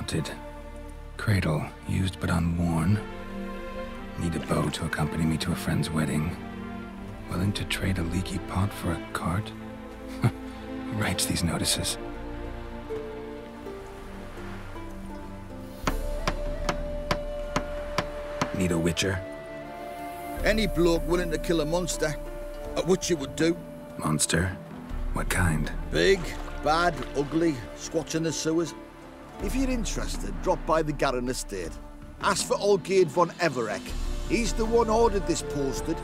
wanted. Cradle, used but unworn. Need a bow to accompany me to a friend's wedding. Willing to trade a leaky pot for a cart? Who writes these notices? Need a witcher? Any bloke willing to kill a monster, a witcher would do. Monster? What kind? Big, bad, ugly, squatching the sewers. If you're interested, drop by the Garren estate. Ask for Olgierd von Everec. He's the one ordered this posted.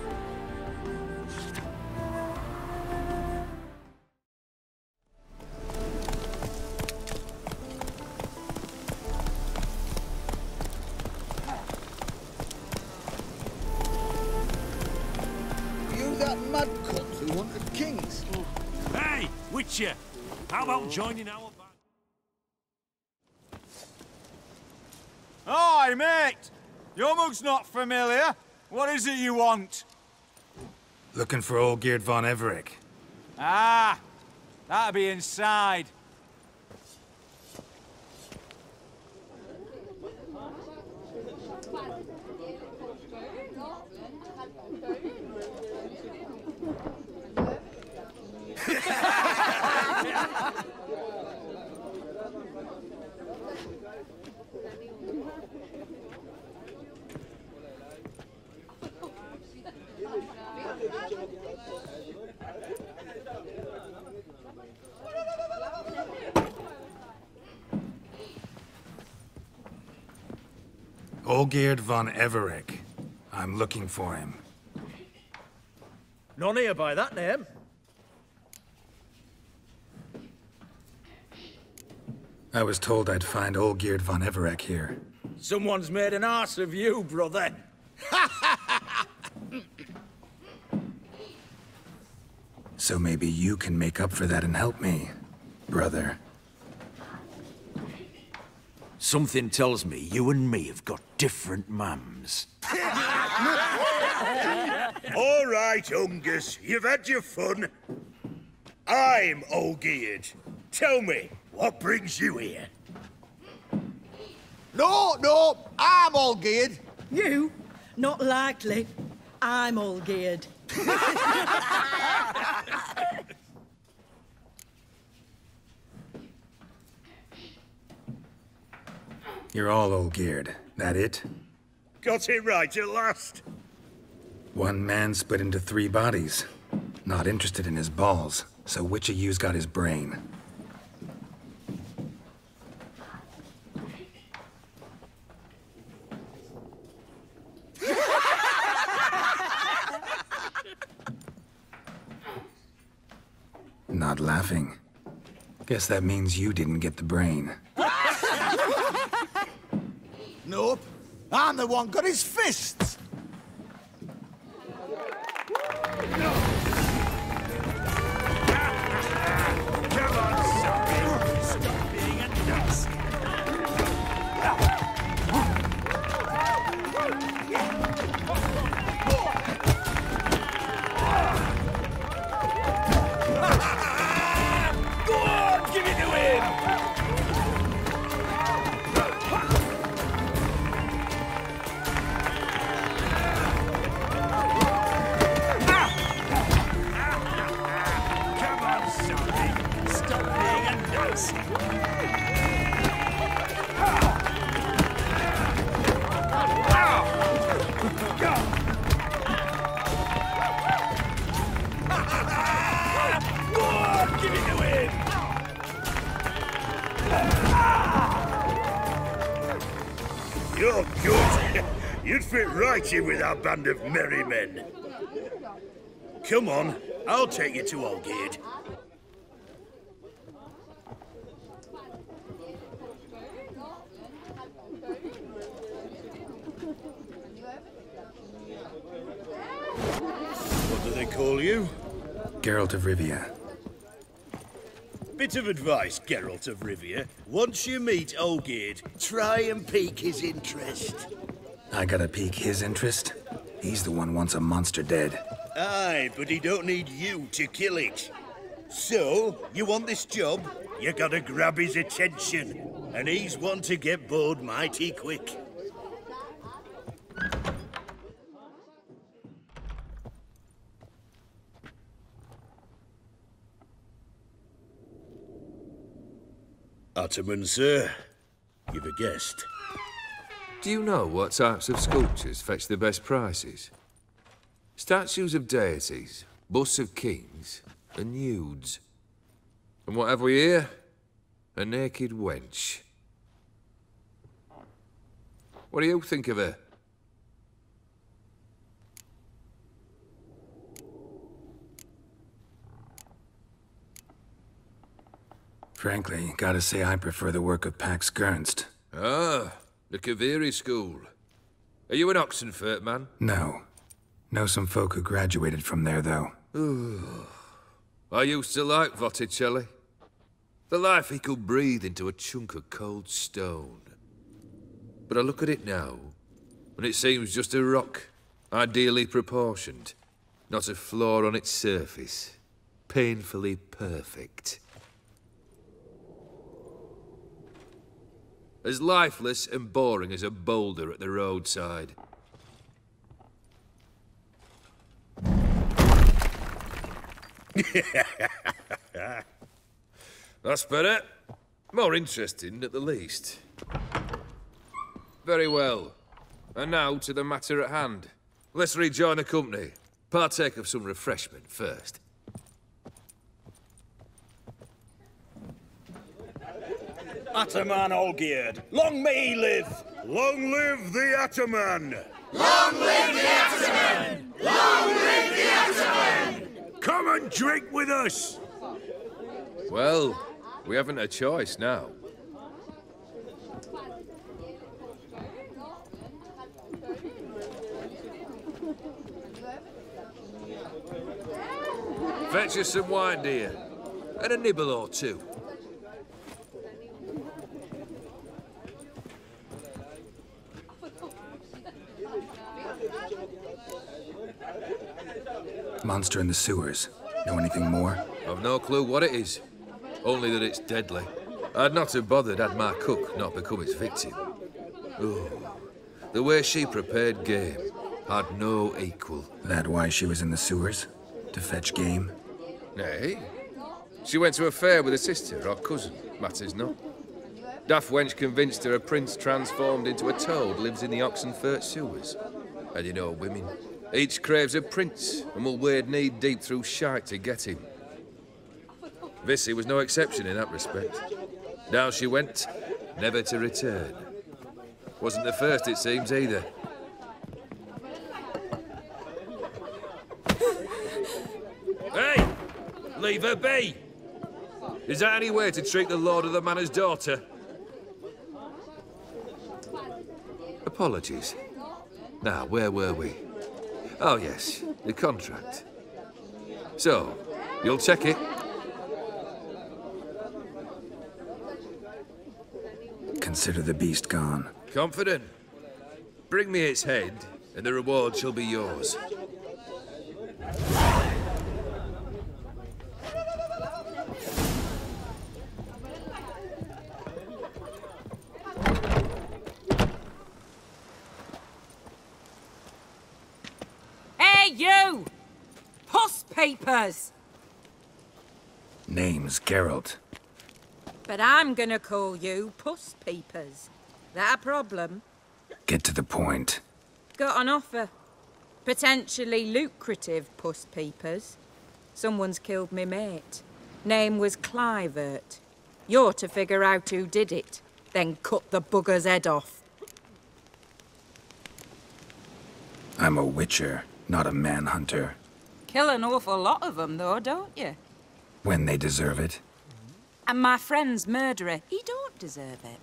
You that mad cunt who wanted kings? Hey, Witcher! How about joining our band? Hi, mate! Your mug's not familiar. What is it you want? Looking for Olgierd von Everec. Ah, that'll be inside. Olgierd von Everec. I'm looking for him. None here by that name. I was told I'd find Olgierd von Everec here. Someone's made an arse of you, brother. So maybe you can make up for that and help me, brother. Something tells me you and me have got different mums. All right, Ungus, you've had your fun. I'm Olgierd. Tell me, what brings you here? No, I'm Olgierd. You? Not likely. I'm Olgierd. You're all Olgierd. That it? Got it right at last. One man split into 3 bodies. Not interested in his balls, so which of you's got his brain? Not laughing. Guess that means you didn't get the brain. Nope. I'm the one got his fists. Come on, zombie! Stop being a dunce! Go on, give it to him! Come on, zombie! Stop being a dunce! Go on, give it to him! You're good. You'd fit right in with our band of merry men. Come on, I'll take you to Olgierd. What do they call you? Geralt of Rivia. Bit of advice, Geralt of Rivia. Once you meet Olgierd, try and pique his interest. I gotta pique his interest? He's the one wants a monster dead. Aye, but he don't need you to kill it. So, you want this job? You gotta grab his attention. And he's one to get bored mighty quick. Ottoman, sir. You've a guest. Do you know what types of sculptures fetch the best prices? Statues of deities, busts of kings, and nudes. And what have we here? A naked wench. What do you think of her? Frankly, gotta say I prefer the work of Pax Gernst. Ah, the Kaviri school. Are you an Oxenfurt man? No. Know some folk who graduated from there, though. I used to like Botticelli. The life he could breathe into a chunk of cold stone. But I look at it now, and it seems just a rock, ideally proportioned. Not a flaw on its surface. Painfully perfect. As lifeless and boring as a boulder at the roadside. That's better. More interesting, at the least. Very well. And now to the matter at hand. Let's rejoin the company. Partake of some refreshment first. Ataman Olgierd, long may he live! Long live the Ataman! Long live the Ataman! Long live the Ataman! Come and drink with us! Well, we haven't a choice now. Fetch us some wine, dear. And a nibble or two. Monster in the sewers. Know anything more? I've no clue what it is. Only that it's deadly. I'd not have bothered had my cook not become its victim. Ooh, the way she prepared game had no equal. That why she was in the sewers? To fetch game? Nay. She went to a fair with a sister or cousin, matters not. Daft wench convinced her a prince transformed into a toad lives in the Oxenfurt sewers. And you know women. Each craves a prince and will wade knee-deep through shite to get him. Vissy was no exception in that respect. Down she went, never to return. Wasn't the first, it seems, either. Hey! Leave her be! Is that any way to treat the lord of the manor's daughter? Apologies. Now, where were we? Oh, yes, the contract. So, you'll check it? Consider the beast gone. Confident? Bring me its head, and the reward shall be yours. Hey, you! Puss papers! Name's Geralt. But I'm gonna call you Puss Peepers. That a problem? Get to the point. Got an offer. Potentially lucrative Puss Peepers. Someone's killed me mate. Name was Clivert. You're to figure out who did it, then cut the bugger's head off. I'm a witcher, not a manhunter. Kill an awful lot of them, though, don't you? When they deserve it. And my friend's murderer, he don't deserve it.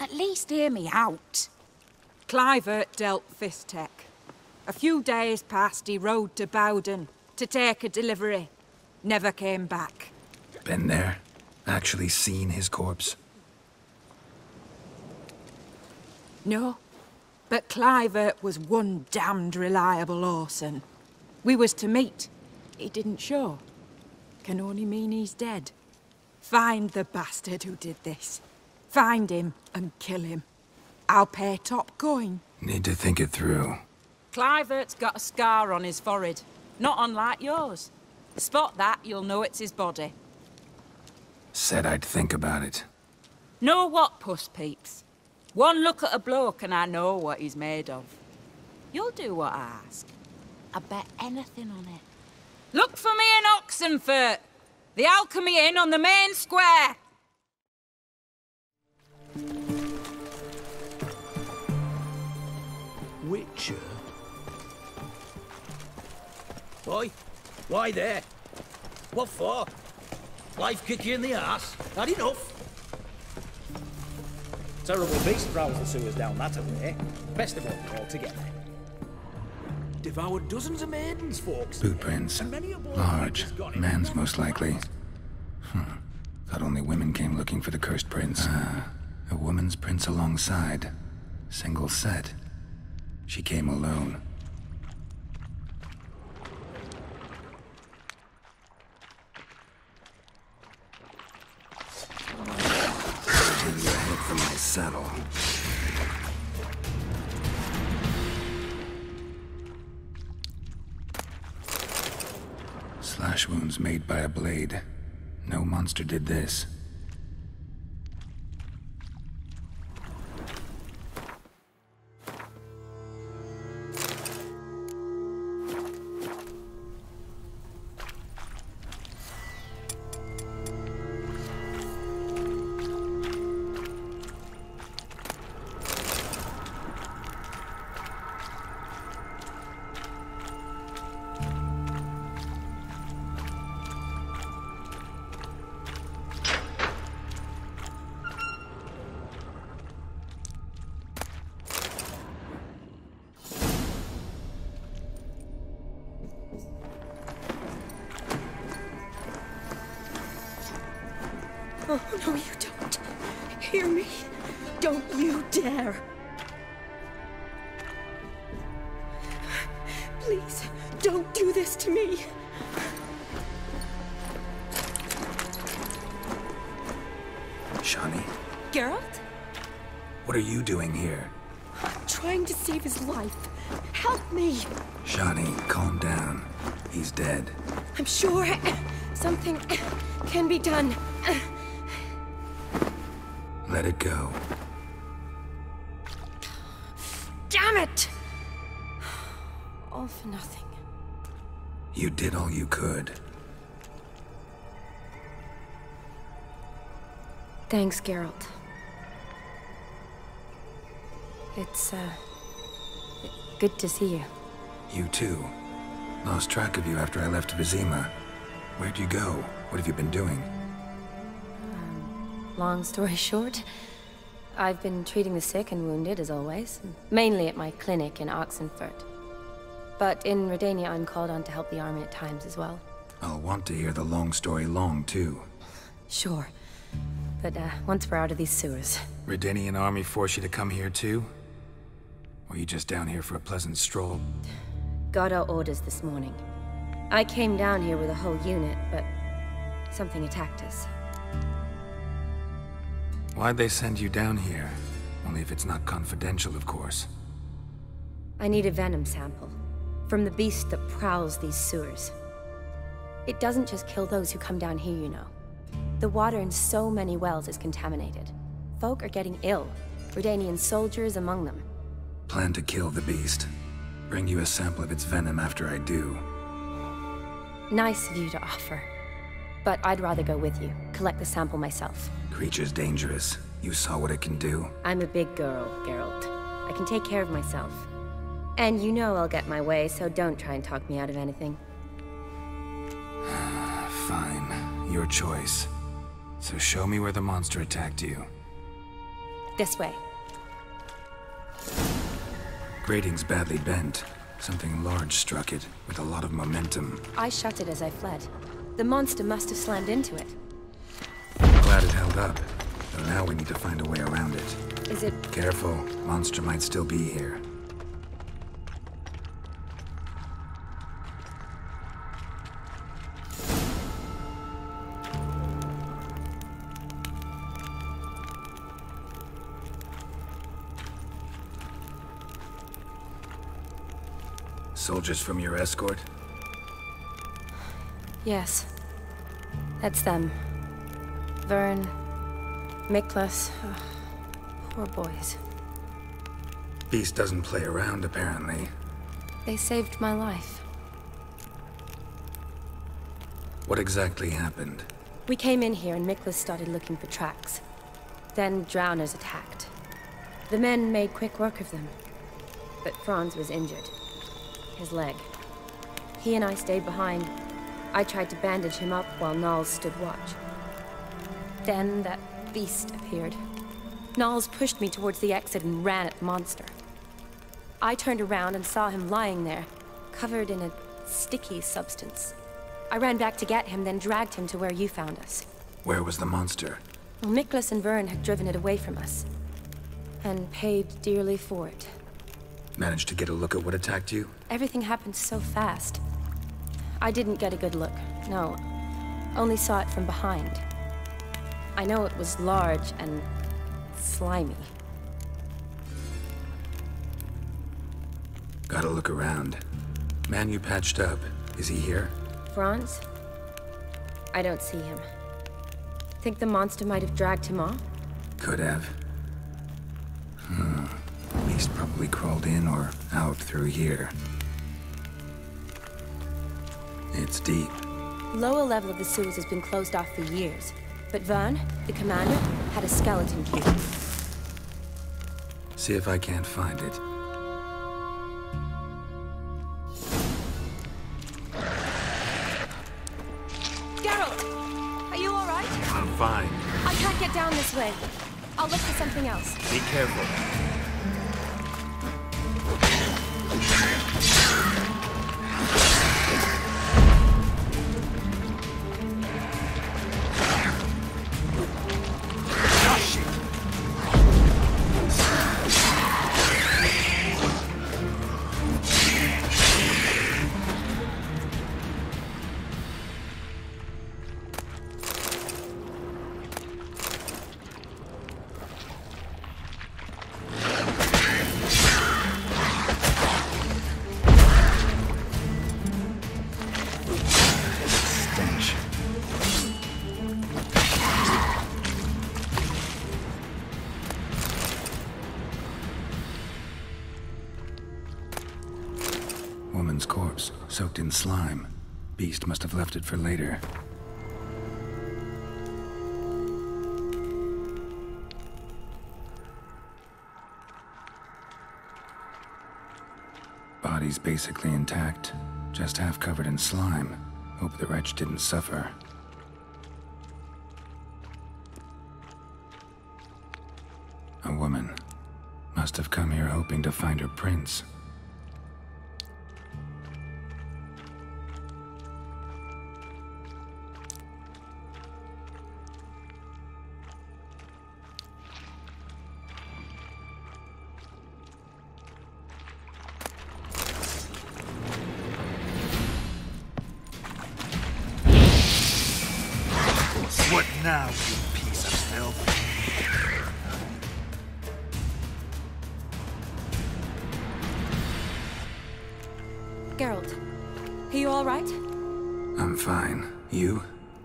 At least hear me out. Clivert dealt Fistech. A few days past, he rode to Bowden to take a delivery. Never came back. Been there? Actually seen his corpse? No. But Clivert was one damned reliable Orson. We was to meet. He didn't show. Can only mean he's dead. Find the bastard who did this. Find him and kill him. I'll pay top coin. Need to think it through. Clivert's got a scar on his forehead, not unlike yours. Spot that, you'll know it's his body. Said I'd think about it. Know what, Puss Peeps? One look at a bloke and I know what he's made of. You'll do what I ask. I bet anything on it. Look for me in Oxenfurt! The Alchemy Inn on the main square! Witcher? Boy, why there? What for? Life kick you in the arse? Had enough? Terrible beast prowls the sewers down that way. Best of all altogether. Devoured dozens of maidens, folks. Boot prints. Large. Man's most likely. Thought only women came looking for the cursed prince. A woman's prints alongside. Single set. She came alone. Maybe a head for my saddle. Slash wounds made by a blade. No monster did this. Oh, no, you don't. Hear me? Don't you dare. Please, don't do this to me. Shani? Geralt? What are you doing here? Trying to save his life. Help me. Shani, calm down. He's dead. I'm sure something can be done. Let it go. Damn it! All for nothing. You did all you could. Thanks, Geralt. It's, good to see you. You too. Lost track of you after I left Vizima. Where'd you go? What have you been doing? Long story short, I've been treating the sick and wounded, as always. Mainly at my clinic in Oxenfurt. But in Redania, I'm called on to help the army at times as well. I'll want to hear the long story long, too. Sure. But, once we're out of these sewers... Redanian army force you to come here, too? Or you just down here for a pleasant stroll? Got our orders this morning. I came down here with a whole unit, but... something attacked us. Why'd they send you down here? Only if it's not confidential, of course. I need a venom sample. From the beast that prowls these sewers. It doesn't just kill those who come down here, you know. The water in so many wells is contaminated. Folk are getting ill. Redanian soldiers among them. Plan to kill the beast. Bring you a sample of its venom after I do. Nice of you to offer. But I'd rather go with you. Collect the sample myself. Creature's dangerous. You saw what it can do. I'm a big girl, Geralt. I can take care of myself. And you know I'll get my way, so don't try and talk me out of anything. Fine. Your choice. So show me where the monster attacked you. This way. Grating's badly bent. Something large struck it, with a lot of momentum. I shut it as I fled. The monster must have slammed into it. Glad it held up. But now we need to find a way around it. Is it... Careful. Monster might still be here. Soldiers from your escort? Yes. That's them. Vern, Miklas. Poor boys. Beast doesn't play around, apparently. They saved my life. What exactly happened? We came in here and Miklas started looking for tracks. Then drowners attacked. The men made quick work of them. But Franz was injured. His leg. He and I stayed behind. I tried to bandage him up while Nals stood watch. Then that beast appeared. Nals pushed me towards the exit and ran at the monster. I turned around and saw him lying there, covered in a sticky substance. I ran back to get him, then dragged him to where you found us. Where was the monster? Well, Miklas and Vern had driven it away from us. And paid dearly for it. Managed to get a look at what attacked you? Everything happened so fast. I didn't get a good look, no. Only saw it from behind. I know it was large and slimy. Gotta look around. Man you patched up, is he here? Franz? I don't see him. Think the monster might have dragged him off? Could have. Beast probably crawled in or out through here. It's deep. Lower level of the sewers has been closed off for years. But Vern, the commander, had a skeleton cube. See if I can't find it. Geralt! Are you alright? I'm fine. I can't get down this way. I'll look for something else. Be careful. Woman's corpse, soaked in slime. Beast must have left it for later. Body's basically intact, just half covered in slime. Hope the wretch didn't suffer. A woman. Must have come here hoping to find her prince. What now, you piece of filth? Geralt, are you all right? I'm fine. You?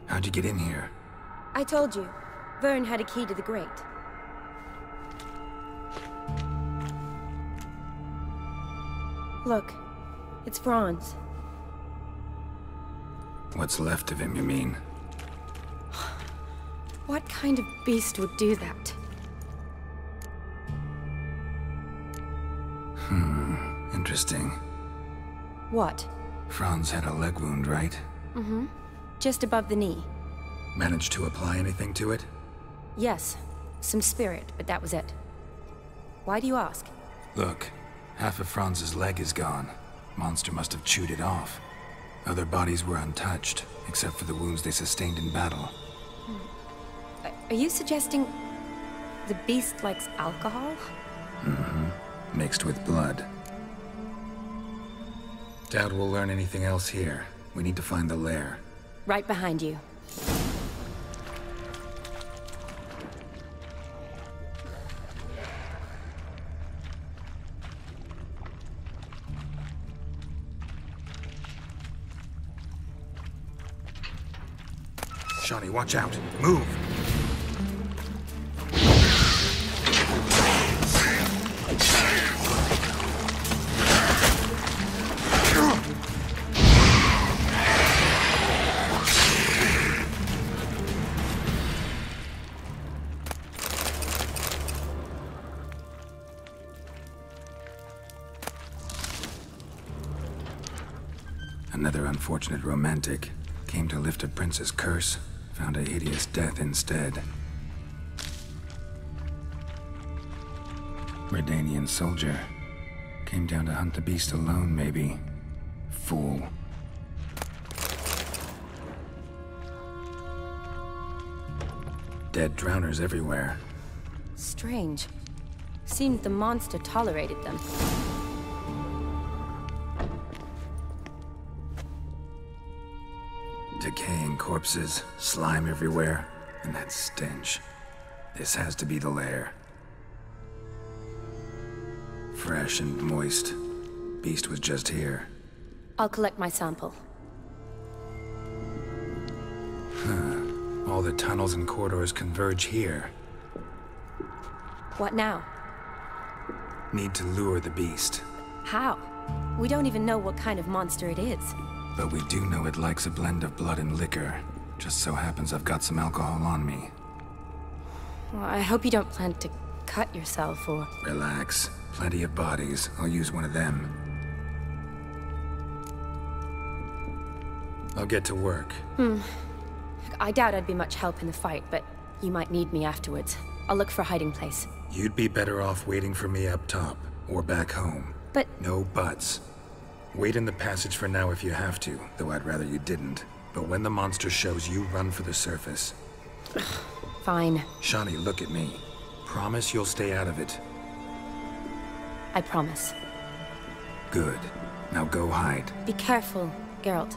How'd you get in here? I told you. Vern had a key to the grate. Look, it's Franz. What's left of him, you mean? What kind of beast would do that? Interesting. What? Franz had a leg wound, right? Mm-hmm. Just above the knee. Managed to apply anything to it? Yes. Some spirit, but that was it. Why do you ask? Look, half of Franz's leg is gone. Monster must have chewed it off. Other bodies were untouched, except for the wounds they sustained in battle. Are you suggesting the beast likes alcohol? Mm-hmm. Mixed with blood. Doubt we'll learn anything else here. We need to find the lair. Right behind you. Shawnee, watch out. Move! Another unfortunate romantic came to lift a prince's curse, found a hideous death instead. Redanian soldier. Came down to hunt the beast alone, maybe. Fool. Dead drowners everywhere. Strange. Seemed the monster tolerated them. Decaying corpses, slime everywhere, and that stench. This has to be the lair. Fresh and moist. Beast was just here. I'll collect my sample. All the tunnels and corridors converge here. What now? Need to lure the beast. How? We don't even know what kind of monster it is. But we do know it likes a blend of blood and liquor. Just so happens I've got some alcohol on me. Well, I hope you don't plan to cut yourself or... Relax. Plenty of bodies. I'll use one of them. I'll get to work. I doubt I'd be much help in the fight, but you might need me afterwards. I'll look for a hiding place. You'd be better off waiting for me up top, or back home. But... No buts. Wait in the passage for now if you have to, though I'd rather you didn't. But when the monster shows, you run for the surface. Fine. Shawnee, look at me. Promise you'll stay out of it. I promise. Good. Now go hide. Be careful, Geralt.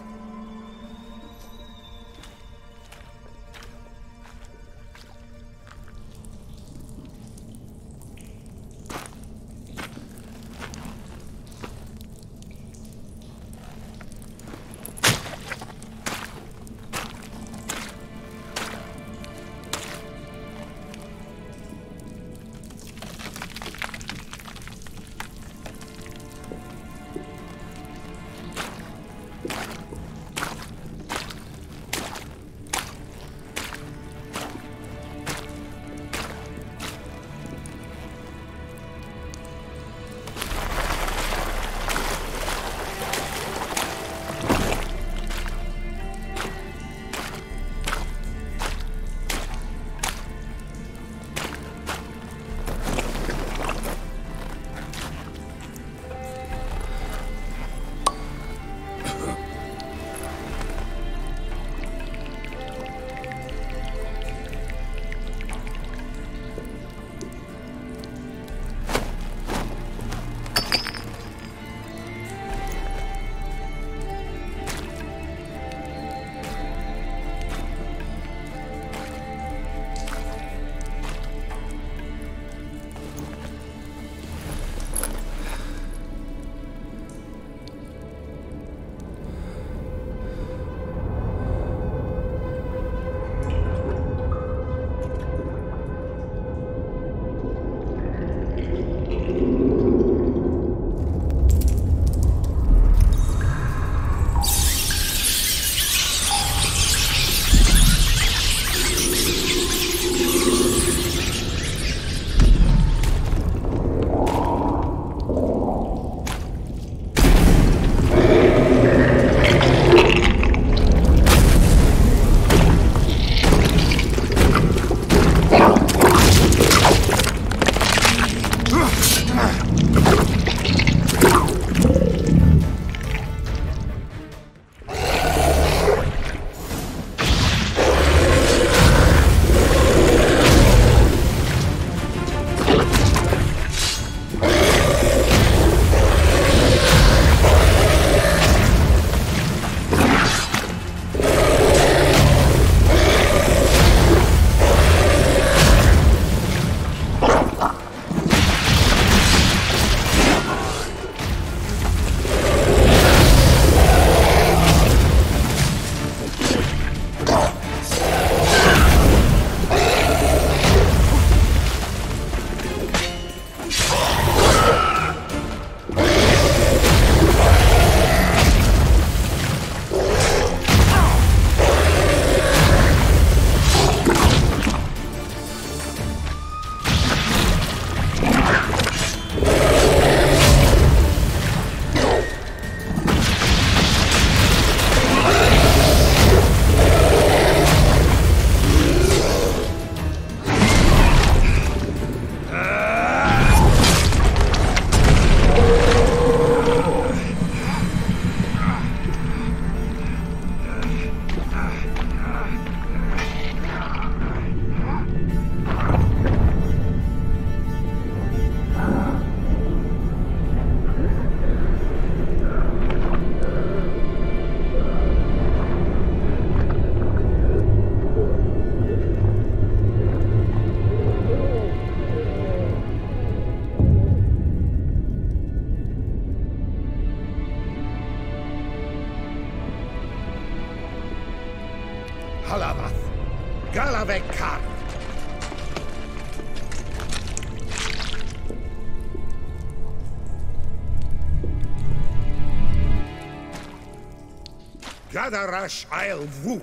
Gadarash I'll woot.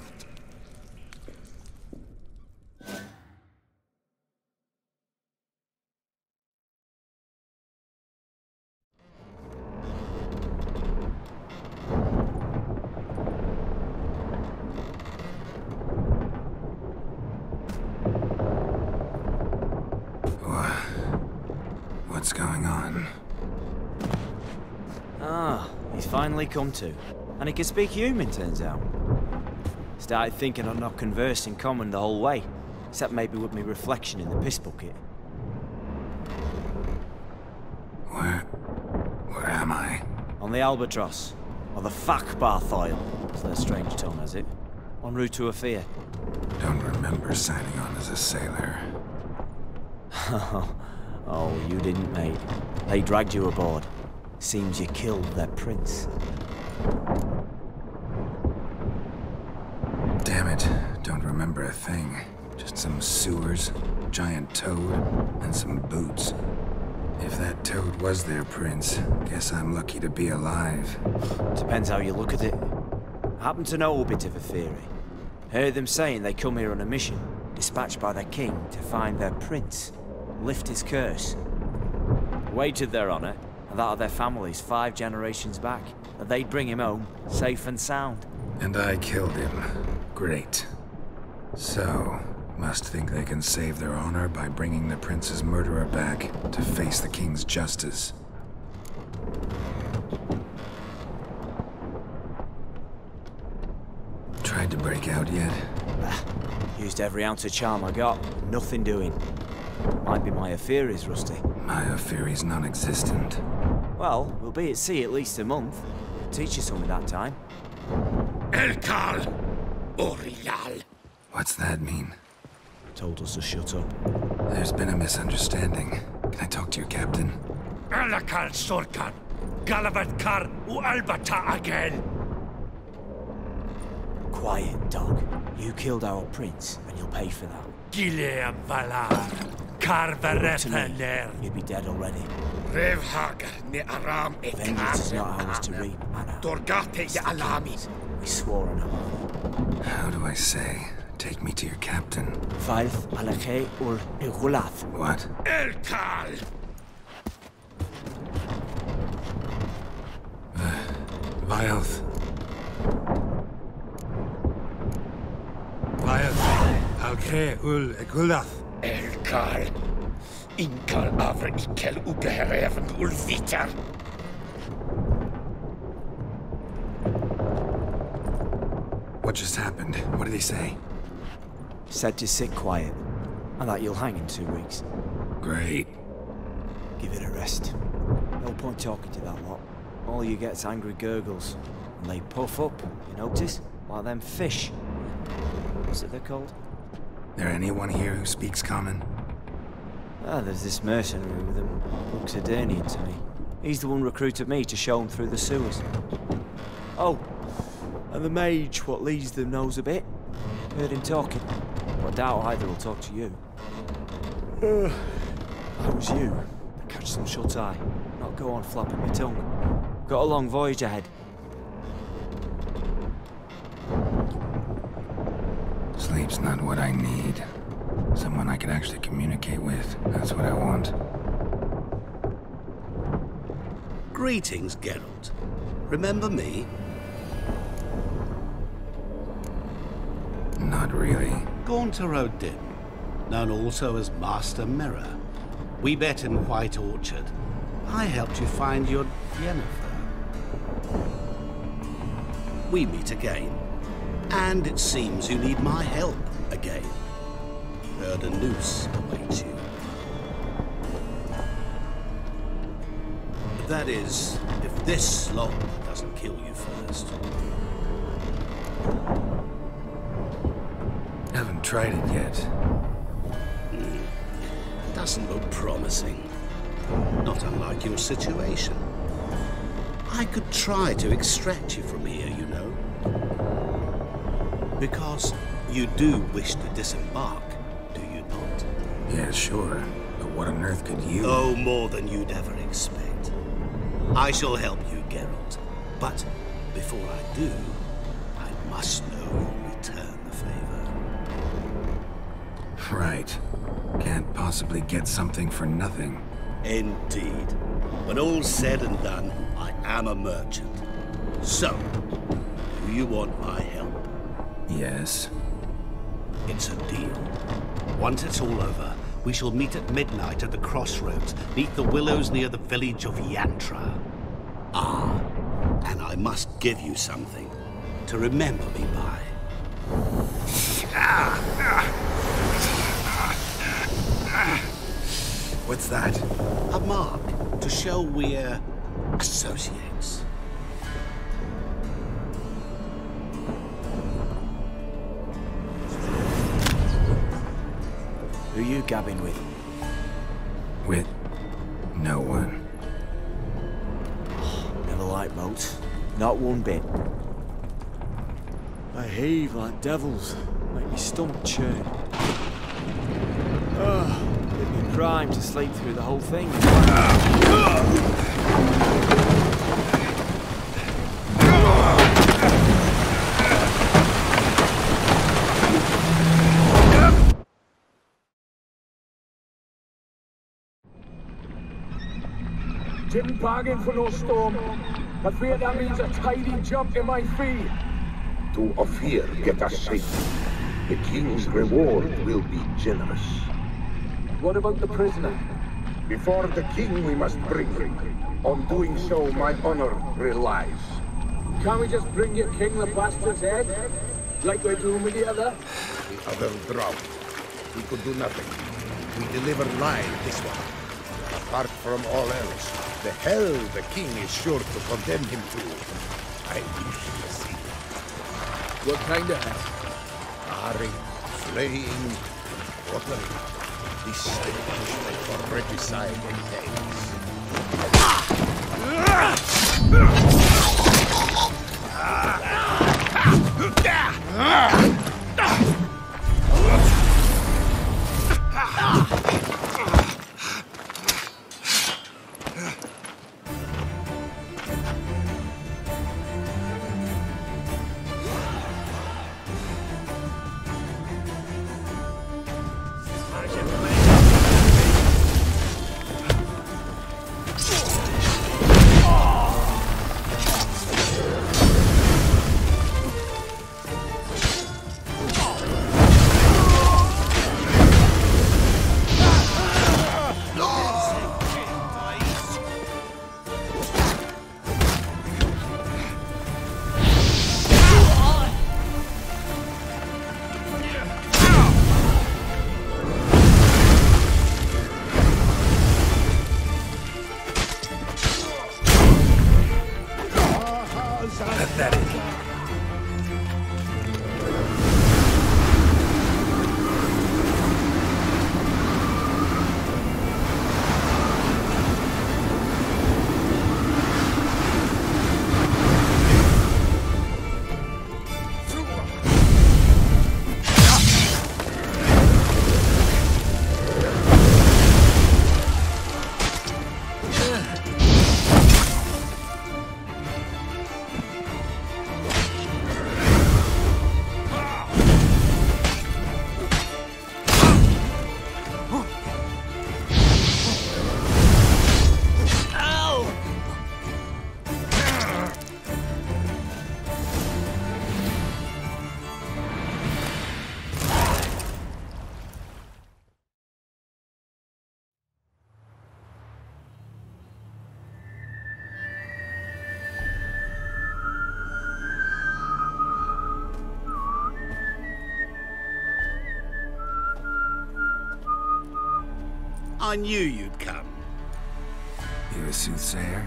What's going on? Ah, he's finally come to. And he can speak human, turns out. Started thinking I'd not conversed in common the whole way, except maybe with me reflection in the piss bucket. Where am I? On the Albatross, or the Fakbarthoil, as their strange tongue has it. En route to Afia. Don't remember signing on as a sailor. Oh, you didn't, mate. They dragged you aboard. Seems you killed their prince. Damn it, don't remember a thing. Just some sewers, giant toad, and some boots. If that toad was their prince, guess I'm lucky to be alive. Depends how you look at it. I happen to know a bit of a theory. Heard them saying they come here on a mission, dispatched by their king to find their prince, lift his curse. Wagered their honor, and that of their families 5 generations back, that they'd bring him home, safe and sound. And I killed him. Great. So, must think they can save their honor by bringing the prince's murderer back to face the king's justice. Tried to break out yet? Used every ounce of charm I got, nothing doing. Might be my affair is rusty. My affair is non-existent. Well, we'll be at sea at least a month. Teach you something that time. Elkal Orial. What's that mean? Told us to shut up. There's been a misunderstanding. Can I talk to your captain? Alakal Sorkan. Galavat Kar U Albata again. Quiet, dog. You killed our prince, and you'll pay for that. Gileam Valar. Karvarepeler. You'd be dead already. Revhagar ni Aram Vengeance is not ours to reap, Anna. Torgate ya Alami. We swore on our honor. How do I say? Take me to your captain. Faith Alake ul Igulath. What? Elkal! Vilth. Alke ul Igulath. Elkal. Inkal avre ikel ugehereven ulvitar. What just happened? What did he say? Said to sit quiet, and that you'll hang in 2 weeks. Great. Give it a rest. No point talking to that lot. All you get's angry gurgles. And they puff up, you notice? Like them fish. What's it they're called? There anyone here who speaks common? Ah, there's this mercenary with him. Looks Adernian to me. He's the one recruited me to show him through the sewers. Oh, and the mage what leads them knows a bit. Heard him talking. But I doubt either will talk to you. That was you. Catch some shut-eye. Not go on flapping my tongue. Got a long voyage ahead. Sleep's not what I need. Someone I could actually communicate with. That's what I want. Greetings, Geralt. Remember me? Not really. Gaunter O'Dimm, known also as Master Mirror. We met in White Orchard. I helped you find your Yennefer. We meet again. And it seems you need my help again. Heard a noose awaits you. That is, if this slog doesn't kill you first. Haven't tried it yet. Doesn't look promising. Not unlike your situation. I could try to extract you from here, you know. Because you do wish to disembark, do you not? Yeah, sure. But what on earth could you... Oh, more than you'd ever expect. I shall help you, Geralt. But before I do, must know you'll return the favor. Right. Can't possibly get something for nothing. Indeed. When all's said and done, I am a merchant. So, do you want my help? Yes. It's a deal. Once it's all over, we shall meet at midnight at the crossroads, neath the willows near the village of Yantra. Ah, and I must give you something to remember me by. What's that? A mark to show we're associates. Who you gabbing with? With no one. Never liked boats. Not one bit. They heave like devils. Make me stomach churn. It'd be crime to sleep through the whole thing. Didn't bargain for no storm. I fear that means a tidy jump in my fee. To Ophir get us safe. The king's reward will be generous. What about the prisoner? Before the king we must bring him. On doing so, my honor relies. Can't we just bring your king the bastard's head? Like we're doing with the other? The other drowned. We could do nothing. We deliver live this one. Apart from all else, the hell the king is sure to condemn him to. I wish to see it. What kind of hell? Harring, flaying, watering. This punishment for regicide and I knew you'd come. You a soothsayer?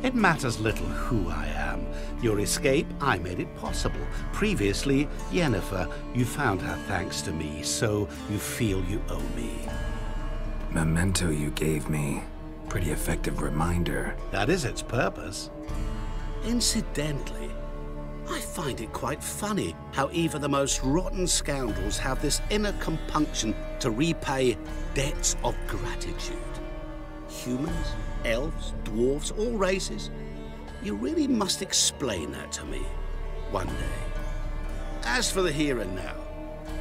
It matters little who I am. Your escape, I made it possible. Previously, Yennefer, you found her thanks to me, so you feel you owe me. Memento you gave me. Pretty effective reminder. That is its purpose. Incidentally, I find it quite funny how even the most rotten scoundrels have this inner compunction to repay debts of gratitude. Humans, elves, dwarves, all races. You really must explain that to me one day. As for the here and now,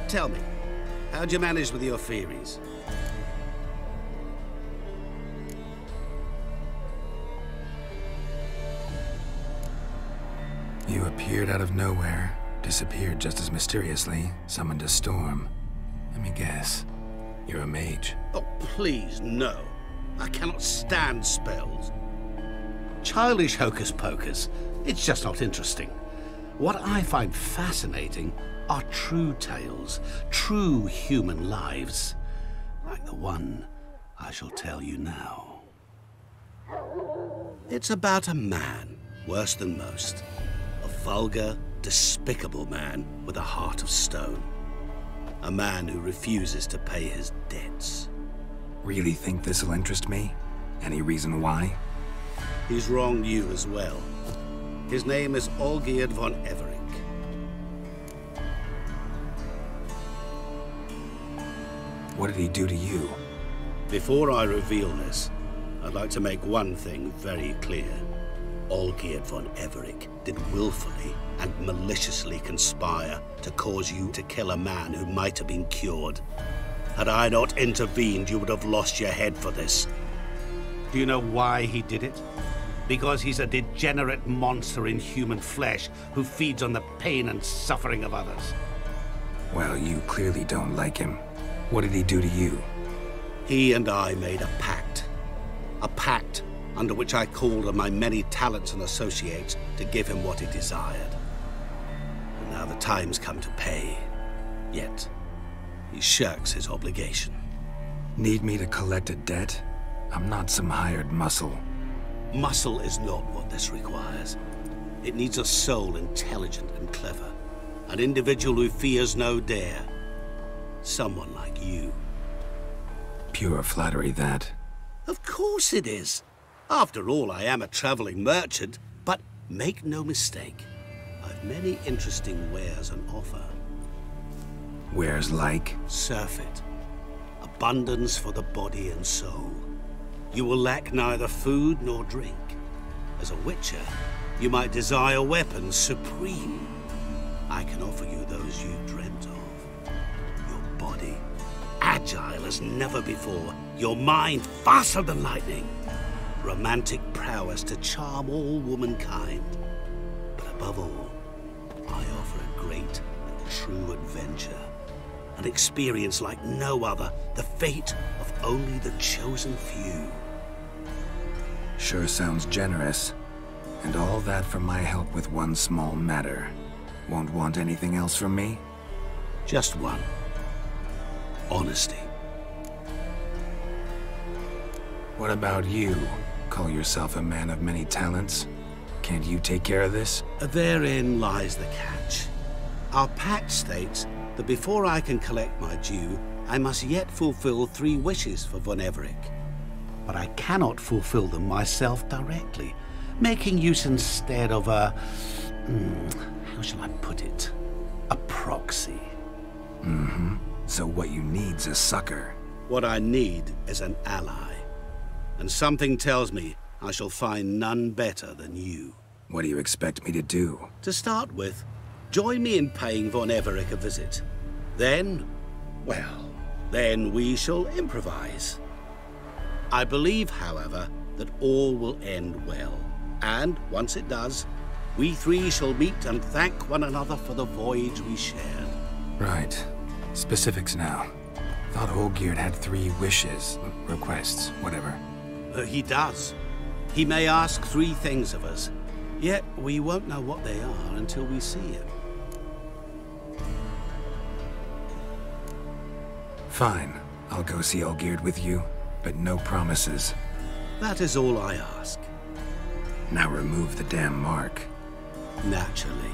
tell me, how'd you manage with your theories? You appeared out of nowhere, disappeared just as mysteriously, summoned a storm. Let me guess. You're a mage. Oh, please, no. I cannot stand spells. Childish hocus-pocus. It's just not interesting. What I find fascinating are true tales, true human lives, like the one I shall tell you now. It's about a man, worse than most. A vulgar, despicable man with a heart of stone. A man who refuses to pay his debts. Really think this'll interest me? Any reason why? He's wronged you as well. His name is Olgierd von Everec. What did he do to you? Before I reveal this, I'd like to make one thing very clear. Olgierd von Everec did willfully and maliciously conspire to cause you to kill a man who might have been cured. Had I not intervened, you would have lost your head for this. Do you know why he did it? Because he's a degenerate monster in human flesh who feeds on the pain and suffering of others. Well, you clearly don't like him. What did he do to you? He and I made a pact. A pact under which I called on my many talents and associates to give him what he desired. And now the time's come to pay. Yet, he shirks his obligation. Need me to collect a debt? I'm not some hired muscle. Muscle is not what this requires. It needs a soul intelligent and clever. An individual who fears no dare. Someone like you. Pure flattery, that. Of course it is. After all, I am a traveling merchant, but make no mistake, I've many interesting wares on offer. Wares like? Surfeit. Abundance for the body and soul. You will lack neither food nor drink. As a witcher, you might desire weapons supreme. I can offer you those you dreamt of. Your body, agile as never before. Your mind, faster than lightning. Romantic prowess to charm all womankind. But above all, I offer a great and true adventure. An experience like no other, the fate of only the chosen few. Sure sounds generous. And all that for my help with one small matter. Won't want anything else from me? Just one. Honesty. What about you? Call yourself a man of many talents? Can't you take care of this? Therein lies the catch. Our pact states that before I can collect my due, I must yet fulfill 3 wishes for von Everec. But I cannot fulfill them myself directly, making use instead of a... how shall I put it? A proxy. So what you need's a sucker. What I need is an ally. And something tells me I shall find none better than you. What do you expect me to do? To start with, join me in paying von Everec a visit. Then, well, then we shall improvise. I believe, however, that all will end well. And once it does, we 3 shall meet and thank one another for the voyage we shared. Right. Specifics now. Thought Olgierd had 3 wishes, requests, whatever. He does. He may ask 3 things of us, yet we won't know what they are until we see him. Fine. I'll go see Olgierd with you, but no promises. That is all I ask. Now remove the damn mark. Naturally.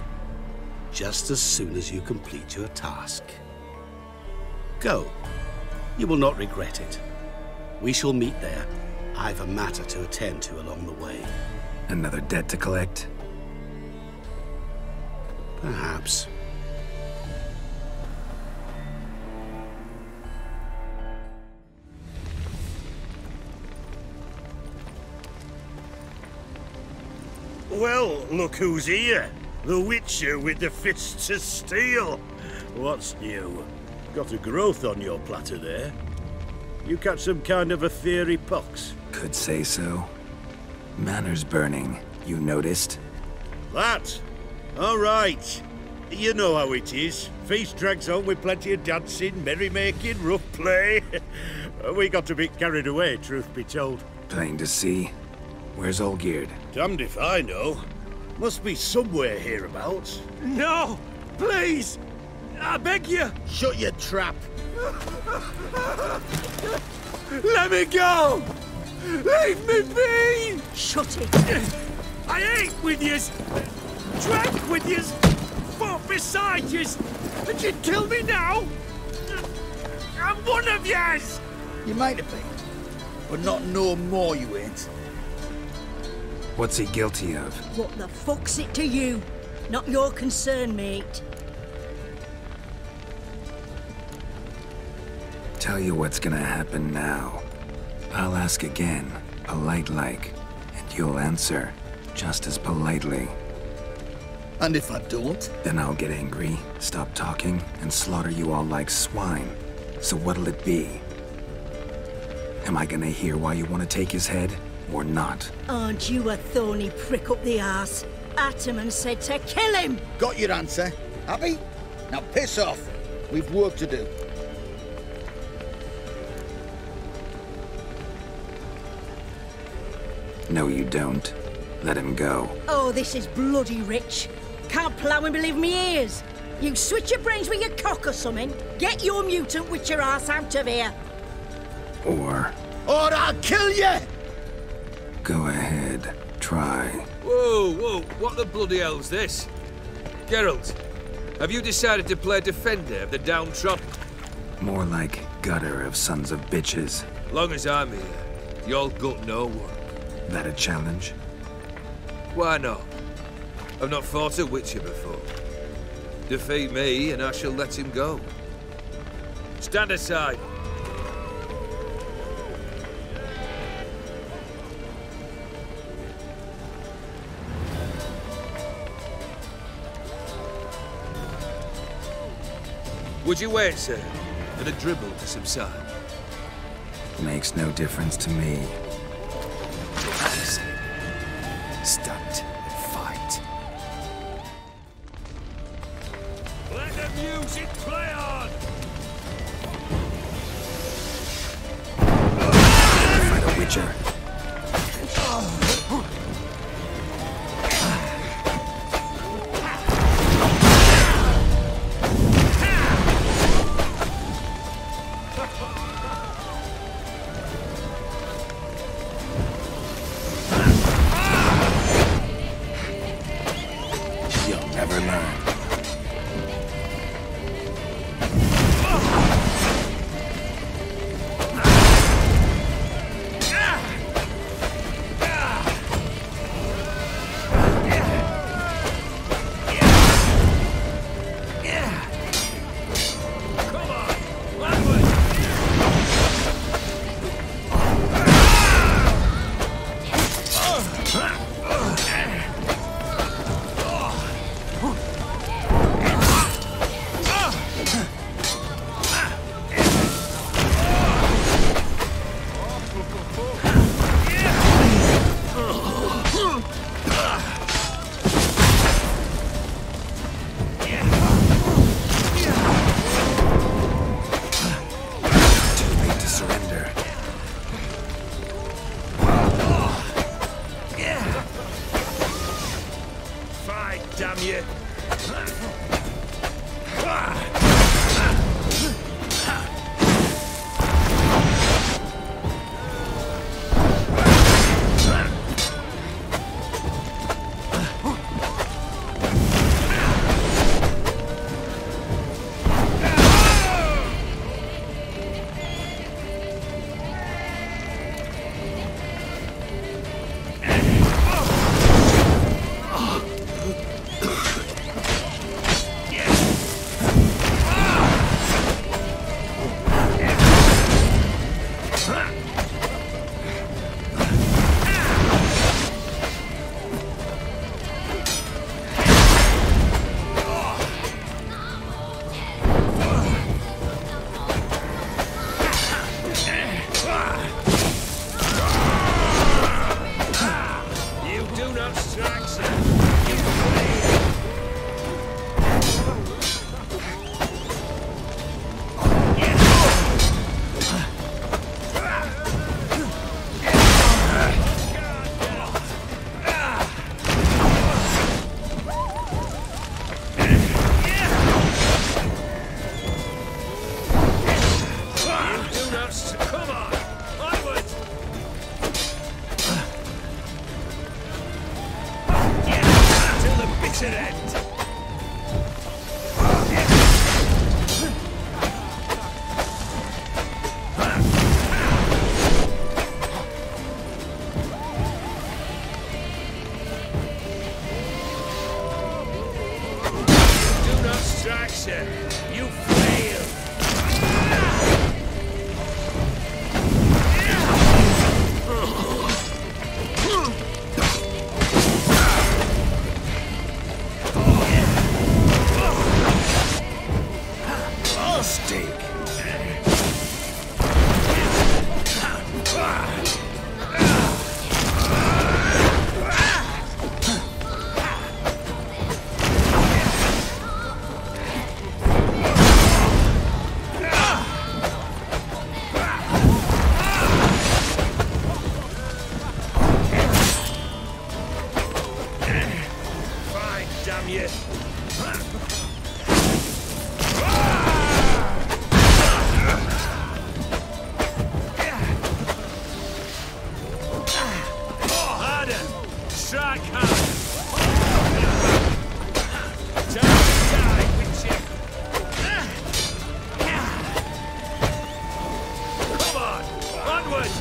Just as soon as you complete your task. Go. You will not regret it. We shall meet there. I've a matter to attend to along the way. Another debt to collect? Perhaps. Well, look who's here. The Witcher with the fists of steel. What's new? Got a growth on your platter there. You catch some kind of a fiery pox? Could say so. Manners burning, you noticed? That? All right. You know how it is. Feast drags on with plenty of dancing, merrymaking, rough play. We got a bit carried away, truth be told. Plain to see. Where's Olgierd? Damned if I know. Must be somewhere hereabouts. No! Please! I beg you! Shut your trap! Let me go! Leave me be! Shut it! I ate with yous! Drank with yous! Fought beside yous! And you'd kill me now? I'm one of yous! You might have been, but not no more you ain't. What's he guilty of? What the fuck's it to you? Not your concern, mate. Tell you what's gonna happen now. I'll ask again, polite-like, and you'll answer just as politely. And if I don't? Then I'll get angry, stop talking, and slaughter you all like swine. So what'll it be? Am I gonna hear why you want to take his head, or not? Aren't you a thorny prick up the arse? Ataman said to kill him! Got your answer. Happy? Now piss off. We've work to do. No, you don't. Let him go. Oh, this is bloody rich. Can't plough and believe me ears. You switch your brains with your cock or something. Get your mutant witcher ass out of here. Or I'll kill you! Go ahead. Try. Whoa, whoa, what the bloody hell's this? Geralt, have you decided to play defender of the downtrodden? More like gutter of sons of bitches. Long as I'm here, you'll gut no one. That a challenge? Why not? I've not fought a witcher before. Defeat me and I shall let him go. Stand aside. Would you wait, sir, for the dribble to subside? Makes no difference to me. Stand and fight. Let the music play on! Fight a witcher. Witcher! You failed! I'll stake. Fine, damn you! Harder! Strike hard! Time to die, Witcher! Come on! Onward!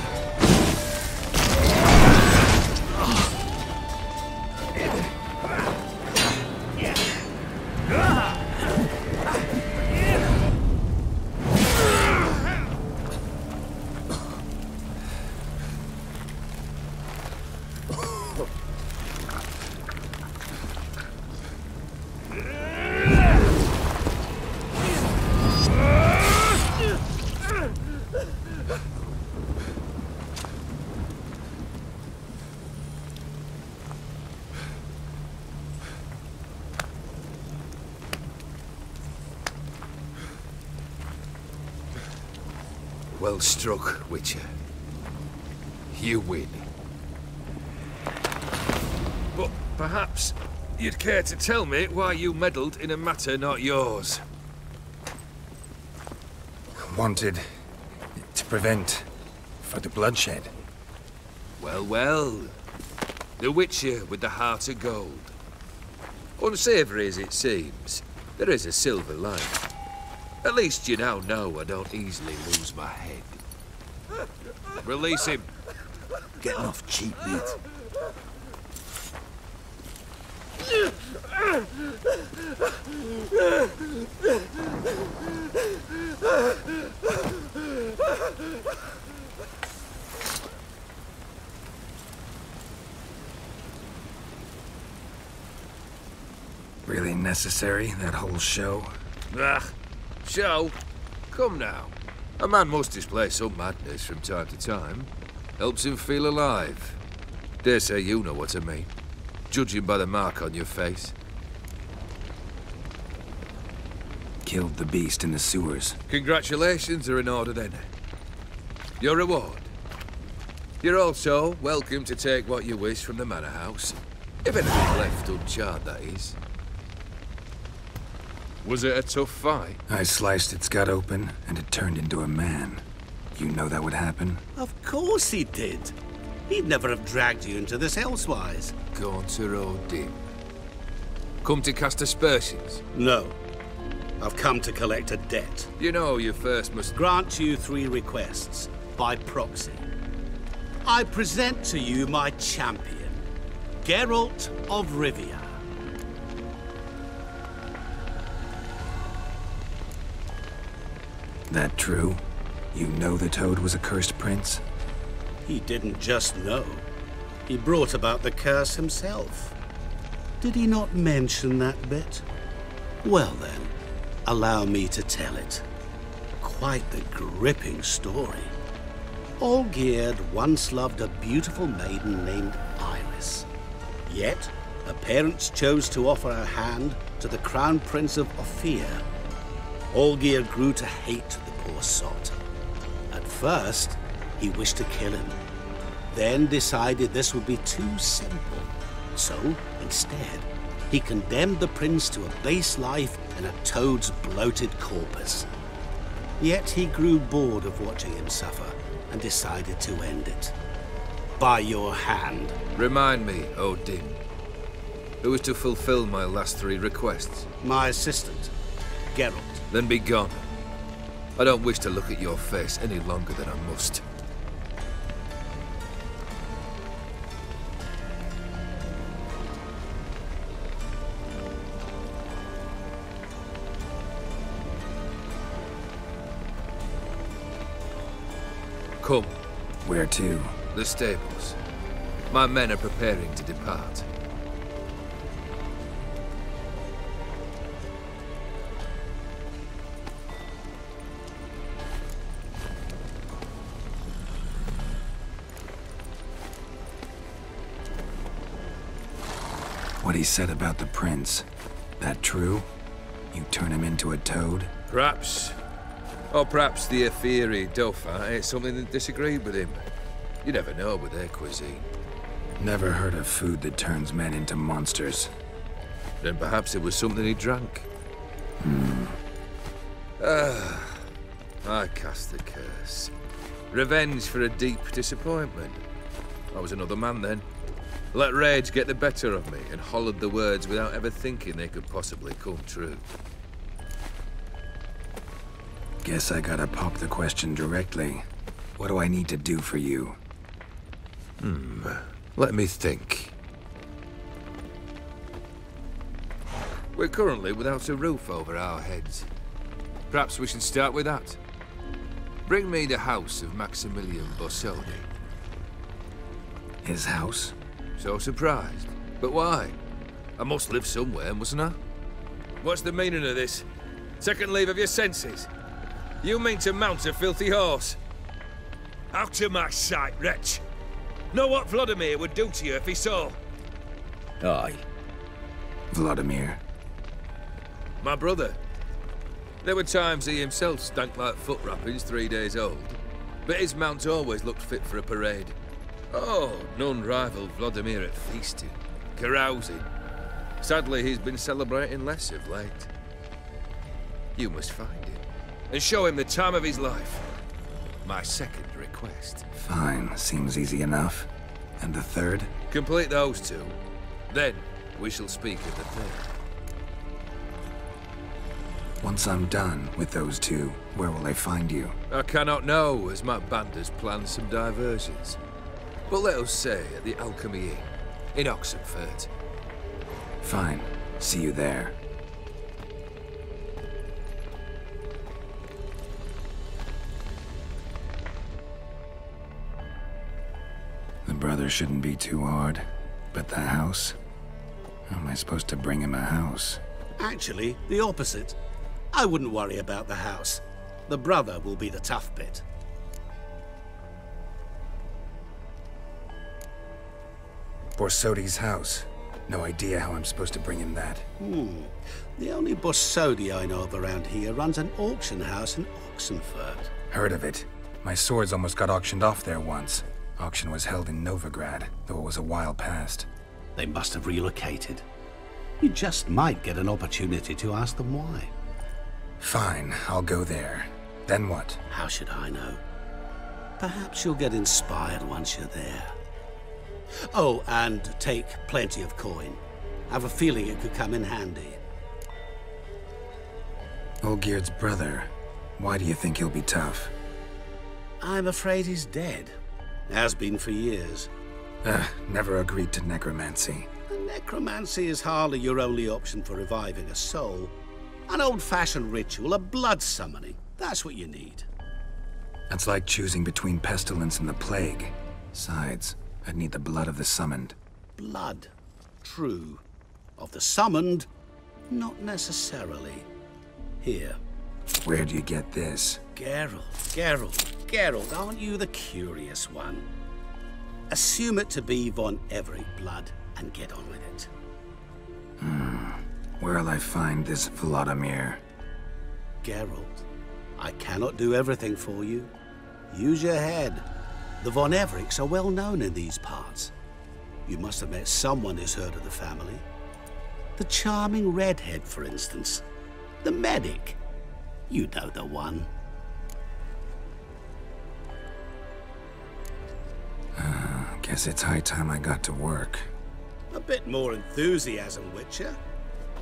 Well struck, Witcher. You win. But perhaps you'd care to tell me why you meddled in a matter not yours. Wanted to prevent further bloodshed. Well, well. The Witcher with the heart of gold. Unsavoury as it seems, there is a silver lining. At least you now know I don't easily lose my head. Release him. Getting off cheap, mate. Really necessary, that whole show? Ah, show? Come now. A man must display some madness from time to time. Helps him feel alive. Dare say you know what I mean. Judging by the mark on your face. Killed the beast in the sewers. Congratulations are in order then. Your reward. You're also welcome to take what you wish from the manor house. If anything left uncharred, that is. Was it a tough fight? I sliced its gut open, and it turned into a man. You know that would happen? Of course he did. He'd never have dragged you into this elsewise. Gaunter O'Dimm. Come to cast aspersions? No. I've come to collect a debt. You know you first must... Grant you 3 requests, by proxy. I present to you my champion, Geralt of Rivia. That true? You know the Toad was a cursed prince? He didn't just know. He brought about the curse himself. Did he not mention that bit? Well then, allow me to tell it. Quite the gripping story. Olgierd once loved a beautiful maiden named Iris. Yet, her parents chose to offer her hand to the Crown Prince of Ophir. Olgierd grew to hate the poor sot. At first, he wished to kill him, then decided this would be too simple. So, instead, he condemned the prince to a base life in a toad's bloated corpus. Yet he grew bored of watching him suffer and decided to end it. By your hand. Remind me, O'Dimm. Who is to fulfill my last 3 requests? My assistant, Geralt. Then be gone. I don't wish to look at your face any longer than I must. Come. Where to? The stables. My men are preparing to depart. What he said about the prince, that true? You turn him into a toad? Perhaps. Or perhaps the Ephiri Dauphin ate something that disagreed with him. You never know with their cuisine. Never heard of food that turns men into monsters. Then perhaps it was something he drank. I cast the curse. Revenge for a deep disappointment. I was another man then. Let rage get the better of me and hollered the words without ever thinking they could possibly come true. Guess I gotta pop the question directly. What do I need to do for you? Let me think. We're currently without a roof over our heads. Perhaps we should start with that. Bring me the house of Maximilian Borsodi. His house? So surprised. But why? I must live somewhere, mustn't I? What's the meaning of this? Second leave of your senses? You mean to mount a filthy horse? Out of my sight, wretch! Know what Vladimir would do to you if he saw? Aye. Vladimir. My brother. There were times he himself stank like foot wrappings 3 days old. But his mount always looked fit for a parade. Oh, none rivaled Vladimir at feasting, carousing. Sadly, he's been celebrating less of late. You must find him, and show him the time of his life. My second request. Fine, seems easy enough. And the third? Complete those two. Then, we shall speak of the third. Once I'm done with those two, where will I find you? I cannot know, as my band has planned some diversions. But let us say at the Alchemy Inn, in Oxenfurt. Fine. See you there. The brother shouldn't be too hard. But the house? How am I supposed to bring him a house? Actually, the opposite. I wouldn't worry about the house. The brother will be the tough bit. Borsodi's house. No idea how I'm supposed to bring him that. The only Borsodi I know of around here runs an auction house in Oxenfurt. Heard of it. My swords almost got auctioned off there once. Auction was held in Novigrad, though it was a while past. They must have relocated. You just might get an opportunity to ask them why. Fine, I'll go there. Then what? How should I know? Perhaps you'll get inspired once you're there. Oh, and take plenty of coin. I have a feeling it could come in handy. Olgierd's brother. Why do you think he'll be tough? I'm afraid he's dead. Has been for years. Never agreed to necromancy. Necromancy is hardly your only option for reviving a soul. An old-fashioned ritual, a blood summoning. That's what you need. That's like choosing between pestilence and the plague. Besides, I'd need the blood of the summoned. Blood. True. Of the summoned, not necessarily. Here. Where do you get this? Geralt, aren't you the curious one? Assume it to be von Everec blood and get on with it. Where'll I find this Vladimir? Geralt, I cannot do everything for you. Use your head. The von Everecs are well known in these parts. You must have met someone who's heard of the family. The charming redhead, for instance. The medic. You know the one. Guess it's high time I got to work. A bit more enthusiasm, Witcher.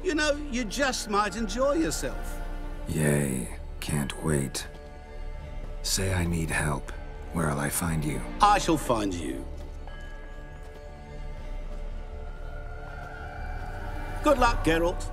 You know, you just might enjoy yourself. Yay. Can't wait. Say I need help. Where'll I find you? I shall find you. Good luck, Geralt.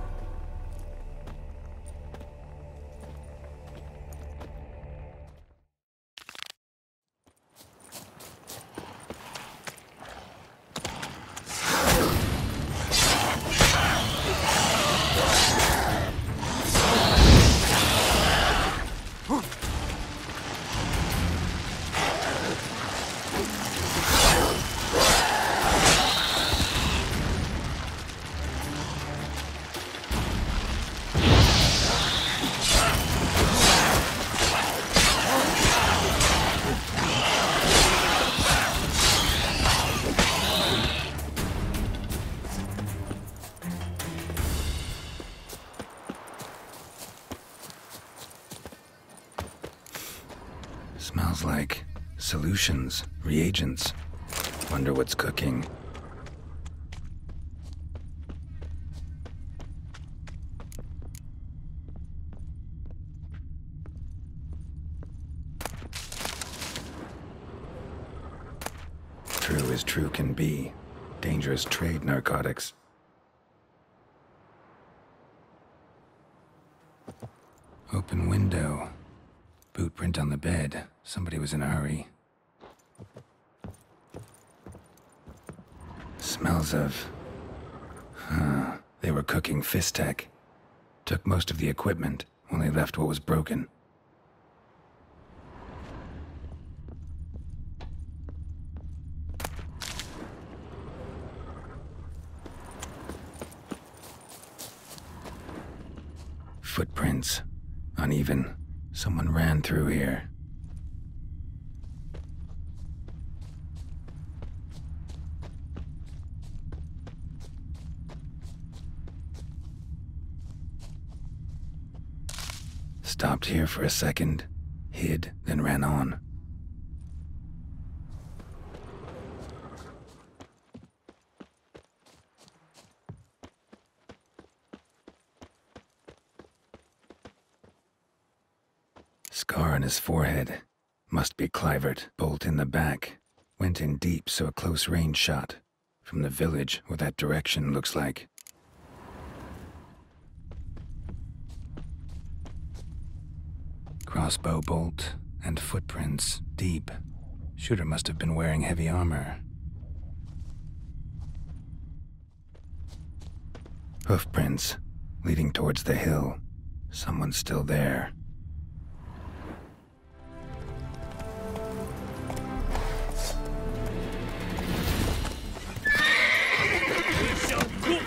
Smells like solutions, reagents. Wonder what's cooking. True as true can be. Dangerous trade narcotics. Open window. Boot print on the bed. Somebody was in a hurry. Smells of... They were cooking Fistech. Took most of the equipment, only left what was broken. Footprints. Uneven. Someone ran through here. Stopped here for a second, hid, then ran on. Scar on his forehead. Must be Clivert. Bolt in the back. Went in deep, so a close range shot. From the village, or that direction, looks like. Crossbow bolt, and footprints, deep. Shooter must have been wearing heavy armor. Hoofprints, leading towards the hill. Someone's still there.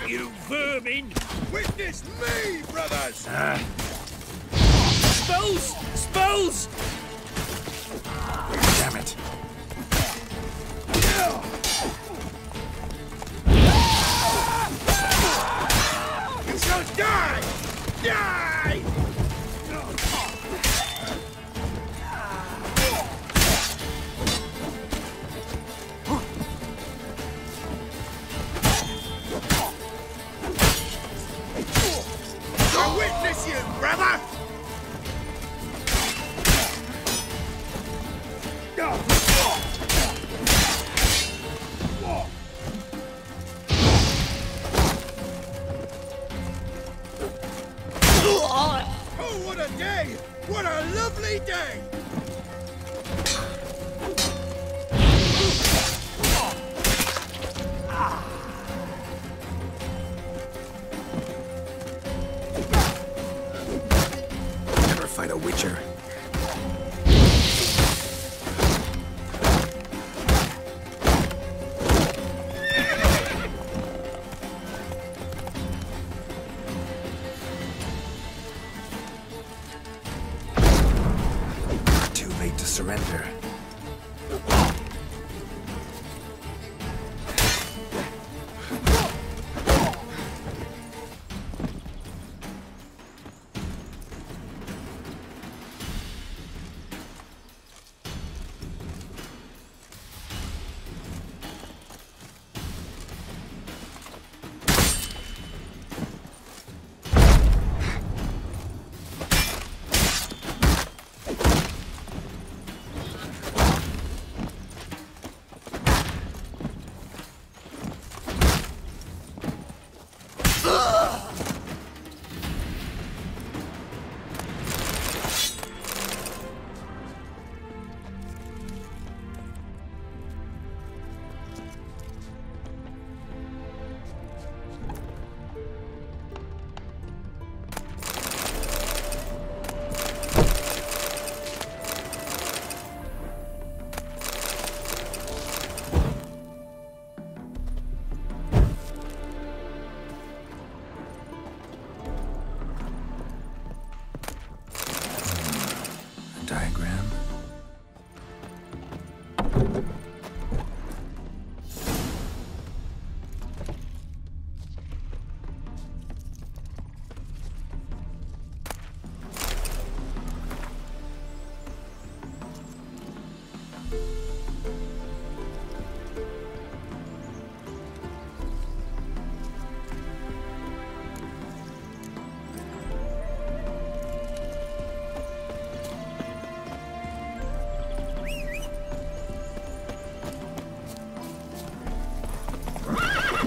You vermin! Witness me, brothers! Spells! Spells! Damn it. You shall die! Die! I witness you, brother! Oh, what a day! What a lovely day! Never fight a witcher. Surrender.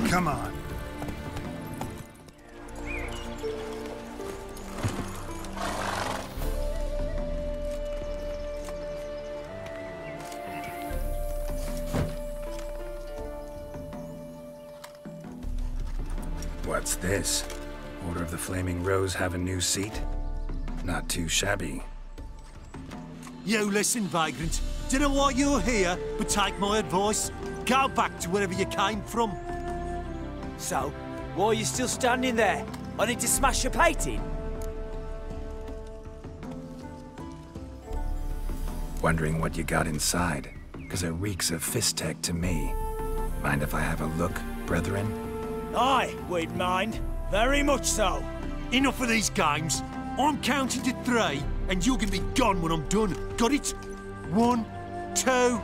Come on. What's this? Order of the Flaming Rose have a new seat? Not too shabby. You listen, vagrant. Dunno why you're here, but take my advice. Go back to wherever you came from. So, why are you still standing there? I need to smash your plate in. Wondering what you got inside, because it reeks of fist tech to me. Mind if I have a look, brethren? Aye, we'd mind. Very much so. Enough of these games. I'm counting to 3, and you're gonna be gone when I'm done. Got it? 1, 2...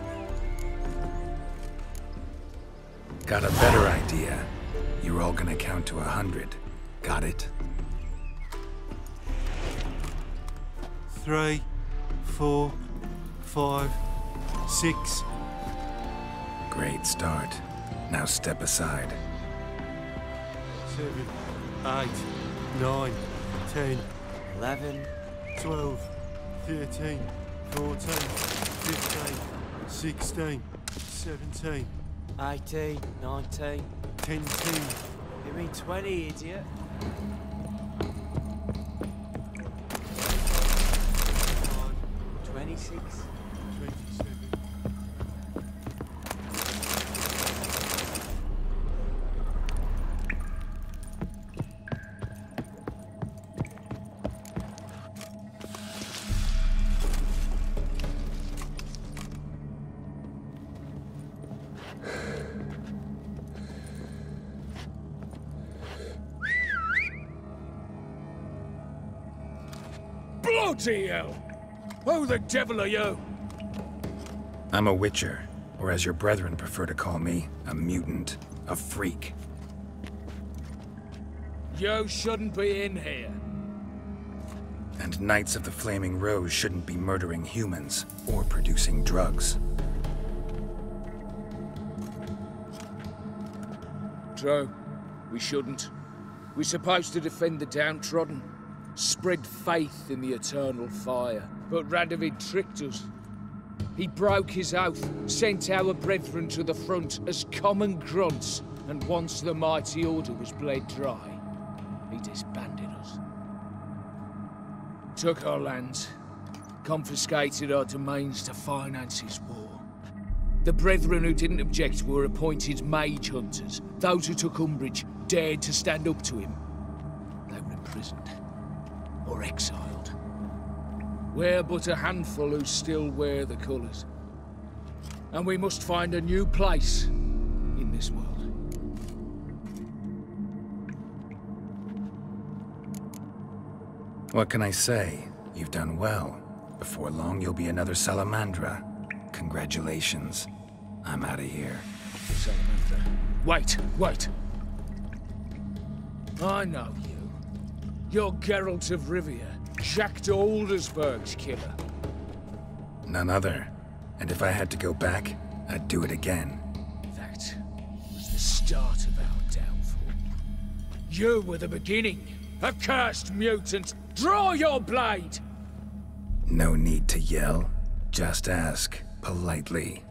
Got a better idea. You're all gonna count to 100. Got it? 3, 4, 5, 6. Great start. Now step aside. 7, 8, 9, 10, 11, 12, 13, 14, 15, 16, 17, 18, 19, 10. You mean 20, idiot? 26, 27. Bloody hell! Who the devil are you? I'm a witcher, or as your brethren prefer to call me, a mutant, a freak. You shouldn't be in here. And Knights of the Flaming Rose shouldn't be murdering humans or producing drugs. True. We shouldn't. We're supposed to defend the downtrodden, spread faith in the eternal fire. But Radovid tricked us. He broke his oath, sent our brethren to the front as common grunts, and once the mighty order was bled dry, he disbanded us. Took our lands, confiscated our domains to finance his war. The brethren who didn't object were appointed mage hunters. Those who took umbrage dared to stand up to him. They were imprisoned or exiled. We're but a handful who still wear the colours. And we must find a new place in this world. What can I say? You've done well. Before long, you'll be another Salamandra. Congratulations. I'm out of here. Salamandra. Wait. I know you. You're Geralt of Rivia, Jacques de Aldersberg's killer. None other. And if I had to go back, I'd do it again. That was the start of our downfall. You were the beginning. Accursed mutant! Draw your blade! No need to yell. Just ask, politely.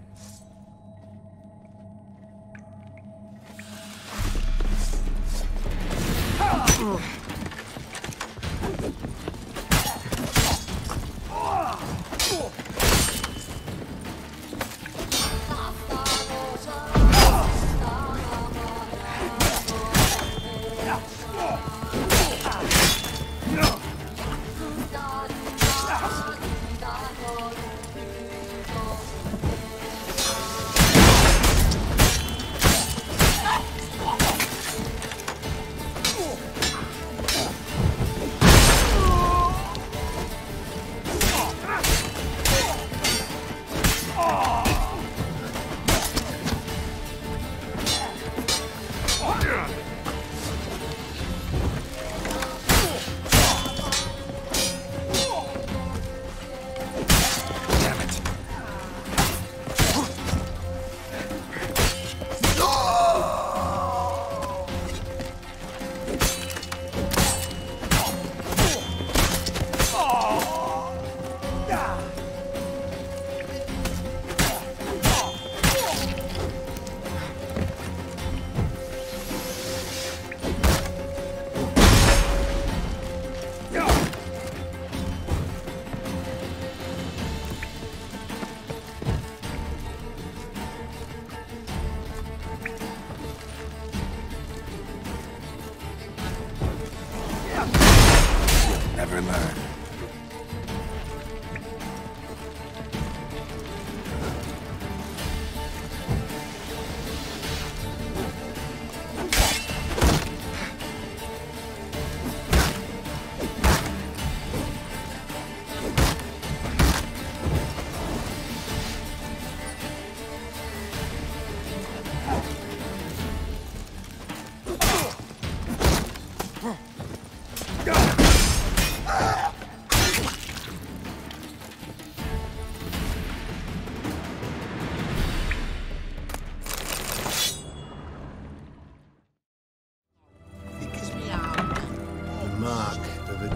never learn.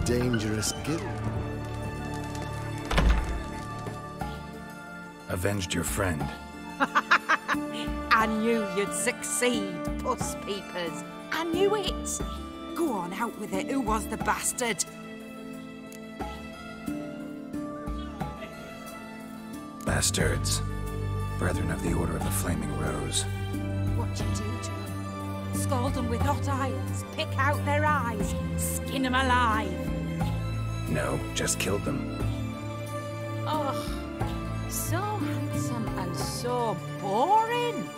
Dangerous guild. Avenged your friend. I knew you'd succeed, puss peepers. I knew it. Go on, out with it. Who was the bastard? Bastards. Brethren of the Order of the Flaming Rose. What'd you do to them? Scald them with hot irons, pick out their eyes, skin them alive. No, just killed them. Oh, so handsome and so boring.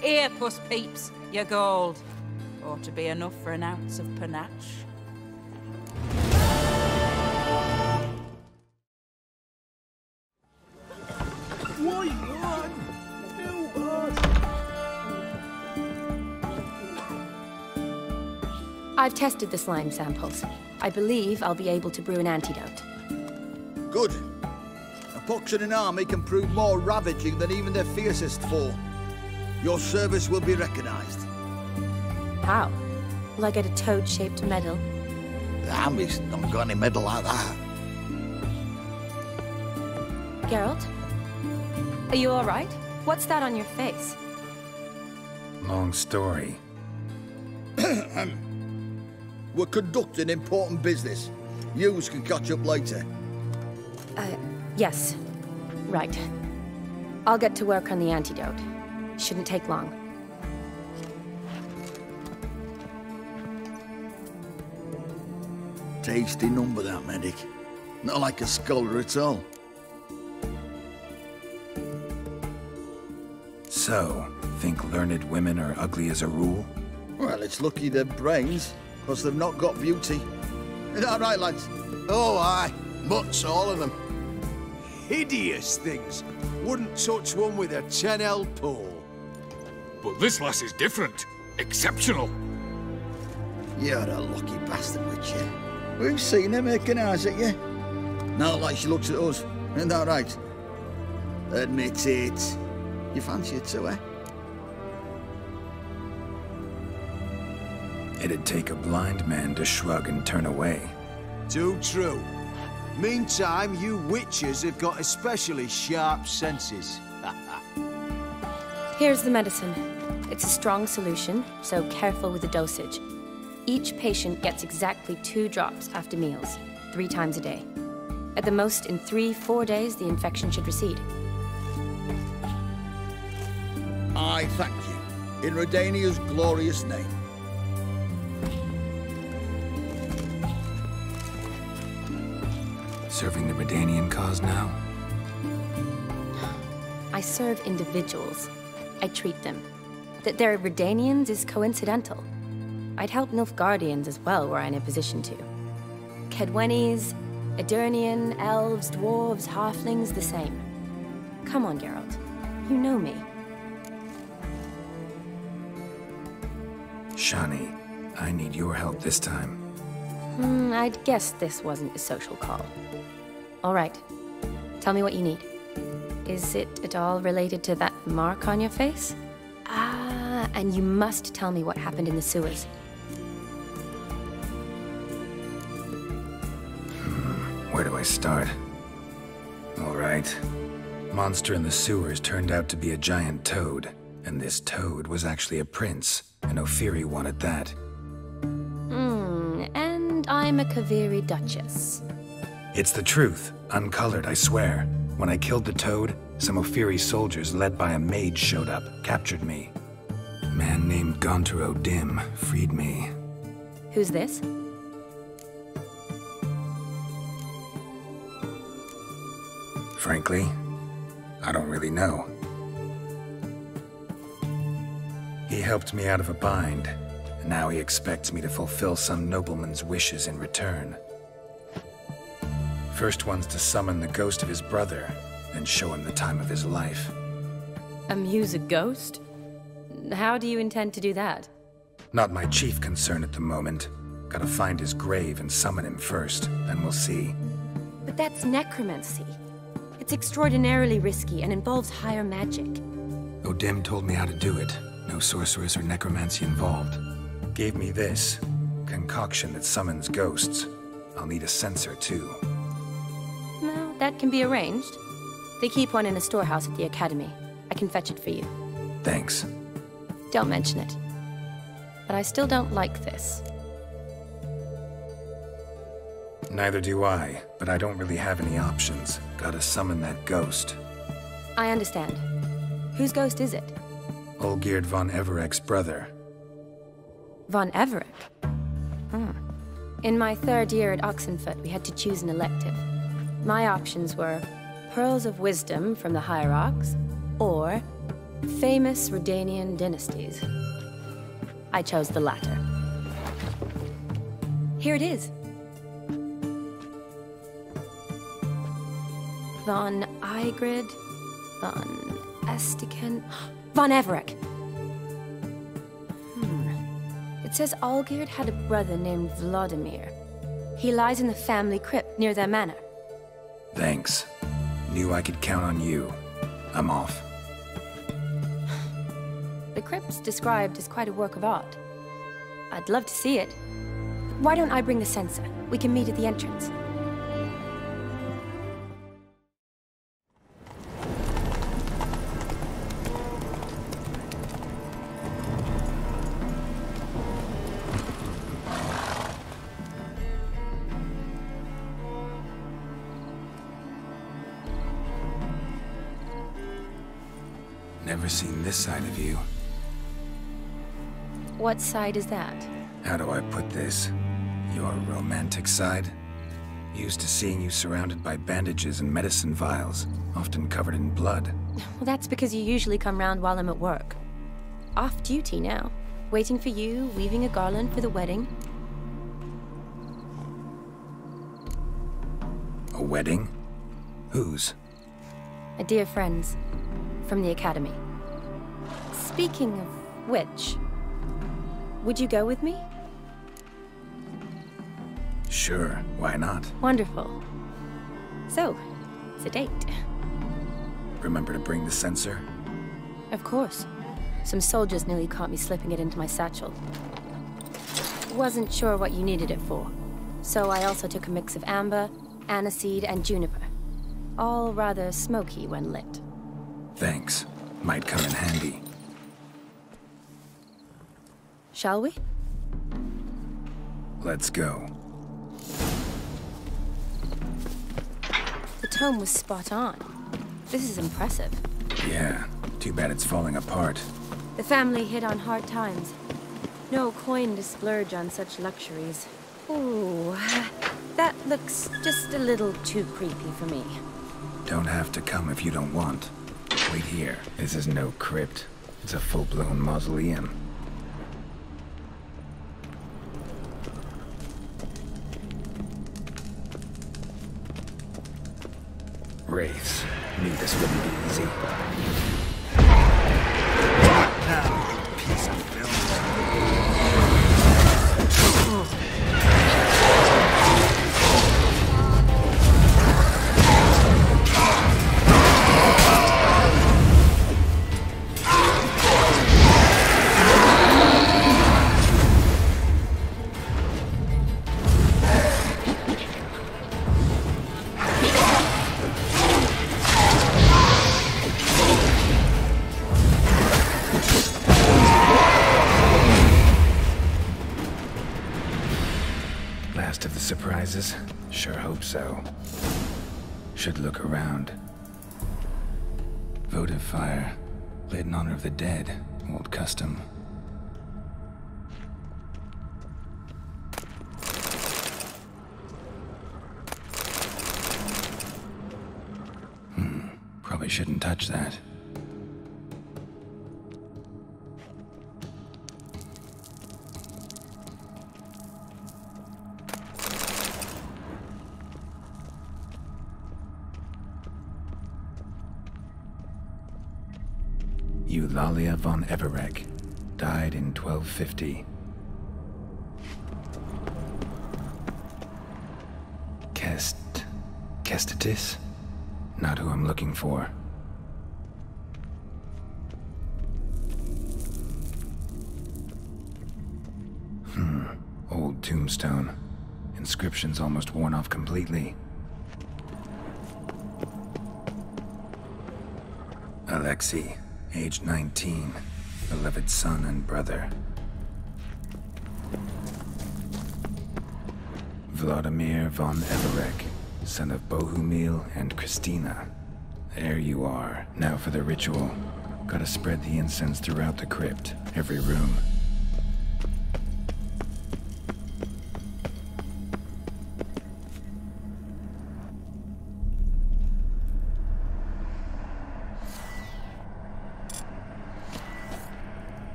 Here, puss peeps, your gold. Ought to be enough for an ounce of panache. I've tested the slime samples. I believe I'll be able to brew an antidote. Good. A pox in an army can prove more ravaging than even their fiercest foe. Your service will be recognized. How? Will I get a toad-shaped medal? The army's not got any medal like that. Geralt? Are you all right? What's that on your face? Long story. We're conducting important business. Yous can catch up later. Yes. Right. I'll get to work on the antidote. Shouldn't take long. Tasty number, that medic. Not like a scholar at all. So, think learned women are ugly as a rule? Well, it's lucky they're brains, because they've not got beauty. Is that right, lads? Oh, aye. Mutts, all of them. Hideous things. Wouldn't touch one with a 10L pole. But this lass is different. Exceptional. You're a lucky bastard, Witcher. We've seen her making eyes at you. Not like she looks at us. Isn't that right? Admit it. You fancy her too, eh? It'd take a blind man to shrug and turn away. Too true. Meantime, you witches have got especially sharp senses. Here's the medicine. It's a strong solution, so careful with the dosage. Each patient gets exactly 2 drops after meals, 3 times a day. At the most, in 3-4 days, the infection should recede. I thank you. In Redania's glorious name. Serving the Redanian cause now? I serve individuals. I treat them. That they're Redanians is coincidental. I'd help Nilfgaardians as well were I in a position to. Kedwenis, Edirnian, elves, dwarves, halflings, the same. Come on, Geralt. You know me. Shani, I need your help this time. I'd guess this wasn't a social call. All right. Tell me what you need. Is it at all related to that mark on your face? Ah, and you must tell me what happened in the sewers. Where do I start? All right. Monster in the sewers turned out to be a giant toad, and this toad was actually a prince, and Ophiri wanted that. And I'm a Kaviri Duchess. It's the truth, uncolored, I swear. When I killed the toad, some Ophiri soldiers led by a mage showed up, captured me. A man named Gaunter O'Dimm freed me. Who's this? Frankly, I don't really know. He helped me out of a bind, and now he expects me to fulfill some nobleman's wishes in return. First one's to summon the ghost of his brother, then show him the time of his life. Amuse a ghost? How do you intend to do that? Not my chief concern at the moment. Gotta find his grave and summon him first, then we'll see. But that's necromancy. It's extraordinarily risky and involves higher magic. O'Dimm told me how to do it. No sorceress or necromancy involved. Gave me this concoction that summons ghosts. I'll need a censer too. Well, that can be arranged. They keep one in a storehouse at the academy. I can fetch it for you. Thanks. Don't mention it. But I still don't like this. Neither do I, but I don't really have any options. Gotta summon that ghost. I understand. Whose ghost is it? Olgierd von Everec's brother. Von Everec? In my 3rd year at Oxenfurt, we had to choose an elective. My options were Pearls of Wisdom from the Hierarchs, or famous Redanian dynasties. I chose the latter. Here it is. Von Igrid, von Estiken, von Everec. It says Olgierd had a brother named Vladimir. He lies in the family crypt near their manor. Thanks. Knew I could count on you. I'm off. The crypt's described as quite a work of art. I'd love to see it. Why don't I bring the censer? We can meet at the entrance. Never seen this side of you. What side is that? How do I put this? Your romantic side? Used to seeing you surrounded by bandages and medicine vials, often covered in blood. Well, that's because you usually come round while I'm at work. Off duty now. Waiting for you, weaving a garland for the wedding. A wedding? Whose? A dear friend's. From the academy. Speaking of which, would you go with me? Sure, why not? Wonderful. So, it's a date. Remember to bring the censer? Of course. Some soldiers nearly caught me slipping it into my satchel. Wasn't sure what you needed it for, so I also took a mix of amber, aniseed, and juniper. All rather smoky when lit. Thanks. Might come in handy. Shall we? Let's go. The tome was spot on. This is impressive. Yeah, too bad it's falling apart. The family hit on hard times. No coin to splurge on such luxuries. Ooh, that looks just a little too creepy for me. Don't have to come if you don't want. Wait here. This is no crypt. It's a full-blown mausoleum. Wraiths. Knew this wouldn't be easy. What now, you piece of film? Surprises? Sure hope so. Should look around. Votive fire. Lit in honor of the dead. Old custom. Probably shouldn't touch that. Lascia von Everec, died in 1250. Kestitis? Not who I'm looking for. Old tombstone. Inscription's almost worn off completely. Alexei, age 19, beloved son and brother. Vladimir von Everec, son of Bohumil and Christina. There you are. Now for the ritual. Gotta spread the incense throughout the crypt, every room.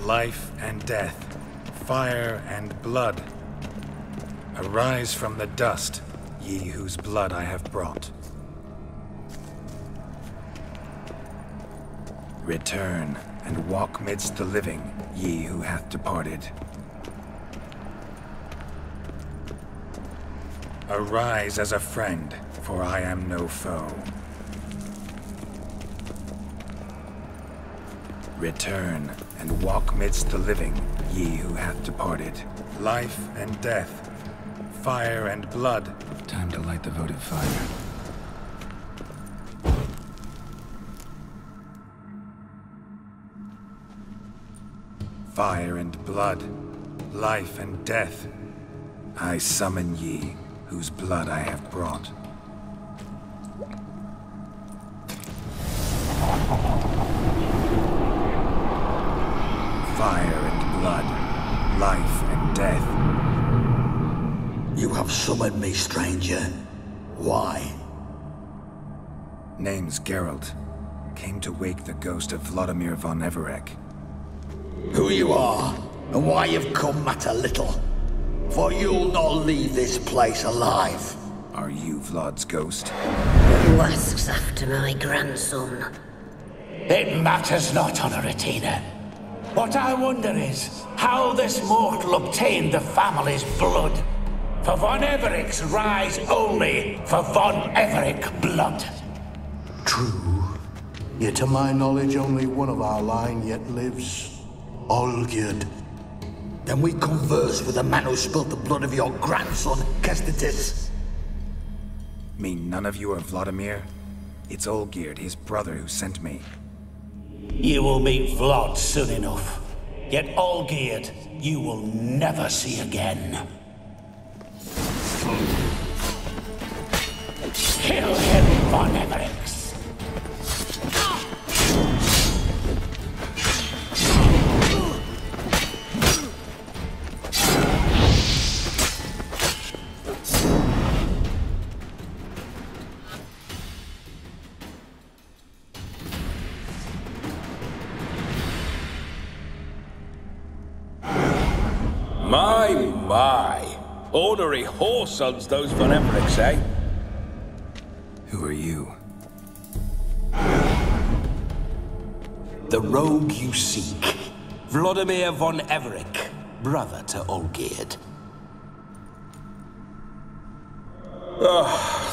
Life and death, fire and blood. Arise from the dust, ye whose blood I have brought. Return and walk midst the living, ye who hath departed. Arise as a friend, for I am no foe. Return and walk midst the living, ye who hath departed. Life and death, fire and blood. Time to light the votive fire. Fire and blood, life and death. I summon ye, whose blood I have brought. Fire and blood, life and death. You have summoned me, stranger. Why? Name's Geralt. Came to wake the ghost of Vladimir von Everec. Who you are, and why you've come matter little. For you'll not leave this place alive. Are you Vlad's ghost? Who asks after my grandson? It matters not, Honoratina. What I wonder is how this mortal obtained the family's blood. For von Everec's rise only for von Everec blood. True. Yet to my knowledge, only one of our line yet lives. Olgierd. Then we converse with the man who spilled the blood of your grandson, Kestitis. Mean none of you are Vladimir? It's Olgierd, his brother, who sent me. You will meet Vlad soon enough. Yet Olgierd, you will never see again. Kill him, von Everec. My. Ornery whoresons, those von Everecs, eh? Who are you? The rogue you seek. Vladimir von Everec, brother to Olgierd.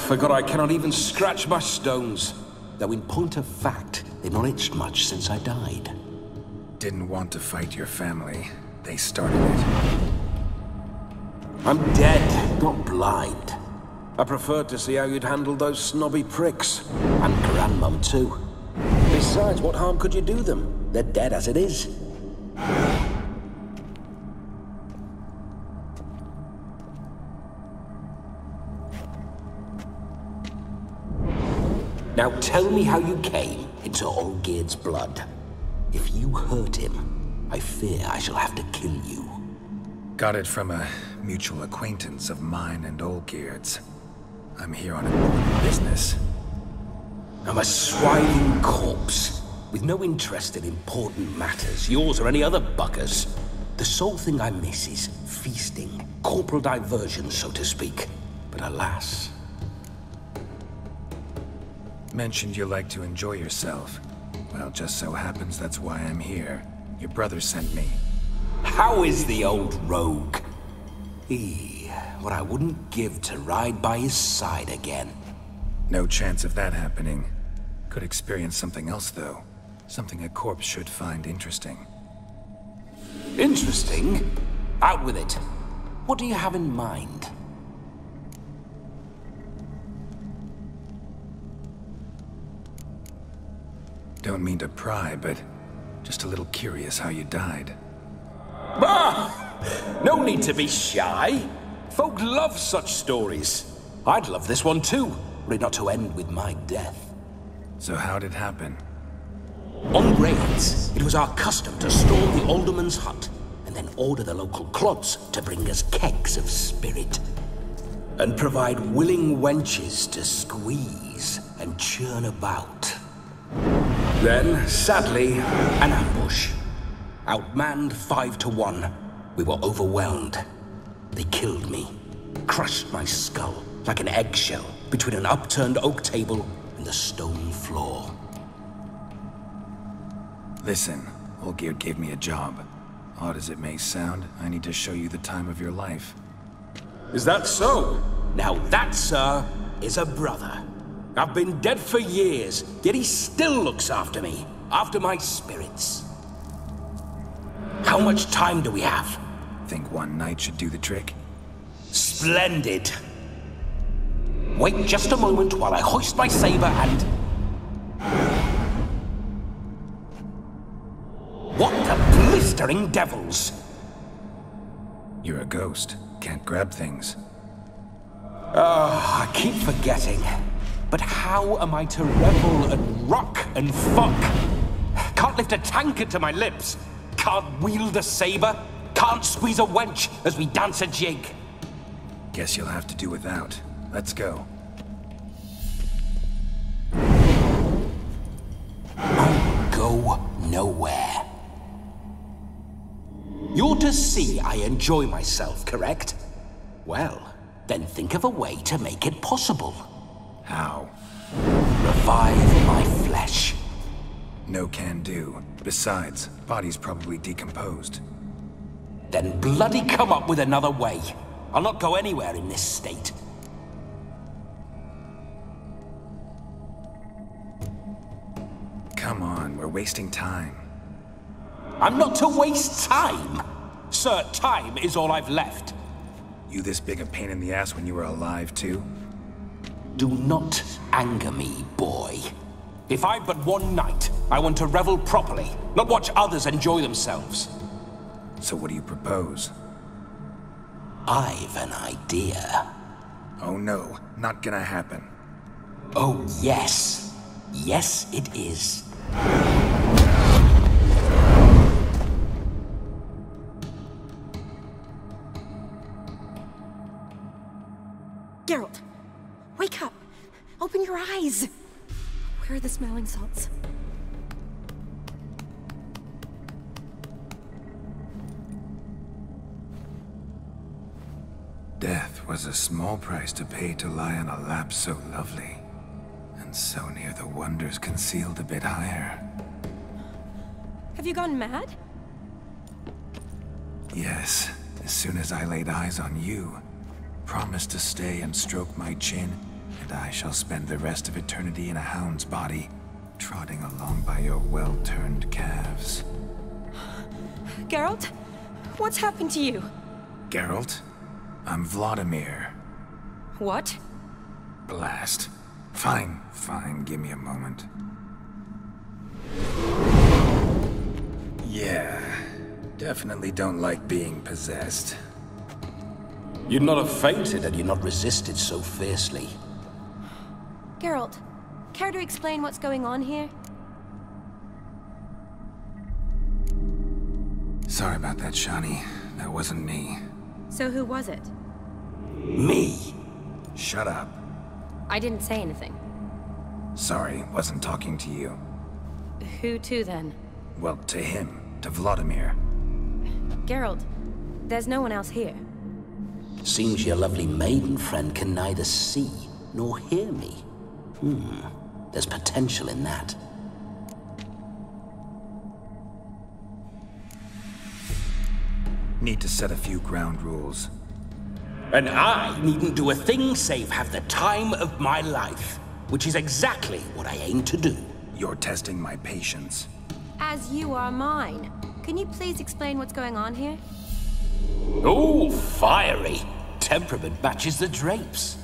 Forgot I cannot even scratch my stones. Though in point of fact, they've not itched much since I died. Didn't want to fight your family. They started it. I'm dead, not blind. I preferred to see how you'd handle those snobby pricks. And Grandmum, too. Besides, what harm could you do them? They're dead as it is. Now tell me how you came into Olgierd's blood. If you hurt him, I fear I shall have to kill you. Got it from a mutual acquaintance of mine and Olgierd's. I'm here on important business. I'm a swiding corpse, with no interest in important matters, yours or any other buggers. The sole thing I miss is feasting, corporal diversion, so to speak. But alas... Mentioned you like to enjoy yourself. Well, just so happens that's why I'm here. Your brother sent me. How is the old rogue? What I wouldn't give to ride by his side again. No chance of that happening. Could experience something else, though. Something a corpse should find interesting. Interesting? Out with it. What do you have in mind? Don't mean to pry, but just a little curious how you died. No need to be shy. Folk love such stories. I'd love this one too, were it not to end with my death. So how'd it happen? On raids, it was our custom to storm the alderman's hut, and then order the local clods to bring us kegs of spirit. And provide willing wenches to squeeze and churn about. Then, sadly, an ambush. Outmanned 5 to 1. We were overwhelmed. They killed me. Crushed my skull like an eggshell between an upturned oak table and the stone floor. Listen, Olgierd gave me a job. Odd as it may sound, I need to show you the time of your life. Is that so? Now that, sir, is a brother. I've been dead for years, yet he still looks after me, after my spirits. How much time do we have? Think one night should do the trick? Splendid. Wait just a moment while I hoist my saber and... What the blistering devils? You're a ghost. Can't grab things. I keep forgetting. But how am I to revel and rock and fuck? Can't lift a tankard to my lips. Can't wield a saber. Can't squeeze a wench as we dance a jig. Guess you'll have to do without. Let's go. I'll go nowhere. You're to see I enjoy myself, correct? Well, then think of a way to make it possible. How? Revive my flesh. No can do. Besides, body's probably decomposed. Then bloody come up with another way. I'll not go anywhere in this state. Come on, we're wasting time. I'm not to waste time. Sir, time is all I've left. You this big a pain in the ass when you were alive, too? Do not anger me, boy. If I've but one night, I want to revel properly, not watch others enjoy themselves. So what do you propose? I've an idea. Oh no, not gonna happen. Oh yes. Yes, it is. Geralt, wake up. Open your eyes. Where are the smelling salts? Death was a small price to pay to lie on a lap so lovely, and so near the wonders concealed a bit higher. Have you gone mad? Yes, as soon as I laid eyes on you, promised to stay and stroke my chin, and I shall spend the rest of eternity in a hound's body, trotting along by your well-turned calves. Geralt, what's happened to you? Geralt? I'm Vladimir. What? Blast. Fine, give me a moment. Yeah, definitely don't like being possessed. You'd not have fainted had you not resisted so fiercely. Geralt, care to explain what's going on here? Sorry about that, Shani. That wasn't me. So who was it? Me. Shut up. I didn't say anything. Sorry, wasn't talking to you. Who to, then? Well, to him. To Vladimir. Geralt, there's no one else here. Seems your lovely maiden friend can neither see nor hear me. There's potential in that. Need to set a few ground rules. And I needn't do a thing save have the time of my life, which is exactly what I aim to do. You're testing my patience. As you are mine. Can you please explain what's going on here? Oh, fiery. Temperament matches the drapes.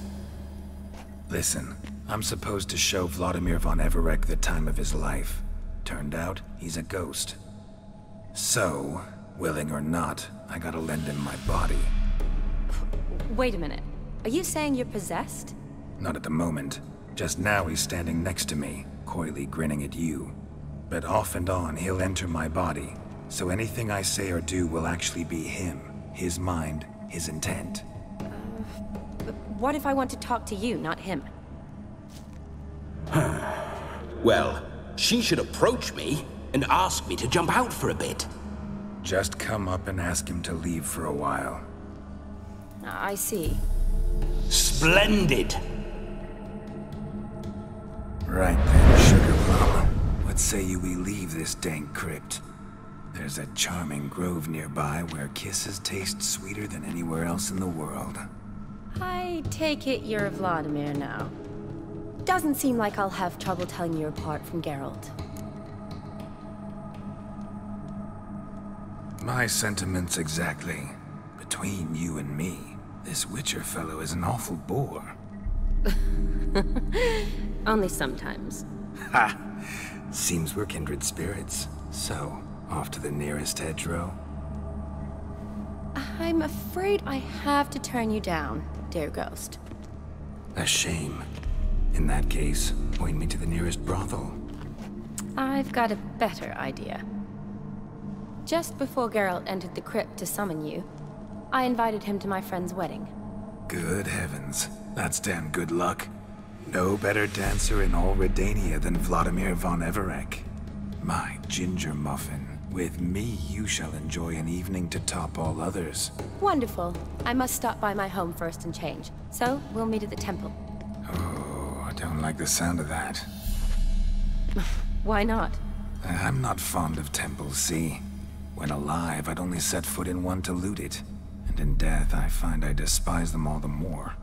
Listen, I'm supposed to show Vladimir von Everec the time of his life. Turned out, he's a ghost. So, willing or not, I gotta lend him my body. Wait a minute. Are you saying you're possessed? Not at the moment. Just now he's standing next to me, coyly grinning at you. But off and on, he'll enter my body. So anything I say or do will actually be him. His mind, his intent. What if I want to talk to you, not him? Well, she should approach me and ask me to jump out for a bit. Just come up and ask him to leave for a while. I see. Splendid! Right then, Sugar Plum. What say you we leave this dank crypt? There's a charming grove nearby where kisses taste sweeter than anywhere else in the world. I take it you're Vladimir now. Doesn't seem like I'll have trouble telling you apart from Geralt. My sentiments exactly. Between you and me, this Witcher fellow is an awful bore. Only sometimes. Ha! Seems we're kindred spirits. So, off to the nearest hedgerow? I'm afraid I have to turn you down, dear ghost. A shame. In that case, point me to the nearest brothel. I've got a better idea. Just before Geralt entered the crypt to summon you, I invited him to my friend's wedding. Good heavens. That's damn good luck. No better dancer in all Redania than Vladimir von Everec. My ginger muffin. With me, you shall enjoy an evening to top all others. Wonderful. I must stop by my home first and change. So, we'll meet at the temple. Oh, I don't like the sound of that. Why not? I'm not fond of temples, see? When alive, I'd only set foot in one to loot it. And in death, I find I despise them all the more.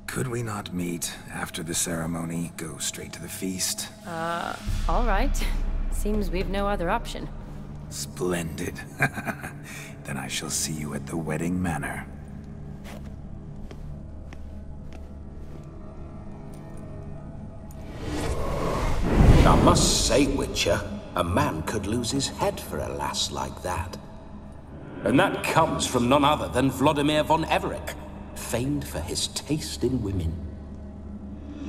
Could we not meet after the ceremony, go straight to the feast? All right. Seems we've no other option. Splendid. Then I shall see you at the wedding manor. I must say, Witcher, a man could lose his head for a lass like that. And that comes from none other than Vladimir von Everec, famed for his taste in women.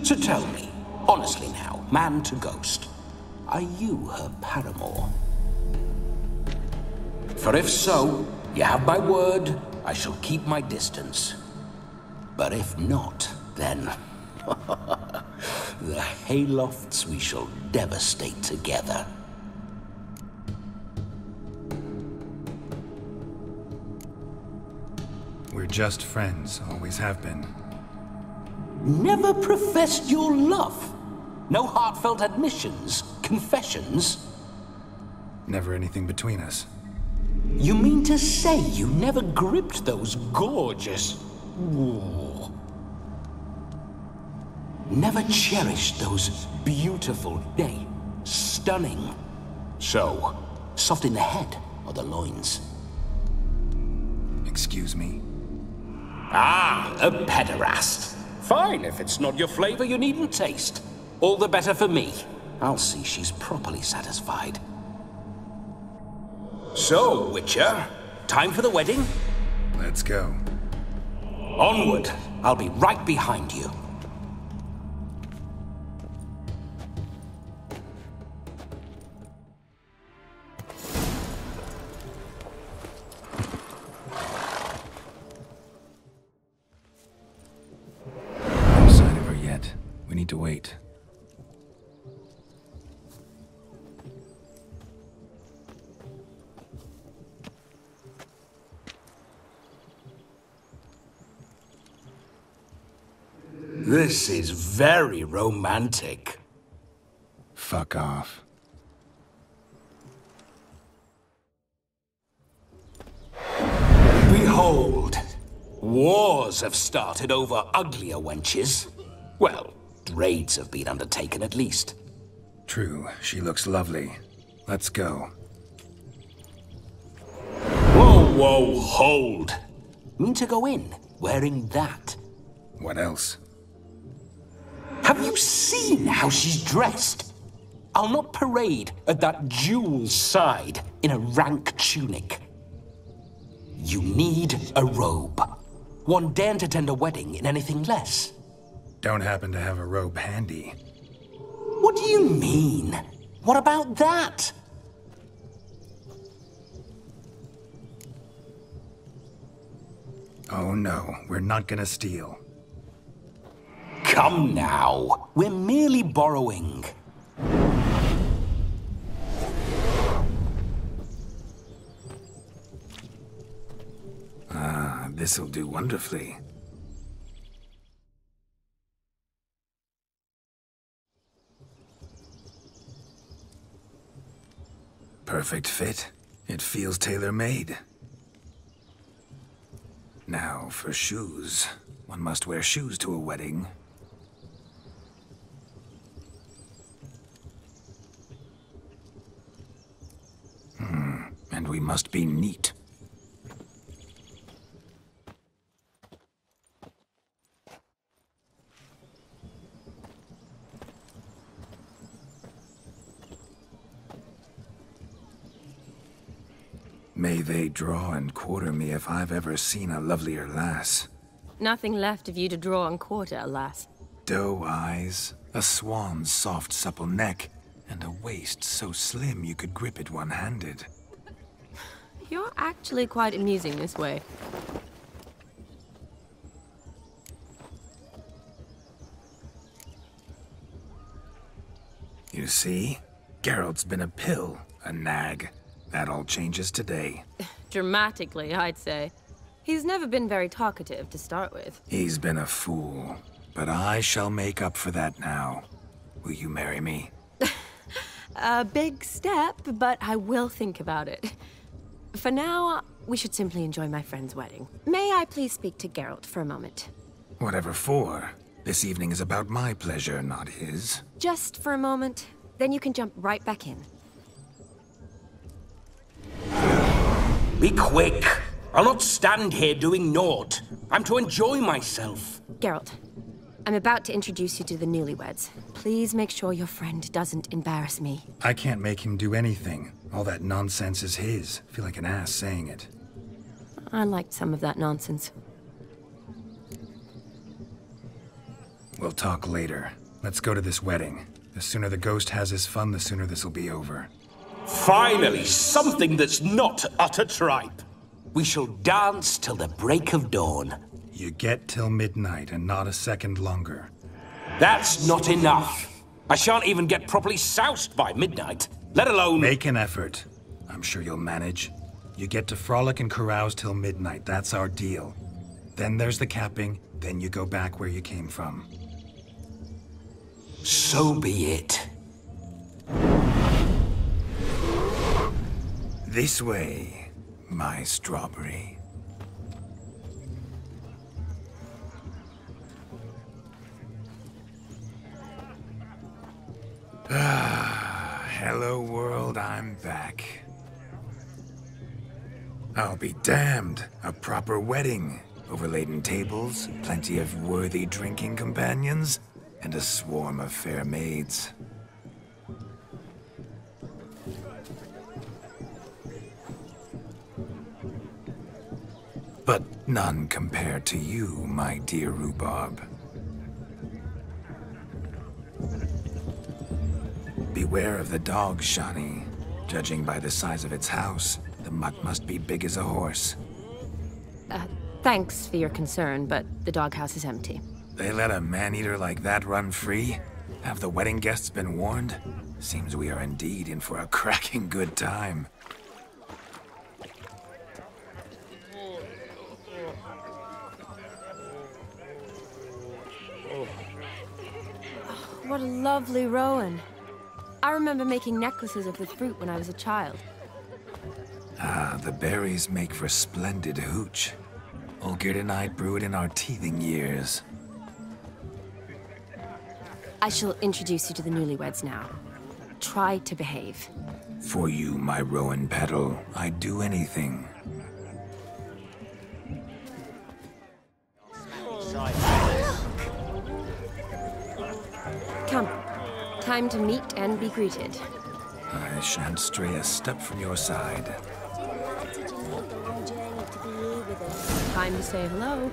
So tell me, honestly now, man to ghost, are you her paramour? For if so, you have my word, I shall keep my distance. But if not, then the haylofts we shall devastate together. We're just friends, always have been. Never professed your love? No heartfelt admissions, confessions? Never anything between us. You mean to say you never gripped those gorgeous... Ooh. Never cherished those beautiful, nay, stunning... So, soft in the head or the loins? Excuse me? Ah, a pederast. Fine, if it's not your flavor, you needn't taste. All the better for me. I'll see she's properly satisfied. So, Witcher, time for the wedding? Let's go. Onward. I'll be right behind you. No sign of her yet. This is very romantic. Fuck off. Behold, wars have started over uglier wenches. Well, raids have been undertaken at least. True, she looks lovely. Let's go. Whoa, whoa, hold. Mean to go in, wearing that. What else? Have you seen how she's dressed? I'll not parade at that jewel's side in a rank tunic. You need a robe. One daren't attend a wedding in anything less. Don't happen to have a robe handy. What do you mean? What about that? Oh no, we're not gonna steal. Come now, we're merely borrowing. Ah, this'll do wonderfully. Perfect fit. It feels tailor-made. Now, for shoes. One must wear shoes to a wedding. And we must be neat. May they draw and quarter me if I've ever seen a lovelier lass. Nothing left of you to draw and quarter, alas. Doe eyes, a swan's soft supple neck, and a waist so slim you could grip it one-handed. You're actually quite amusing this way. You see? Geralt's been a pill, a nag. That all changes today. Dramatically, I'd say. He's never been very talkative to start with. He's been a fool, but I shall make up for that now. Will you marry me? A big step, but I will think about it. For now, we should simply enjoy my friend's wedding. May I please speak to Geralt for a moment? Whatever for. This evening is about my pleasure, not his. Just for a moment, then you can jump right back in. Be quick. I'll not stand here doing naught. I'm to enjoy myself. Geralt, I'm about to introduce you to the newlyweds. Please make sure your friend doesn't embarrass me. I can't make him do anything. All that nonsense is his. I feel like an ass saying it. I liked some of that nonsense. We'll talk later. Let's go to this wedding. The sooner the ghost has his fun, the sooner this'll be over. Finally, something that's not utter tripe. We shall dance till the break of dawn. You get till midnight and not a second longer. That's not enough. I shan't even get properly soused by midnight, let alone... Make an effort. I'm sure you'll manage. You get to frolic and carouse till midnight. That's our deal. Then there's the capping, then you go back where you came from. So be it. This way, my strawberry. Ah, hello world, I'm back. I'll be damned. A proper wedding. Overladen tables, plenty of worthy drinking companions, and a swarm of fair maids. But none compared to you, my dear rhubarb. Beware of the dog, Shani. Judging by the size of its house, the mutt must be big as a horse. Thanks for your concern, but the doghouse is empty. They let a man-eater like that run free? Have the wedding guests been warned? Seems we are indeed in for a cracking good time. What a lovely rowan. I remember making necklaces of the fruit when I was a child. Ah, the berries make for splendid hooch. Olgierd and I brewed in our teething years. I shall introduce you to the newlyweds now. Try to behave. For you, my rowan petal, I'd do anything. Come. Time to meet and be greeted. I shan't stray a step from your side. Time to say hello.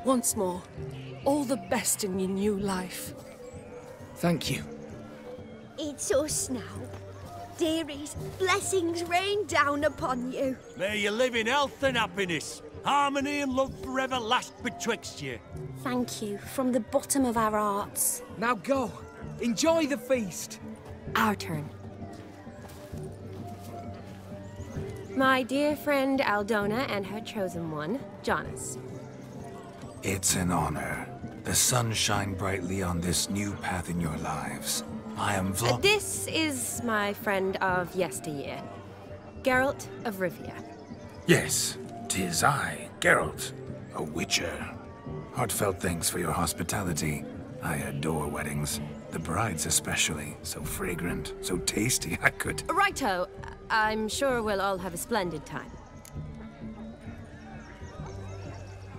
Once more, all the best in your new life. Thank you. It's us now. Dearies, blessings rain down upon you. May you live in health and happiness. Harmony and love forever last betwixt you. Thank you, from the bottom of our hearts. Now go. Enjoy the feast. Our turn. My dear friend Aldona and her chosen one, Jonas. It's an honor. The sun shine brightly on this new path in your lives. I am This is my friend of yesteryear, Geralt of Rivia. Yes, 'tis I, Geralt, a witcher. Heartfelt thanks for your hospitality. I adore weddings. The brides especially. So fragrant, so tasty, I could... Righto. I'm sure we'll all have a splendid time.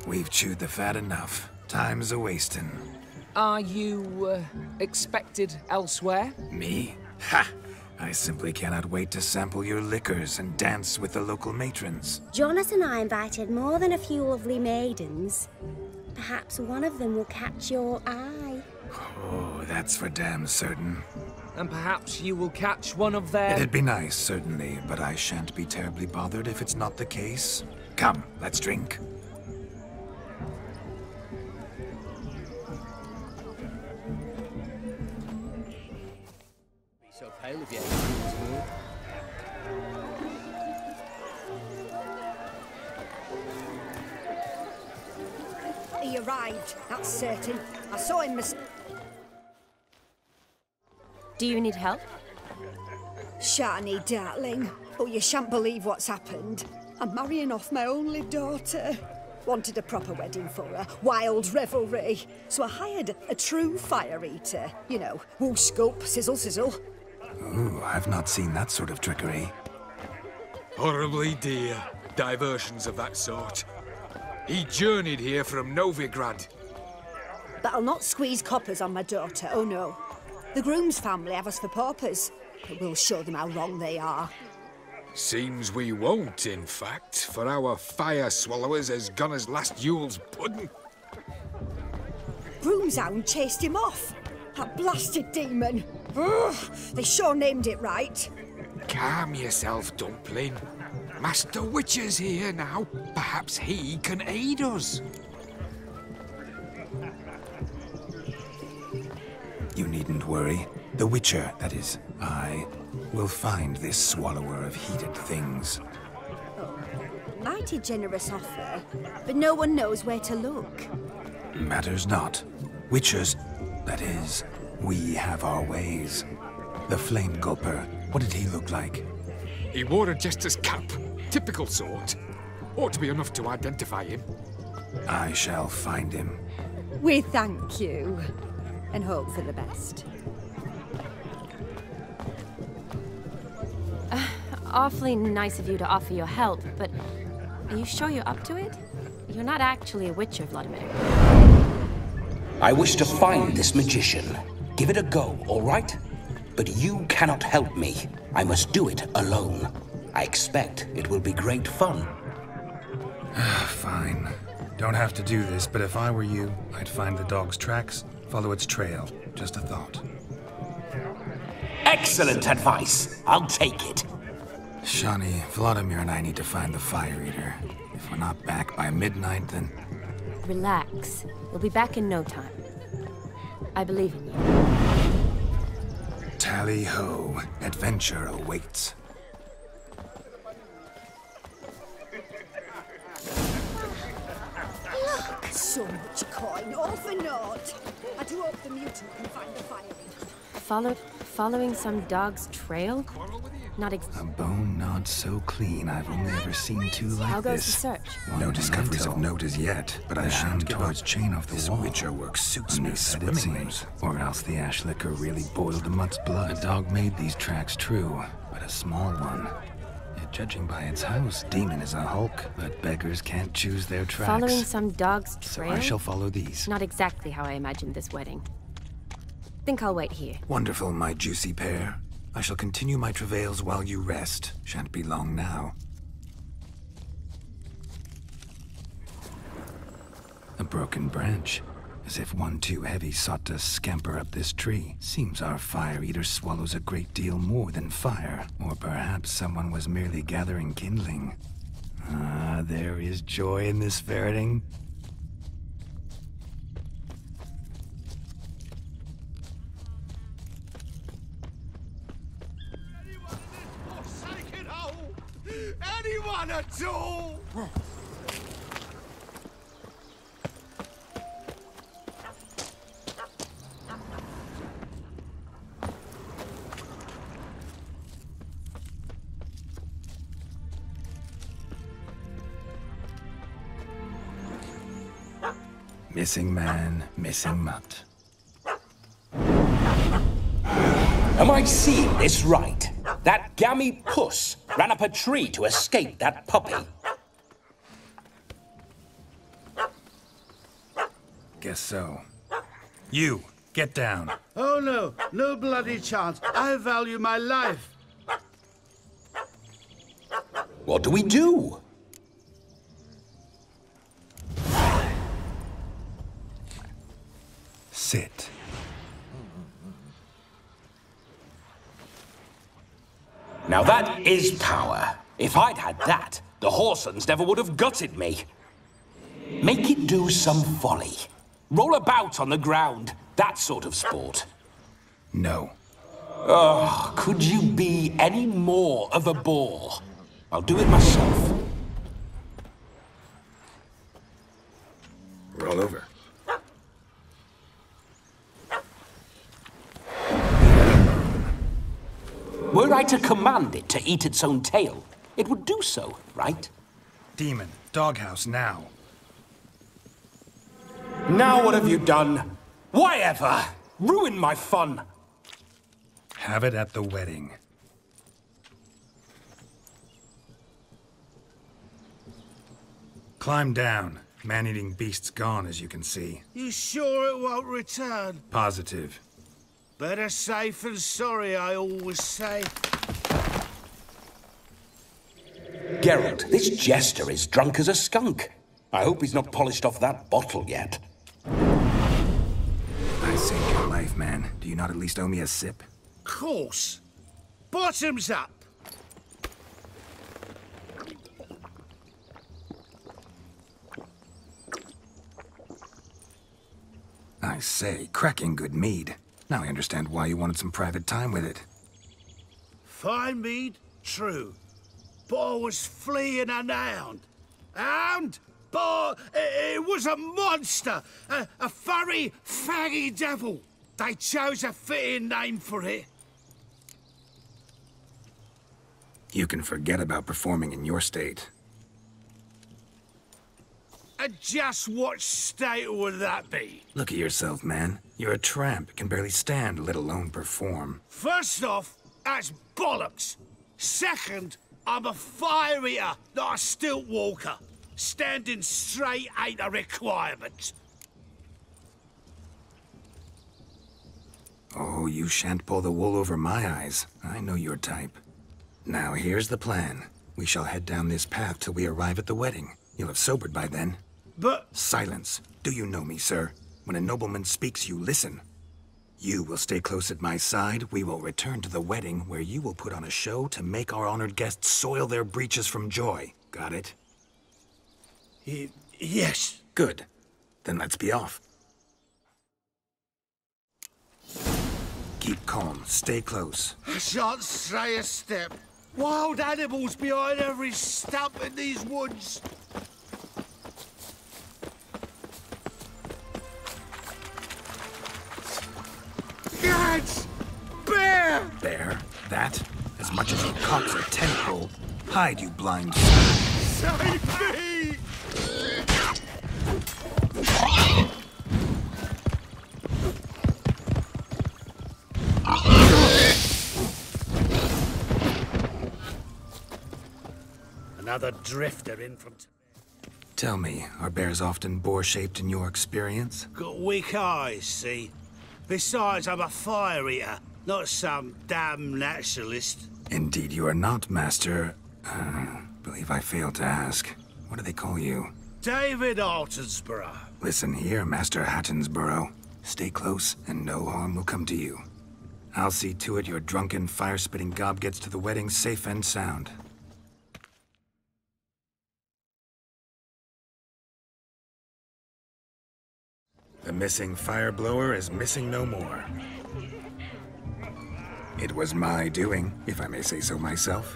We've chewed the fat enough. Time's a-wasting. Are you, expected elsewhere? Me? Ha! I simply cannot wait to sample your liquors and dance with the local matrons. Jonas and I invited more than a few lovely maidens. Perhaps one of them will catch your eye. Oh, that's for damn certain. And perhaps you will catch one of their... It'd be nice, certainly, but I shan't be terribly bothered if it's not the case. Come, let's drink. So pale of you. He arrived, that's certain. I saw him Do you need help? Shani, darling. Oh, you shan't believe what's happened. I'm marrying off my only daughter. Wanted a proper wedding for her, wild revelry. So I hired a true fire eater. You know, woo scope, sizzle, sizzle. Ooh, I've not seen that sort of trickery. Horribly dear diversions of that sort. He journeyed here from Novigrad. But I'll not squeeze coppers on my daughter, oh no. The groom's family have us for paupers, but we'll show them how wrong they are. Seems we won't, in fact, for our fire swallowers has gone as last Yule's pudding. Groom's hound chased him off. That blasted demon. Ugh, they sure named it right. Calm yourself, Dumpling. Master Witcher's here now. Perhaps he can aid us. You needn't worry. The Witcher, that is, I, will find this swallower of heated things. Oh, mighty generous offer, but no one knows where to look. Matters not. Witchers, that is, we have our ways. The Flame Gulper, what did he look like? He wore a jester's cap. Typical sort. Ought to be enough to identify him. I shall find him. We thank you, and hope for the best. Awfully nice of you to offer your help, but are you sure you're up to it? You're not actually a witcher, Vladimir. I wish to find this magician. Give it a go, all right? But you cannot help me. I must do it alone. I expect it will be great fun. Fine. Don't have to do this, but if I were you, I'd find the dog's tracks, follow its trail. Just a thought. Excellent advice. I'll take it. Shani, Vladimir and I need to find the fire eater. If we're not back by midnight, then... Relax. We'll be back in no time. I believe in you. Tally-ho. Adventure awaits. Look! So much coin, all for naught. I do hope the mutant can find the firing. Following some dog's trail? Not A bone not so clean I've only ever seen two like How goes the this. search? No discoveries of note as yet, but I shan't give its chain off the wall. Witcher work suits me swimmingly. Or else the ash liquor really boiled the mutt's blood. The dog made these tracks true, but a small one. Yet judging by its house, demon is a hulk, but beggars can't choose their tracks. Following some dog's trail? So I shall follow these. Not exactly how I imagined this wedding. Think I'll wait here. Wonderful, my juicy pair. I shall continue my travails while you rest. Shan't be long now. A broken branch, as if one too heavy sought to scamper up this tree. Seems our fire eater swallows a great deal more than fire. Or perhaps someone was merely gathering kindling. Ah, there is joy in this ferreting. Anyone at all? Missing man, missing mutt. Am I seeing this right? That gammy puss ran up a tree to escape that puppy. Guess so. You, get down. Oh no, no bloody chance. I value my life. What do we do? Sit. Now that is power. If I'd had that, the Horsons never would have gutted me. Make it do some folly. Roll about on the ground. That sort of sport. No. Oh, could you be any more of a bore? I'll do it myself. Roll over. Were I to command it to eat its own tail, it would do so, right? Demon, doghouse now. Now what have you done? Why ever? Ruin my fun. Have it at the wedding. Climb down. Man-eating beast's gone, as you can see. You sure it won't return? Positive. Better safe than sorry, I always say. Geralt, this jester is drunk as a skunk. I hope he's not polished off that bottle yet. I saved your life, man. Do you not at least owe me a sip? Course. Bottoms up. I say, cracking good mead. Now I understand why you wanted some private time with it. Fine mead, true. But I was fleeing an hound. Hound? But it was a monster. A furry, faggy devil. They chose a fitting name for it. You can forget about performing in your state. And just what state would that be? Look at yourself, man. You're a tramp, can barely stand, let alone perform. First off, that's bollocks. Second, I'm a fire eater, not a stilt walker. Standing straight ain't a requirement. Oh, you shan't pull the wool over my eyes. I know your type. Now, here's the plan. We shall head down this path till we arrive at the wedding. You'll have sobered by then. But... Silence. Do you know me, sir? When a nobleman speaks, you listen. You will stay close at my side. We will return to the wedding, where you will put on a show to make our honored guests soil their breeches from joy. Got it? Yes. Good. Then let's be off. Keep calm. Stay close. I shan't stray a step. Wild animals behind every stump in these woods. Lads! Bear! Bear? That? As much as you cocks a tentpole. Hide, you blind... Save me! Another drifter in from... Tell me, are bears often boar-shaped in your experience? Got weak eyes, see? Besides, I'm a fire eater, not some damn naturalist. Indeed you are not, Master... believe I failed to ask. What do they call you? David Altonsborough. Listen here, Master Hattonsborough. Stay close, and no harm will come to you. I'll see to it your drunken, fire-spitting gob gets to the wedding safe and sound. The missing fire blower is missing no more. It was my doing, if I may say so myself.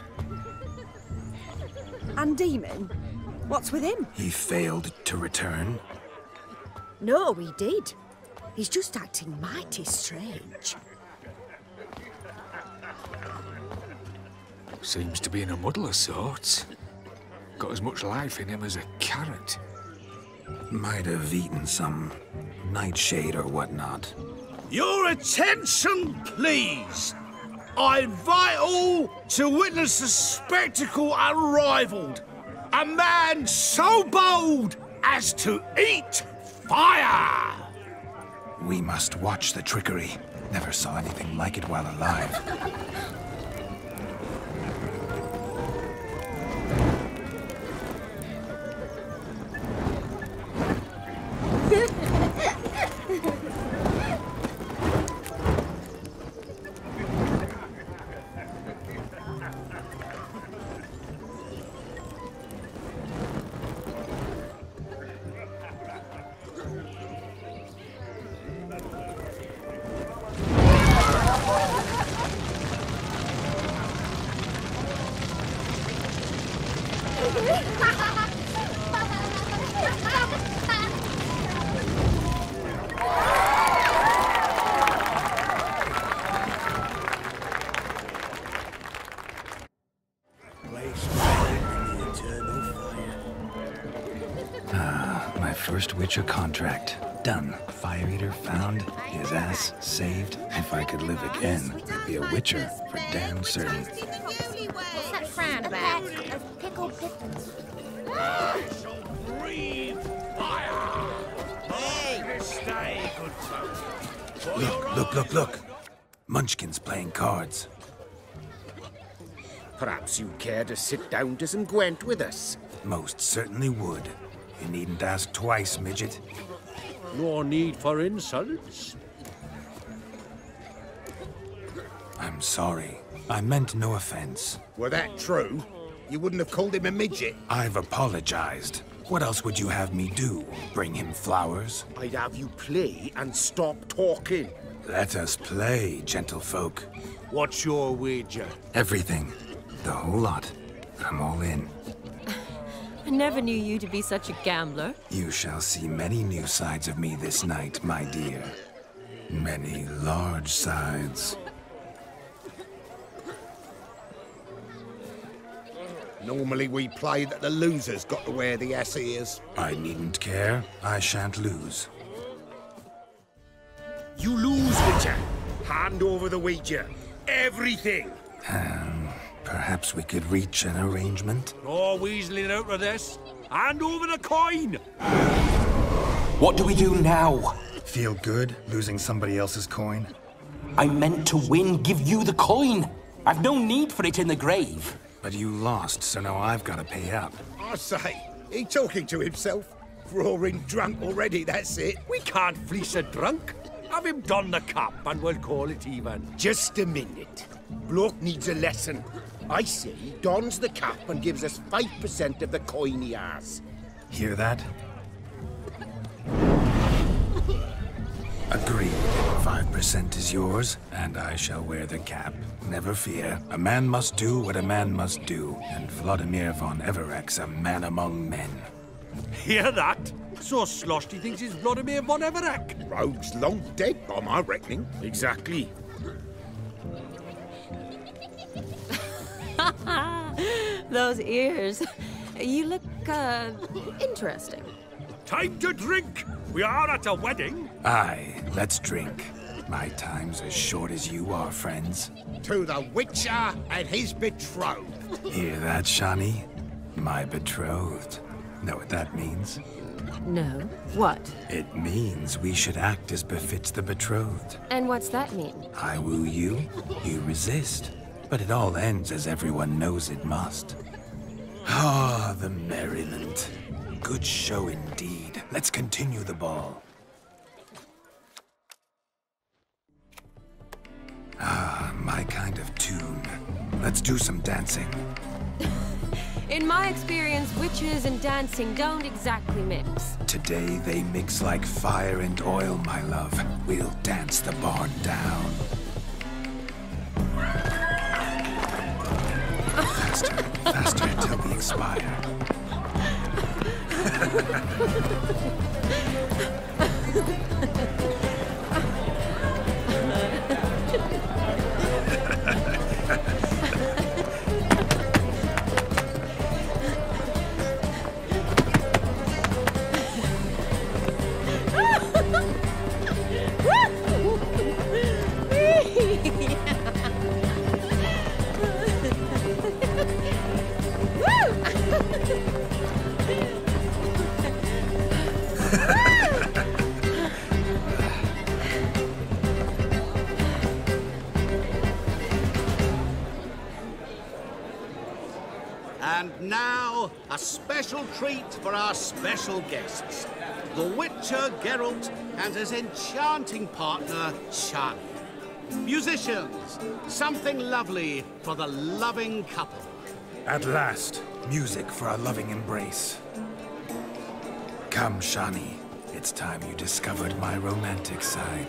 And Demon? What's with him? He failed to return. No, he did. He's just acting mighty strange. Seems to be in a muddle of sorts. Got as much life in him as a carrot. Might have eaten some nightshade or whatnot. Your attention, please! I invite all to witness a spectacle unrivaled. A man so bold as to eat fire! We must watch the trickery. Never saw anything like it while alive. My first Witcher contract. Done. Fire Eater found. His ass saved. If I could live again, I'd be a Witcher for damn certain. What's that frown about? Of pickled pippins. Breathe fire! Hey! Stay, good folk. Look. Munchkin's playing cards. Perhaps you'd care to sit down to some Gwent with us? Most certainly would. You needn't ask twice, midget. No need for insults. I'm sorry. I meant no offense. Were that true, you wouldn't have called him a midget. I've apologized. What else would you have me do? Bring him flowers? I'd have you play and stop talking. Let us play, gentlefolk. What's your wager? Everything. The whole lot. I'm all in. I never knew you to be such a gambler. You shall see many new sides of me this night, my dear. Many large sides. Normally we play that the loser's got to wear the ass ears. I needn't care. I shan't lose. You lose, Witcher. Hand over the wager. Everything. Perhaps we could reach an arrangement? No weaseling out of this. Hand over the coin! What do we do now? Feel good, losing somebody else's coin? I meant to win, give you the coin. I've no need for it in the grave. But you lost, so now I've got to pay up. I say, he talking to himself. Roaring drunk already, that's it. We can't fleece a drunk. Have him don the cap and we'll call it even. Just a minute. Bloke needs a lesson. I say he dons the cap and gives us 5% of the coin he has. Hear that? Agreed. 5% is yours, and I shall wear the cap. Never fear. A man must do what a man must do, and Vladimir von Everec's a man among men. Hear that? So sloshed he thinks he's Vladimir von Everec. Rogue's long dead, by my reckoning. Exactly. Those ears. You look, interesting. Time to drink! We are at a wedding. Aye, let's drink. My time's as short as you are, friends. To the Witcher and his betrothed. Hear that, Shani? My betrothed. Know what that means? No. What? It means we should act as befits the betrothed. And what's that mean? I woo you, you resist. But it all ends as everyone knows it must. Ah, the merriment. Good show indeed. Let's continue the ball. Ah, my kind of tune. Let's do some dancing. In my experience, witches and dancing don't exactly mix. Today they mix like fire and oil, my love. We'll dance the barn down. Faster, faster till we expire. And now, a special treat for our special guests. The Witcher Geralt and his enchanting partner, Shani. Musicians, something lovely for the loving couple. At last, music for our loving embrace. Come, Shani. It's time you discovered my romantic side.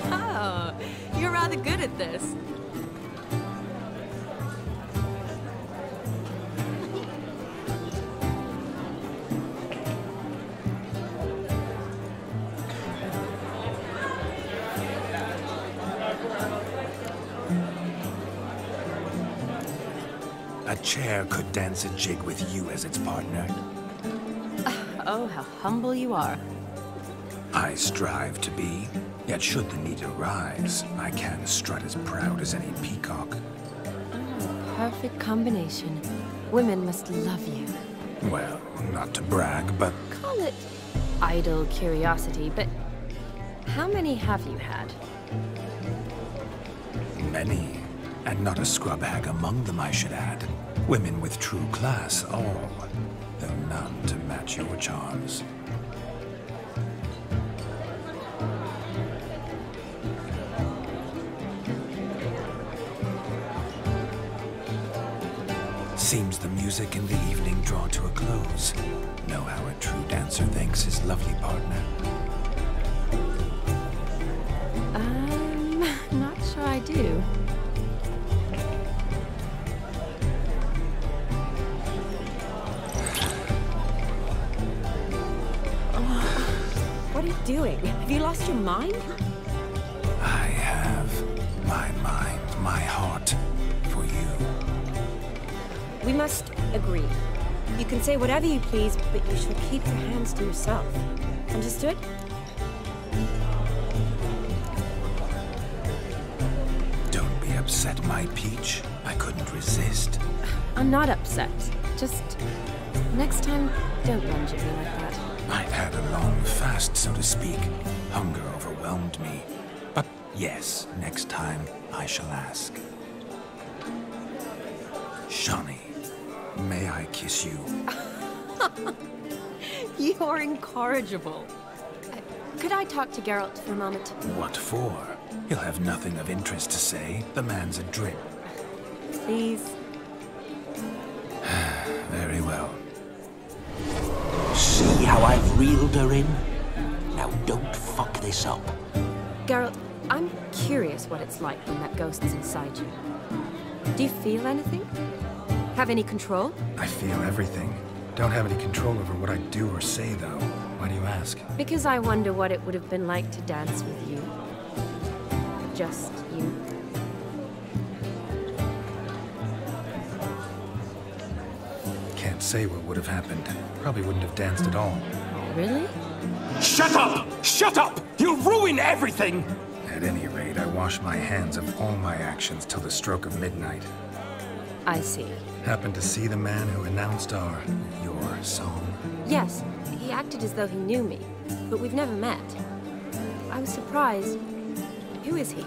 Oh, you're rather good at this. A chair could dance a jig with you as its partner. Oh, how humble you are. I strive to be, yet should the need arise, I can strut as proud as any peacock. Oh, perfect combination. Women must love you. Well, not to brag, but... Call it idle curiosity, but how many have you had? Many. And not a scrub hag among them, I should add. Women with true class, all. Though none to match your charms. Seems the music in the evening draw to a close. Know how a true dancer thanks his lovely partner. Not sure I do. What are you doing? Have you lost your mind? I have my mind, my heart, for you. We must agree. You can say whatever you please, but you shall keep your hands to yourself. Understood? Don't be upset, my peach. I couldn't resist. I'm not upset. Just next time, don't lunge at me like that. I've had a long fast, so to speak. Hunger overwhelmed me. But yes, next time I shall ask. Shani, may I kiss you? You're incorrigible. Could I talk to Geralt for a moment? What for? He'll have nothing of interest to say. The man's adrip. Please. Very well. See how I've reeled her in? Now don't fuck this up. Geralt, I'm curious what it's like when that ghost is inside you. Do you feel anything? Have any control? I feel everything. Don't have any control over what I do or say, though. Why do you ask? Because I wonder what it would have been like to dance with you. Just you. Can't say what would have happened. Probably wouldn't have danced at all. Really? Shut up! Shut up! You'll ruin everything! At any rate, I wash my hands of all my actions till the stroke of midnight. I see. Happened to see the man who announced your song? Yes, he acted as though he knew me, but we've never met. I was surprised. Who is he?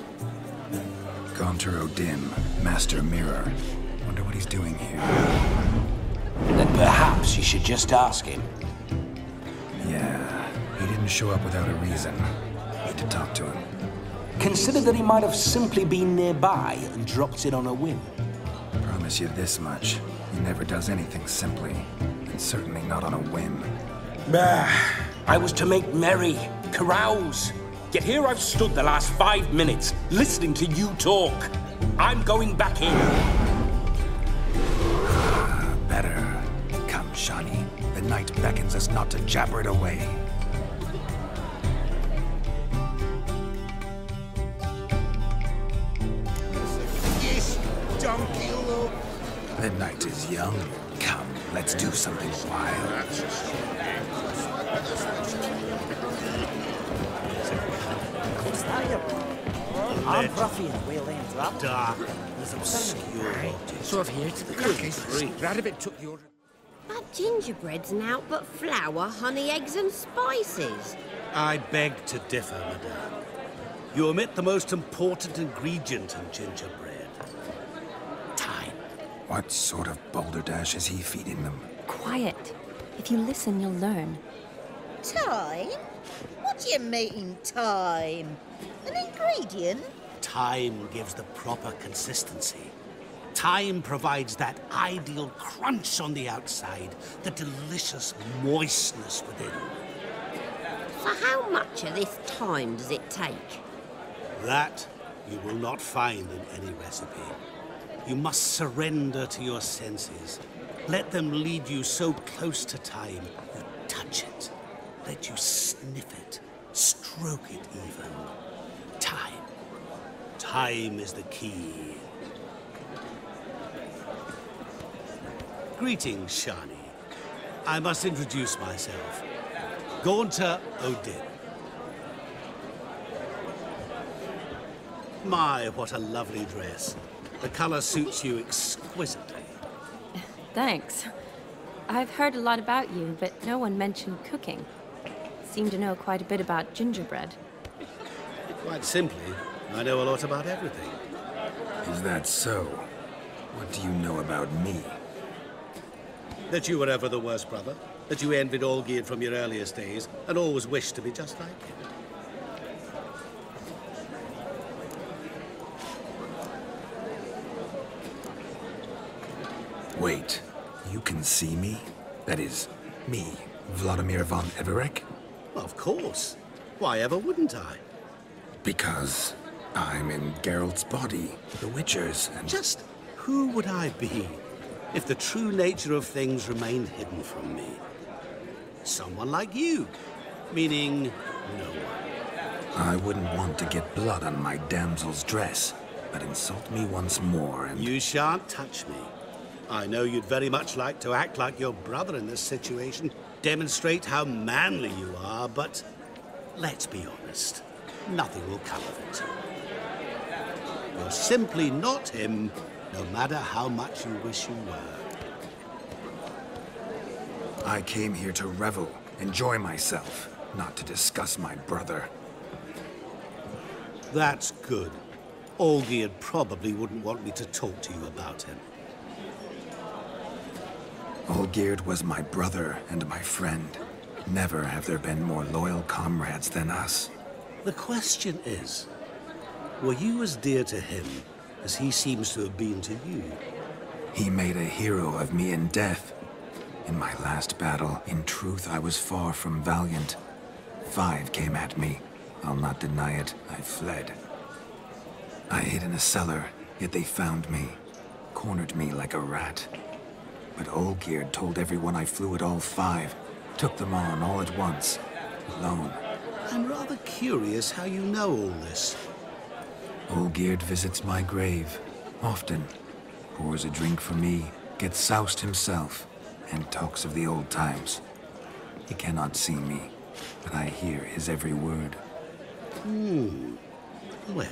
Gaunter O'Dimm, Master Mirror. Wonder what he's doing here. Then perhaps you should just ask him. Yeah, he didn't show up without a reason. Need to talk to him. Consider that he might have simply been nearby and dropped in on a whim. Promise you this much. He never does anything simply. And certainly not on a whim. I was to make merry, carouse. Yet here I've stood the last 5 minutes, listening to you talk. I'm going back in. Better. Come, Shani. The night beckons us not to jabber it away. Yes, donkey look. The night is young. Come, let's do something wild. I'm ruffian, we'll interrupt. Dark, was obscure. So I've here to the cookies. Radivit took your... That gingerbread's naught but flour, honey, eggs and spices. I beg to differ, madame. You omit the most important ingredient in gingerbread. Time. What sort of balderdash is he feeding them? Quiet. If you listen, you'll learn. Time? What do you mean, time? An ingredient? Time gives the proper consistency. Time provides that ideal crunch on the outside, the delicious moistness within. So how much of this time does it take? That you will not find in any recipe. You must surrender to your senses. Let them lead you so close to time, you touch it. Let you sniff it, stroke it even. Time. Time is the key. Greetings, Shani. I must introduce myself. Gaunter O'Dimm. My, what a lovely dress. The color suits you exquisitely. Thanks. I've heard a lot about you, but no one mentioned cooking. Seem to know quite a bit about gingerbread. Quite simply, I know a lot about everything. Is that so? What do you know about me? That you were ever the worst brother. That you envied Olgierd from your earliest days, and always wished to be just like him. Wait, you can see me? That is, me, Vladimir von Everec? Of course. Why ever wouldn't I? Because I'm in Geralt's body, the Witcher's, and... Just who would I be if the true nature of things remained hidden from me? Someone like you, meaning no one. I wouldn't want to get blood on my damsel's dress, but insult me once more and... You shan't touch me. I know you'd very much like to act like your brother in this situation, demonstrate how manly you are, but let's be honest, nothing will come of it. You're simply not him, no matter how much you wish you were. I came here to revel, enjoy myself, not to discuss my brother. That's good. Olgierd probably wouldn't want me to talk to you about him. Olgierd was my brother and my friend. Never have there been more loyal comrades than us. The question is, were you as dear to him as he seems to have been to you? He made a hero of me in death. In my last battle, in truth, I was far from valiant. 5 came at me. I'll not deny it, I fled. I hid in a cellar, yet they found me. Cornered me like a rat. But Olgierd told everyone I flew at all 5. Took them on all at once. Alone. I'm rather curious how you know all this. Olgierd visits my grave. Often. Pours a drink for me. Gets soused himself. And talks of the old times. He cannot see me. But I hear his every word. Well,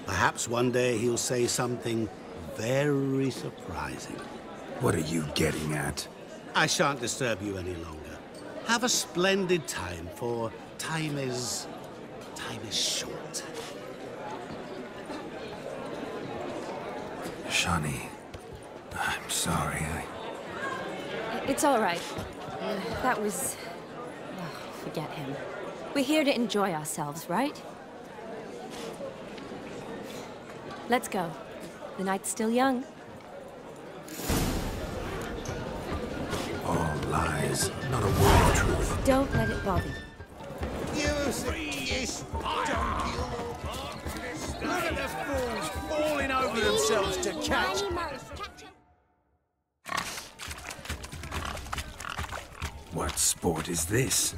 perhaps one day he'll say something very surprising. What are you getting at? I shan't disturb you any longer. Have a splendid time, for time is short. Shani, I'm sorry, It's all right. That was... oh, forget him. We're here to enjoy ourselves, right? Let's go. The night's still young. All lies, not a word of truth. Don't let it bother you. Give us a kiss, donkey. Look at the fools falling over themselves to catch. What sport is this?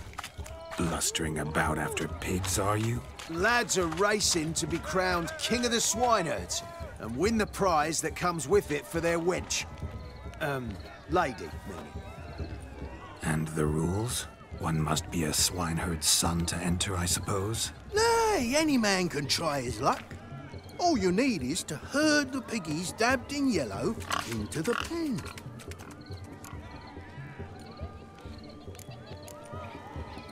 Blustering about after pigs, are you? Lads are racing to be crowned King of the Swineherds and win the prize that comes with it for their wench. Lady, meaning. And the rules? One must be a swineherd's son to enter, I suppose? Nay, any man can try his luck. All you need is to herd the piggies dabbed in yellow into the pen.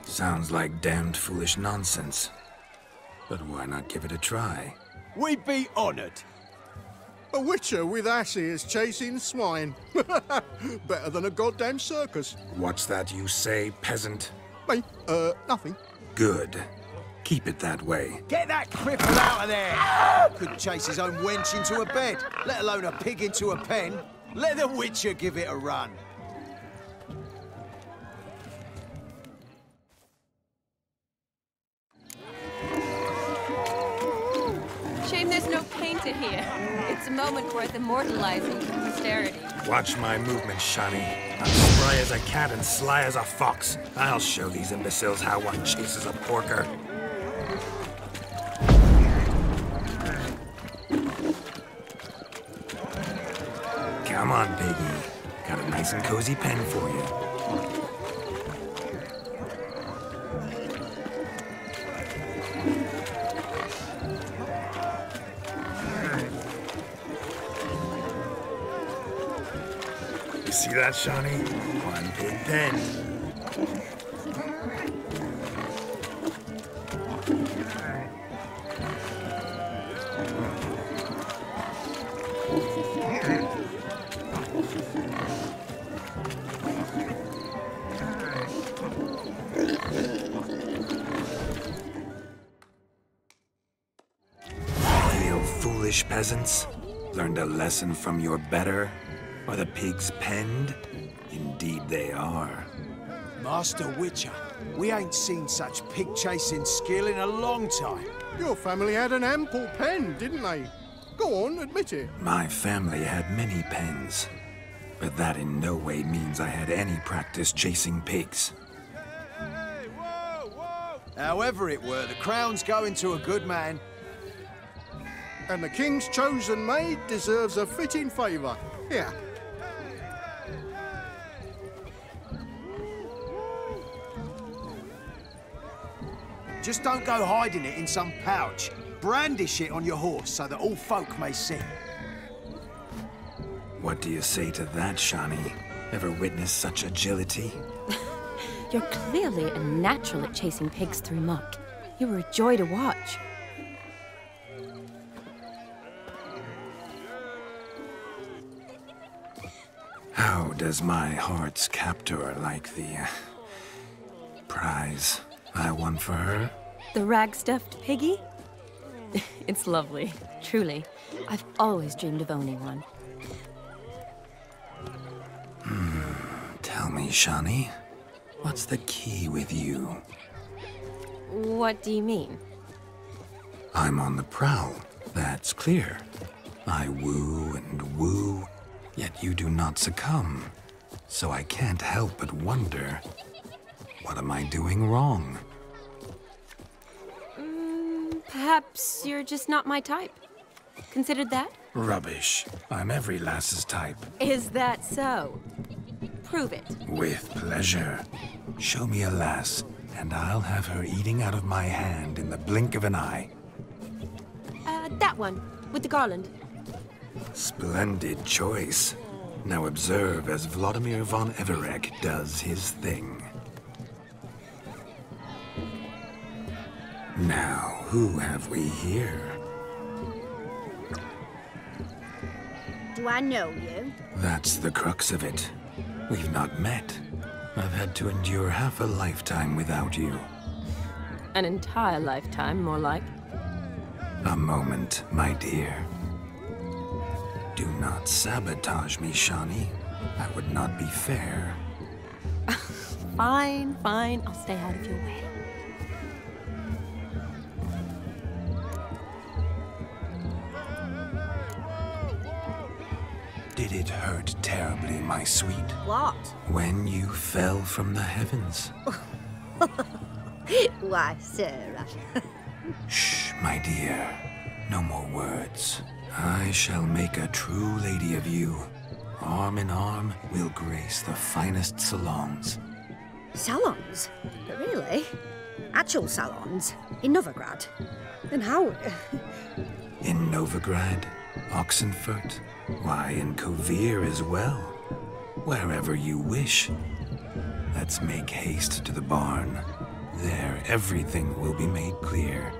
Sounds like damned foolish nonsense. But why not give it a try? We'd be honoured. A witcher with asses chasing swine. Better than a goddamn circus. What's that you say, peasant? Me? Nothing. Good. Keep it that way. Get that cripple out of there! Could chase his own wench into a bed, let alone a pig into a pen. Let the witcher give it a run. Shame there's no painter here. It's a moment worth immortalizing for posterity. Watch my movements, Shani. I'm spry as a cat and sly as a fox. I'll show these imbeciles how one chases a porker. Come on, piggy. Got a nice and cozy pen for you. You see that, Shani? One big pen. You foolish peasants. Learned a lesson from your better? Are the pigs penned? Indeed they are. Master Witcher, we ain't seen such pig-chasing skill in a long time. Your family had an ample pen, didn't they? Go on, admit it. My family had many pens. But that in no way means I had any practice chasing pigs. However it were, the crown's going to a good man. And the king's chosen maid deserves a fitting favour. Here. Just don't go hiding it in some pouch. Brandish it on your horse so that all folk may see. What do you say to that, Shani? Ever witnessed such agility? You're clearly a natural at chasing pigs through muck. You were a joy to watch. How does my heart's captor like the prize I won for her? The rag-stuffed piggy? It's lovely, truly. I've always dreamed of owning one. Tell me, Shani, what's the key with you? What do you mean? I'm on the prowl. That's clear. I woo and woo, yet you do not succumb. So I can't help but wonder, what am I doing wrong? Perhaps you're just not my type. Considered that? Rubbish. I'm every lass's type. Is that so? Prove it. With pleasure. Show me a lass, and I'll have her eating out of my hand in the blink of an eye. That one, with the garland. Splendid choice. Now observe as Vladimir von Everec does his thing. Now, who have we here? Do I know you? That's the crux of it. We've not met. I've had to endure half a lifetime without you. An entire lifetime, more like. A moment, my dear. Do not sabotage me, Shani. That would not be fair. Fine, fine. I'll stay out of your way. Did it hurt terribly, my sweet? What? When you fell from the heavens. Why, Sarah. Shh, my dear. No more words. I shall make a true lady of you. Arm in arm, we'll grace the finest salons. Salons? Really? Actual salons? In Novigrad? Then how? In Novigrad, Oxenfurt, why, in Kovir as well. Wherever you wish. Let's make haste to the barn. There, everything will be made clear.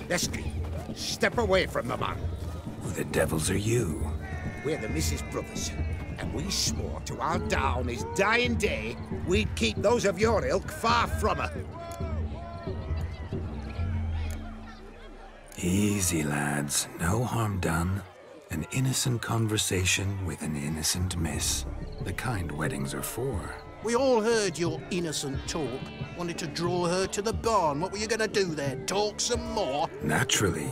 Leslie, step away from the man. Who the devils are you? We're the Mrs. Brothers, and we swore to our down his dying day we'd keep those of your ilk far from her. Easy, lads. No harm done. An innocent conversation with an innocent miss. The kind weddings are for. We all heard your innocent talk. Wanted to draw her to the barn. What were you gonna do there? Talk some more? Naturally,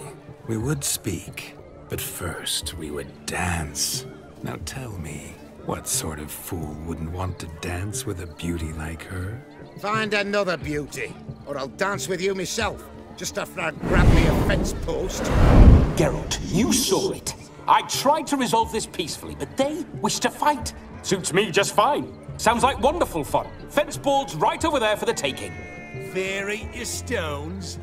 we would speak. But first, we would dance. Now tell me, what sort of fool wouldn't want to dance with a beauty like her? Find another beauty, or I'll dance with you myself. Just after I grab me a fence post. Geralt, you saw it. I tried to resolve this peacefully, but they wish to fight. Suits me just fine. Sounds like wonderful fun. Fence boards right over there for the taking. Fear eat your stones.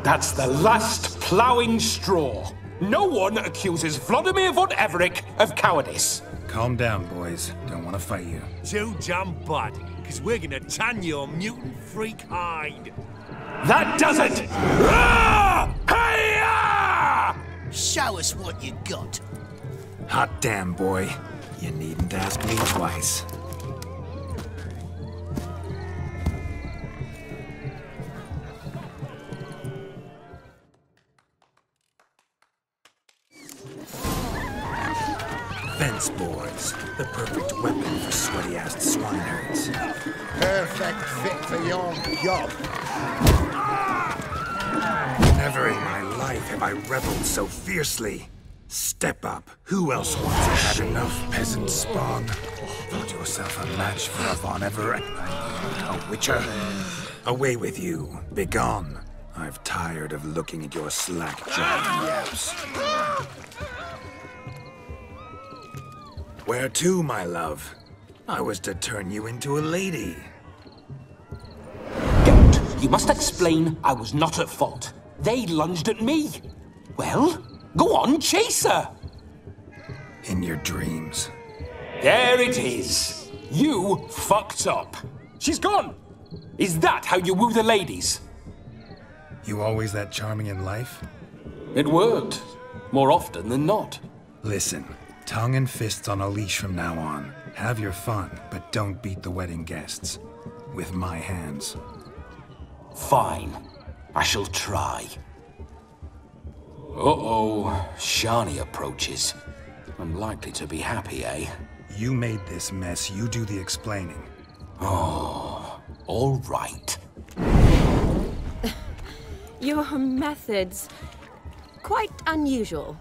That's the last ploughing straw. No one accuses Vladimir von Everec of cowardice. Calm down, boys. Don't want to fight you. Too damn bad, because we're gonna tan your mutant freak hide. That does it! Hi-ya! Show us what you got. Hot damn, boy. You needn't ask me twice. Fence boards. The perfect weapon for sweaty-assed swineherds. Perfect fit for your job. Never in my life have I reveled so fiercely. Step up. Who else wants it? Had enough, peasant spawn. Thought yourself a match for a von Everec. A witcher. Away with you. Begone. I've tired of looking at your slack-jawed yaps. Where to, my love? I was to turn you into a lady. Geralt, you must explain I was not at fault. They lunged at me. Well, go on, chase her. In your dreams. There it is. You fucked up. She's gone. Is that how you woo the ladies? You always that charming in life? It worked. More often than not. Listen, tongue and fists on a leash from now on. Have your fun, but don't beat the wedding guests. With my hands. Fine. I shall try. Uh-oh. Shani approaches. I'm likely to be happy, eh? You made this mess. You do the explaining. Oh, all right. Your methods... Quite unusual.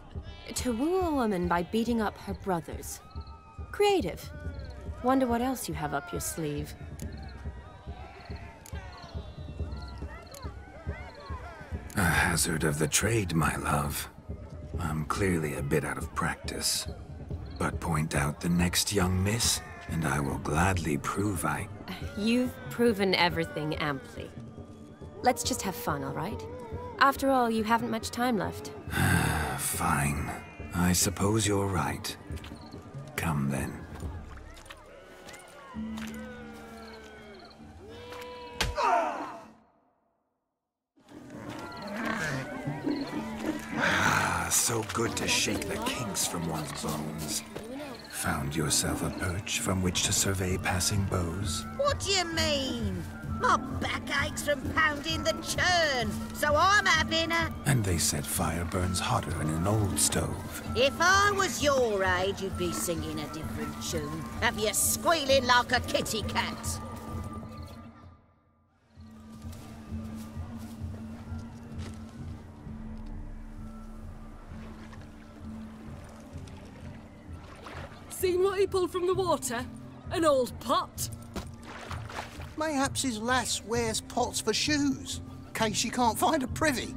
To woo a woman by beating up her brothers. Creative. Wonder what else you have up your sleeve. A hazard of the trade, my love. I'm clearly a bit out of practice. But point out the next young miss, and I will gladly prove I... You've proven everything amply. Let's just have fun, all right? After all, you haven't much time left. Fine. I suppose you're right. Come then. So good to shake the kinks from one's bones. Found yourself a perch from which to survey passing beaux? What do you mean? My back aches from pounding the churn, so I'm having a... And they said fire burns hotter in an old stove. If I was your age, you'd be singing a different tune. Have you squealing like a kitty cat? Seen what he pulled from the water? An old pot? Mayhaps his lass wears pots for shoes, in case she can't find a privy.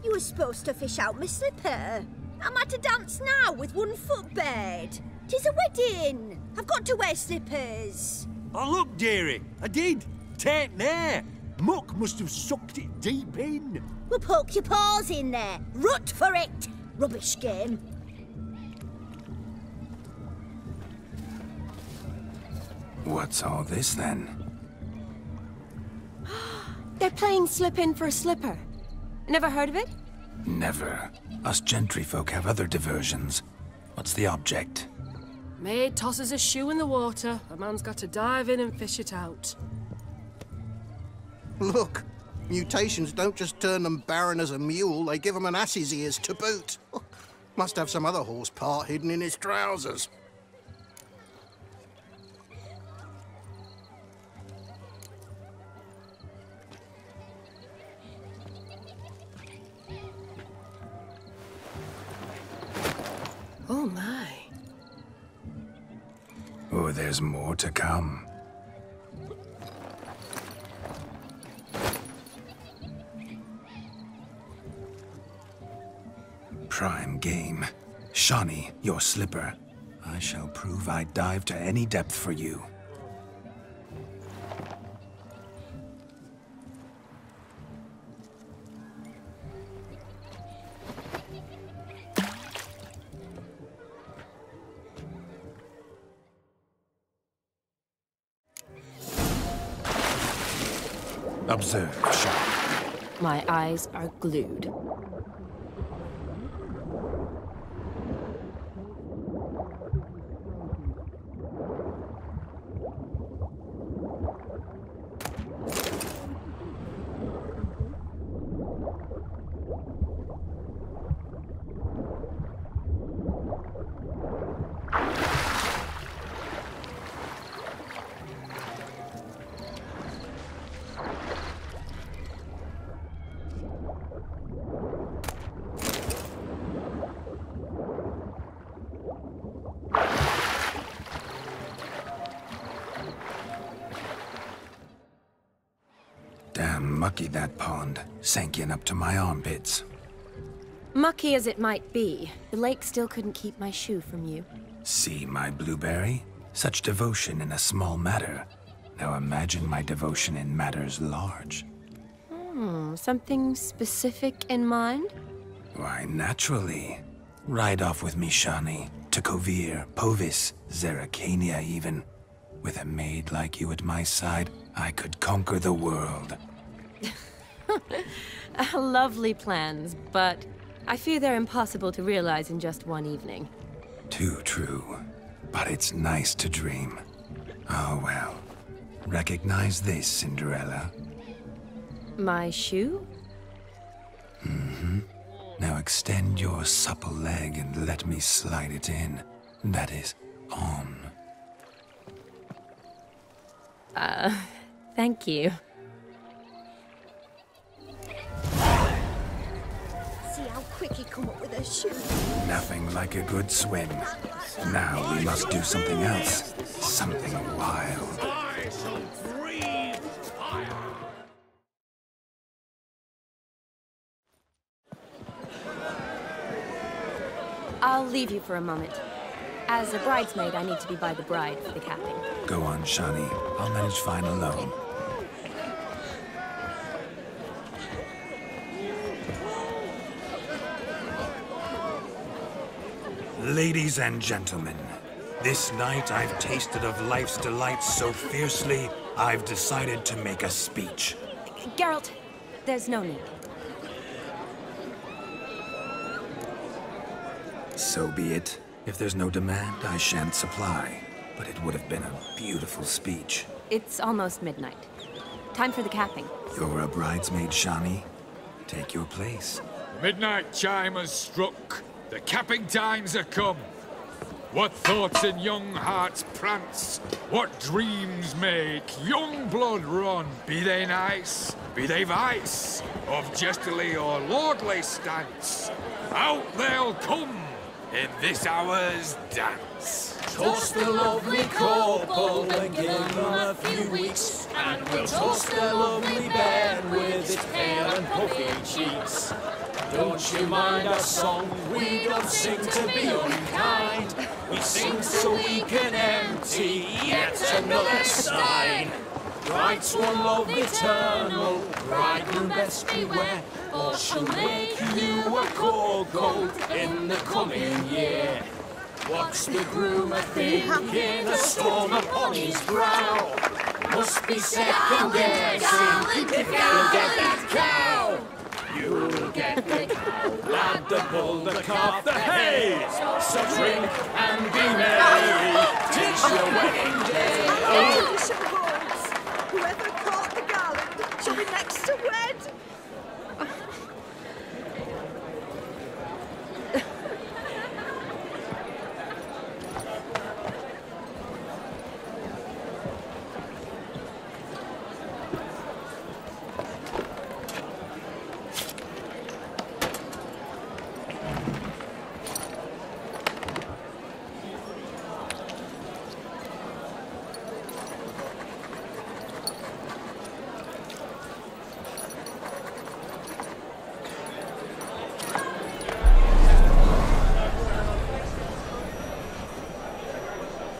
You were supposed to fish out my slipper. I'm at a dance now with one foot bared. 'Tis a wedding. I've got to wear slippers. Oh, look, dearie, I did. Tain't there. Muck must have sucked it deep in. Well, poke your paws in there. Rut for it. Rubbish game. What's all this, then? They're playing slip in for a slipper. Never heard of it? Never. Us gentry folk have other diversions. What's the object? Maid tosses a shoe in the water. A man's got to dive in and fish it out. Look, mutations don't just turn them barren as a mule, they give them an ass's ears to boot. Must have some other horse part hidden in his trousers. Oh, my. Oh, there's more to come. Prime game. Shawnee, your slipper. I shall prove I dive to any depth for you. Observe, Shawnee. My eyes are glued. Damn mucky, that pond. Sank in up to my armpits. Mucky as it might be, the lake still couldn't keep my shoe from you. See, my blueberry? Such devotion in a small matter. Now imagine my devotion in matters large. Something specific in mind? Why, naturally. Ride off with me, Shawnee. To Kovir, Povis, Zeracania even. With a maid like you at my side, I could conquer the world. Lovely plans, but I fear they're impossible to realize in just one evening. Too true. But it's nice to dream. Oh well. Recognize this, Cinderella? My shoe? Mm-hmm. Now extend your supple leg and let me slide it in. That is, on. Thank you. quick he come up with a shoe. Nothing like a good swim. Now we must do something else. Something wild. I shall breathe fire. I'll leave you for a moment. As a bridesmaid, I need to be by the bride for the capping. Go on, Shani. I'll manage fine alone. Ladies and gentlemen, this night I've tasted of life's delights so fiercely, I've decided to make a speech. Geralt, there's no need. So be it. If there's no demand, I shan't supply. But it would have been a beautiful speech. It's almost midnight. Time for the capping. You're a bridesmaid, Shani. Take your place. The midnight chime has struck. The capping times are come. What thoughts in young hearts prance? What dreams make young blood run? Be they nice, be they vice, of jestily or lordly stance, out they'll come in this hour's dance. Toast the lovely couple and give them a few weeks, and we'll toast the lovely bed with its pale and puffy cheeks. Don't you mind our song? We don't sing to be unkind. We sing so we can empty yet another sign. Bride's one love eternal, bridegroom best beware, or she'll make you a cold gold in the coming year. What's the groom a thinking? A storm upon his brow. Must be second guessing if you'll get that cow. You'll get the cow, lad, the bull, the calf, the hay. So drink and be merry, 'tis your wedding day. Whoever caught the garland shall be next to wed.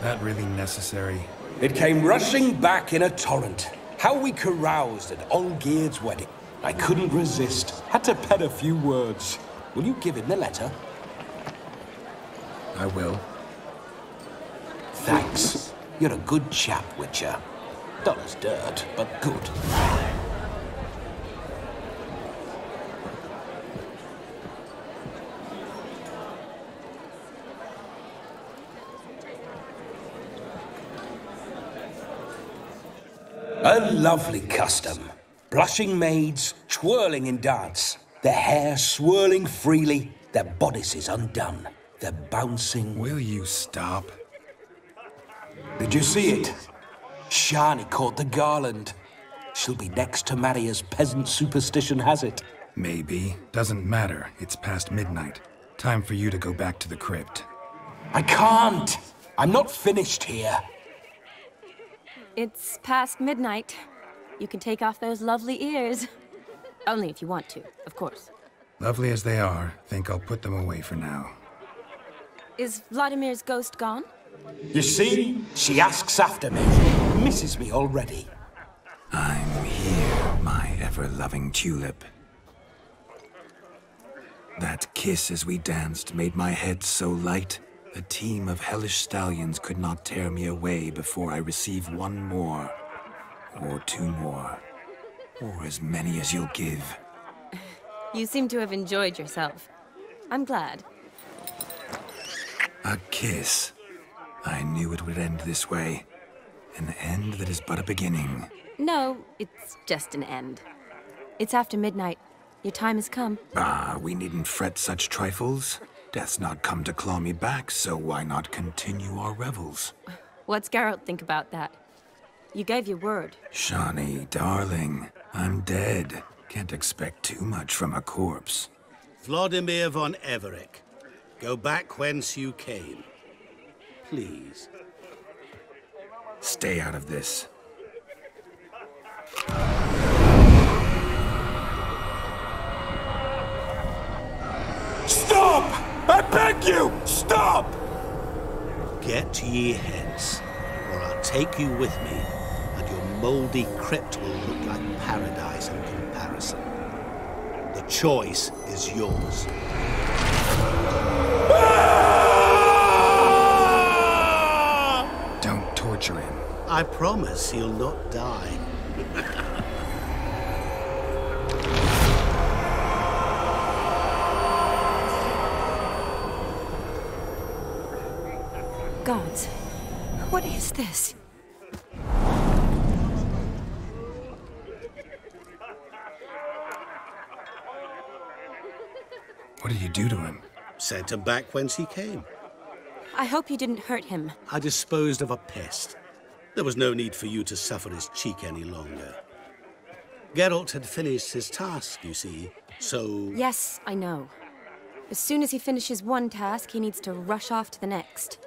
That really necessary? It came rushing back in a torrent. How we caroused at Olgierd's wedding. I couldn't resist. Had to pen a few words. Will you give him the letter? I will. Thanks. You're a good chap, Witcher. Dull as dirt, but good. A lovely custom. Blushing maids, twirling in dance. Their hair swirling freely, their bodices undone. Their bouncing... Will you stop? Did you see it? Shani caught the garland. She'll be next to marry as peasant superstition has it. Maybe. Doesn't matter. It's past midnight. Time for you to go back to the crypt. I can't! I'm not finished here. It's past midnight. You can take off those lovely ears. Only if you want to, of course. Lovely as they are, think I'll put them away for now. Is Vladimir's ghost gone? You see? She asks after me. Misses me already. I'm here, my ever-loving tulip. That kiss as we danced made my head so light. A team of hellish stallions could not tear me away before I receive one more. Or two more. Or as many as you'll give. You seem to have enjoyed yourself. I'm glad. A kiss. I knew it would end this way. An end that is but a beginning. No, it's just an end. It's after midnight. Your time has come. Ah, we needn't fret such trifles. Death's not come to claw me back, so why not continue our revels? What's Geralt think about that? You gave your word. Shani, darling, I'm dead. Can't expect too much from a corpse. Vladimir von Everec, go back whence you came. Please. Stay out of this. Stop! I beg you! Stop! Get ye hence, or I'll take you with me, and your mouldy crypt will look like paradise in comparison. The choice is yours. Don't torture him. I promise he'll not die. Gods, what is this? What did you do to him? Sent him back whence he came. I hope you didn't hurt him. I disposed of a pest. There was no need for you to suffer his cheek any longer. Geralt had finished his task, you see, so... Yes, I know. As soon as he finishes one task, he needs to rush off to the next.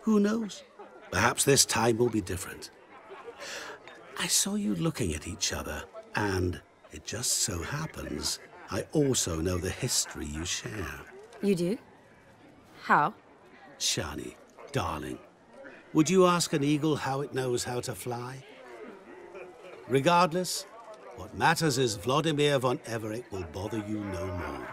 Who knows? Perhaps this time will be different. I saw you looking at each other, and it just so happens I also know the history you share. You do? How? Shani, darling, would you ask an eagle how it knows how to fly? Regardless, what matters is Vladimir von Everec will bother you no more.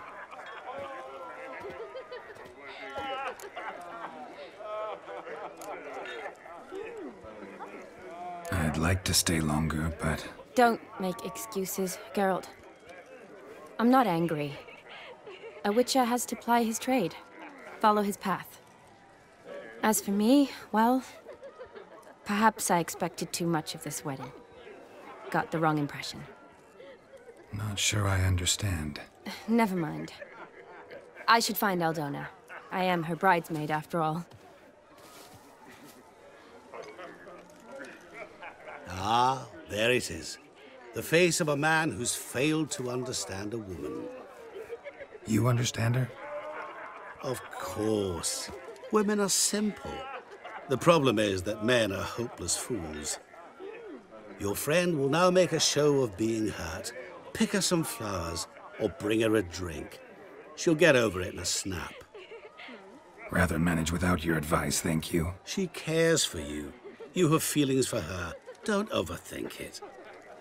I'd like to stay longer, but... Don't make excuses, Geralt. I'm not angry. A witcher has to ply his trade, follow his path. As for me, well, perhaps I expected too much of this wedding. Got the wrong impression. Not sure I understand. Never mind. I should find Aldona. I am her bridesmaid, after all. Ah, there it is. The face of a man who's failed to understand a woman. You understand her? Of course. Women are simple. The problem is that men are hopeless fools. Your friend will now make a show of being hurt, pick her some flowers, or bring her a drink. She'll get over it in a snap. Rather manage without your advice, thank you. She cares for you. You have feelings for her. Don't overthink it.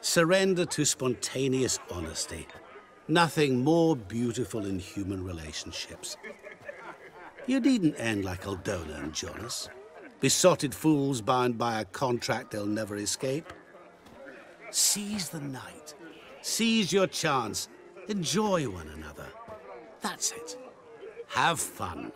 Surrender to spontaneous honesty. Nothing more beautiful in human relationships. You needn't end like Aldona and Jonas. Besotted fools bound by a contract they'll never escape. Seize the night. Seize your chance. Enjoy one another. That's it. Have fun.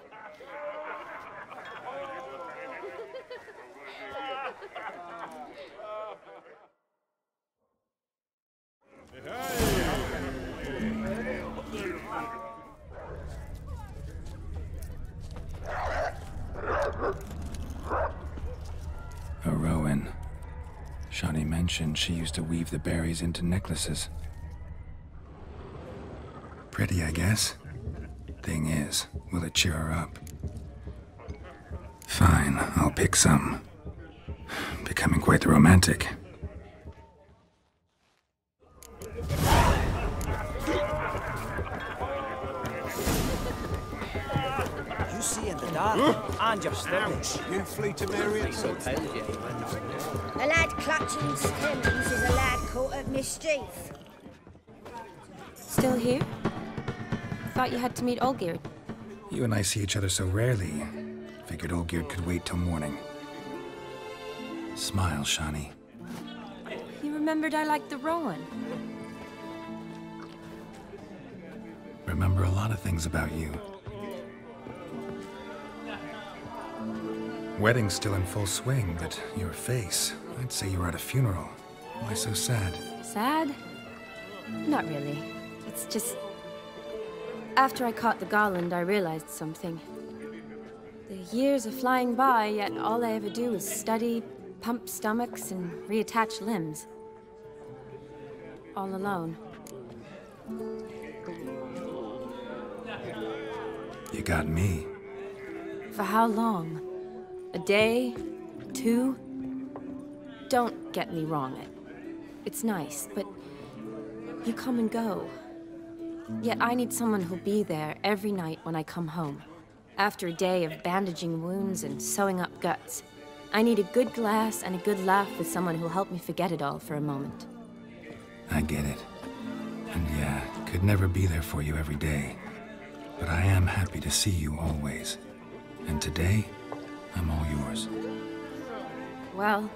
A rowan. Shani mentioned she used to weave the berries into necklaces. Pretty, I guess. Thing is, will it cheer her up? Fine, I'll pick some. Becoming quite the romantic. You see in the dark, and you're stepping. You flee to Marion. A lad clutching stems is a lad caught at mischief. Still here? Thought you had to meet Olgierd. You and I see each other so rarely. Figured Olgierd could wait till morning. Smile, Shani. You remembered I liked the rowan. Remember a lot of things about you. Wedding's still in full swing, but your face, I'd say you were at a funeral. Why so sad? Sad? Not really. It's just... After I caught the garland, I realized something. The years are flying by, yet all I ever do is study, pump stomachs, and reattach limbs. All alone. You got me. For how long? A day? 2? Don't get me wrong. It's nice, but you come and go. Yet I need someone who'll be there every night when I come home. After a day of bandaging wounds and sewing up guts, I need a good glass and a good laugh with someone who'll help me forget it all for a moment. I get it. And yeah, could never be there for you every day. But I am happy to see you always. And today, I'm all yours. Well,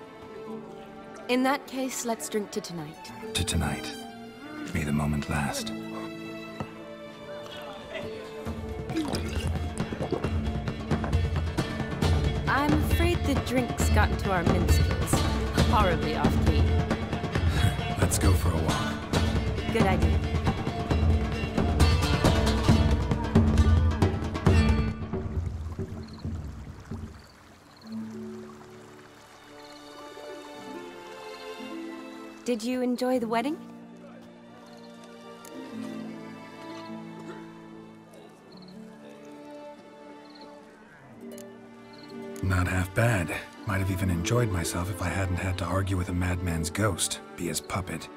in that case, let's drink to tonight. To tonight. May the moment last. I'm afraid the drinks got into our minstrels. Horribly off-key. Let's go for a walk. Good idea. Did you enjoy the wedding? Not half bad. Might have even enjoyed myself if I hadn't had to argue with a madman's ghost, be his puppet.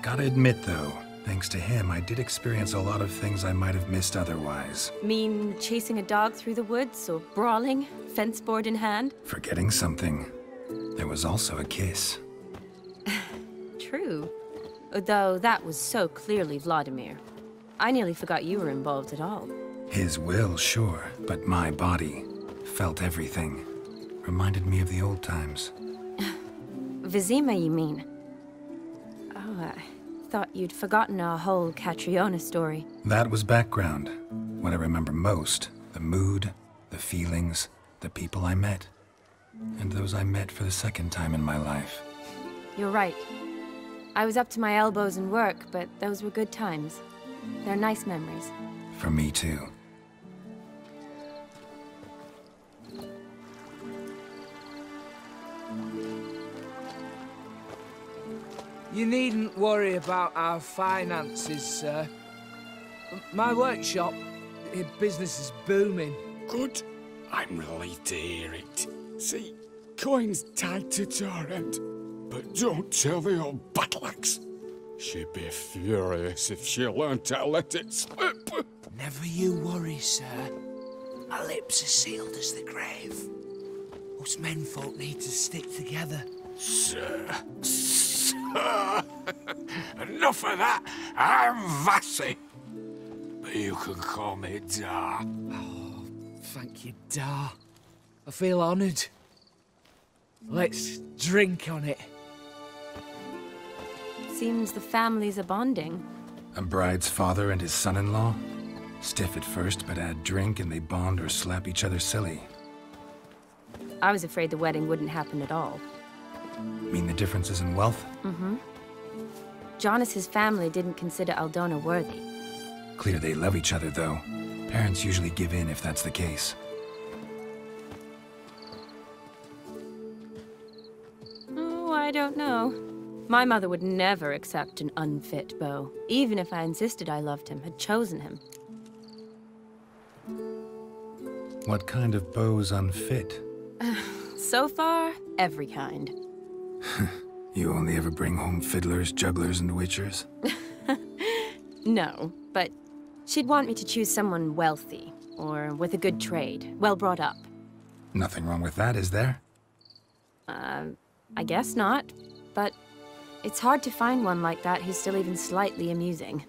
Gotta admit, though, thanks to him, I did experience a lot of things I might have missed otherwise. Mean chasing a dog through the woods, or brawling, fence board in hand? Forgetting something. There was also a kiss. True. Though that was so clearly Vladimir. I nearly forgot you were involved at all. His will, sure, but my body felt everything. Reminded me of the old times. Vizima, you mean? Oh, I thought you'd forgotten our whole Catriona story. That was background. What I remember most, the mood, the feelings, the people I met. And those I met for the second time in my life. You're right. I was up to my elbows in work, but those were good times. They're nice memories. For me, too. You needn't worry about our finances, sir. My workshop, business is booming. Good. I'm relieved to hear it. See, coin's tied to Torrent. But don't tell the old battleaxe. She'd be furious if she learned to let it slip. Never you worry, sir. My lips are sealed as the grave. Us menfolk need to stick together. Sir. Enough of that. I'm Vassy. But you can call me Dar. Oh, thank you, Dar. I feel honoured. Let's drink on it. Seems the families are bonding. A bride's father and his son-in-law? Stiff at first, but add drink and they bond or slap each other silly. I was afraid the wedding wouldn't happen at all. Mean the differences in wealth? Mm-hmm. Jonas's family didn't consider Aldona worthy. Clear they love each other, though. Parents usually give in if that's the case. Oh, I don't know. My mother would never accept an unfit beau, even if I insisted I loved him, had chosen him. What kind of beau's unfit? So far, every kind. You only ever bring home fiddlers, jugglers, and witchers? No, but she'd want me to choose someone wealthy, or with a good trade, well brought up. Nothing wrong with that, is there? I guess not, but it's hard to find one like that who's still even slightly amusing.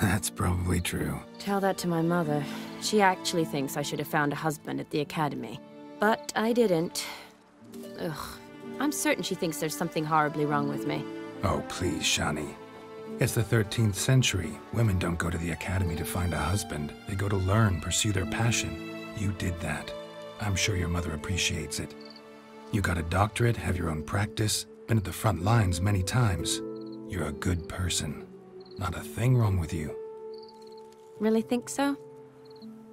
That's probably true. Tell that to my mother. She actually thinks I should have found a husband at the academy. But I didn't. Ugh. I'm certain she thinks there's something horribly wrong with me. Oh, please, Shani. It's the 13th century. Women don't go to the academy to find a husband. They go to learn, pursue their passion. You did that. I'm sure your mother appreciates it. You got a doctorate, have your own practice, been at the front lines many times. You're a good person. Not a thing wrong with you. Really think so?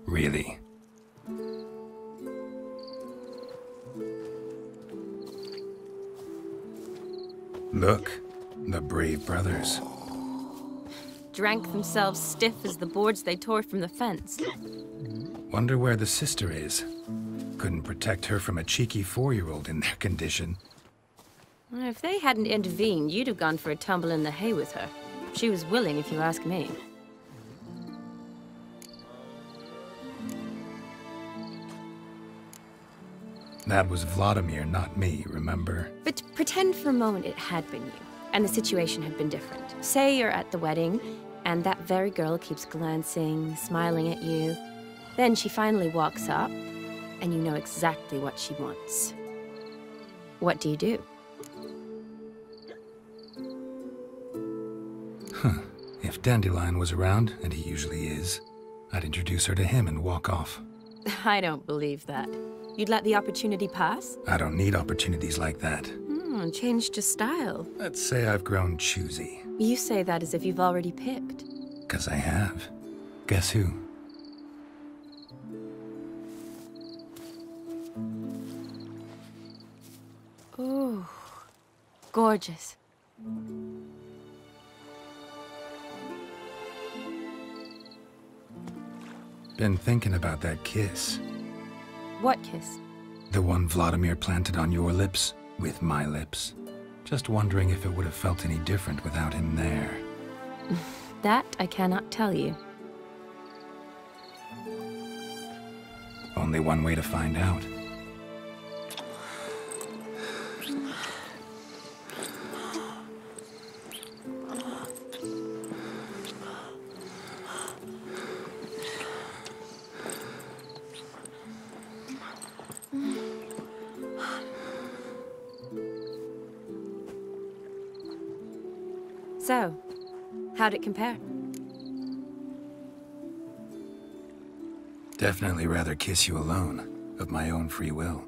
Really. Look, the brave brothers. Drank themselves stiff as the boards they tore from the fence. Wonder where the sister is. Couldn't protect her from a cheeky 4-year-old in their condition. If they hadn't intervened, you'd have gone for a tumble in the hay with her. She was willing, if you ask me. That was Vladimir, not me, remember? But pretend for a moment it had been you, and the situation had been different. Say you're at the wedding, and that very girl keeps glancing, smiling at you. Then she finally walks up, and you know exactly what she wants. What do you do? Huh. If Dandelion was around, and he usually is, I'd introduce her to him and walk off. I don't believe that. You'd let the opportunity pass? I don't need opportunities like that. Changed your style. Let's say I've grown choosy. You say that as if you've already picked. 'Cause I have. Guess who? Ooh, gorgeous. Been thinking about that kiss. What kiss? The one Vladimir planted on your lips, with my lips. Just wondering if it would have felt any different without him there. That I cannot tell you. Only one way to find out. So, how'd it compare? Definitely rather kiss you alone, of my own free will.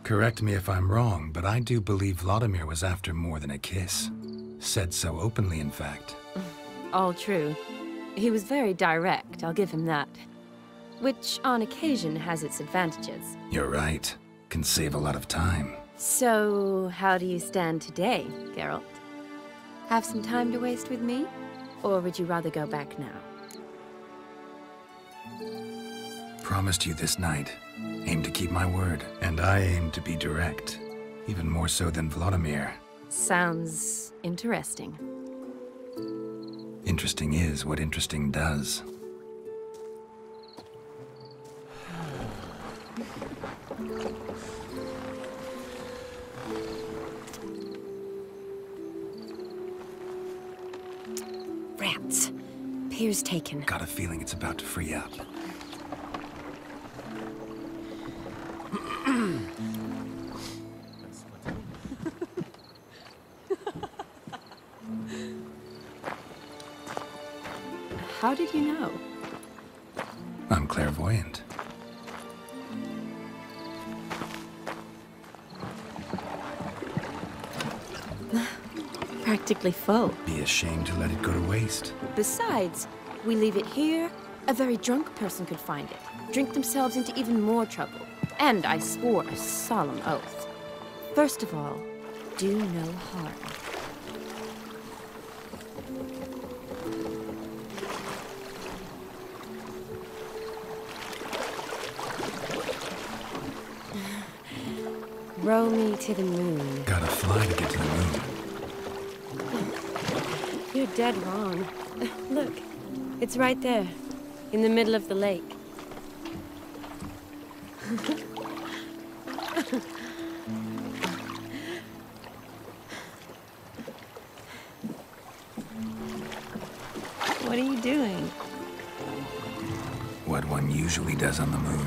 Correct me if I'm wrong, but I do believe Vladimir was after more than a kiss. Said so openly, in fact. All true. He was very direct, I'll give him that. Which, on occasion, has its advantages. You're right. Can save a lot of time. So, how do you stand today, Geralt? Have some time to waste with me? Or would you rather go back now? Promised you this night. Aim to keep my word. And I aim to be direct. Even more so than Vladimir. Sounds interesting. Interesting is what interesting does. Rats. Pier's taken. Got a feeling it's about to free up. How did you know? I'm clairvoyant. Practically full. Be ashamed to let it go to waste. Besides, we leave it here, a very drunk person could find it, drink themselves into even more trouble. And I swore a solemn oath. First of all, do no harm. Row me to the moon. Gotta fly to get to the moon. You're dead wrong. Look, it's right there, in the middle of the lake. What are you doing? What one usually does on the moon.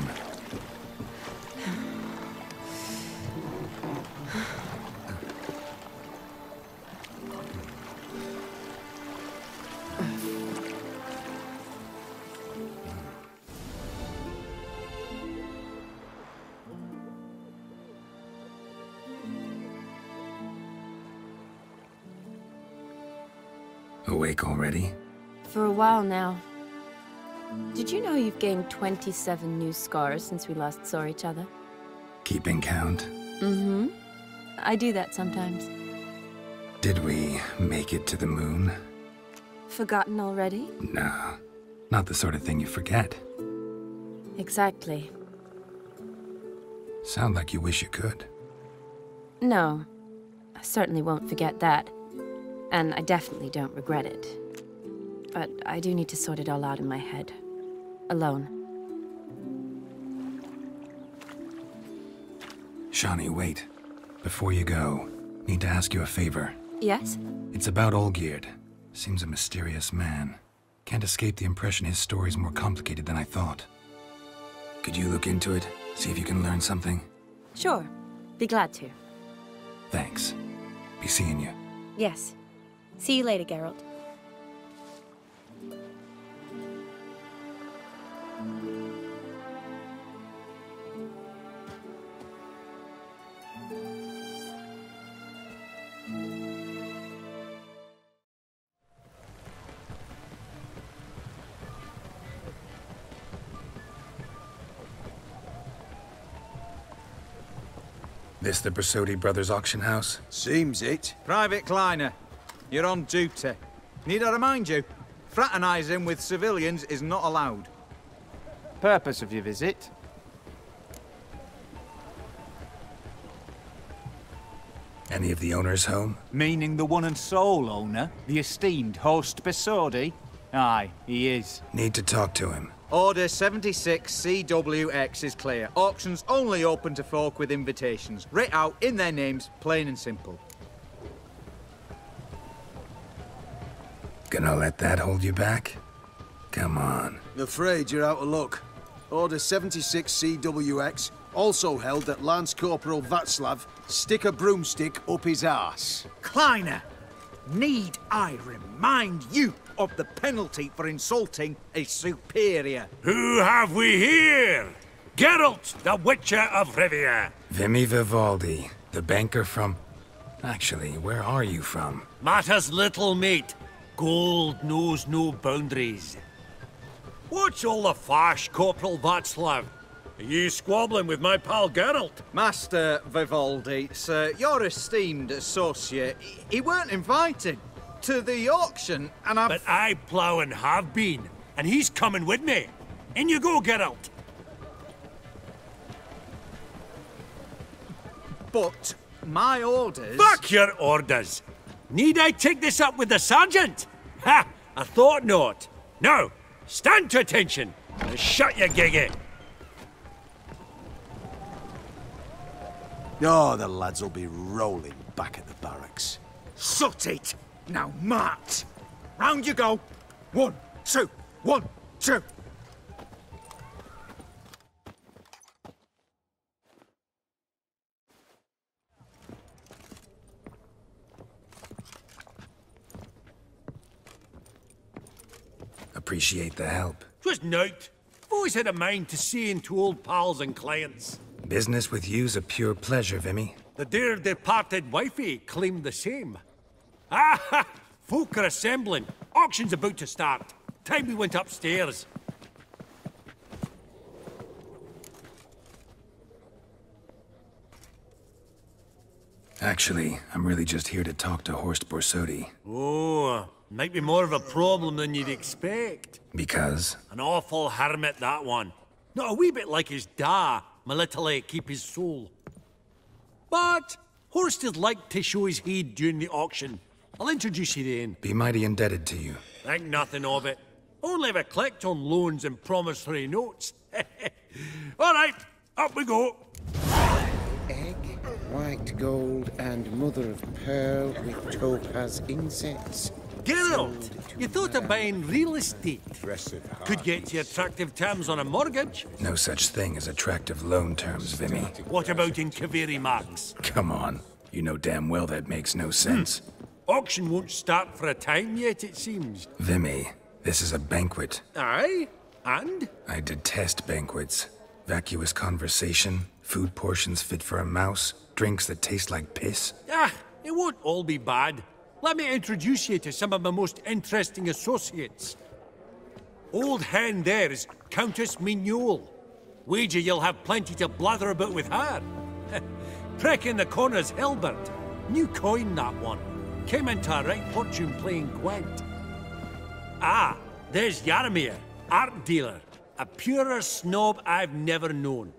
Awake already? For a while now. Did you know you've gained 27 new scars since we last saw each other? Keeping count? Mm-hmm. I do that sometimes. Did we make it to the moon? Forgotten already? No. Not the sort of thing you forget. Exactly. Sound like you wish you could. No, I certainly won't forget that. And I definitely don't regret it. But I do need to sort it all out in my head. Alone. Shani, wait. Before you go, need to ask you a favor. Yes? It's about Olgierd. Seems a mysterious man. Can't escape the impression his story's more complicated than I thought. Could you look into it? See if you can learn something? Sure. Be glad to. Thanks. Be seeing you. Yes. See you later, Geralt. This the Bersodi Brothers auction house? Seems it. Private Kleiner, you're on duty. Need I remind you, fraternising with civilians is not allowed. Purpose of your visit? Any of the owners home? Meaning the one and sole owner, the esteemed host Bersodi? Aye, he is. Need to talk to him. Order 76 CWX is clear. Auctions only open to folk with invitations. Writ out in their names, plain and simple. Gonna let that hold you back? Come on. Afraid you're out of luck. Order 76 CWX, also held that Lance Corporal Václav stick a broomstick up his arse. Kleiner, need I remind you of the penalty for insulting a superior? Who have we here? Geralt, the Witcher of Rivia. Vimy Vivaldi, the banker from... Actually, where are you from? Matters little, mate. Gold knows no boundaries. What's all the fash, Corporal Václav? Are you squabbling with my pal Geralt? Master Vivaldi, sir, your esteemed associate, he weren't invited to the auction, and But I plough and have been, and he's coming with me. In you go, Geralt. But my orders... Fuck your orders! Need I take this up with the sergeant? Ha! I thought not. Now, stand to attention and shut your giggy. Oh, the lads will be rolling back at the barracks. Sut it! Now march! Round you go! 1, 2, 1, 2! Appreciate the help. Just note. I've always had a mind to see into old pals and clients. Business with you's a pure pleasure, Vimy. The dear departed wifey claimed the same. Ah! Folk are assembling. Auction's about to start. Time we went upstairs. Actually, I'm really just here to talk to Horst Bersodi. Oh, might be more of a problem than you'd expect. Because? An awful hermit, that one. Not a wee bit like his da, my little keep his soul. But Horst is like to show his heed during the auction. I'll introduce you then. Be mighty indebted to you. Think nothing of it. Only ever collect on loans and promissory notes. All right, up we go. Egg, white gold, and mother of pearl with topaz insets. Geralt, you thought of buying real estate. Could get you attractive terms on a mortgage. No such thing as attractive loan terms, Vimy. What about in Kaviri Marks? Come on. You know damn well that makes no sense. Auction won't start for a time yet, it seems. Vimy, this is a banquet. Aye? And? I detest banquets. Vacuous conversation, food portions fit for a mouse, drinks that taste like piss. Ah, it won't all be bad. Let me introduce you to some of my most interesting associates. Old hen there is Countess Mignol. Wager you'll have plenty to blather about with her. Prick in the corner's Hilbert. New coin, that one. Came into a right fortune playing Gwent. Ah, there's Yaromir, art dealer. A purer snob I've never known.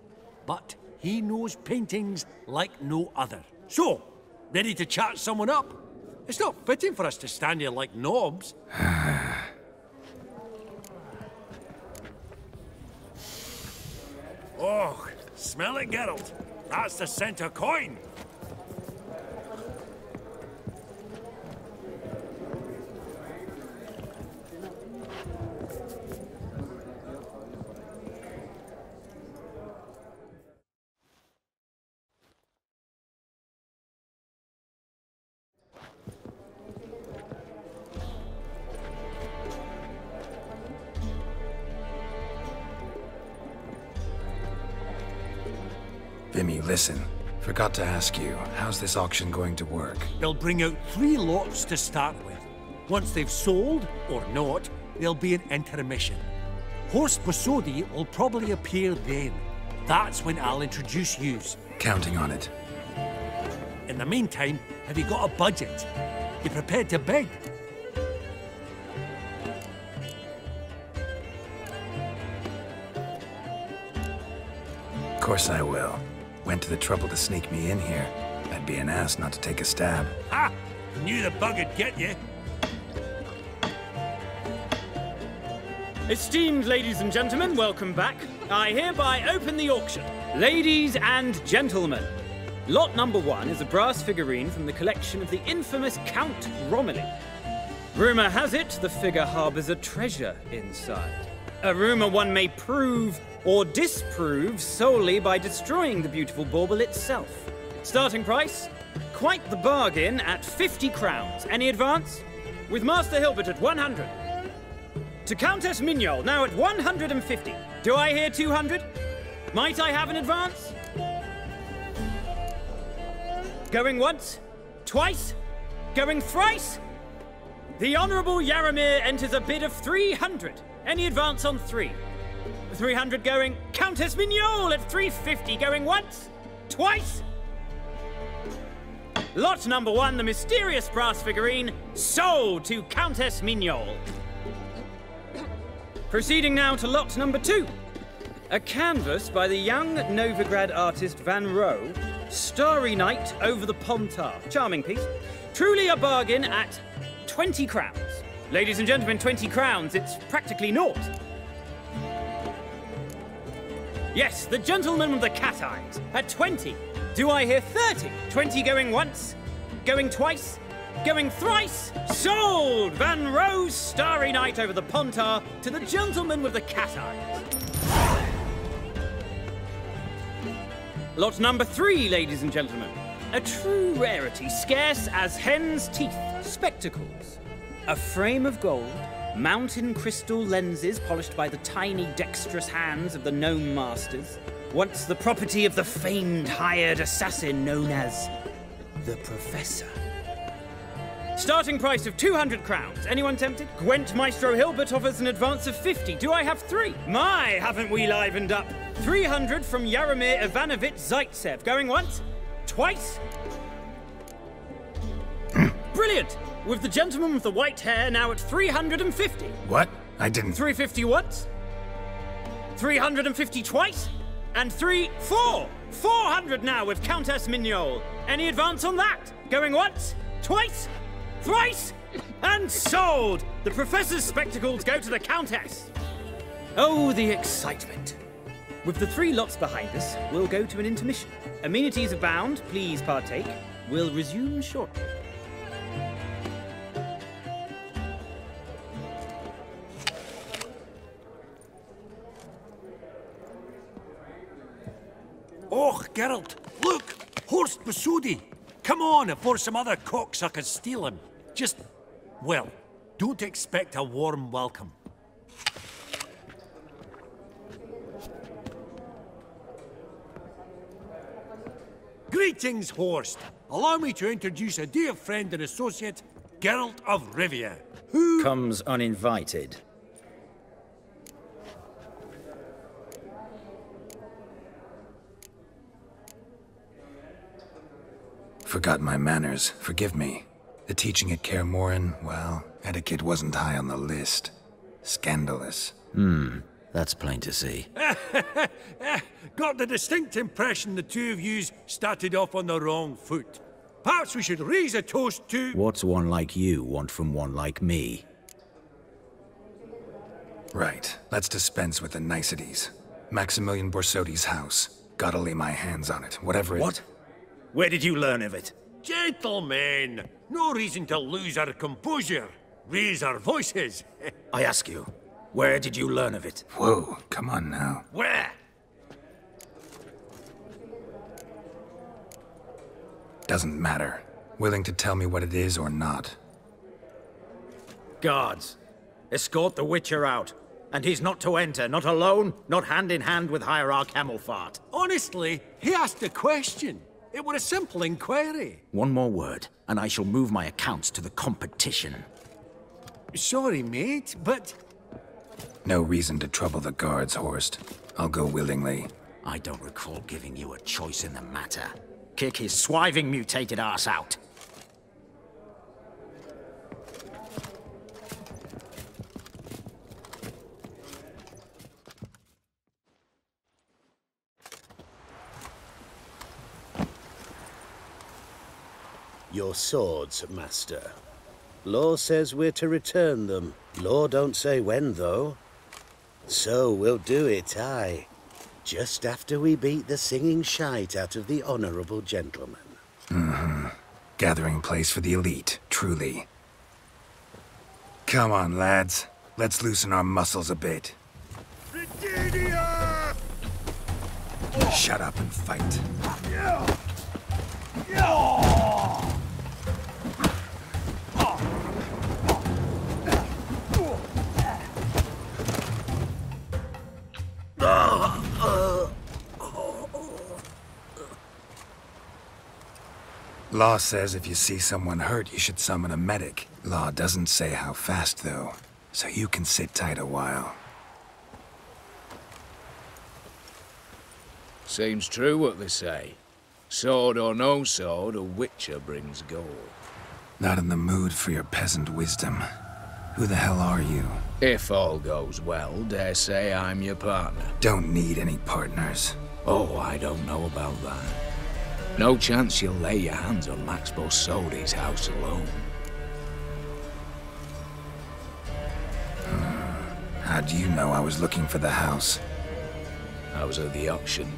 But he knows paintings like no other. So, ready to chat someone up? It's not fitting for us to stand here like knobs. Oh, smell it, Geralt. That's the center coin. Vimy, listen. Forgot to ask you, how's this auction going to work? They'll bring out 3 lots to start with. Once they've sold, or not, there'll be an intermission. Horst Bosodi will probably appear then. That's when I'll introduce yous. Counting on it. In the meantime, have you got a budget? You prepared to bid? Of course I will. Went to the trouble to sneak me in here. I'd be an ass not to take a stab. Ha! Knew the bug would get you. Esteemed ladies and gentlemen, welcome back. I hereby open the auction. Ladies and gentlemen, lot number 1 is a brass figurine from the collection of the infamous Count Romilly. Rumour has it the figure harbours a treasure inside. A rumour one may prove or disprove solely by destroying the beautiful bauble itself. Starting price? Quite the bargain at 50 crowns. Any advance? With Master Hilbert at 100. To Countess Mignol, now at 150. Do I hear 200? Might I have an advance? Going once? Twice? Going thrice? The Honourable Yaramir enters a bid of 300. Any advance on 3? 300 going. Countess Mignol at 350 going once? Twice? Lot number 1, the mysterious brass figurine, sold to Countess Mignol. Proceeding now to lot number 2. A canvas by the young Novigrad artist Van Rohe, Starry Night over the Pontar. Charming piece. Truly a bargain at 20 crowns. Ladies and gentlemen, 20 crowns, it's practically naught. Yes, the gentleman with the cat eyes at 20. Do I hear 30? 20 going once, going twice, going thrice. Sold! Van Rohe's Starry Night over the Pontar to the gentleman with the cat eyes. Lot number 3, ladies and gentlemen. A true rarity, scarce as hen's teeth. Spectacles. A frame of gold, mountain crystal lenses polished by the tiny, dexterous hands of the gnome masters. Once the property of the famed hired assassin known as the Professor. Starting price of 200 crowns. Anyone tempted? Gwent Maestro Hilbert offers an advance of 50. Do I have 3? My, haven't we livened up? 300 from Yaramir Ivanovich Zaitsev. Going once? Twice? Brilliant! With the gentleman with the white hair now at 350. What? I didn't... 350 once? 350 twice? And 400 now with Countess Mignol. Any advance on that? Going once? Twice? Thrice? And sold! The Professor's spectacles go to the Countess. Oh, the excitement. With the 3 lots behind us, we'll go to an intermission. Amenities abound, please partake. We'll resume shortly. Oh, Geralt, look! Horst Bosodi! Come on, before some other cocksuckers steal him. Just, well, don't expect a warm welcome. Greetings, Horst. Allow me to introduce a dear friend and associate, Geralt of Rivia, who... comes uninvited. Forgot my manners. Forgive me. The teaching at Kaer Morhen, well, etiquette wasn't high on the list. Scandalous. That's plain to see. Got the distinct impression the two of yous started off on the wrong foot. Perhaps we should raise a toast to... What's one like you want from one like me? Right. Let's dispense with the niceties. Maximilian Borsodi's house. Gotta lay my hands on it, whatever it... What? Where did you learn of it? Gentlemen, no reason to lose our composure. Raise our voices. I ask you, where did you learn of it? Whoa, come on now. Where? Doesn't matter. Willing to tell me what it is or not? Guards, escort the Witcher out. And he's not to enter, not alone, not hand in hand with Hierarch Hamilfart. Honestly, he asked a question. It were a simple inquiry. One more word, and I shall move my accounts to the competition. Sorry, mate, but... No reason to trouble the guards, Horst. I'll go willingly. I don't recall giving you a choice in the matter. Kick his swiving mutated ass out. Your swords, master. Law says we're to return them. Law don't say when, though. So we'll do it, aye. Just after we beat the singing shite out of the honourable gentleman. Mm-hmm. Gathering place for the elite, truly. Come on, lads. Let's loosen our muscles a bit. Shut up and fight. Law says if you see someone hurt, you should summon a medic. Law doesn't say how fast, though, so you can sit tight a while. Seems true what they say. Sword or no sword, a Witcher brings gold. Not in the mood for your peasant wisdom. Who the hell are you? If all goes well, dare say I'm your partner. Don't need any partners. Oh, I don't know about that. No chance you'll lay your hands on Max Borsodi's house alone. How do you know I was looking for the house? I was at the auction.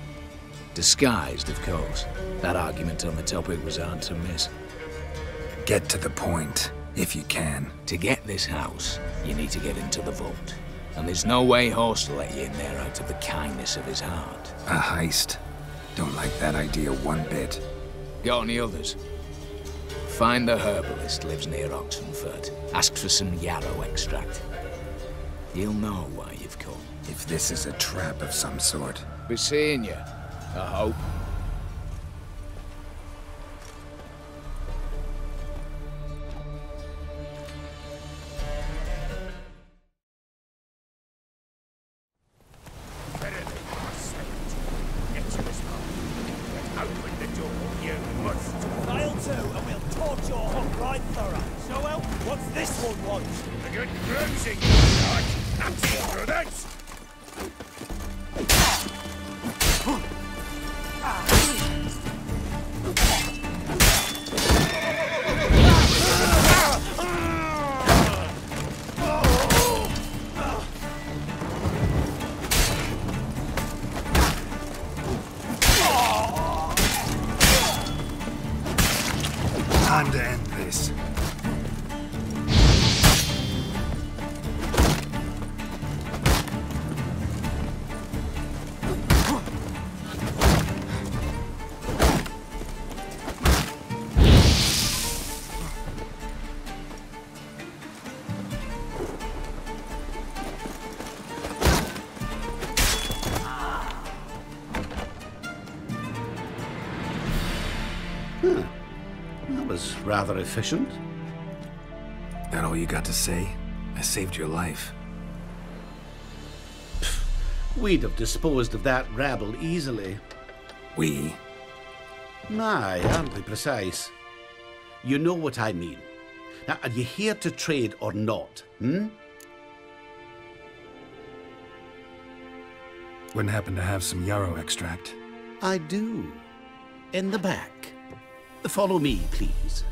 Disguised, of course. That argument on the topic was hard to miss. Get to the point, if you can. To get this house, you need to get into the vault. And there's no way Horst will let you in there out of the kindness of his heart. A heist? Don't like that idea one bit. Got any others? Find the herbalist lives near Oxenfurt. Ask for some yarrow extract. He'll know why you've come. If this is a trap of some sort. Be seeing you, I hope. Time to end this. That was rather efficient. That all you got to say? I saved your life. We'd have disposed of that rabble easily. We? Aye, aren't we precise? You know what I mean. Now, are you here to trade or not, Wouldn't happen to have some yarrow extract? I do. In the back. Follow me, please.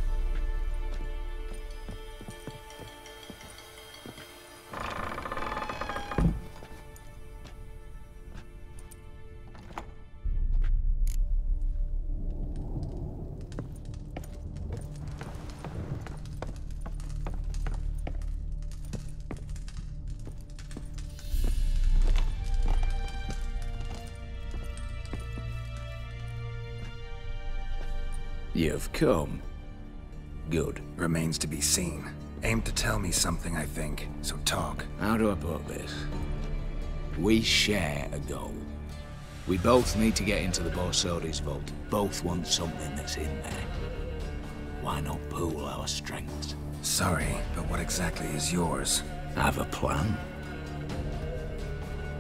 You've come. Good. Remains to be seen. Aim to tell me something, I think, so talk. How do I put this? We share a goal. We both need to get into the Borsodi's vault. Both want something that's in there. Why not pool our strengths? Sorry, but what exactly is yours? I have a plan.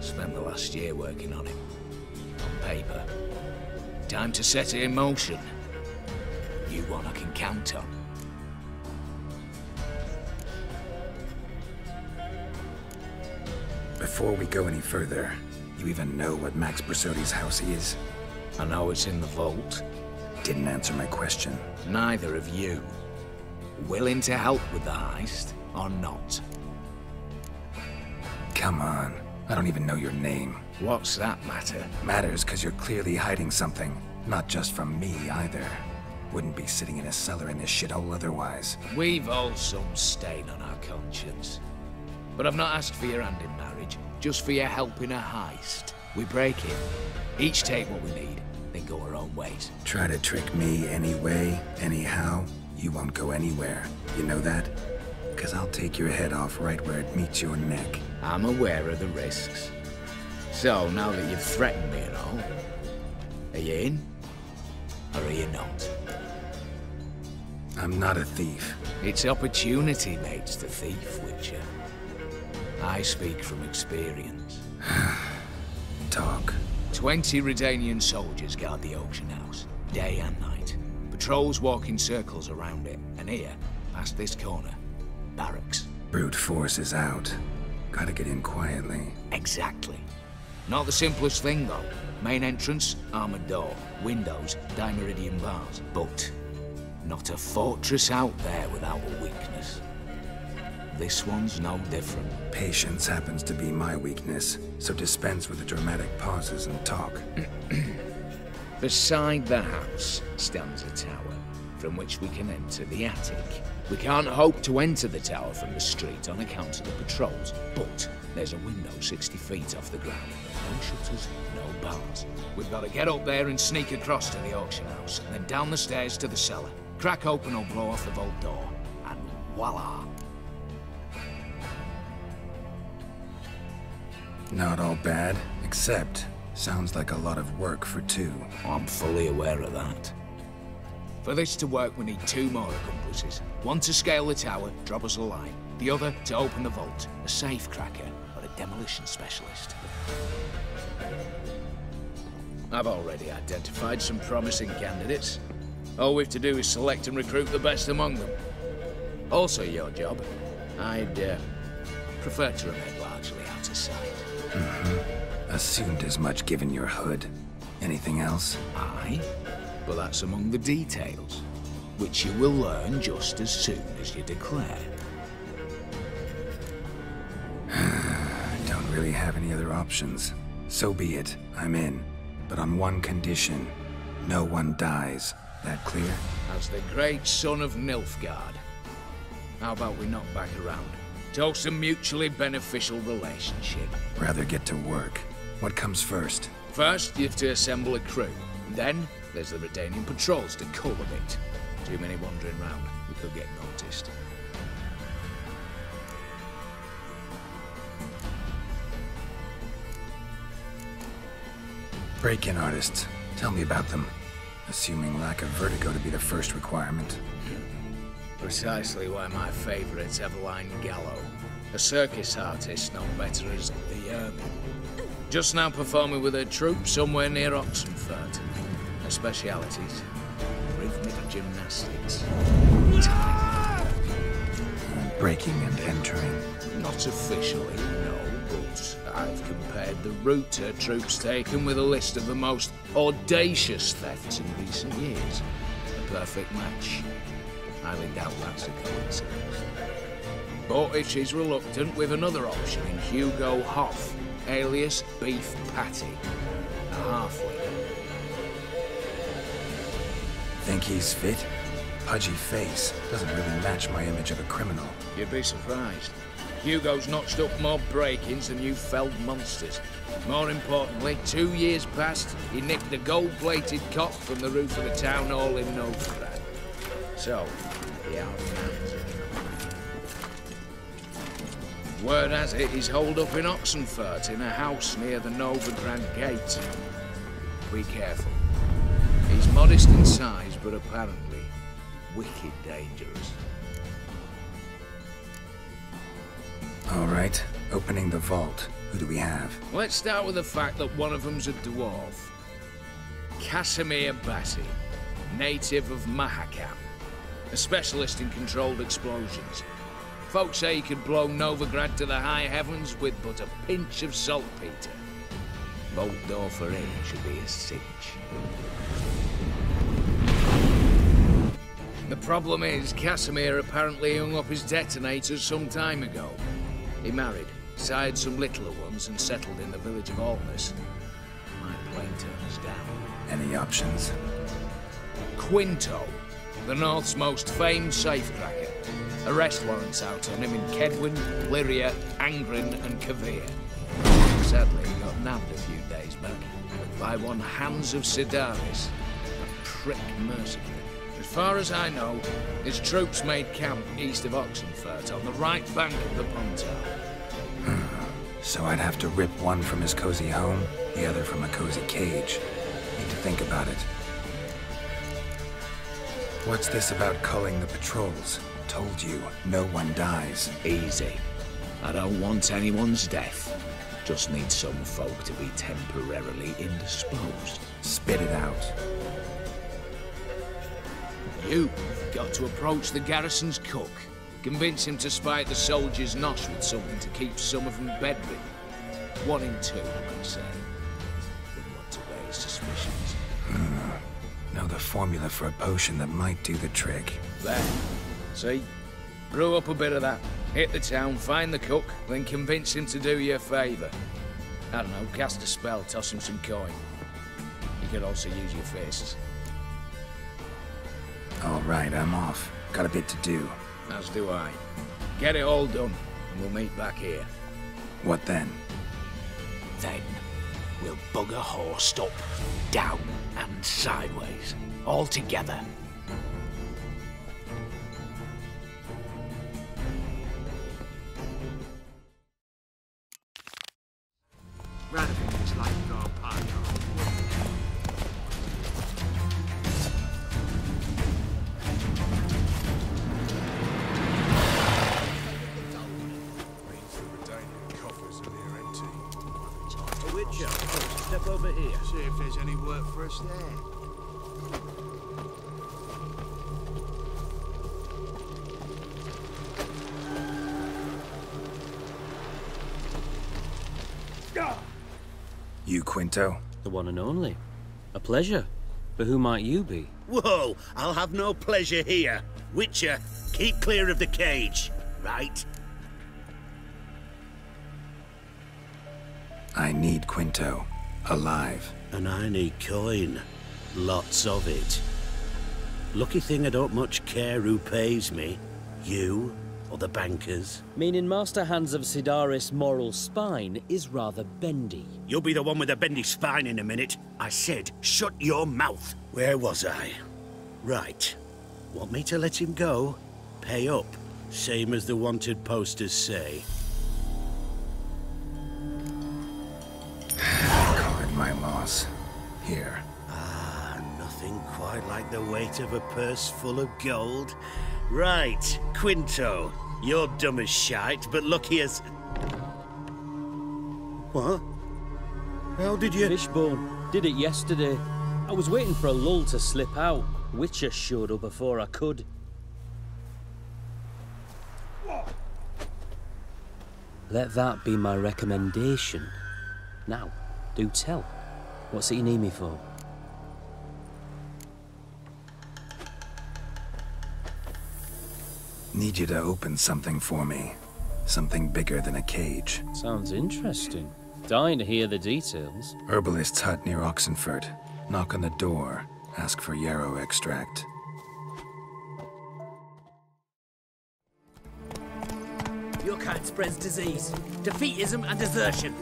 Spent the last year working on it. On paper. Time to set it in motion. You one I can count on. Before we go any further, you even know what Max Borsodi's house is? I know it's in the vault. Didn't answer my question. Neither of you. Willing to help with the heist, or not? Come on. I don't even know your name. What's that matter? Matters because you're clearly hiding something. Not just from me, either. Wouldn't be sitting in a cellar in this shithole otherwise. We've all some stain on our conscience. But I've not asked for your hand in marriage, just for your help in a heist. We break it. Each take what we need, then go our own ways. Try to trick me anyway, anyhow, you won't go anywhere. You know that? Because I'll take your head off right where it meets your neck. I'm aware of the risks. So, now that you've threatened me and all, are you in? Or are you not? I'm not a thief. It's opportunity makes the thief, Witcher. I speak from experience. Talk. 20 Redanian soldiers guard the auction house, day and night. Patrols walk in circles around it, and here, past this corner, barracks. Brute force is out. Gotta get in quietly. Exactly. Not the simplest thing, though. Main entrance, armored door. Windows, dimeridian bars. But not a fortress out there without a weakness. This one's no different. Patience happens to be my weakness, so dispense with the dramatic pauses and talk. Beside the house stands a tower, from which we can enter the attic. We can't hope to enter the tower from the street on account of the patrols, but there's a window 60 feet off the ground. No shutters, no bars. We've got to get up there and sneak across to the auction house, and then down the stairs to the cellar. Crack open or blow off the vault door, and voila! Not all bad, except sounds like a lot of work for two. I'm fully aware of that. For this to work, we need 2 more accomplices. One to scale the tower, drop us a line. The other to open the vault, a safe cracker or a demolition specialist. I've already identified some promising candidates. All we have to do is select and recruit the best among them. Also your job. I'd prefer to remain largely out of sight. Assumed as much given your hood. Anything else? Aye, but that's among the details, which you will learn just as soon as you declare. Don't really have any other options. So be it, I'm in. But on one condition. No one dies. That clear? As the great son of Nilfgaard. How about we knock back around? Toast a mutually beneficial relationship. Rather get to work. What comes first? First, you have to assemble a crew. Then, there's the Redanian patrols to cultivate. Too many wandering round. We could get noticed. Break-in artists. Tell me about them. Assuming lack of vertigo to be the first requirement. Precisely why my favourite's Eveline Gallo. A circus artist known better as the Ermine. Just now performing with her troupe somewhere near Oxenfurt. Her specialities: rhythmic gymnastics. Breaking and entering. Not officially, no, but I've compared the route her troops taken with a list of the most audacious thefts in recent years. A perfect match. Highly doubt that's a coincidence. But if she's reluctant, with another option in Hugo Hoff, alias Beef Patty, a halfling. Think he's fit? Pudgy face doesn't really match my image of a criminal. You'd be surprised. Hugo's notched up more break-ins than you felled monsters. More importantly, 2 years past, he nicked a gold-plated cock from the roof of the town hall in Novigrad. So, yeah, word has it he's holed up in Oxenfurt in a house near the Novigrad gate. Be careful. He's modest in size, but apparently wicked dangerous. All right, opening the vault. Who do we have? Let's start with the fact that one of them's a dwarf. Casimir Bassi, native of Mahakam, a specialist in controlled explosions. Folks say he could blow Novigrad to the high heavens with but a pinch of saltpeter. Bolt door for him should be a cinch. The problem is, Casimir apparently hung up his detonators some time ago. He married, sired some littler ones, and settled in the village of Alness. Might plain turn us down. Any options? Quinto, the North's most famed safecracker. Arrest warrants out on him in Kedwin, Lyria, Angren, and Kavir. Sadly, he got nabbed a few days back by one Hans of Sidaris, a prick mercenary. As far as I know, his troops made camp east of Oxenfurt on the right bank of the Pontar. So I'd have to rip one from his cozy home, the other from a cozy cage. Need to think about it. What's this about culling the patrols? Told you, no one dies. Easy. I don't want anyone's death. Just need some folk to be temporarily indisposed. Spit it out. You've got to approach the garrison's cook. Convince him to spike the soldiers' nosh with something to keep some of them bedridden. 1 in 2, I might say. Wouldn't want to raise suspicions. Know the formula for a potion that might do the trick. There. See? Brew up a bit of that. Hit the town, find the cook, then convince him to do you a favour. I don't know, cast a spell, toss him some coin. You could also use your fists. All right, I'm off. Got a bit to do. As do I. Get it all done, and we'll meet back here. What then? Then, we'll bugger horsed up, down, and sideways. All together. Radical is like our partner. Step over here. See if there's any work for us there. You, Quinto? The one and only. A pleasure. But who might you be? Whoa! I'll have no pleasure here. Witcher, keep clear of the cage, right? I need Quinto. Alive. And I need coin. Lots of it. Lucky thing I don't much care who pays me. You or the bankers. Meaning Master Hans of Sidaris' moral spine is rather bendy. You'll be the one with the bendy spine in a minute. I said, shut your mouth. Where was I? Right. Want me to let him go? Pay up. Same as the wanted posters say. Card my loss. Here. Ah, nothing quite like the weight of a purse full of gold. Right, Quinto. You're dumb as shite, but lucky as... What? How did you... Fishbone. Did it yesterday. I was waiting for a lull to slip out. Witcher showed up before I could. let that be my recommendation. Now, do tell. What's it you need me for? Need you to open something for me. Something bigger than a cage. Sounds interesting. Dying to hear the details. Herbalist's hut near Oxenford. Knock on the door. Ask for yarrow extract. Your kind spreads disease, defeatism and desertion.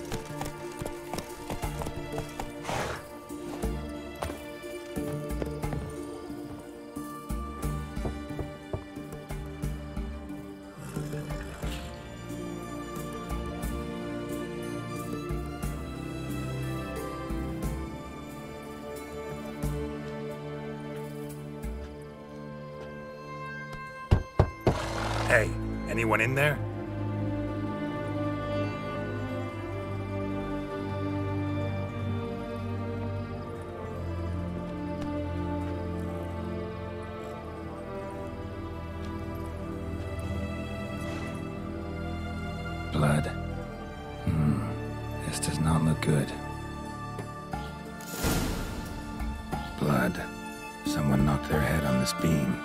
Hey, anyone in there? Blood. This does not look good. Blood. Someone knocked their head on this beam.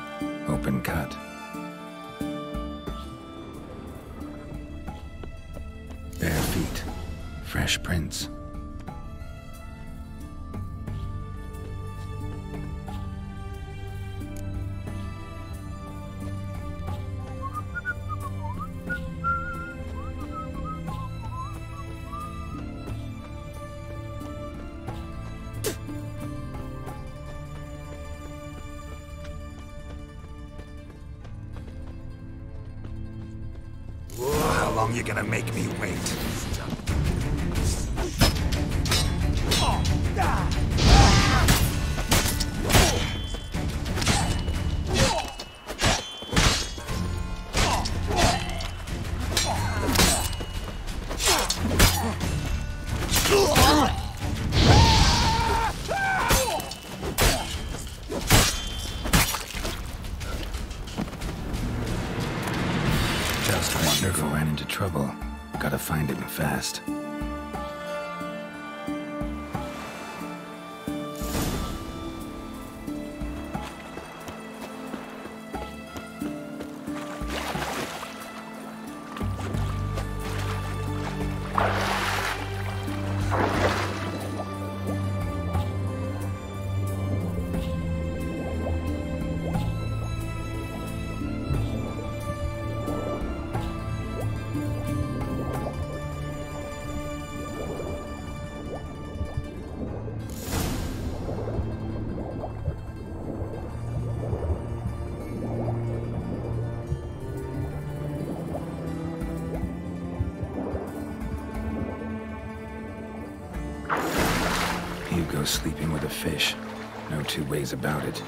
Open cut. Bare feet. Fresh prints. How long you gonna make me wait? Just wonderful. Ran into trouble. Gotta find him fast. Hugo's sleeping with a fish. No two ways about it.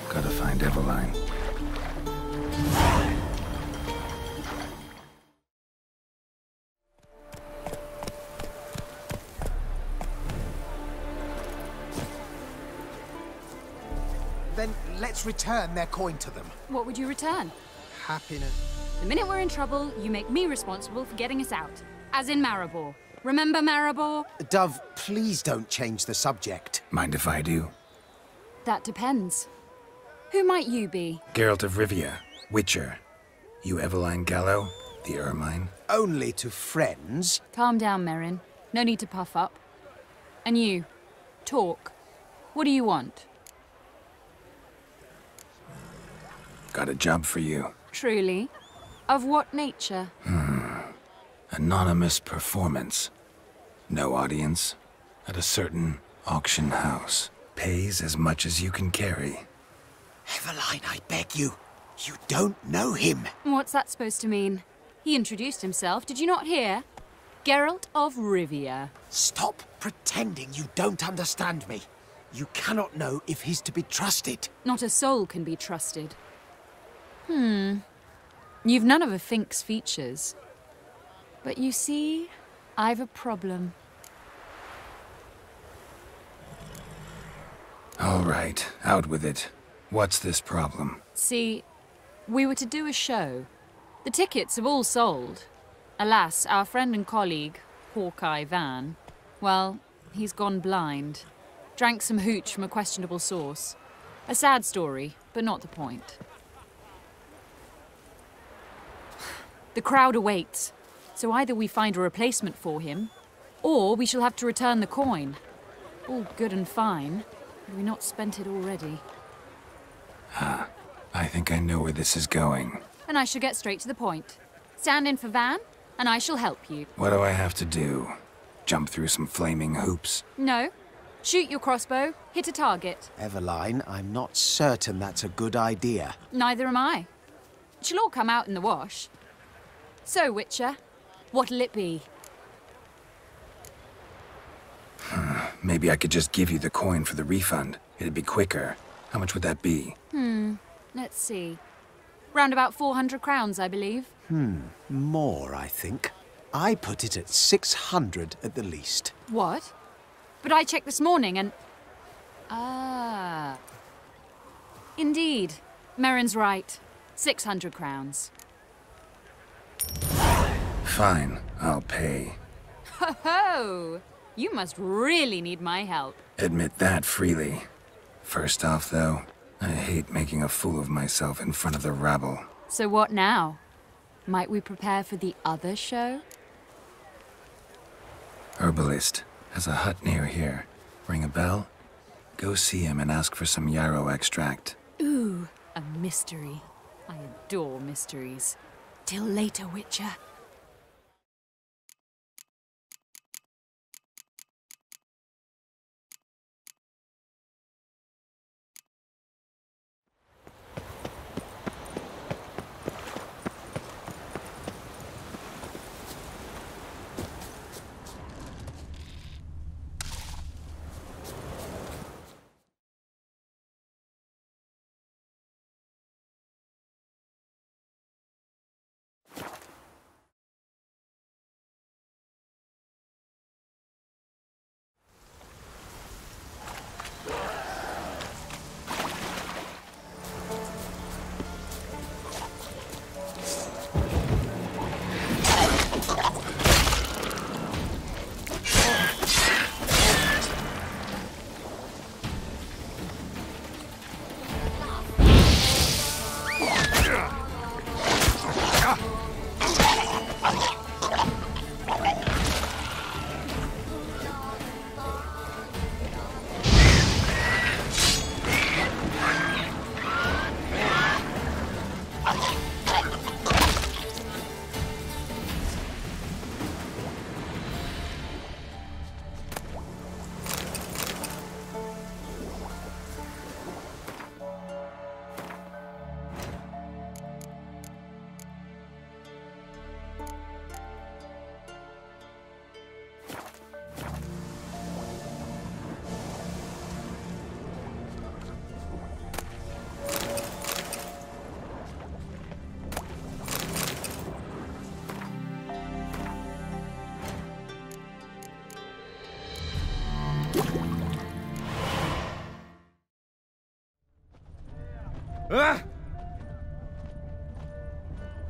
Gotta find Eveline. Then let's return their coin to them. What would you return? Happiness. The minute we're in trouble, you make me responsible for getting us out. As in Maribor. Remember Maribor? Dove, please don't change the subject. Mind if I do? That depends. Who might you be? Geralt of Rivia, Witcher. You Eveline Gallo, the Ermine? Only to friends. Calm down, Merrin. No need to puff up. And you, talk. What do you want? Got a job for you. Truly? Of what nature? Anonymous performance. No audience. At a certain auction house. Pays as much as you can carry. Eveline, I beg you. You don't know him. What's that supposed to mean? He introduced himself, did you not hear? Geralt of Rivia. Stop pretending you don't understand me. You cannot know if he's to be trusted. Not a soul can be trusted. You've none of a Fink's features. But you see, I've a problem. All right, out with it. What's this problem? See, we were to do a show. The tickets have all sold. Alas, our friend and colleague, Hawkeye Van, well, he's gone blind. Drank some hooch from a questionable source. A sad story, but not the point. The crowd awaits, so either we find a replacement for him, or we shall have to return the coin. All good and fine, had we not spent it already. I think I know where this is going. And I shall get straight to the point. Stand in for Van, and I shall help you. What do I have to do? Jump through some flaming hoops? No. Shoot your crossbow, hit a target. Eveline, I'm not certain that's a good idea. Neither am I. It shall all come out in the wash. So, Witcher, what'll it be? Maybe I could just give you the coin for the refund. It'd be quicker. How much would that be? Let's see. Round about 400 crowns, I believe. More, I think. I put it at 600 at the least. What? But I checked this morning and... Ah. Indeed. Merrin's right. 600 crowns. Fine, I'll pay. Ho ho! You must really need my help. Admit that freely. First off, though, I hate making a fool of myself in front of the rabble. So what now? Might we prepare for the other show? Herbalist has a hut near here. Ring a bell? Go see him and ask for some yarrow extract. Ooh, a mystery. I adore mysteries. Till later, Witcher.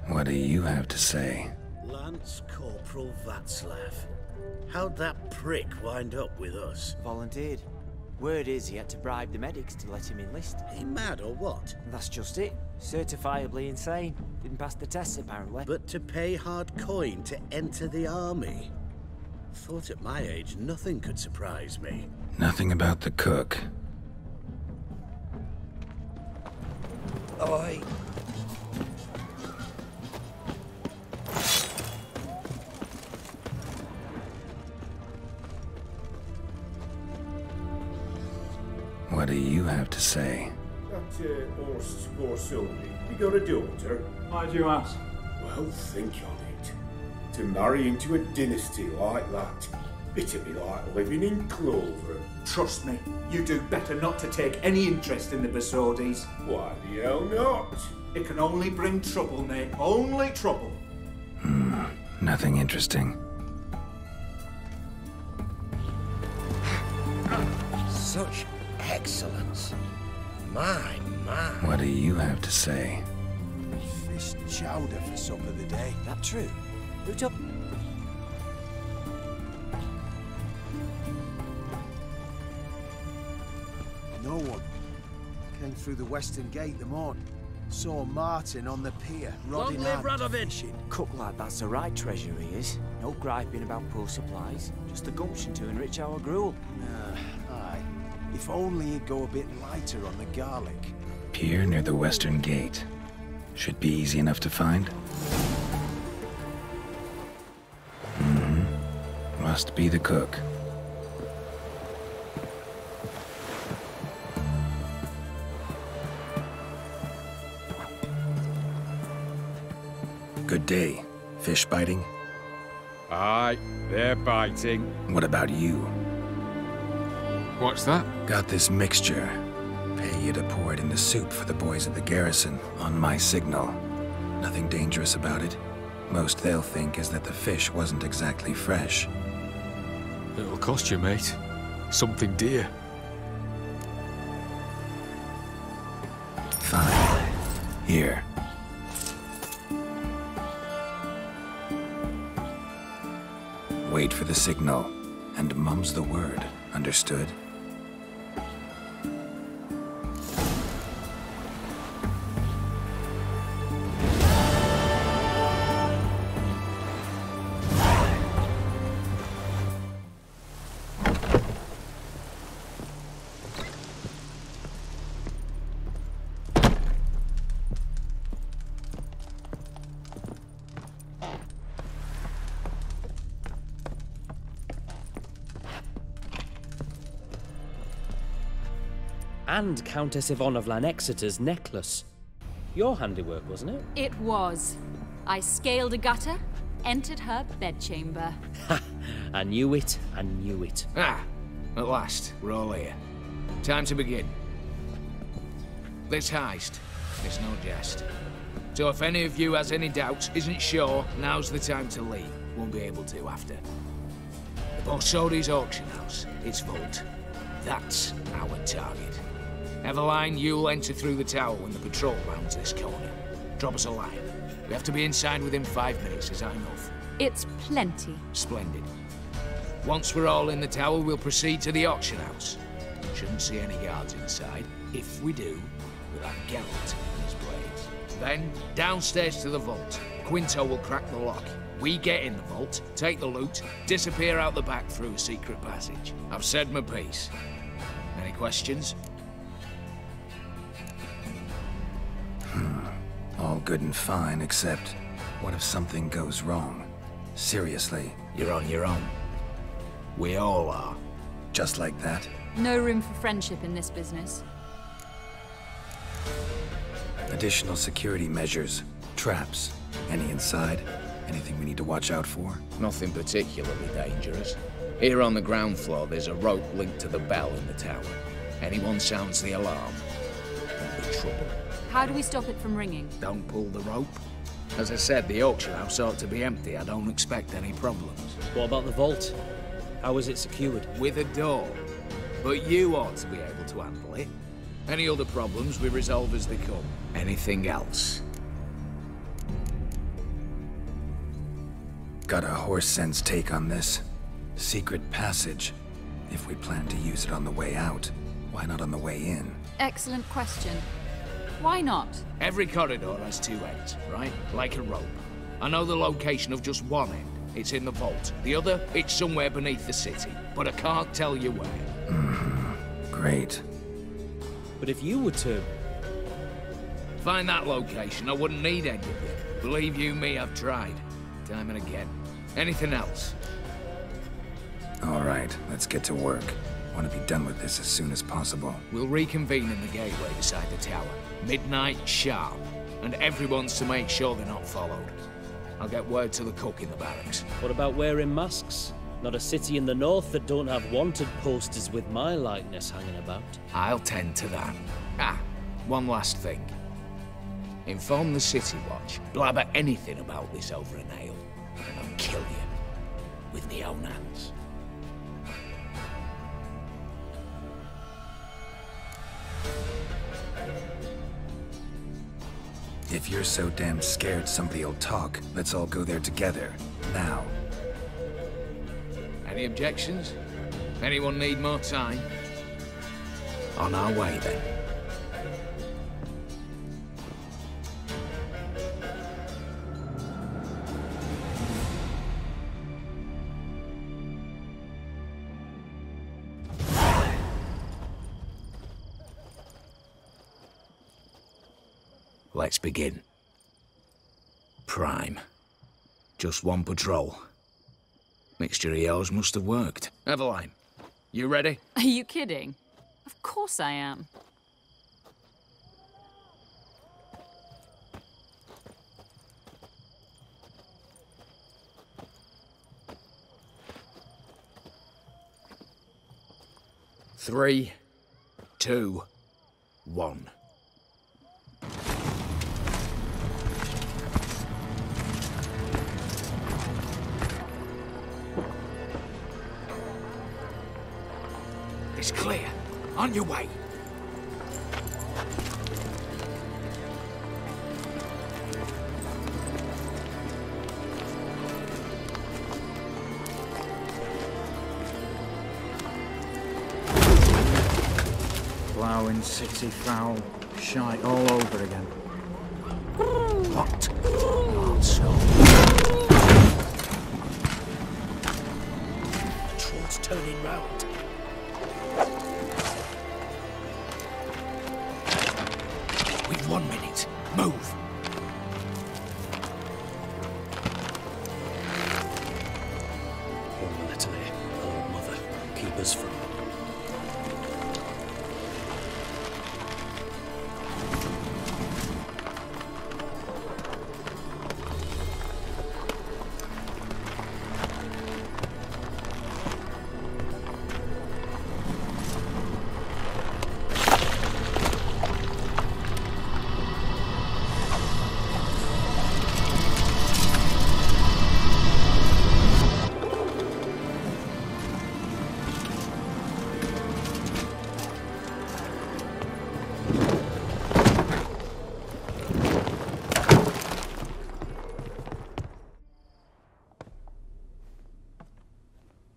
What do you have to say? Lance Corporal Václav. How'd that prick wind up with us? Volunteered. Word is he had to bribe the medics to let him enlist. He mad or what? That's just it. Certifiably insane. Didn't pass the tests, apparently. But to pay hard coin to enter the army? Thought at my age nothing could surprise me. Nothing about the cook. Oi. What do you have to say? That horse for Sylvie. You got a daughter? Why do you ask? Well, think on it. To marry into a dynasty like that, it'd be like living in clover. Trust me, you do better not to take any interest in the Besodis. Why the hell not? It can only bring trouble, mate. Only trouble. Nothing interesting. Such excellence. My. What do you have to say? Fish chowder for supper the day. That true? Who took... No one. Came through the western gate the morning. Saw Martin on the pier, rod in hand, fishing. Cook like that's the right treasure he is. No griping about poor supplies. Just the gumption to enrich our gruel. Aye. If only he'd go a bit lighter on the garlic. Pier near the western gate. Should be easy enough to find. Must be the cook. Good day. Fish biting? Aye, they're biting. What about you? What's that? Got this mixture. Pay you to pour it in the soup for the boys at the garrison, on my signal. Nothing dangerous about it. Most they'll think is that the fish wasn't exactly fresh. It'll cost you, mate. Something dear. Fine. Here. Wait for the signal, and mum's the word. Understood? And Countess Yvonne of Lanexeter's necklace. Your handiwork, wasn't it? It was. I scaled a gutter, entered her bedchamber. Ha! I knew it, I knew it. Ah, at last, we're all here. Time to begin. This heist is no jest. So if any of you has any doubts, isn't sure, now's the time to leave. Won't be able to after. The Borsodi's auction house, its vault. That's our target. Eveline, you'll enter through the tower when the patrol rounds this corner. Drop us a line. We have to be inside within 5 minutes, is that enough? It's plenty. Splendid. Once we're all in the tower, we'll proceed to the auction house. Shouldn't see any guards inside. If we do, we'll have Geralt and his blades. Then, downstairs to the vault. Quinto will crack the lock. We get in the vault, take the loot, disappear out the back through a secret passage. I've said my piece. Any questions? All good and fine, except what if something goes wrong? Seriously. You're on your own. We all are. Just like that? No room for friendship in this business. Additional security measures. Traps. Any inside? Anything we need to watch out for? Nothing particularly dangerous. Here on the ground floor, there's a rope linked to the bell in the tower. Anyone sounds the alarm, there'll be trouble. How do we stop it from ringing? Don't pull the rope. As I said, the auction house ought to be empty. I don't expect any problems. What about the vault? How is it secured? With a door. But you ought to be able to handle it. Any other problems we resolve as they come. Anything else? Got a horse sense take on this. Secret passage. If we plan to use it on the way out, why not on the way in? Excellent question. Why not? Every corridor has 2 ends, right? Like a rope. I know the location of just one end. It's in the vault. The other, it's somewhere beneath the city. But I can't tell you where. Great. But if you were to... find that location, I wouldn't need any of it. Believe you me, I've tried. Time and again. Anything else? All right, let's get to work. Want to be done with this as soon as possible. We'll reconvene in the gateway beside the tower. Midnight sharp. And everyone's to make sure they're not followed. I'll get word to the cook in the barracks. What about wearing masks? Not a city in the north that don't have wanted posters with my likeness hanging about. I'll tend to that. Ah, one last thing. Inform the City Watch. Blabber anything about this over an ale, and I'll kill you with my own hands. If you're so damn scared somebody'll talk, let's all go there together. Now. Any objections? Anyone need more time? On our way, then. Let's begin. Prime. Just one patrol. Mixture of yours must have worked. Eveline, you ready? Are you kidding? Of course I am. Three, 2, 1. It's clear. On your way. Ploughing, city foul, shite all over again. What? Not so. Patrol's turning round. We've 1 minute. Move. Oh, Natalie, oh, mother, keep us from...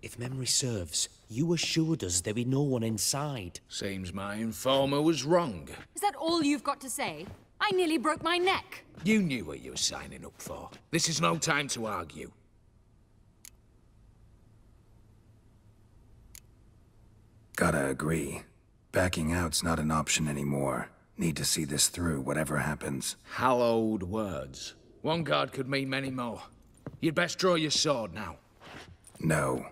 If memory serves, you assured us there be no one inside. Seems my informer was wrong. Is that all you've got to say? I nearly broke my neck. You knew what you were signing up for. This is no time to argue. Gotta agree. Backing out's not an option anymore. Need to see this through, whatever happens. Hallowed words. One guard could mean many more. You'd best draw your sword now. No.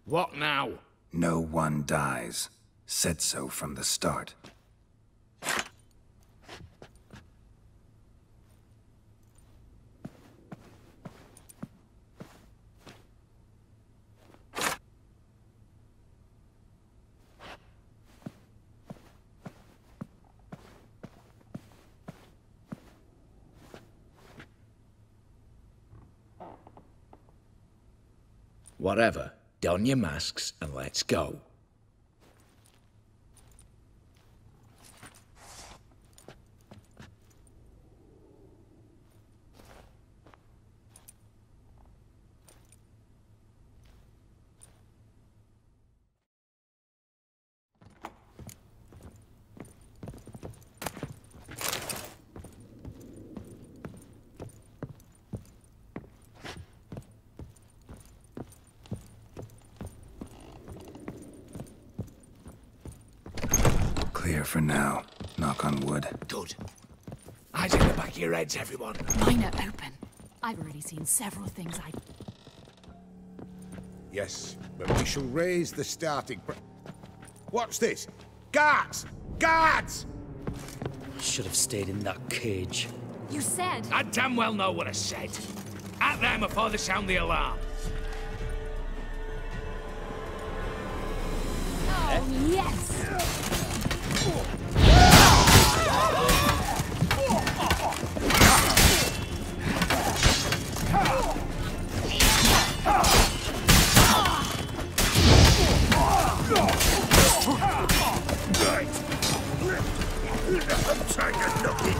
What now? No one dies. Said so from the start. Whatever. Don your masks and let's go. Clear for now. Knock on wood. Good. Eyes in the back of your heads, everyone. Mine are open. I've already seen several things I... Yes, but we shall raise the starting... What's this? Guards! Guards! I should have stayed in that cage. You said... I damn well know what I said. At them before they sound the alarm. Oh, yes! I'm trying to knock it.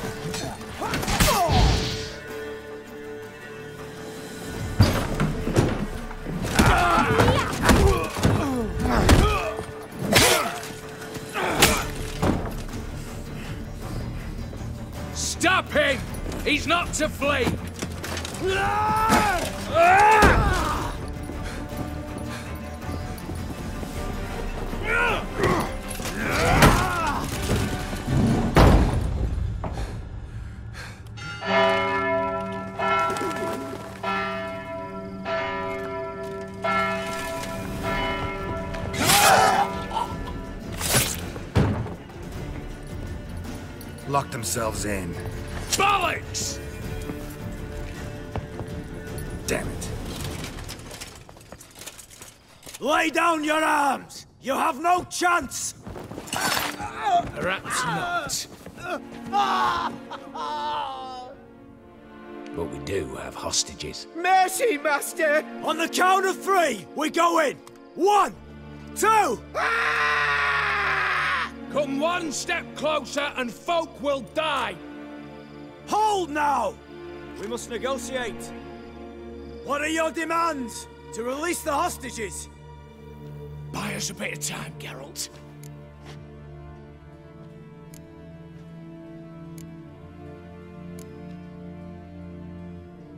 Stop him! He's not to flee! Lock themselves in. Bollocks! Damn it. Lay down your arms! You have no chance! Perhaps not. But we do have hostages. Mercy, Master! On the count of 3, we go in! 1, 2... Come one step closer and folk will die! Hold now! We must negotiate. What are your demands? To release the hostages? Buy us a bit of time, Geralt.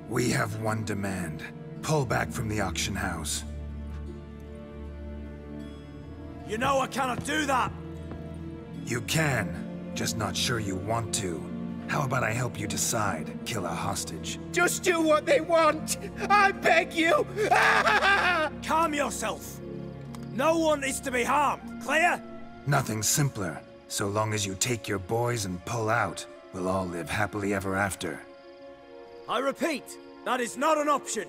We have one demand. Pull back from the auction house. You know I cannot do that! You can, just not sure you want to. How about I help you decide, kill a hostage? Just do what they want! I beg you! Calm yourself! No one is to be harmed, clear? Nothing simpler. So long as you take your boys and pull out, we'll all live happily ever after. I repeat, that is not an option.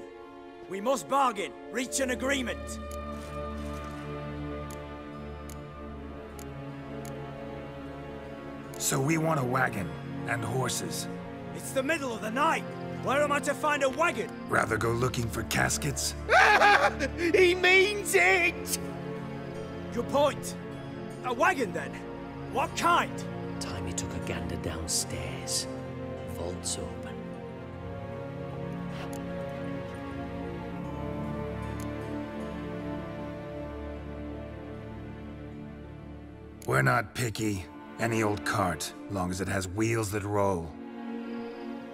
We must bargain, reach an agreement. So we want a wagon, and horses. It's the middle of the night. Where am I to find a wagon? Rather go looking for caskets? He means it! Your point. A wagon, then? What kind? Time he took a gander downstairs. Vault's open. We're not picky. Any old cart, long as it has wheels that roll.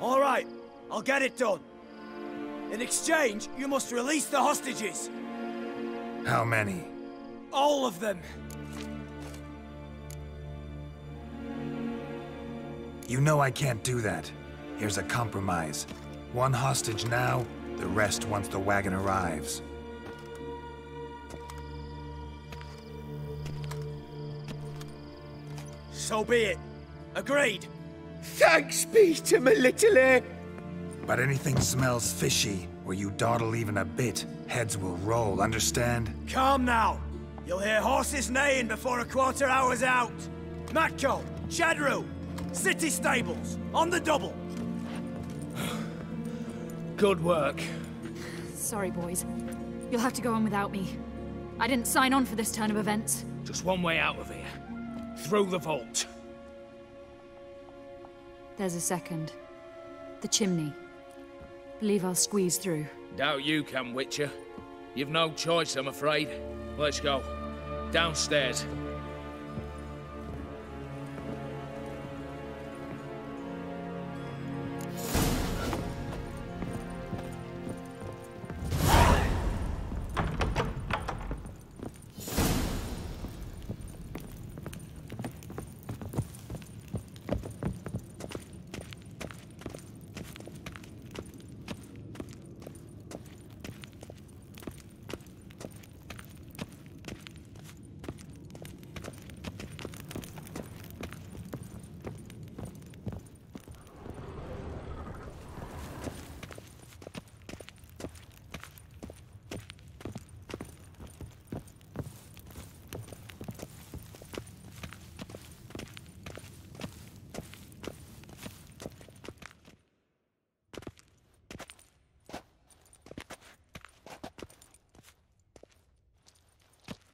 All right, I'll get it done. In exchange, you must release the hostages. How many? All of them. You know I can't do that. Here's a compromise. One hostage now, the rest once the wagon arrives. So be it. Agreed. Thanks be to my little But anything smells fishy, or you dawdle even a bit, heads will roll, understand? Calm now. You'll hear horses neighing before a quarter hour's out. Matco, Shadru, city stables, on the double. Good work. Sorry, boys. You'll have to go on without me. I didn't sign on for this turn of events. Just one way out of here. Through the vault. There's a second. The chimney. Believe I'll squeeze through. Doubt you can, Witcher. You've no choice, I'm afraid. Let's go. Downstairs.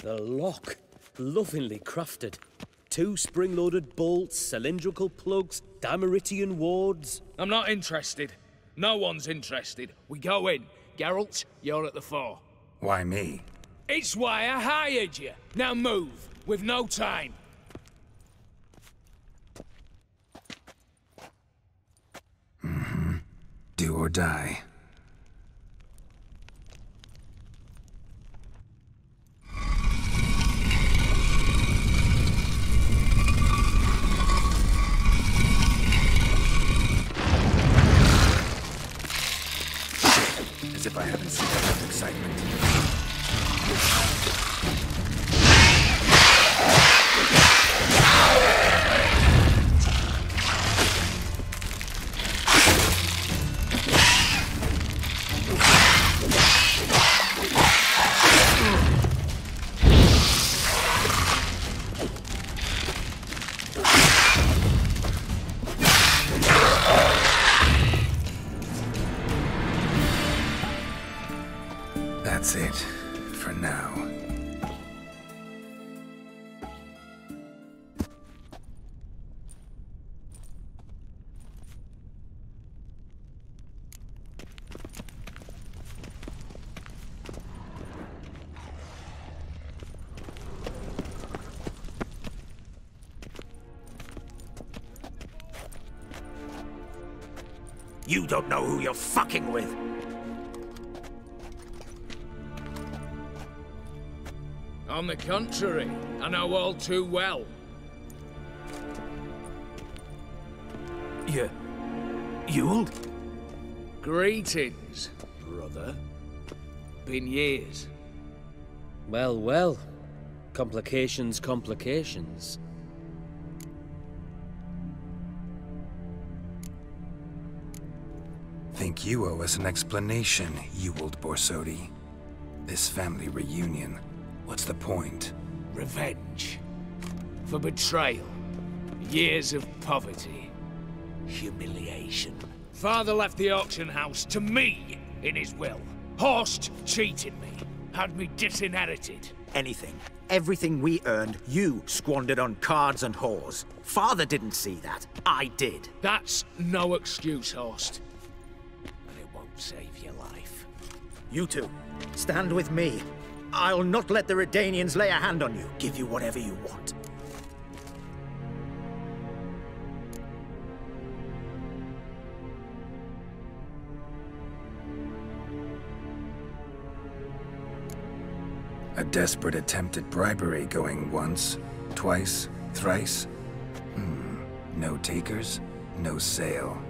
The lock. Lovingly crafted. 2 spring-loaded bolts, cylindrical plugs, Dameritian wards. I'm not interested. No one's interested. We go in. Geralt, you're at the fore. Why me? It's why I hired you. Now move. We've no time. or die. As if I haven't seen enough excitement. That's it, for now. You don't know who you're fucking with. On the contrary, I know all too well. Yule? Greetings, brother. Been years. Well, well. Complications, complications. Think you owe us an explanation, Ewald Borsodi. This family reunion, what's the point? Revenge. For betrayal. Years of poverty. Humiliation. Father left the auction house to me in his will. Horst cheated me. Had me disinherited. Anything. Everything we earned, you squandered on cards and whores. Father didn't see that. I did. That's no excuse, Horst. And it won't save your life. You two, stand with me. I'll not let the Redanians lay a hand on you. Give you whatever you want. A desperate attempt at bribery going once, twice, thrice. No takers, no sale.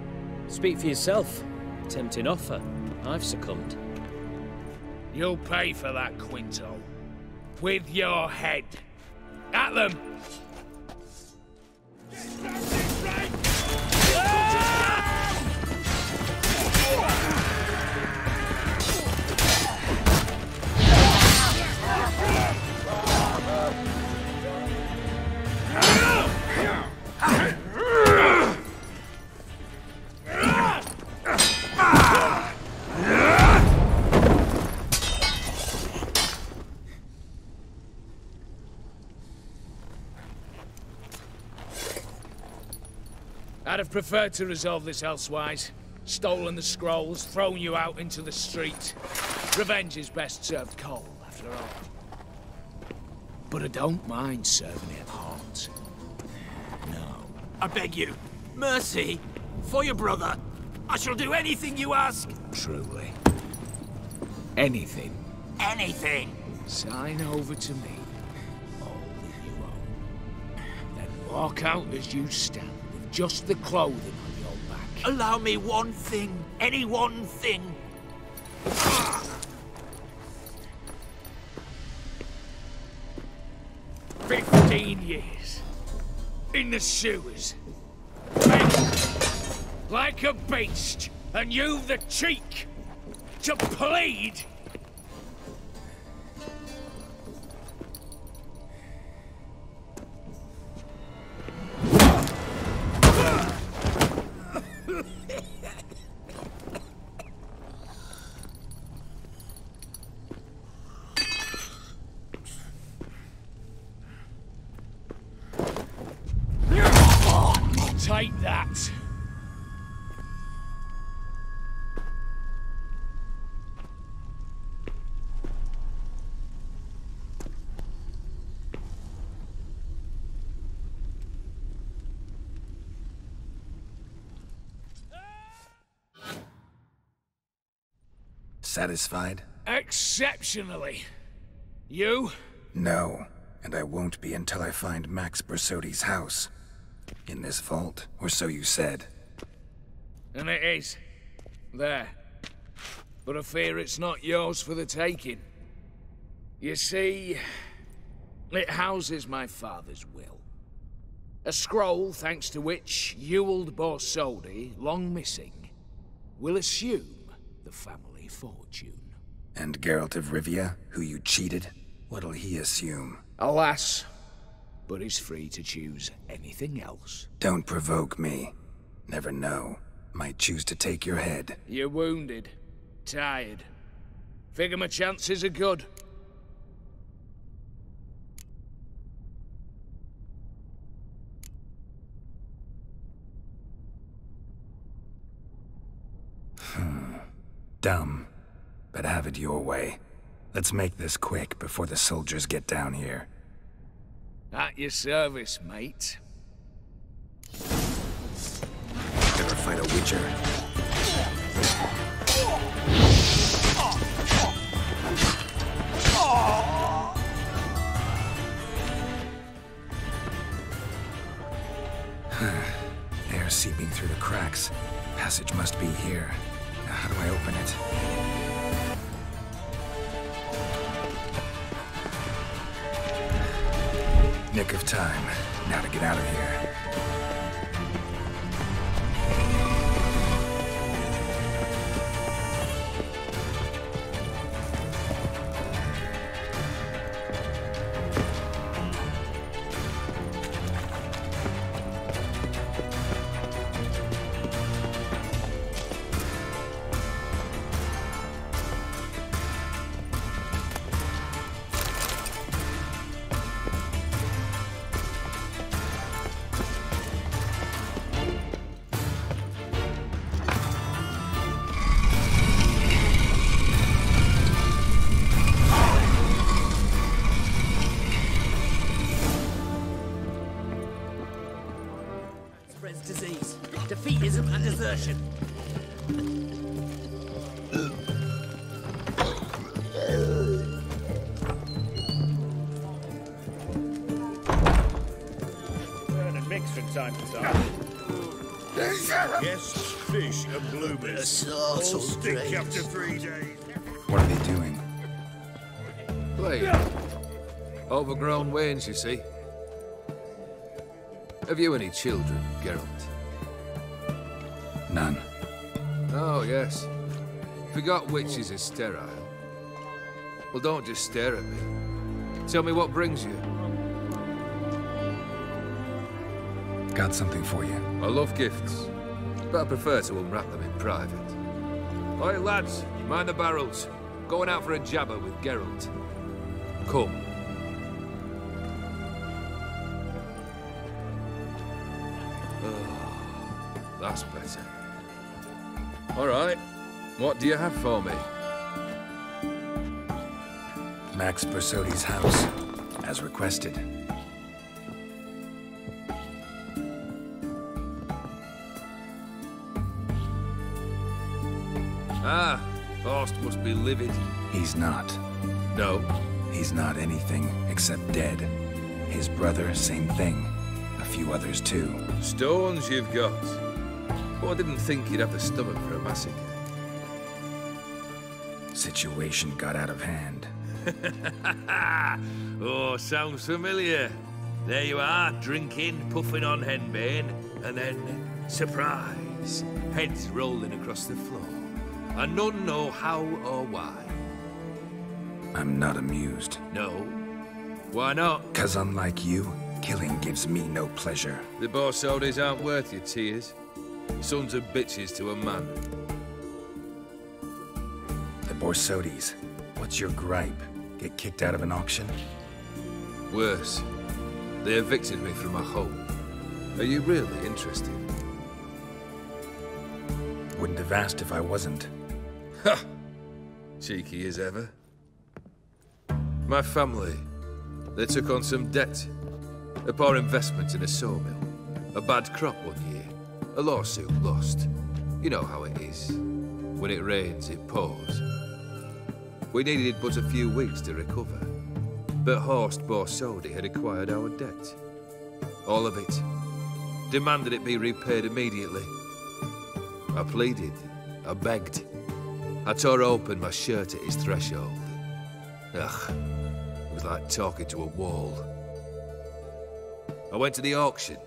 Speak for yourself. Tempting offer. I've succumbed. You'll pay for that, Quinto. With your head. At them! I'd have preferred to resolve this elsewise. Stolen the scrolls, thrown you out into the street. Revenge is best served cold, after all. But I don't mind serving it hot. No. I beg you, mercy, for your brother. I shall do anything you ask. Truly. Anything. Anything. Sign over to me. All that you own. Then walk out as you stand. Just the clothing on your back. Allow me one thing. Any one thing. 15 years. In the sewers. Begging. Like a beast. And you the cheek. To plead. Take that. Satisfied? Exceptionally. You? No, and I won't be until I find Max Bersodi's house. In this vault, or so you said. And it is. There. But I fear it's not yours for the taking. You see, it houses my father's will. A scroll thanks to which Ewald Borsodi, long missing, will assume the family fortune. And Geralt of Rivia, who you cheated, what'll he assume? Alas, but he's free to choose anything else. Don't provoke me. Never know. Might choose to take your head. You're wounded. Tired. Figure my chances are good. Dumb. But have it your way. Let's make this quick before the soldiers get down here. At your service, mate. Ever fight a witcher? Air seeping through the cracks. Passage must be here. Now how do I open it? Nick of time. Now to get out of here. Disease, defeatism and desertion. Burn and mix from time to time. Yes, fish and blueberries. All stick after 3 days. What are they doing? Playing. Overgrown wains, you see. Have you any children, Geralt? None. Oh, yes. Forgot witches is sterile. Well, don't just stare at me. Tell me what brings you. Got something for you. I love gifts, but I prefer to unwrap them in private. Oi, lads, mind the barrels. Going out for a jabber with Geralt. Come. That's better. All right. What do you have for me? Max Bersodi's house, as requested. Ah, Horst must be livid. He's not. No? He's not anything except dead. His brother, same thing. A few others too. Stones you've got. Oh, I didn't think you'd have the stomach for a massacre. Situation got out of hand. Oh, sounds familiar. There you are, drinking, puffing on henbane, and then, surprise, heads rolling across the floor. And none know how or why. I'm not amused. No? Why not? 'Cause unlike you, killing gives me no pleasure. The Borsodis aren't worth your tears. Sons of bitches to a man. The Borsodis. What's your gripe? Get kicked out of an auction? Worse. They evicted me from my home. Are you really interested? Wouldn't have asked if I wasn't. Ha! Cheeky as ever. My family, they took on some debt. A poor investment in a sawmill. A bad crop one year. A lawsuit lost. You know how it is. When it rains, it pours. We needed but a few weeks to recover. But Horst Borsodi had acquired our debt. All of it. Demanded it be repaid immediately. I pleaded. I begged. I tore open my shirt at his threshold. Ugh. It was like talking to a wall. I went to the auction.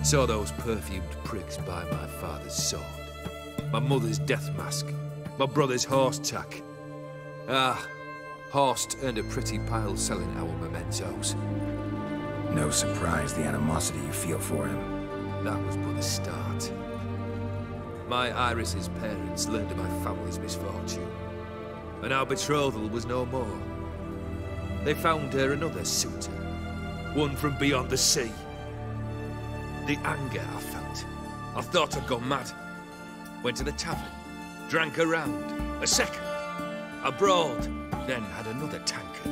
Saw those perfumed pricks buy my father's sword. My mother's death mask. My brother's horse tack. Horst earned a pretty pile selling our mementos. No surprise the animosity you feel for him. That was but the start. My Iris's parents learned of my family's misfortune, and our betrothal was no more. They found her another suitor, one from beyond the sea. The anger I felt, I thought I'd gone mad. Went to the tavern, drank a round, a second, abroad, then had another tankard.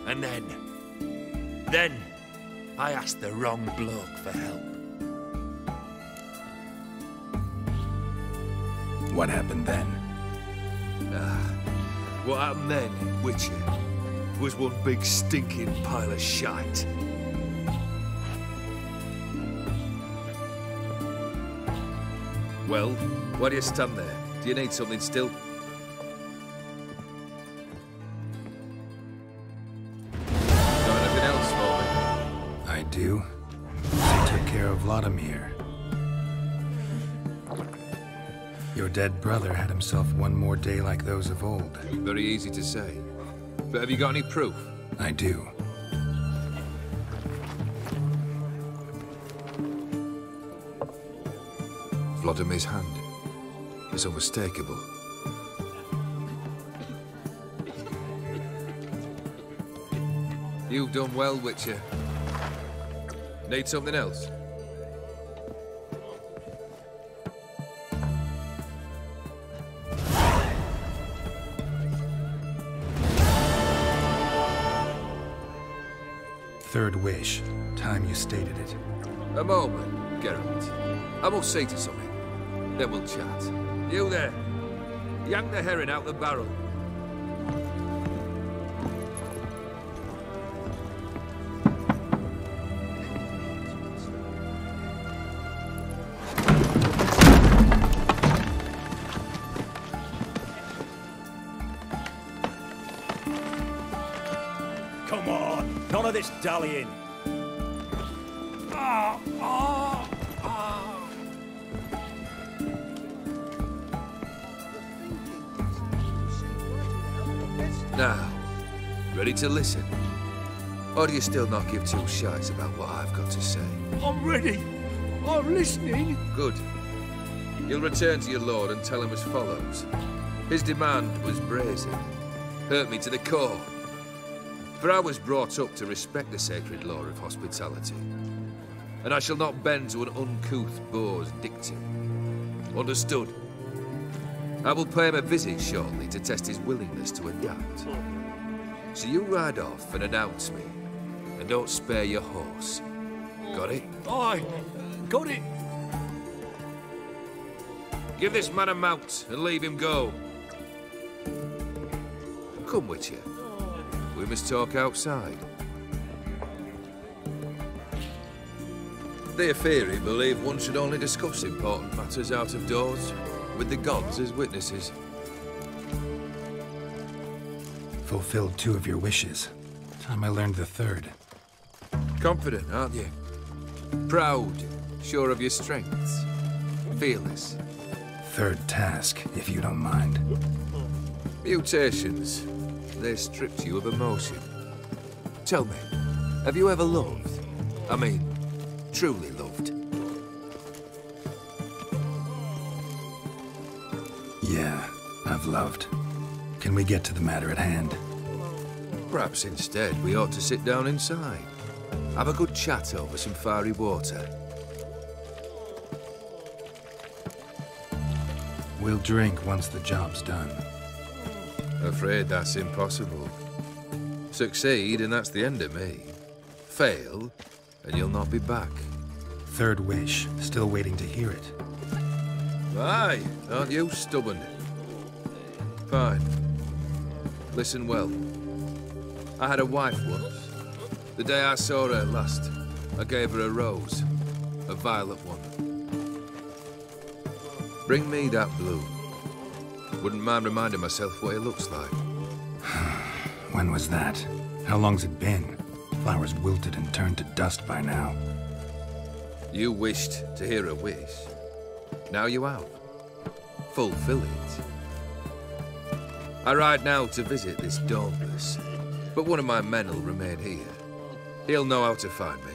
And then I asked the wrong bloke for help. What happened then? What happened then, Witcher, was one big stinking pile of shite. Well, why do you stand there? Do you need something still? Got anything else for me? I do. I took care of Vladimir. Your dead brother had himself one more day like those of old. Very easy to say. But have you got any proof? I do. Vladimir's hand. It's unmistakable. You've done well, Witcher. Need something else? Third wish. Time you stated it. A moment, Geralt. I must see to something. Then we'll chat. You there. Yank the herring out the barrel. Come on, none of this dallying. Now, ready to listen? Or do you still not give two shites about what I've got to say? I'm ready. I'm listening. Good. You'll return to your lord and tell him as follows. His demand was brazen. Hurt me to the core. For I was brought up to respect the sacred law of hospitality. And I shall not bend to an uncouth boor's dictum. Understood? I will pay him a visit shortly to test his willingness to adapt. So you ride off and announce me, and don't spare your horse. Got it? Aye, got it. Give this man a mount and leave him go. Come, Witcher. We must talk outside. The Aetheri believe one should only discuss important matters out of doors, with the gods as witnesses. Fulfilled 2 of your wishes. Time I learned the 3rd. Confident, aren't you? Proud, sure of your strengths. Fearless. 3rd task, if you don't mind. Mutations. They stripped you of emotion. Tell me, have you ever loved? I mean, truly loved? Yeah, I've loved. Can we get to the matter at hand? Perhaps instead we ought to sit down inside. Have a good chat over some fiery water. We'll drink once the job's done. Afraid that's impossible. Succeed and that's the end of me. Fail and you'll not be back. 3rd wish. Still waiting to hear it. Aye, aren't you stubborn? Fine. Listen well. I had a wife once. The day I saw her last, I gave her a rose. A violet one. Bring me that bloom. Wouldn't mind reminding myself what it looks like. When was that? How long's it been? Flowers wilted and turned to dust by now. You wished to hear a wish. Now you have. Fulfill it. I ride now to visit this dauntless, but one of my men will remain here. He'll know how to find me.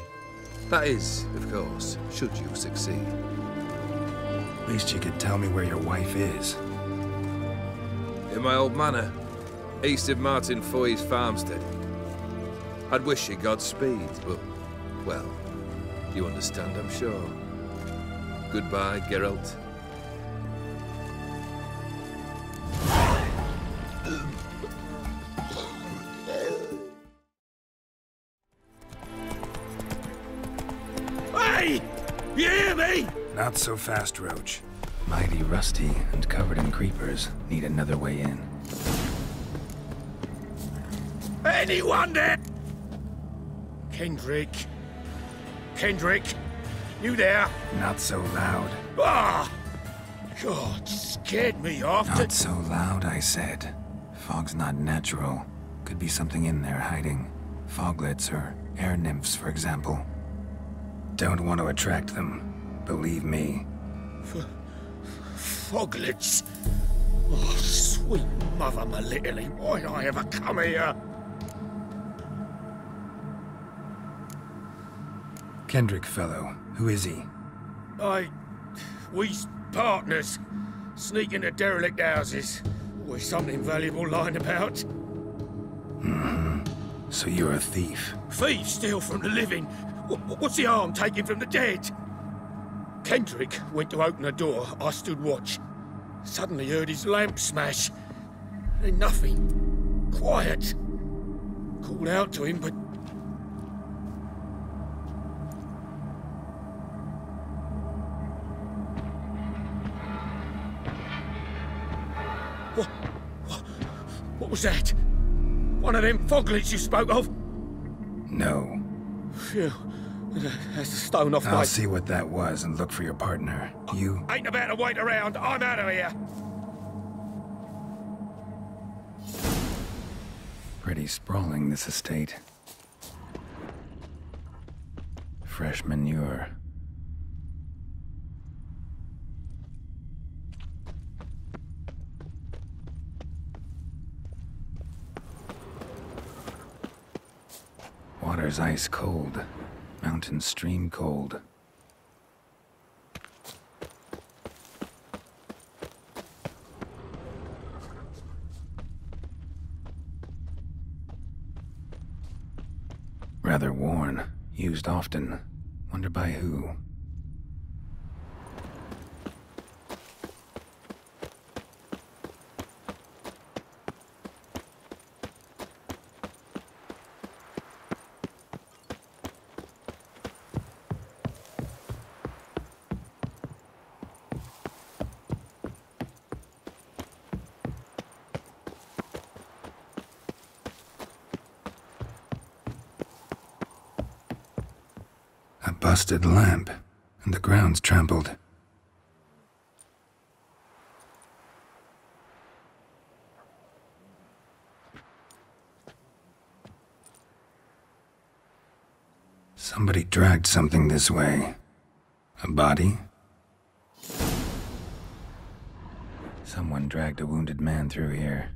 That is, of course, should you succeed. At least you could tell me where your wife is. In my old manor, east of Martin Foy's farmstead. I'd wish you Godspeed, but, well, you understand, I'm sure. Goodbye, Geralt. Hey! You hear me? Not so fast, Roach. Mighty rusty and covered in creepers. Need another way in. Anyone there? Kendrick? Kendrick? You there? Not so loud. Ah! God, scared me off. Not so loud, I said. Fog's not natural. Could be something in there hiding. Foglets or air nymphs, for example. Don't want to attract them. Believe me. Foglets? Oh, sweet mother, my little, why did I ever come here? Kendrick fellow. Who is he? We's partners. Sneak into derelict houses. Always something valuable lying about. Mm-hmm. So you're a thief. Thieves steal from the living. What's the harm taking from the dead? Kendrick went to open a door. I stood watch. Suddenly heard his lamp smash. Then nothing. Quiet. Called out to him, but... What was that? One of them foglets you spoke of? No. Phew. That's a stone off my... I'll see what that was and look for your partner. You... Ain't about to wait around. I'm out of here. Pretty sprawling, this estate. Fresh manure. Water's ice cold. Mountain stream cold. Rather worn. Used often. Wonder by who. Busted lamp, and the ground's trampled. Somebody dragged something this way. A body? Someone dragged a wounded man through here.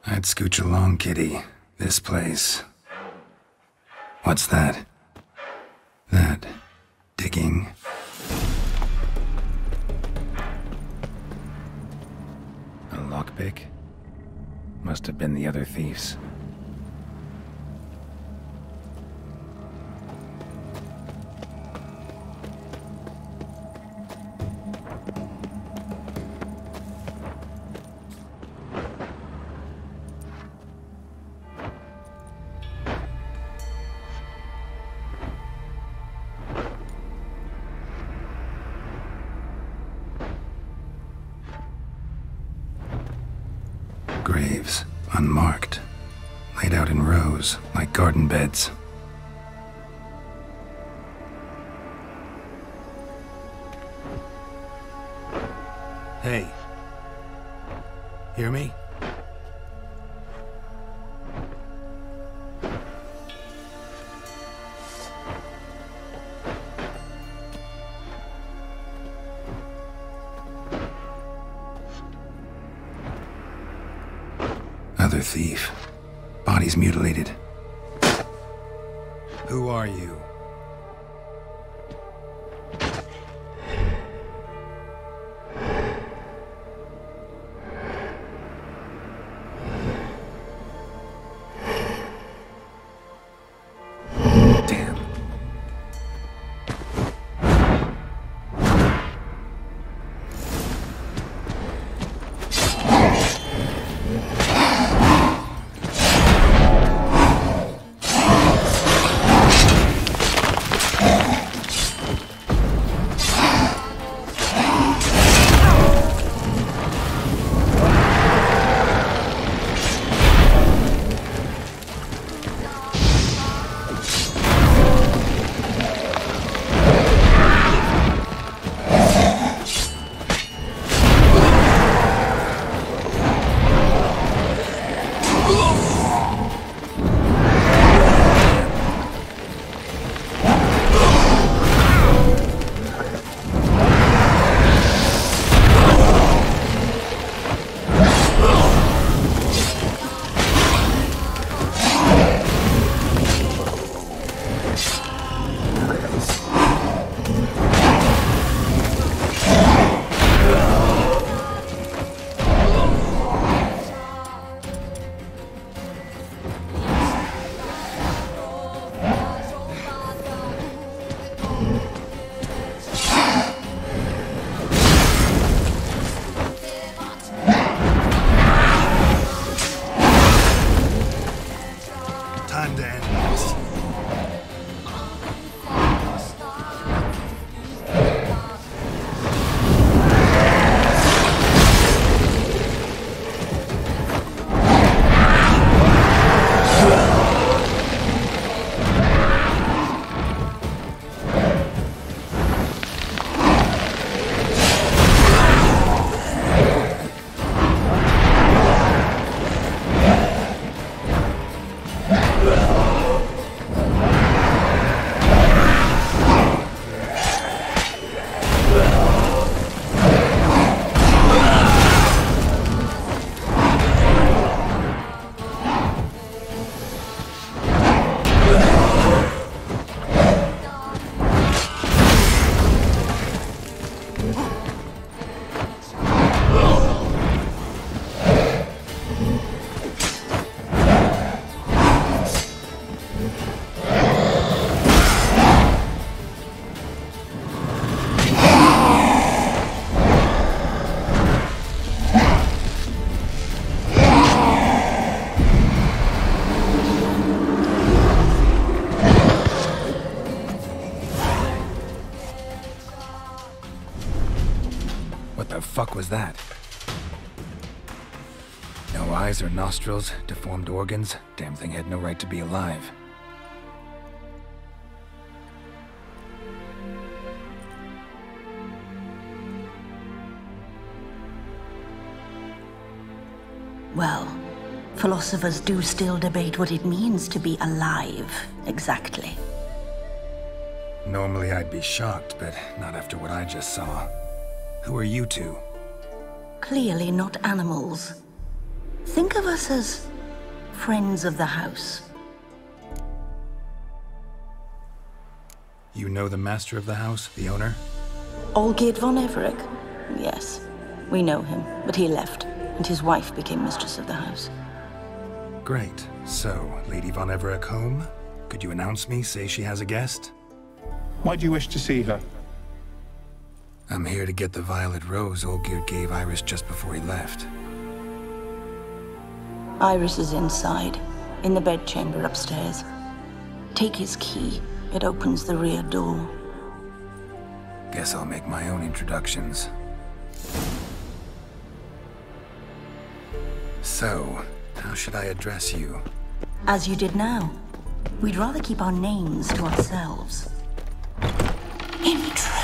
I'd scooch along, kitty. This place. What's that? That. Digging. A lockpick? Must have been the other thieves. Graves, unmarked, laid out in rows like garden beds. Hey. Hear me? Other thief. Bodies mutilated. Who are you? Fuck was that? No eyes or nostrils, deformed organs. Damn thing had no right to be alive. Well, philosophers do still debate what it means to be alive, exactly. Normally I'd be shocked, but not after what I just saw. Who are you two? Clearly not animals. Think of us as friends of the house. You know the master of the house, the owner? Olgierd von Everec? Yes, we know him, but he left, and his wife became mistress of the house. Great. So, Lady von Everec home? Could you announce me, say she has a guest? Why do you wish to see her? I'm here to get the violet rose Olgierd gave Iris just before he left. Iris is inside, in the bedchamber upstairs. Take his key. It opens the rear door. Guess I'll make my own introductions. So, how should I address you? As you did now. We'd rather keep our names to ourselves. Intruder.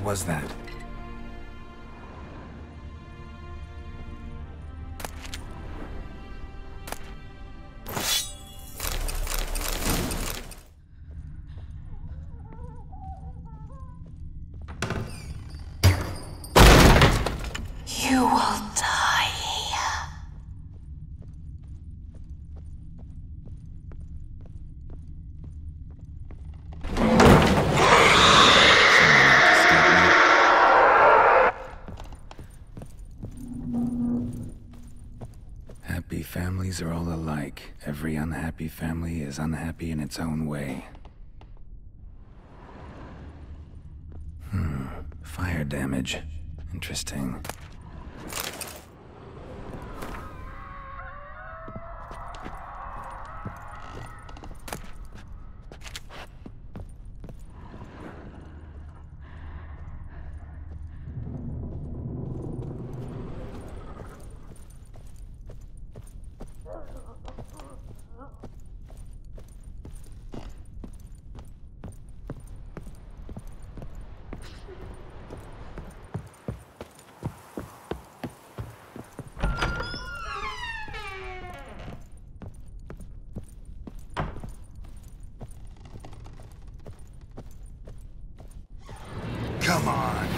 Was that? You will die here. Happy families are all alike. Every unhappy family is unhappy in its own way. Fire damage. Interesting. Come on.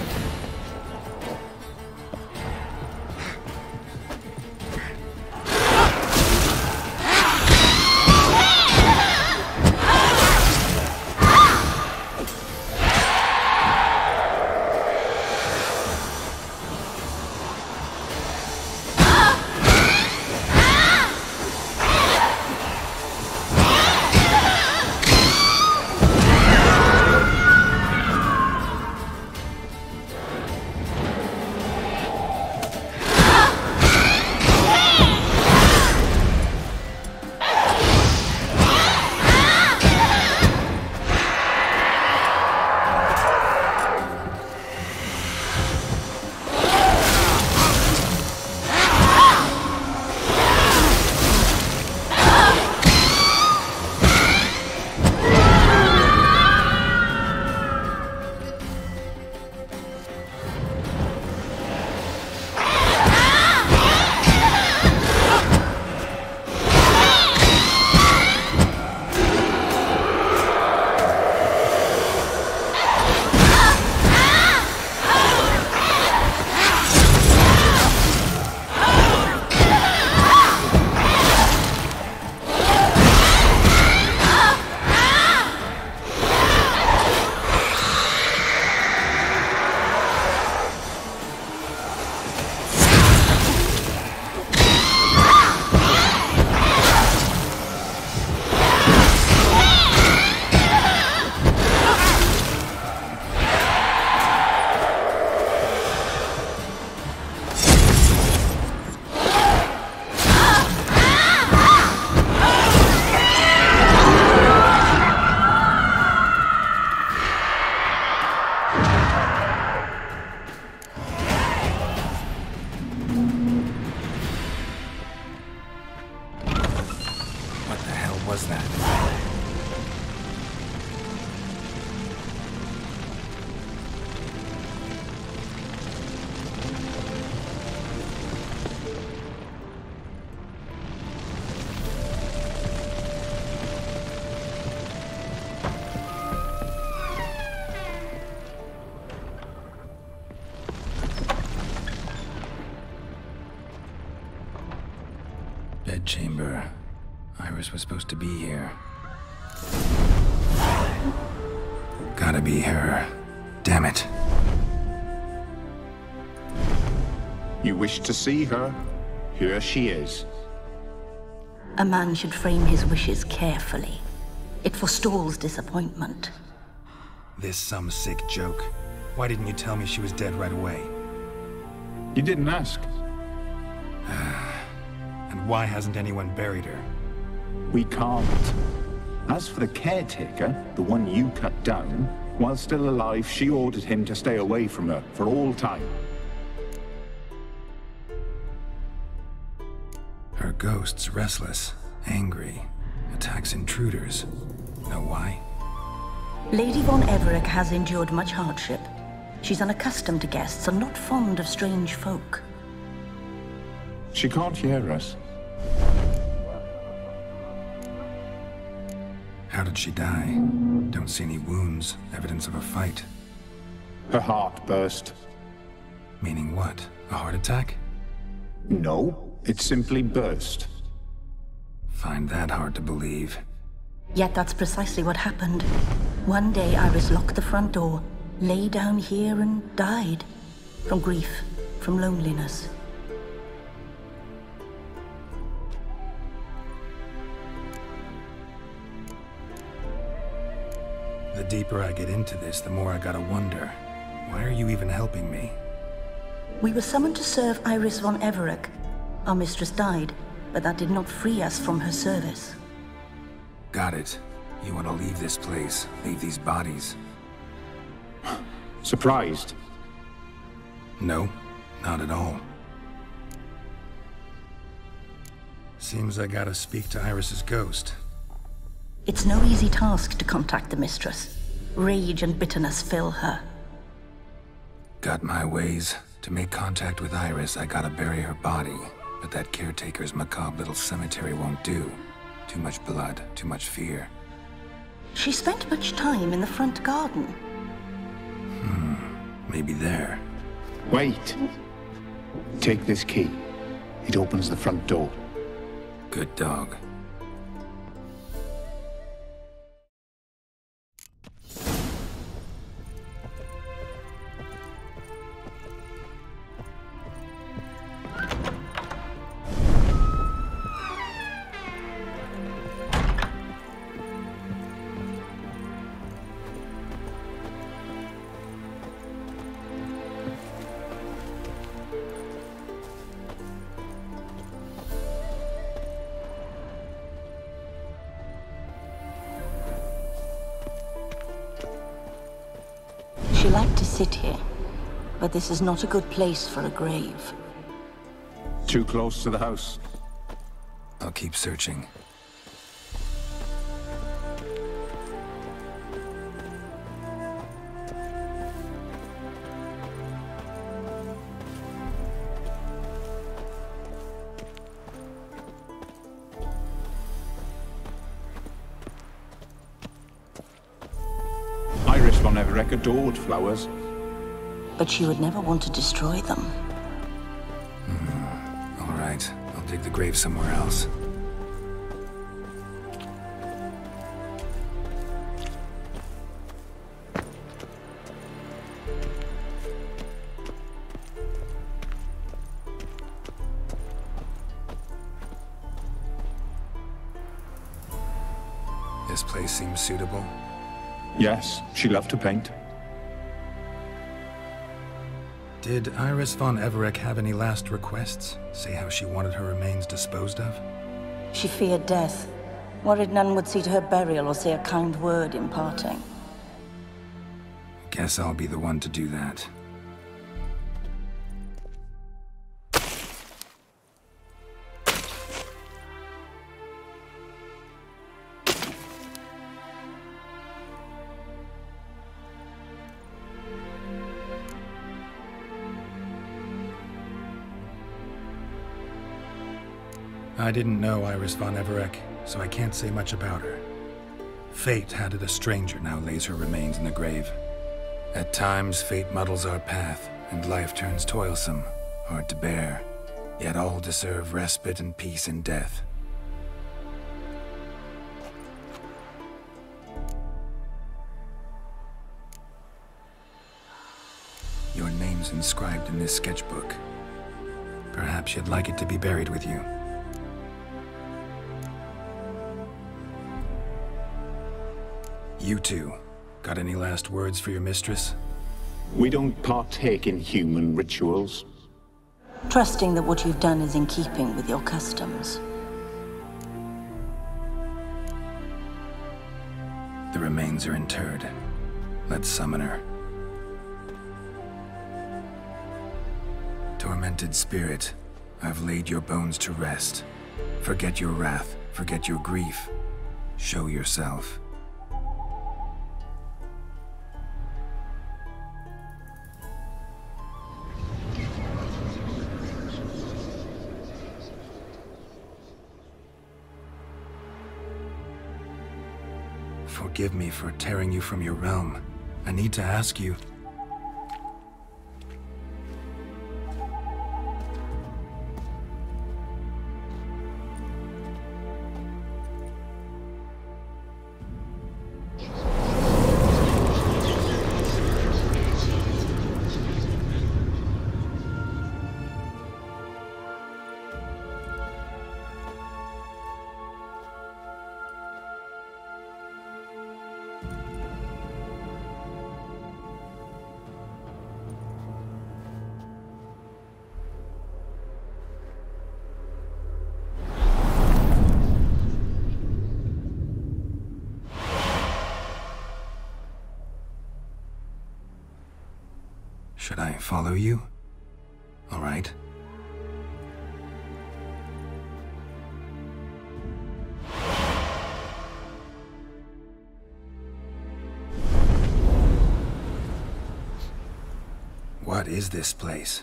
bedchamber. Iris was supposed to be here. Gotta be her. Damn it. You wish to see her? Here she is. A man should frame his wishes carefully. It forestalls disappointment. This some sick joke. Why didn't you tell me she was dead right away? You didn't ask. And why hasn't anyone buried her? We can't. As for the caretaker, the one you cut down, while still alive, she ordered him to stay away from her for all time. Her ghost's restless, angry, attacks intruders. Know why? Lady von Everec has endured much hardship. She's unaccustomed to guests and not fond of strange folk. She can't hear us. How did she die? Don't see any wounds, evidence of a fight. Her heart burst. Meaning what? A heart attack? No, it simply burst. Find that hard to believe. Yet that's precisely what happened. One day Iris locked the front door, lay down here and died. From grief, from loneliness. The deeper I get into this, the more I gotta wonder. Why are you even helping me? We were summoned to serve Iris von Everec. Our mistress died, but that did not free us from her service. Got it. You want to leave this place, leave these bodies. Surprised? No, not at all. Seems I gotta speak to Iris's ghost. It's no easy task to contact the mistress. Rage and bitterness fill her. Got my ways. To make contact with Iris, I gotta bury her body. But that caretaker's macabre little cemetery won't do. Too much blood, too much fear. She spent much time in the front garden. Maybe there. Wait. Take this key. It opens the front door. Good dog. She liked to sit here, but this is not a good place for a grave. Too close to the house. I'll keep searching. Iris von Everec adored flowers. But she would never want to destroy them. All right, I'll dig the grave somewhere else. This place seems suitable. Yes, she loved to paint. Did Iris von Everec have any last requests? Say how she wanted her remains disposed of? She feared death, worried none would see to her burial or say a kind word in parting. Guess I'll be the one to do that. I didn't know Iris von Everec, so I can't say much about her. Fate handed a stranger now lays her remains in the grave. At times, fate muddles our path, and life turns toilsome, hard to bear. Yet all deserve respite and peace in death. bones inscribed in this sketchbook. Perhaps you'd like it to be buried with you. You two, got any last words for your mistress? We don't partake in human rituals. Trusting that what you've done is in keeping with your customs. The remains are interred. Let's summon her. Tormented spirit, I've laid your bones to rest. Forget your wrath, forget your grief. Show yourself. Forgive me for tearing you from your realm. I need to ask you. Should I follow you? All right. What is this place?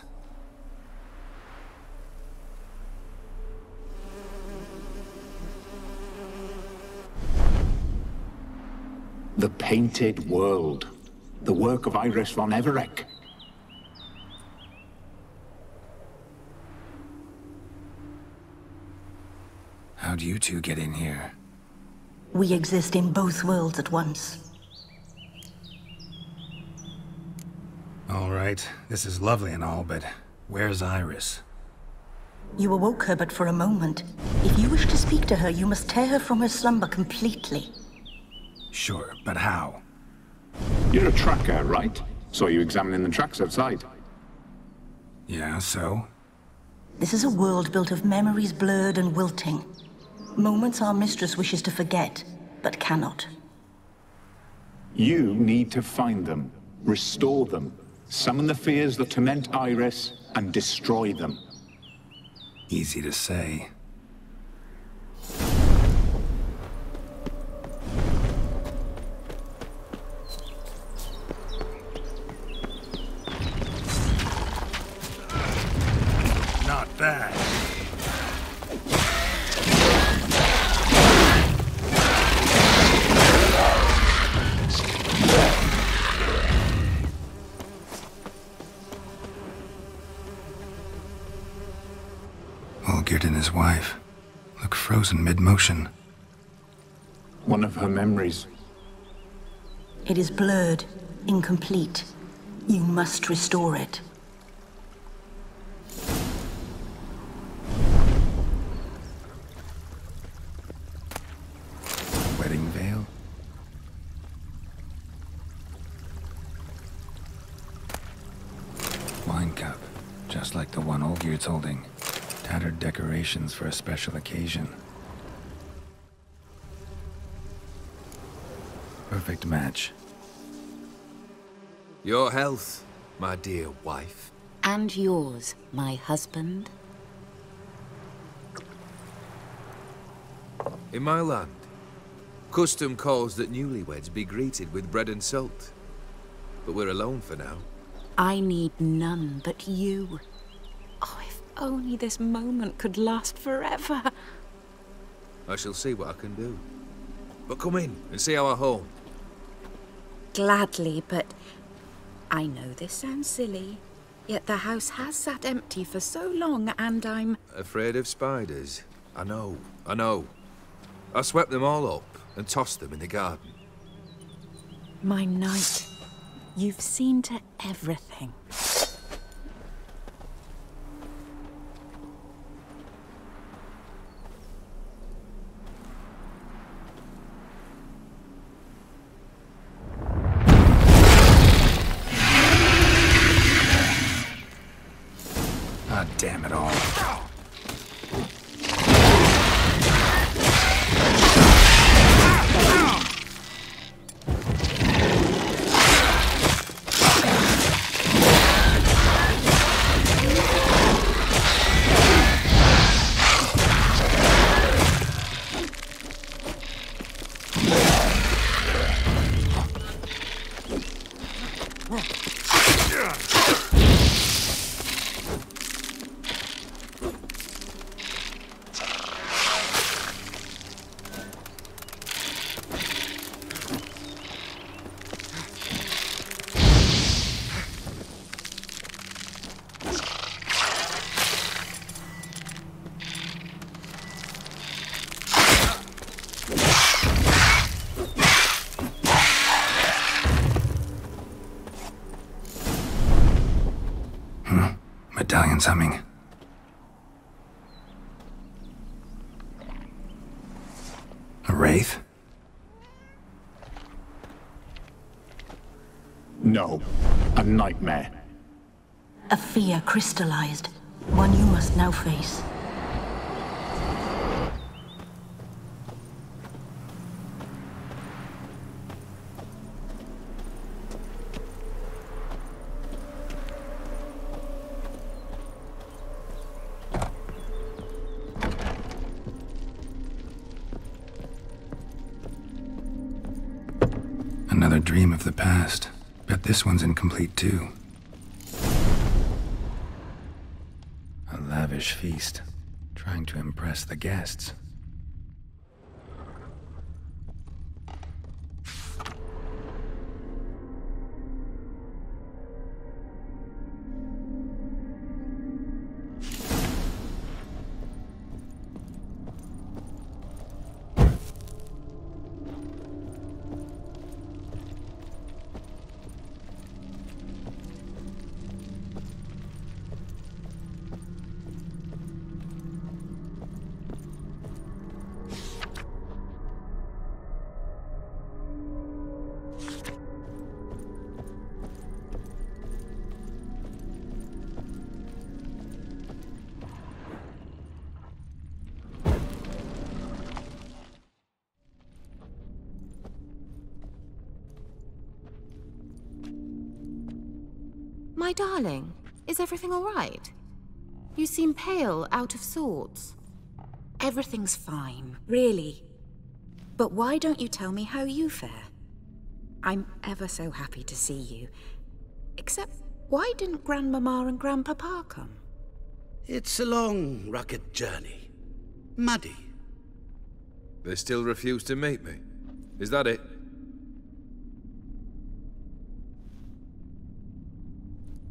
The Painted World. The work of Olgierd von Everec. How'd you two get in here? We exist in both worlds at once. All right, this is lovely and all, but where's Iris? You awoke her but for a moment. If you wish to speak to her, you must tear her from her slumber completely. Sure, but how? You're a tracker, right? Saw you examining the tracks outside. Yeah, so? This is a world built of memories blurred and wilting. Moments our mistress wishes to forget, but cannot. You need to find them, restore them, summon the fears that torment Iris, and destroy them. Easy to say. Not bad. Olgierd and his wife look frozen mid-motion. One of her memories. It is blurred, incomplete. You must restore it. Wedding veil? Wine cup, just like the one Olgierd's holding. Tattered decorations for a special occasion. Perfect match. Your health, my dear wife. And yours, my husband. In my land, custom calls that newlyweds be greeted with bread and salt. But we're alone for now. I need none but you. Oh, if only this moment could last forever. I shall see what I can do. But come in and see our home. Gladly, but I know this sounds silly, yet the house has sat empty for so long and I'm... Afraid of spiders? I know. I swept them all up and tossed them in the garden. My knight, you've seen to everything. Someone's humming. A wraith? No, a nightmare. A fear crystallized, one you must now face. Another dream of the past. Bet this one's incomplete too. A lavish feast, trying to impress the guests. My darling, is everything all right? You seem pale, out of sorts. Everything's fine, really. But why don't you tell me how you fare? I'm ever so happy to see you. Except, why didn't Grandmama and Grandpapa come? It's a long, rugged journey. Muddy. They still refuse to meet me. Is that it?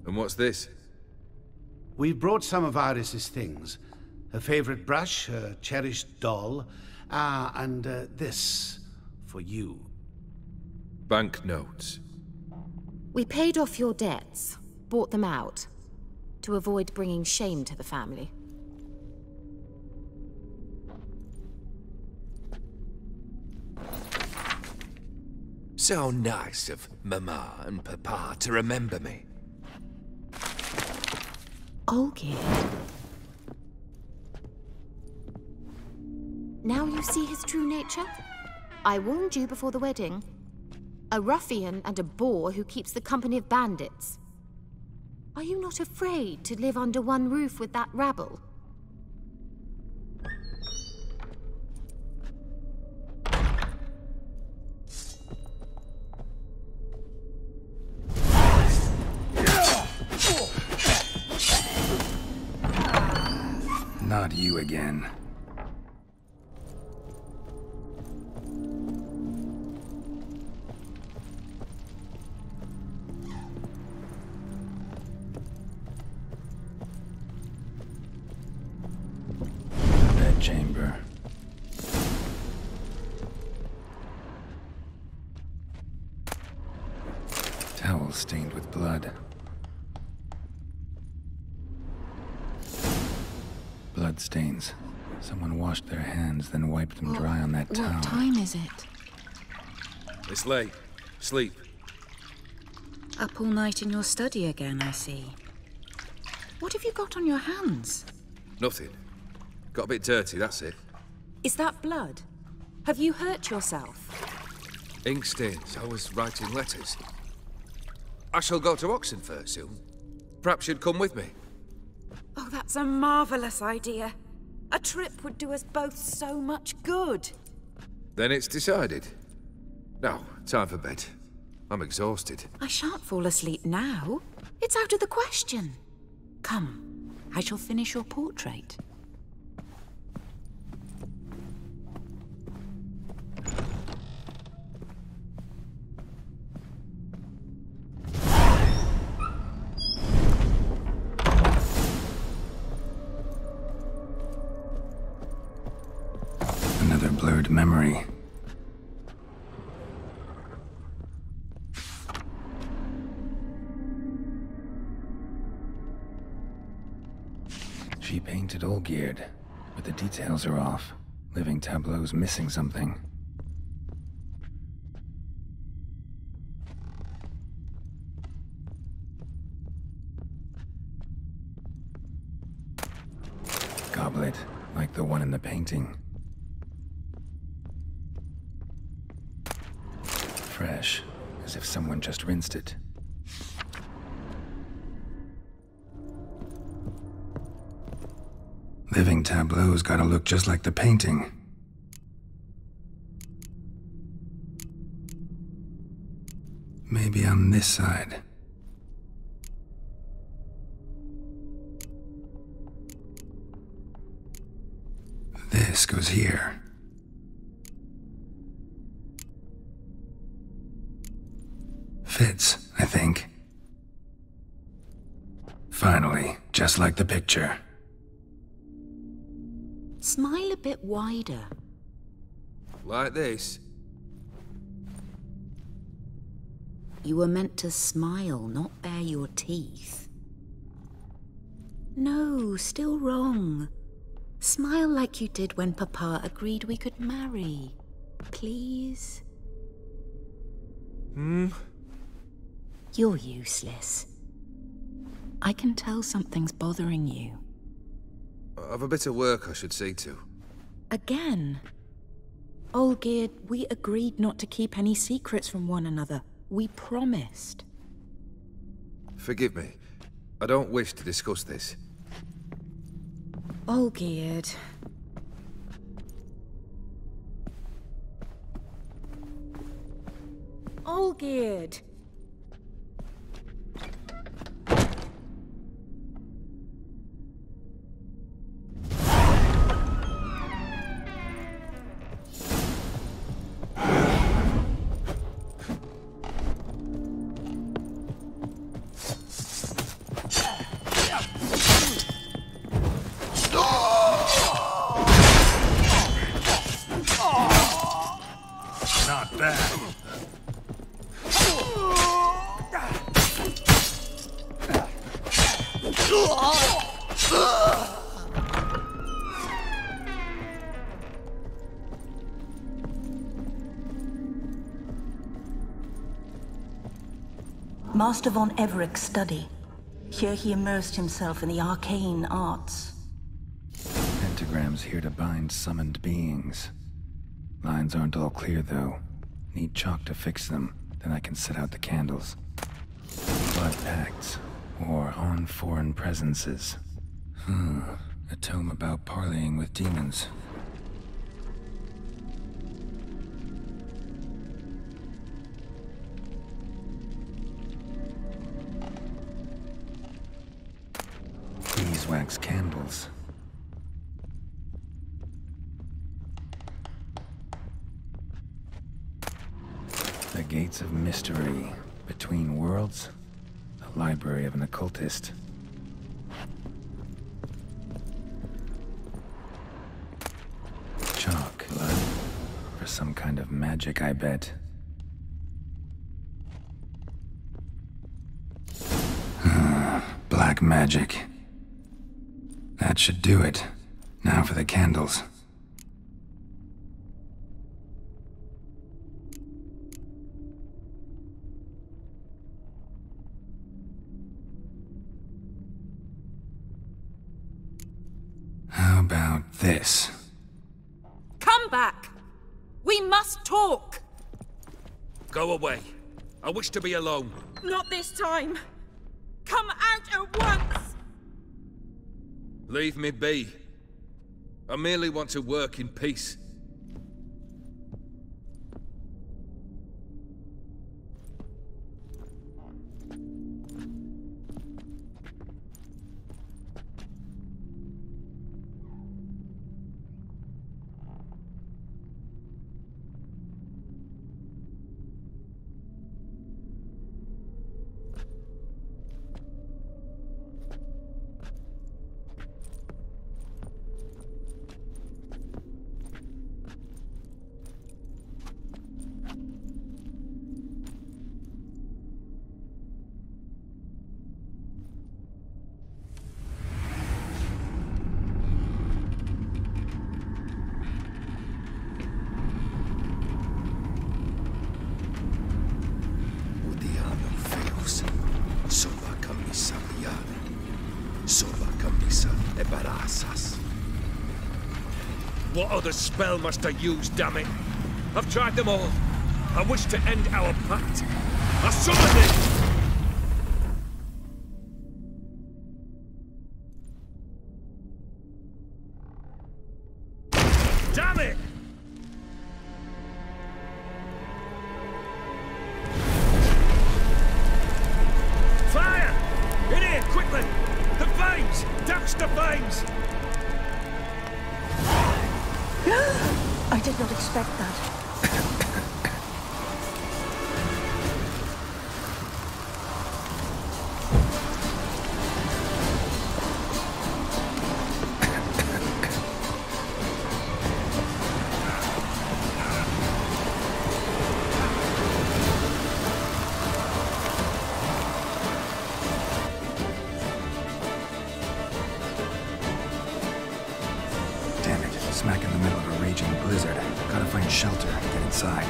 And what's this? We've brought some of Iris's things. Her favorite brush, her cherished doll, and this for you. Banknotes. We paid off your debts, bought them out, to avoid bringing shame to the family. So nice of Mama and Papa to remember me. Olgierd. Now you see his true nature? I warned you before the wedding. A ruffian and a boor who keeps the company of bandits. Are you not afraid to live under one roof with that rabble? Not you again. Bedchamber. Towel stained with blood. Bloodstains. Someone washed their hands, then wiped them dry on that towel. What time is it? It's late. Sleep. Up all night in your study again, I see. What have you got on your hands? Nothing. Got a bit dirty, that's it. Is that blood? Have you hurt yourself? Ink stains. I was writing letters. I shall go to Oxenfurt soon. Perhaps you'd come with me. Oh, that's a marvelous idea. A trip would do us both so much good. Then it's decided. Now, time for bed. I'm exhausted. I shan't fall asleep now. It's out of the question. Come, I shall finish your portrait. Another blurred memory. She painted Olgierd, but the details are off. Living tableau's missing something. Goblet, like the one in the painting. Fresh, as if someone just rinsed it. Living tableau's gotta look just like the painting. Maybe on this side. This goes here. Fits, I think. Finally, just like the picture. Smile a bit wider. Like this? You were meant to smile, not bare your teeth. No, still wrong. Smile like you did when Papa agreed we could marry. Please? You're useless. I can tell something's bothering you. I've a bit of work I should see to. Again? Olgierd, we agreed not to keep any secrets from one another. We promised. Forgive me. I don't wish to discuss this. Olgierd. Olgierd! Not bad. Master von Everec's study. Here he immersed himself in the arcane arts. Pentagrams here to bind summoned beings. Lines aren't all clear, though. Need chalk to fix them, then I can set out the candles. Blood pacts, or on foreign presences. A tome about parleying with demons. Beeswax candles. The Gates of Mystery. Between Worlds. The Library of an Occultist. Chalk. Blood. For some kind of magic, I bet. Black magic. That should do it. Now for the candles. How about this? Come back! We must talk! Go away. I wish to be alone. Not this time! Come out at once! Leave me be. I merely want to work in peace. barasas. What other spell must I use, damn it? I've tried them all. I wish to end our pact. I summon it! Damn it! Fire! In here, quickly! The flames! Douse the flames! I did not expect that. Smack in the middle of a raging blizzard. Gotta find shelter and get inside.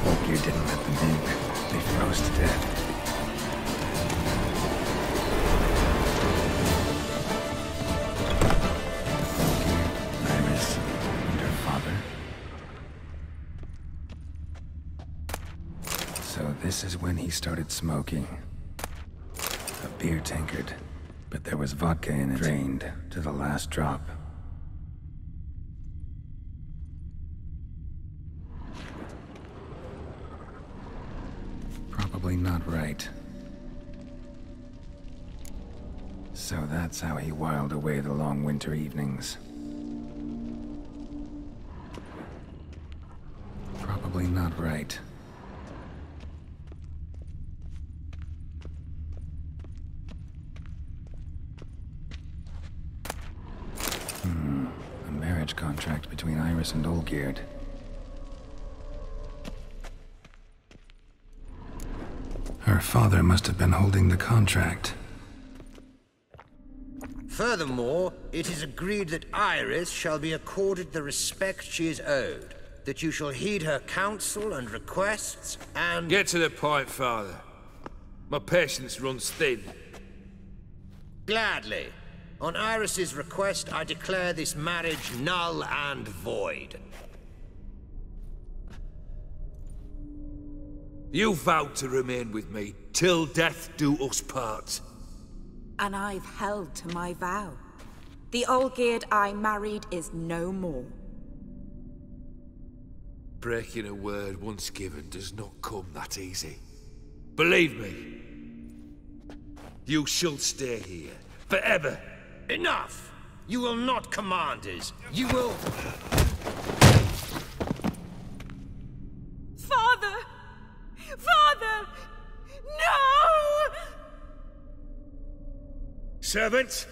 Olgierd didn't let them in. They froze to death. Olgierd, Iris, and her father. So this is when he started smoking. A beer tankard, but there was vodka in it, drained to the last drop. Probably not right. So that's how he whiled away the long winter evenings. Probably not right. A marriage contract between Iris and Olgierd. Her father must have been holding the contract. Furthermore, it is agreed that Iris shall be accorded the respect she is owed, that you shall heed her counsel and requests, and... Get to the point, Father. My patience runs thin. Gladly. On Iris's request, I declare this marriage null and void. You vowed to remain with me, till death do us part. And I've held to my vow. The Olgierd I married is no more. Breaking a word once given does not come that easy. Believe me. You shall stay here, forever. Enough! You will not command us. You will... Father! Father! No! Servants,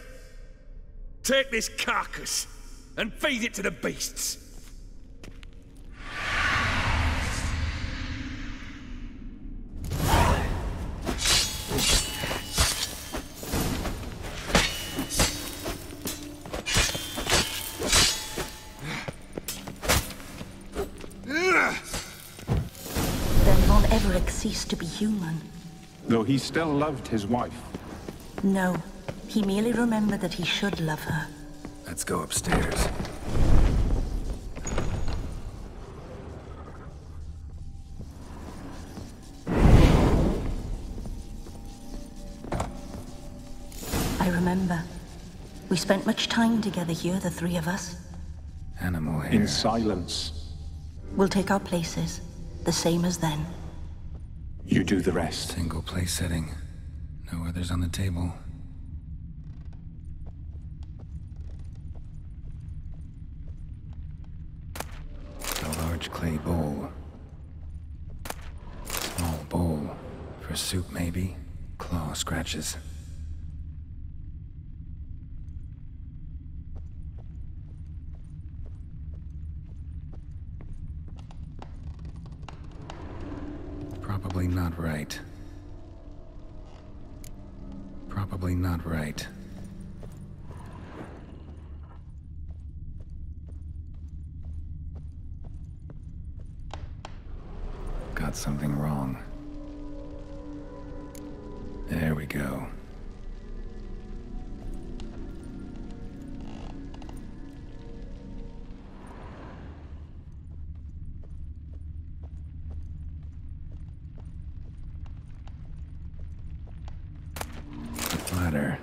take this carcass and feed it to the beasts. Von Everec ceased to be human. Though he still loved his wife. No, he merely remembered that he should love her. Let's go upstairs. I remember. We spent much time together here, the three of us. Animal hair. In silence. We'll take our places, the same as then. You do the rest. Single place setting. No others on the table. A large clay bowl. Small bowl. For soup, maybe? Claw scratches. Probably not right. Probably not right. got something wrong. There we go. Letter.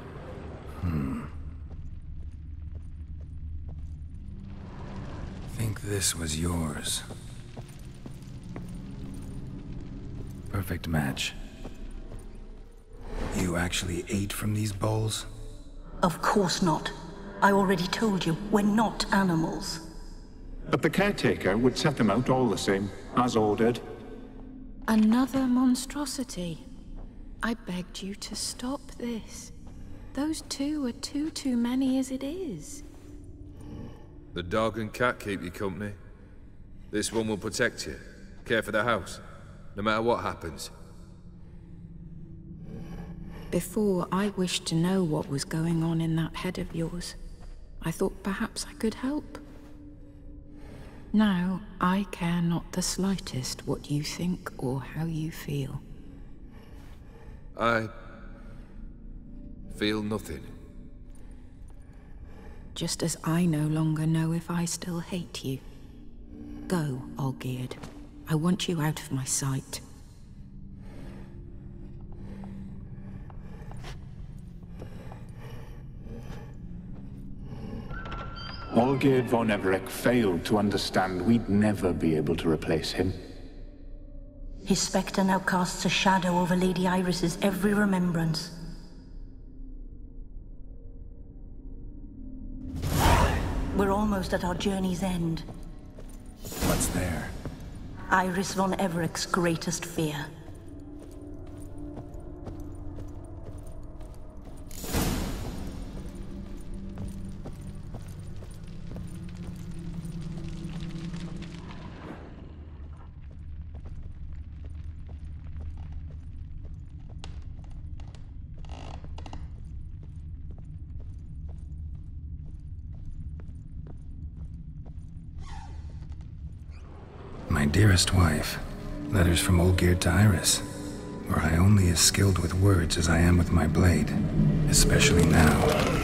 Think this was yours. Perfect match. You actually ate from these bowls? Of course not. I already told you, we're not animals. But the caretaker would set them out all the same, as ordered. Another monstrosity. I begged you to stop this. Those two are too many as it is. The dog and cat keep you company. This one will protect you, care for the house, no matter what happens. Before, I wished to know what was going on in that head of yours. I thought perhaps I could help. Now, I care not the slightest what you think or how you feel. I feel nothing. Just as I no longer know if I still hate you. Go, Olgierd. I want you out of my sight. Olgierd von Everec failed to understand we'd never be able to replace him. His spectre now casts a shadow over Lady Iris's every remembrance. We're almost at our journey's end. What's there? Iris von Everec's greatest fear. My dearest wife, letters from Olgierd to Iris. Were I only as skilled with words as I am with my blade, especially now,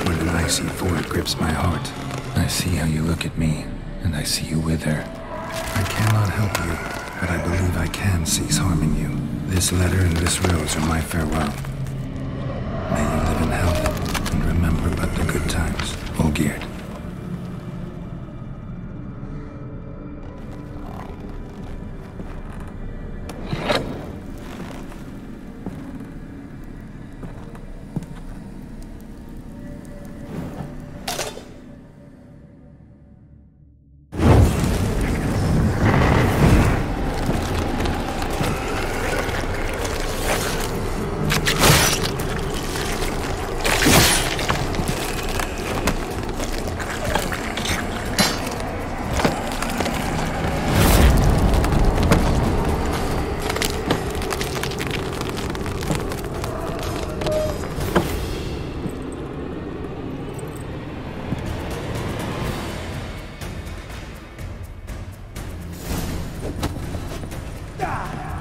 when an icy void grips my heart. I see how you look at me, and I see you with her. I cannot help you, but I believe I can cease harming you. This letter and this rose are my farewell. May you live in health, and remember but the good times, Olgierd.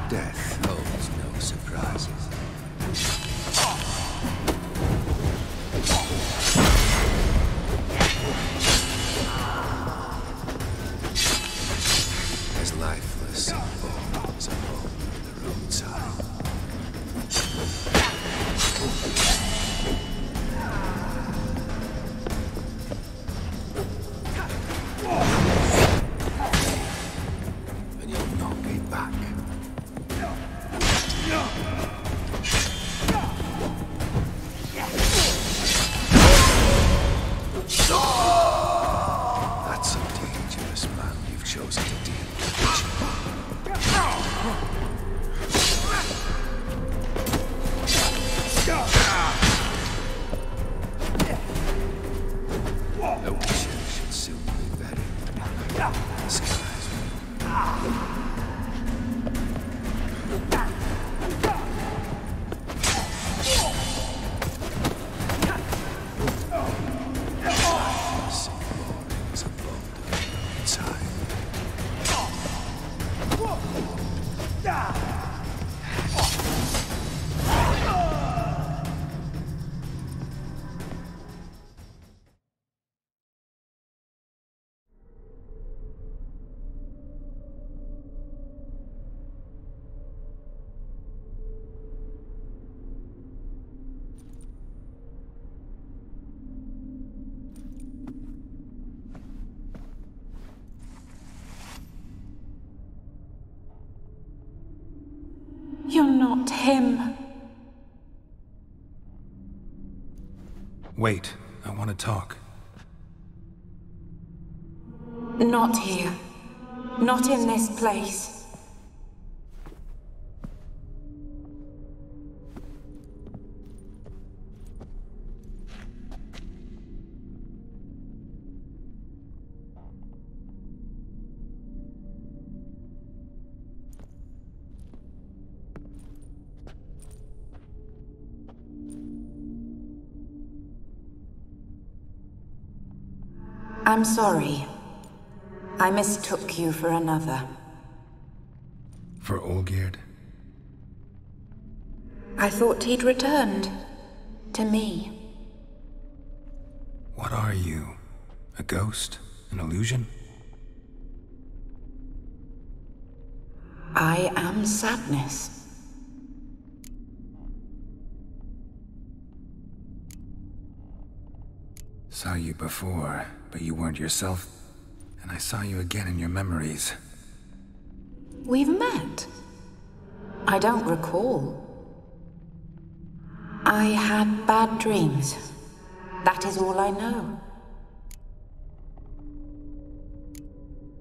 Death holds no surprises. As lifeless bones along the roadside. And you'll not be back. not him. Wait, I want to talk. Not here. Not in this place. I'm sorry. I mistook you for another. For Olgierd? I thought he'd returned. To me. What are you? A ghost? An illusion? I am sadness. Saw you before, but you weren't yourself. And I saw you again in your memories. We've met? I don't recall. I had bad dreams. That is all I know.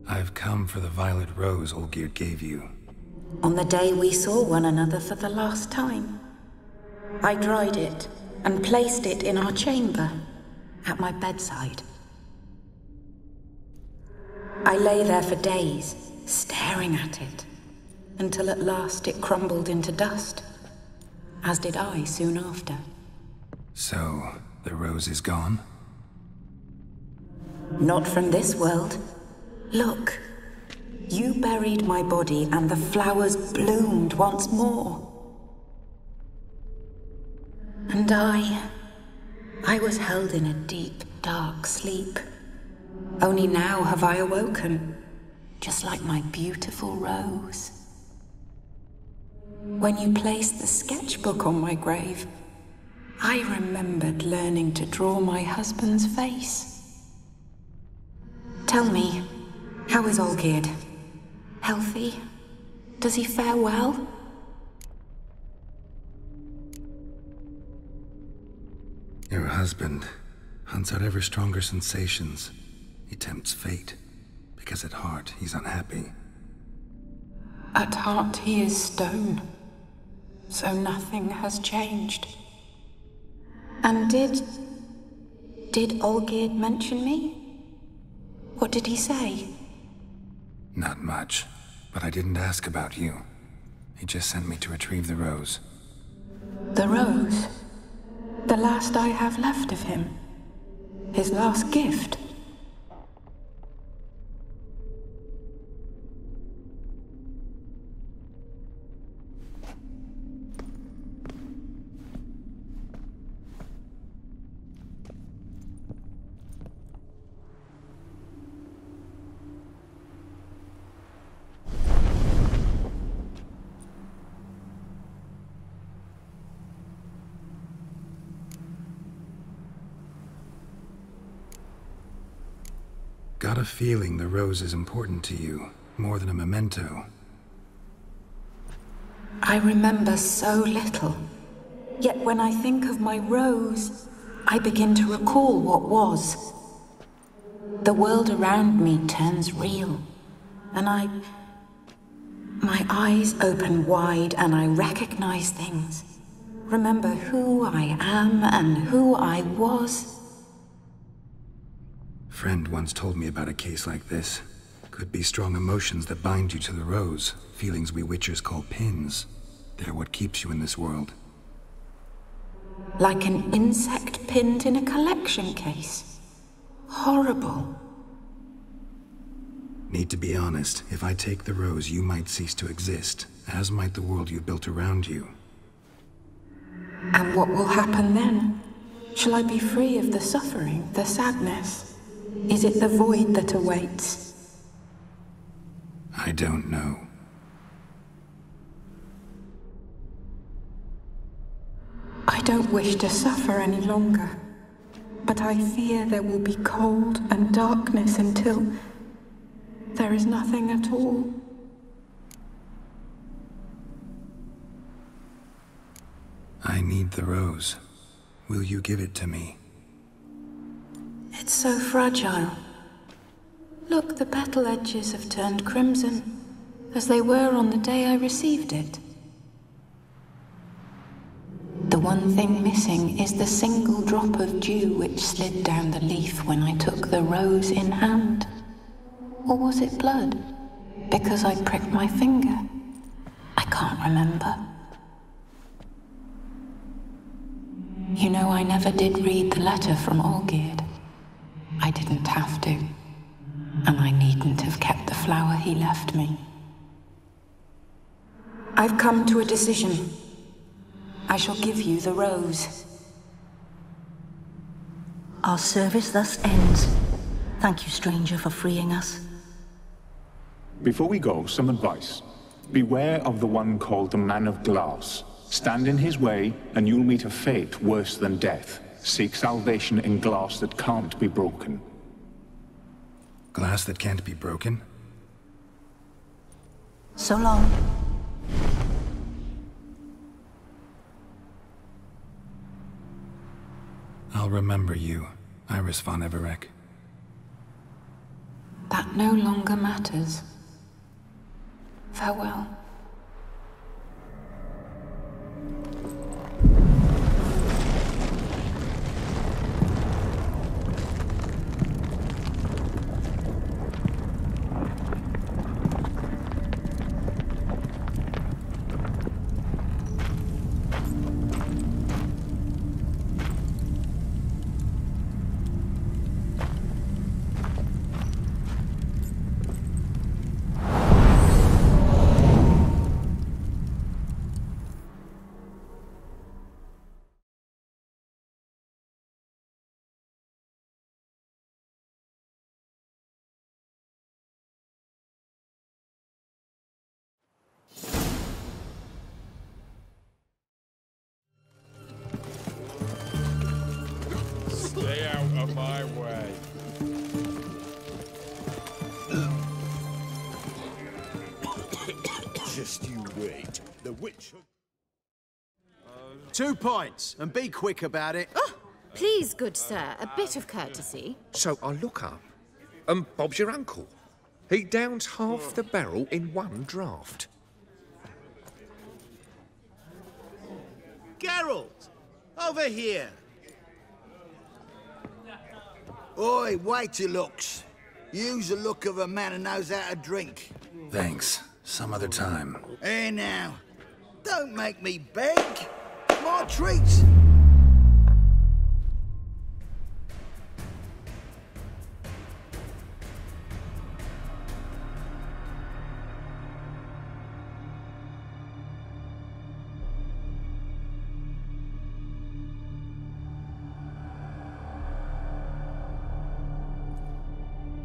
I've come for the violet rose Olgierd gave you. On the day we saw one another for the last time, I dried it and placed it in our chamber, at my bedside. I lay there for days, staring at it, until at last it crumbled into dust, as did I soon after. So, the rose is gone? Not from this world. Look, you buried my body and the flowers bloomed once more. And I was held in a deep, dark sleep. Only now have I awoken, just like my beautiful rose. When you placed the sketchbook on my grave, I remembered learning to draw my husband's face. Tell me, how is Olgierd? Healthy? Does he fare well? Your husband hunts out ever stronger sensations. He tempts fate, because at heart he's unhappy. At heart he is stone, so nothing has changed. And did Olgierd mention me? What did he say? Not much, but I didn't ask about you. He just sent me to retrieve the rose. The rose? The last I have left of him? His last gift? Got a feeling the rose is important to you, more than a memento. I remember so little. Yet when I think of my rose, I begin to recall what was. The world around me turns real, and my eyes open wide and I recognize things. Remember who I am and who I was. Friend once told me about a case like this. Could be strong emotions that bind you to the rose, feelings we witchers call pins. They're what keeps you in this world. Like an insect pinned in a collection case. Horrible. Need to be honest, if I take the rose, you might cease to exist, as might the world you built around you. And what will happen then? Shall I be free of the suffering, the sadness? Is it the void that awaits? I don't know. I don't wish to suffer any longer, but I fear there will be cold and darkness until there is nothing at all. I need the rose. Will you give it to me? It's so fragile. Look, the petal edges have turned crimson, as they were on the day I received it. The one thing missing is the single drop of dew which slid down the leaf when I took the rose in hand. Or was it blood? Because I pricked my finger. I can't remember. You know, I never did read the letter from Olgierd. I didn't have to. And I needn't have kept the flower he left me. I've come to a decision. I shall give you the rose. Our service thus ends. Thank you, stranger, for freeing us. Before we go, some advice. Beware of the one called the Man of Glass. Stand in his way, and you'll meet a fate worse than death. Seek salvation in glass that can't be broken. Glass that can't be broken? So long. I'll remember you, Iris von Everec. That no longer matters. Farewell. Stay out of my way. Just you wait. The witch... 2 points, and be quick about it. Oh, please, good sir, a bit of courtesy. So I look up, and Bob's your uncle. He downs half the barrel in one draught. Geralt! Over here! Oi, wait your looks. Use the look of a man who knows how to drink. Thanks. Some other time. Here now. Don't make me beg. My treats.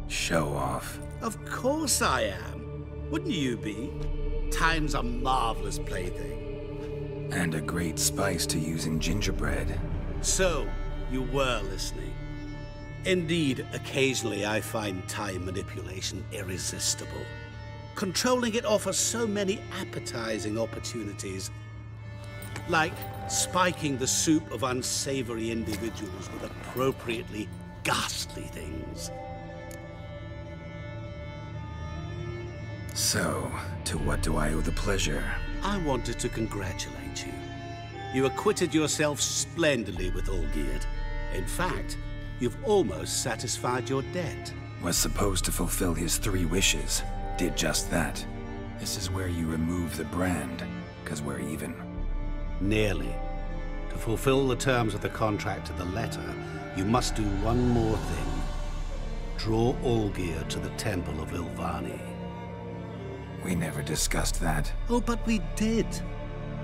Show off. Of course I am. Wouldn't you be? Time's a marvelous plaything. And a great spice to use in gingerbread. So, you were listening. Indeed, occasionally I find time manipulation irresistible. Controlling it offers so many appetizing opportunities. Like spiking the soup of unsavory individuals with appropriately ghastly things. So, to what do I owe the pleasure? I wanted to congratulate you. You acquitted yourself splendidly with Olgierd. In fact, you've almost satisfied your debt. Was supposed to fulfill his 3 wishes. Did just that. This is where you remove the brand, 'cause we're even. Nearly. To fulfill the terms of the contract to the letter, you must do one more thing. Draw Olgierd to the Temple of Ilvani. We never discussed that. Oh, but we did.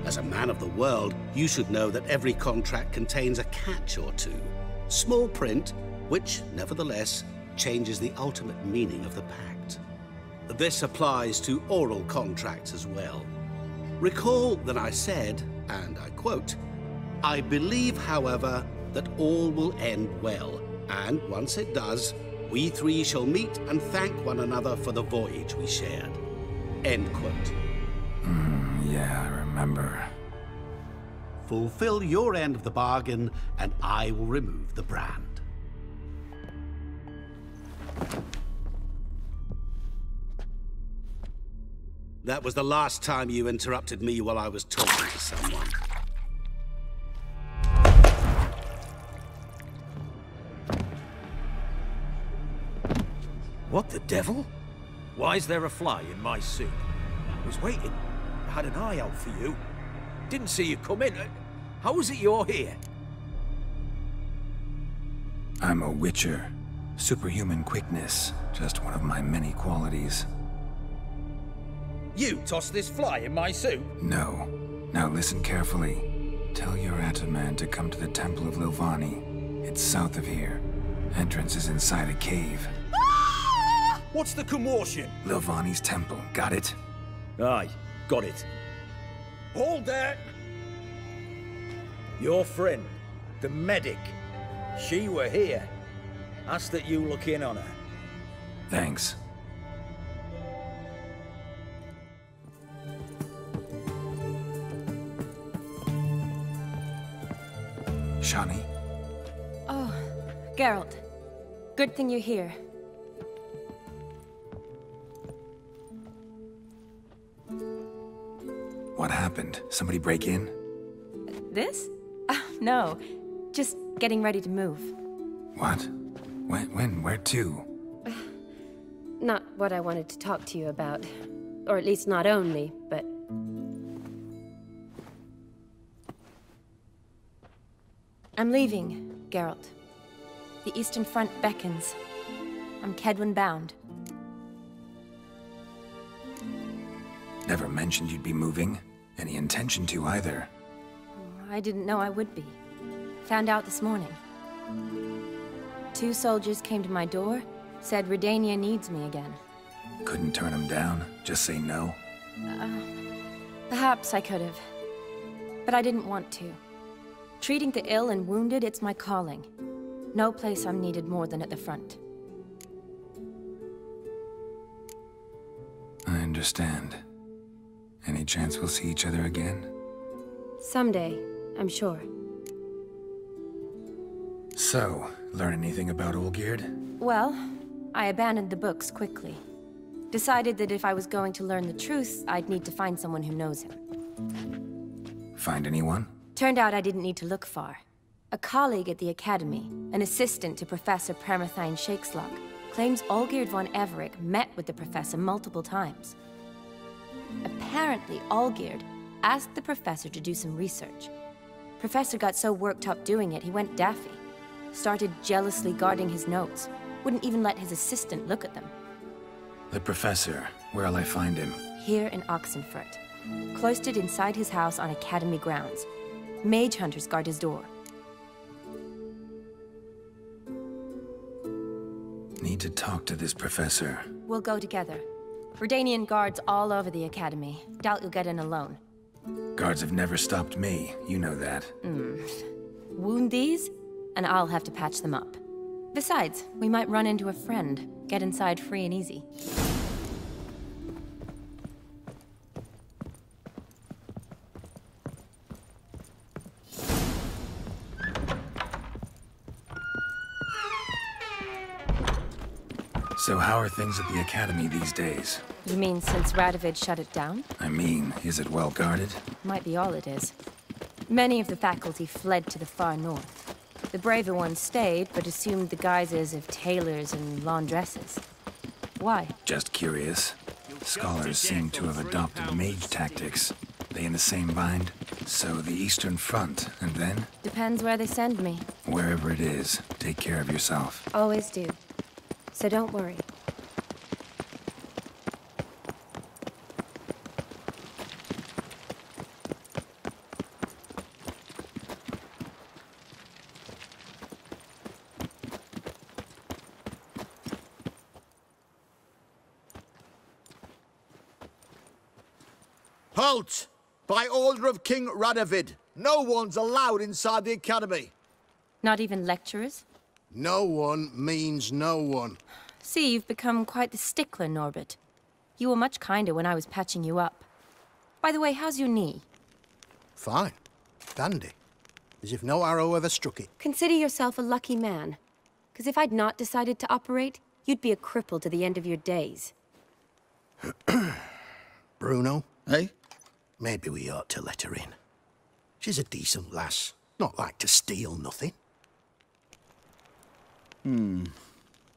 As a man of the world, you should know that every contract contains a catch or two. Small print, which, nevertheless, changes the ultimate meaning of the pact. This applies to oral contracts as well. Recall that I said, and I quote, "I believe, however, that all will end well, and once it does, we 3 shall meet and thank one another for the voyage we shared." End quote. Yeah, I remember. Fulfill your end of the bargain, and I will remove the brand. That was the last time you interrupted me while I was talking to someone. What the devil? Why is there a fly in my soup? I was waiting. I had an eye out for you. Didn't see you come in. How is it you're here? I'm a witcher. Superhuman quickness, just one of my many qualities. You tossed this fly in my soup? No. Now listen carefully. Tell your Ataman to come to the Temple of Lilvani. It's south of here. Entrance is inside a cave. What's the commotion? Lilvani's temple, got it? Aye, got it. Hold there! Your friend, the medic, she were here. Ask that you look in on her. Thanks. Shani? Oh, Geralt. Good thing you're here. What happened? Somebody break in? This? No. Just getting ready to move. What? When? Where to? Not what I wanted to talk to you about. Or at least not only, but... I'm leaving, Geralt. The Eastern Front beckons. I'm Kedwin bound. Never mentioned you'd be moving. Any intention to either. I didn't know I would be. Found out this morning. 2 soldiers came to my door, said Redania needs me again. Couldn't turn them down? Just say no? Perhaps I could have. But I didn't want to. Treating the ill and wounded, it's my calling. No place I'm needed more than at the front. I understand. Any chance we'll see each other again? Someday, I'm sure. So, learn anything about Olgierd? Well, I abandoned the books quickly. Decided that if I was going to learn the truth, I'd need to find someone who knows him. Find anyone? Turned out I didn't need to look far. A colleague at the Academy, an assistant to Professor Permathine Shakeslug, claims Olgierd von Everec met with the professor multiple times. Apparently, Olgierd asked the professor to do some research. Professor got so worked up doing it, he went daffy. Started jealously guarding his notes. Wouldn't even let his assistant look at them. The professor. Where'll I find him? Here in Oxenfurt. Cloistered inside his house on Academy grounds. Mage hunters guard his door. Need to talk to this professor. We'll go together. Redanian guards all over the Academy. Doubt you'll get in alone. Guards have never stopped me. You know that. Wound these, and I'll have to patch them up. Besides, we might run into a friend. Get inside free and easy. So how are things at the Academy these days? You mean since Radovid shut it down? I mean, is it well guarded? Might be all it is. Many of the faculty fled to the far north. The braver ones stayed, but assumed the guises of tailors and laundresses. Why? Just curious. Scholars seem to have adopted mage tactics. They in the same bind? So the Eastern Front, and then? Depends where they send me. Wherever it is, take care of yourself. Always do. So don't worry. Halt! By order of King Radovid, no one's allowed inside the Academy. Not even lecturers? No one means no one. See, you've become quite the stickler, Norbert. You were much kinder when I was patching you up. By the way, how's your knee? Fine. Dandy. As if no arrow ever struck it. Consider yourself a lucky man. Because if I'd not decided to operate, you'd be a cripple to the end of your days. Bruno? Hey? Maybe we ought to let her in. She's a decent lass. Not like to steal nothing.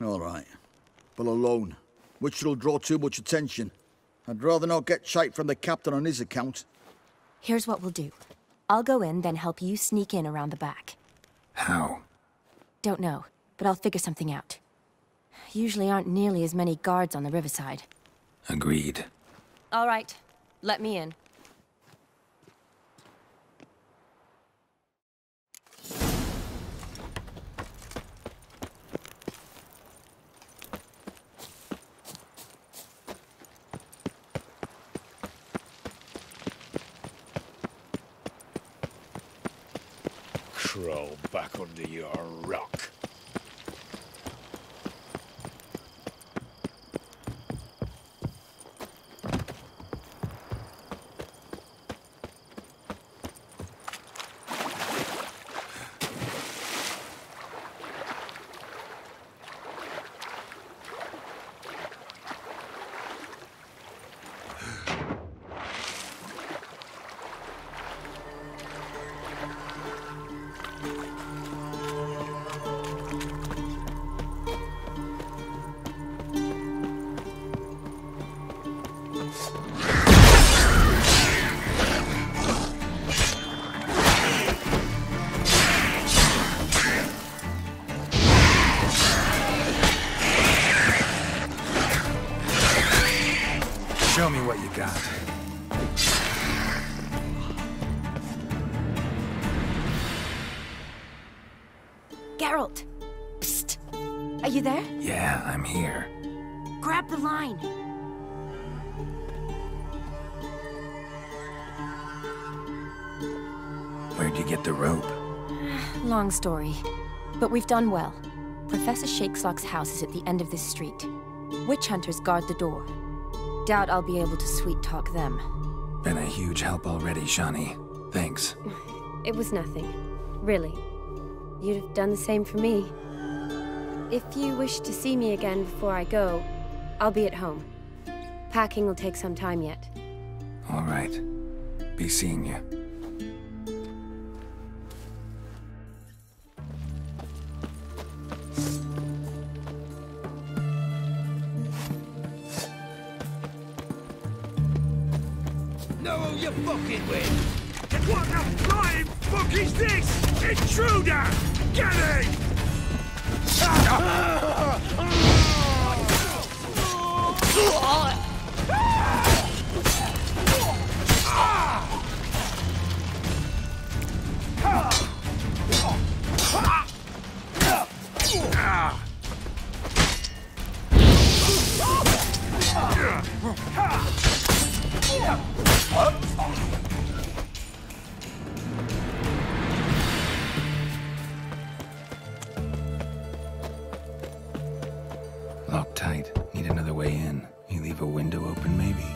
All right. But alone, which will draw too much attention. I'd rather not get shite from the captain on his account. Here's what we'll do. I'll go in, then help you sneak in around the back. How? Don't know, but I'll figure something out. Usually aren't nearly as many guards on the riverside. Agreed. All right, let me in. Crawl back under your rock. Show me what you got. Geralt! Psst! Are you there? Yeah, I'm here. Grab the line! Where'd you get the rope? Long story. But we've done well. Professor Shakeslock's house is at the end of this street. Witch hunters guard the door. Doubt I'll be able to sweet-talk them. Been a huge help already, Shani. Thanks. It was nothing. Really. You'd have done the same for me. If you wish to see me again before I go, I'll be at home. Packing will take some time yet. All right. Be seeing you. Know who you're fucking with? What the flying fuck is this? Intruder! Get him! Locked tight. Need another way in. You leave a window open, maybe?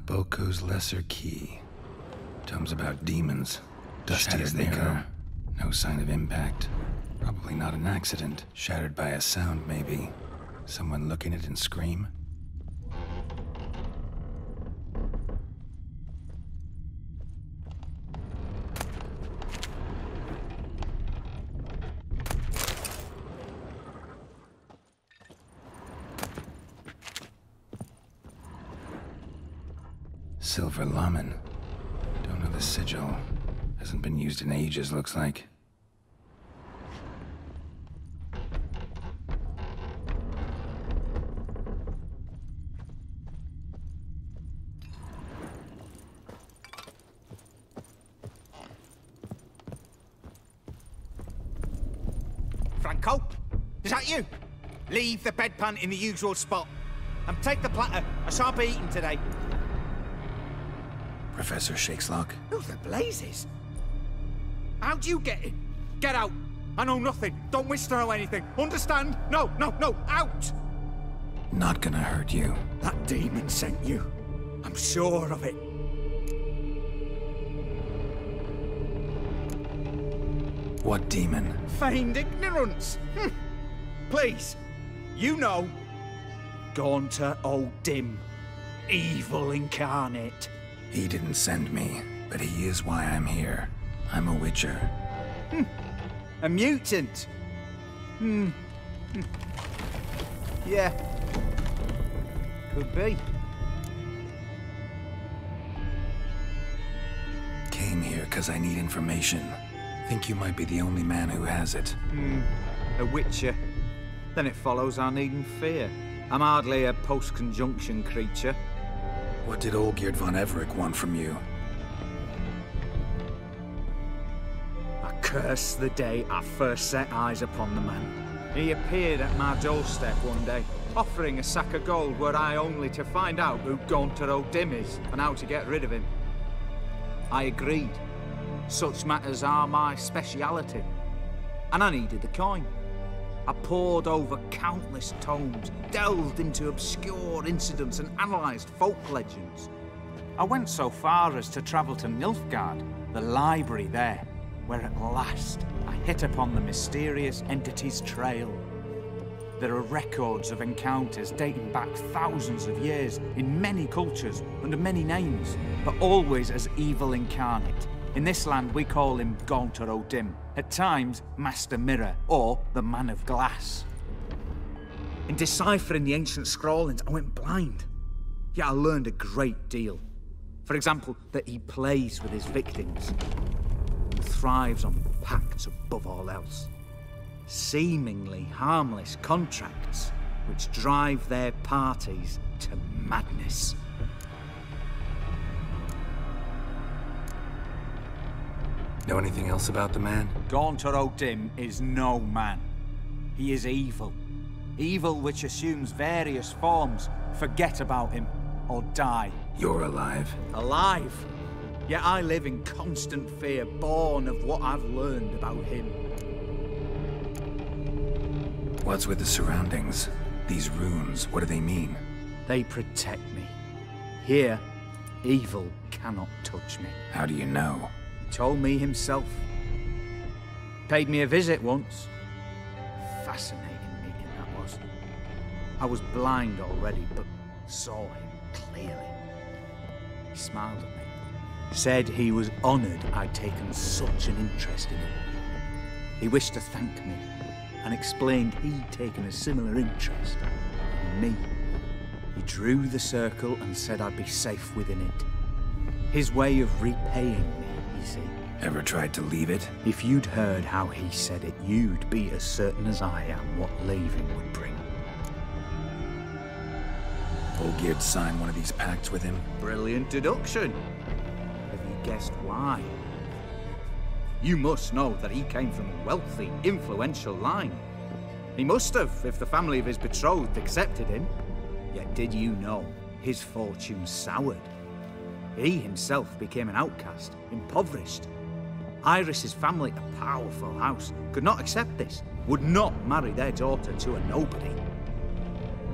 Boko's Lesser Key. Tomes about demons. Dusty as they go. No sign of impact. Probably not an accident. Shattered by a sound, maybe. Someone looking at it and scream. silver lamen. Don't know the sigil. Hasn't been used in ages, looks like. Franco? Is that you? Leave the bedpan in the usual spot. And take the platter. I shan't be eating today. Professor Shakeslock? Who the blazes? How'd you get in? Get out. I know nothing. Don't wish to know anything. Understand? No, no, no. Out! Not gonna hurt you. That demon sent you. I'm sure of it. What demon? Feigned ignorance. Please. You know. Gaunter O'Dimm. Evil incarnate. He didn't send me, but he is why I'm here. I'm a witcher. A mutant. Yeah. Could be. Came here because I need information. Think you might be the only man who has it. A witcher. Then it follows our need and fear. I'm hardly a post-conjunction creature. What did Olgierd von Everec want from you? I curse the day I first set eyes upon the man. He appeared at my doorstep one day, offering a sack of gold were I only to find out who Gaunter O'Dimm is and how to get rid of him. I agreed. Such matters are my speciality. And I needed the coin. I pored over countless tomes, delved into obscure incidents and analysed folk legends. I went so far as to travel to Nilfgaard, the library there, where at last I hit upon the mysterious entity's trail. There are records of encounters dating back thousands of years in many cultures under many names, but always as evil incarnate. In this land, we call him Gaunter O'Dimm, at times Master Mirror, or the Man of Glass. In deciphering the ancient scrawlings, I went blind. Yet I learned a great deal. For example, that he plays with his victims, and thrives on pacts above all else. Seemingly harmless contracts, which drive their parties to madness. Know anything else about the man? Gaunter O'Dimm is no man. He is evil. Evil which assumes various forms. Forget about him, or die. You're alive. Alive? Yet I live in constant fear, born of what I've learned about him. What's with the surroundings? These runes, what do they mean? They protect me. Here, evil cannot touch me. How do you know? Told me himself. Paid me a visit once. Fascinating meeting that was. I was blind already, but saw him clearly. He smiled at me. Said he was honoured I'd taken such an interest in him. He wished to thank me, and explained he'd taken a similar interest in me. He drew the circle and said I'd be safe within it. His way of repaying me. See. Ever tried to leave it? If you'd heard how he said it, you'd be as certain as I am what leaving would bring. Olgierd signed one of these pacts with him? Brilliant deduction. Have you guessed why? You must know that he came from a wealthy, influential line. He must have, if the family of his betrothed accepted him. Yet did you know his fortune soured? He himself became an outcast, impoverished. Iris's family, a powerful house, could not accept this, would not marry their daughter to a nobody.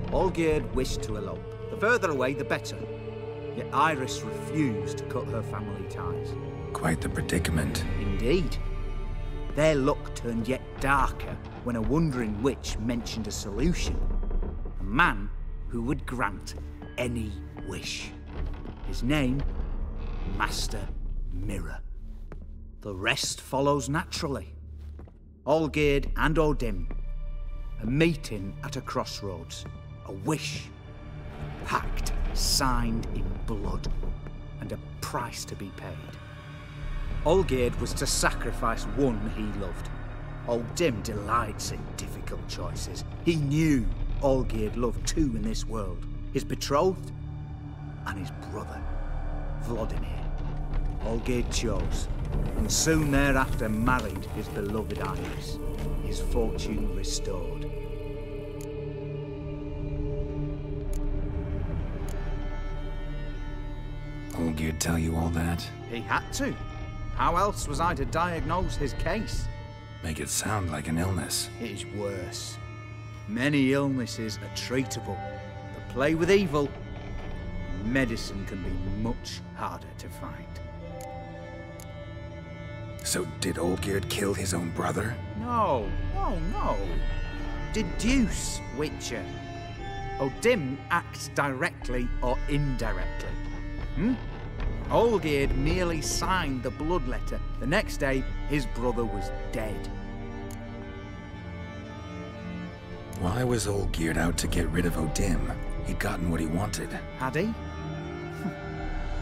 Olgierd wished to elope. The further away, the better. Yet Iris refused to cut her family ties. Quite the predicament. Indeed. Their luck turned yet darker when a wandering witch mentioned a solution. A man who would grant any wish. His name, Master Mirror. The rest follows naturally. Olgierd and O'Dimm, a meeting at a crossroads, a wish, a pact signed in blood, and a price to be paid. Olgierd was to sacrifice one he loved. O'Dimm delights in difficult choices. He knew Olgierd loved two in this world, his betrothed and his brother, Vladimir. Olgierd chose, and soon thereafter married his beloved Iris, his fortune restored. Olgierd tell you all that? He had to. How else was I to diagnose his case? Make it sound like an illness. It is worse. Many illnesses are treatable, but play with evil, medicine can be much harder to find. So did Olgierd kill his own brother? No. Deduce, Witcher. O'Dimm acts directly or indirectly. Olgierd merely signed the blood letter. The next day, his brother was dead. Why was Olgierd out to get rid of O'Dimm? He'd gotten what he wanted. Had he?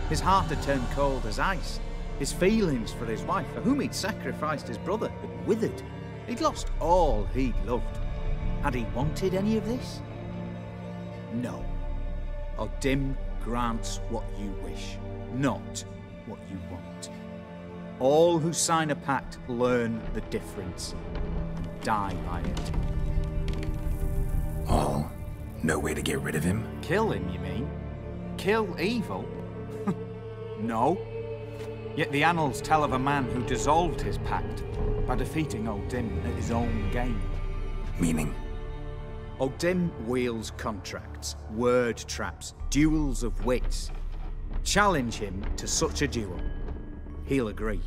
His heart had turned cold as ice. His feelings for his wife, for whom he'd sacrificed his brother, had withered. He'd lost all he'd loved. Had he wanted any of this? No. O'Dimm grants what you wish, not what you want. All who sign a pact learn the difference and die by it. All? No way to get rid of him? Kill him, you mean? Kill evil? No. Yet the annals tell of a man who dissolved his pact by defeating O'Dimm at his own game. Meaning? O'Dimm wields contracts, word traps, duels of wits. Challenge him to such a duel. He'll agree,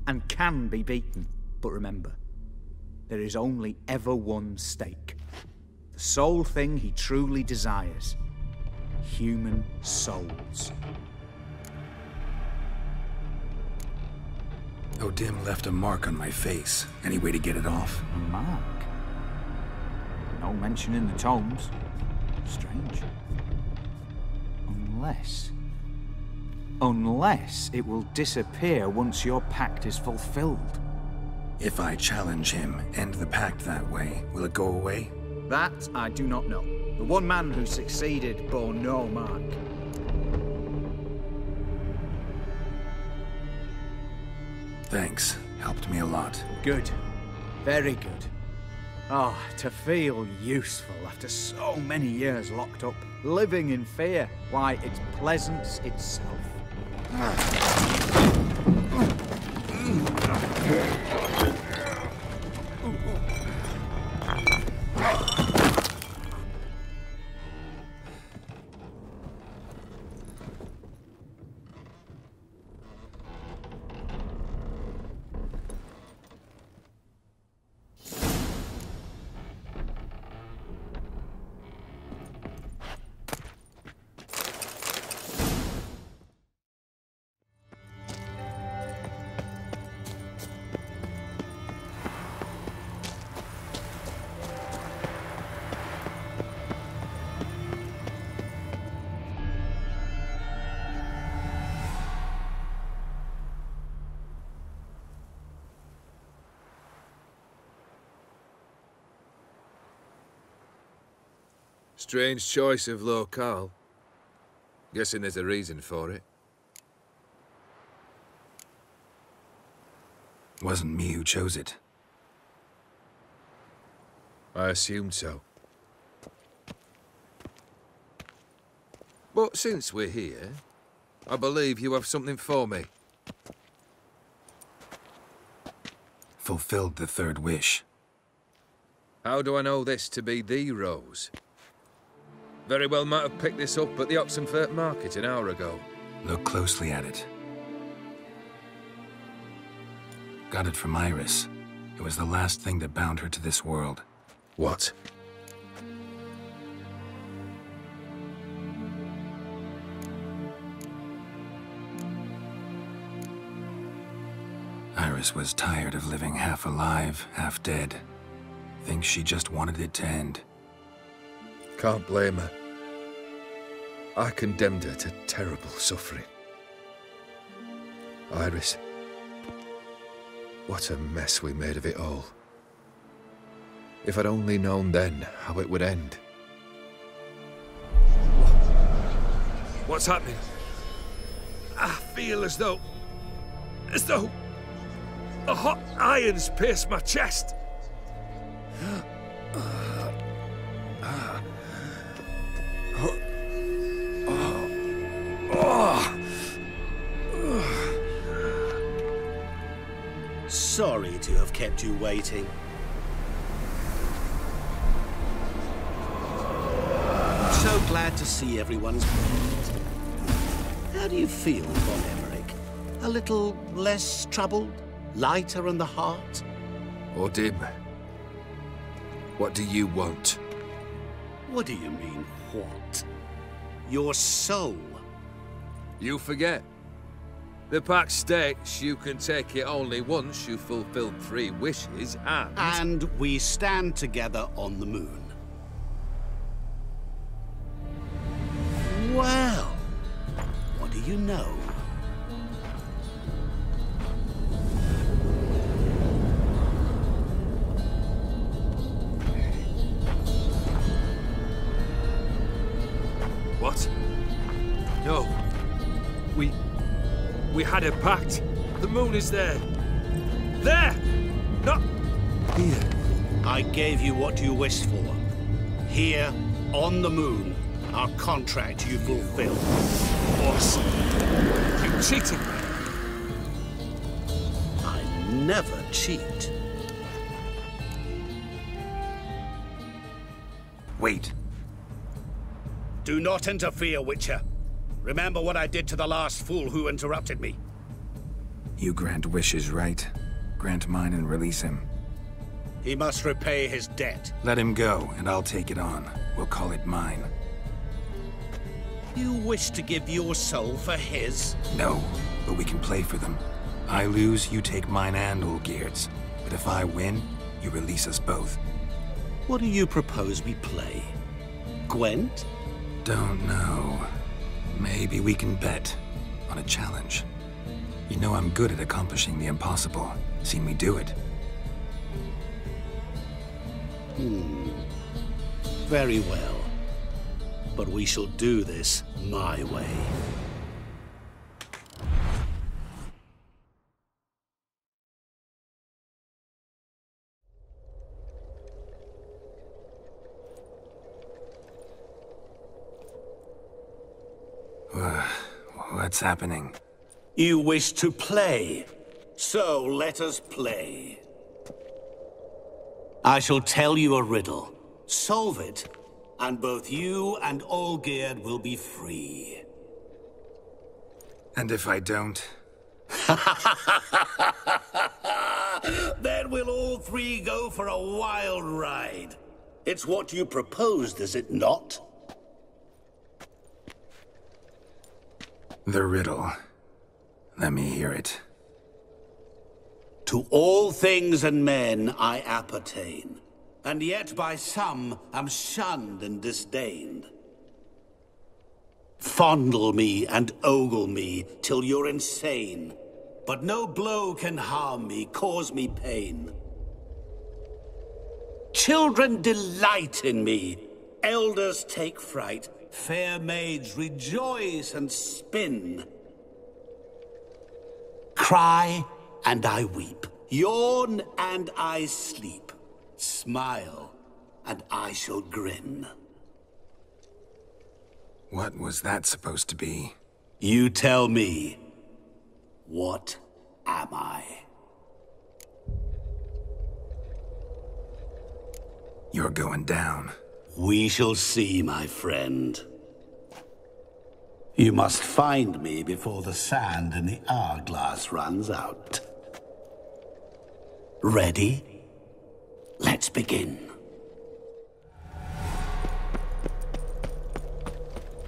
and can be beaten. But remember, there is only ever one stake. The sole thing he truly desires. Human souls. O'Dimm left a mark on my face. Any way to get it off? A mark? No mention in the tomes. Strange. Unless it will disappear once your pact is fulfilled. If I challenge him, end the pact that way, will it go away? That I do not know. The one man who succeeded bore no mark. Thanks. Helped me a lot. Good. Very good. Oh, to feel useful after so many years locked up, living in fear. Why, it's pleasance itself. Strange choice of locale. Guessing there's a reason for it. Wasn't me who chose it. I assumed so. But since we're here, I believe you have something for me. Fulfilled the third wish. How do I know this to be the rose? Very well might have picked this up at the Oxenfurt market an hour ago. Look closely at it. Got it from Iris. It was the last thing that bound her to this world. What? Iris was tired of living half alive, half dead. Thinks she just wanted it to end. Can't blame her. I condemned her to terrible suffering. Iris, what a mess we made of it all. If I'd only known then how it would end. What's happening? I feel as though a hot iron's pierced my chest. Sorry to have kept you waiting. I'm so glad to see everyone's pleased. How do you feel, von Everec? A little less troubled? Lighter in the heart? O'Dimm, what do you want? What do you mean, what? Your soul. You forget. The pact states you can take it only once you've fulfilled 3 wishes, And we stand together on the moon. Well, what do you know? What? No. We had a pact. The moon is there. There! Not here. I gave you what you wished for. Here, on the moon, our contract you fulfilled. Boss, you cheated me. I never cheat. Wait. Do not interfere, Witcher. Remember what I did to the last fool who interrupted me. You grant wishes, right? Grant mine and release him. He must repay his debt. Let him go, and I'll take it on. We'll call it mine. You wish to give your soul for his? No, but we can play for them. I lose, you take mine and Olgierd's. But if I win, you release us both. What do you propose we play? Gwent? Don't know. Maybe we can bet on a challenge. You know I'm good at accomplishing the impossible. Seen me do it. Very well. But we shall do this my way. What's happening? You wish to play, so let us play. I shall tell you a riddle. Solve it, and both you and Olgierd will be free. And if I don't? Then we'll all 3 go for a wild ride. It's what you proposed, is it not? The riddle. Let me hear it. To all things and men I appertain, and yet by some am shunned and disdained. Fondle me and ogle me till you're insane, but no blow can harm me, cause me pain. Children delight in me, elders take fright, fair maids rejoice and spin. Cry and I weep, yawn and I sleep, smile and I shall grin. What was that supposed to be? You tell me. What am I? You're going down. We shall see, my friend. You must find me before the sand in the hourglass runs out. Ready? Let's begin.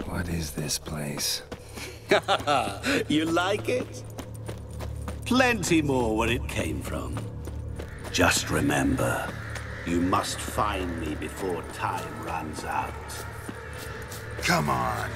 What is this place? You like it? Plenty more where it came from. Just remember, you must find me before time runs out. Come on.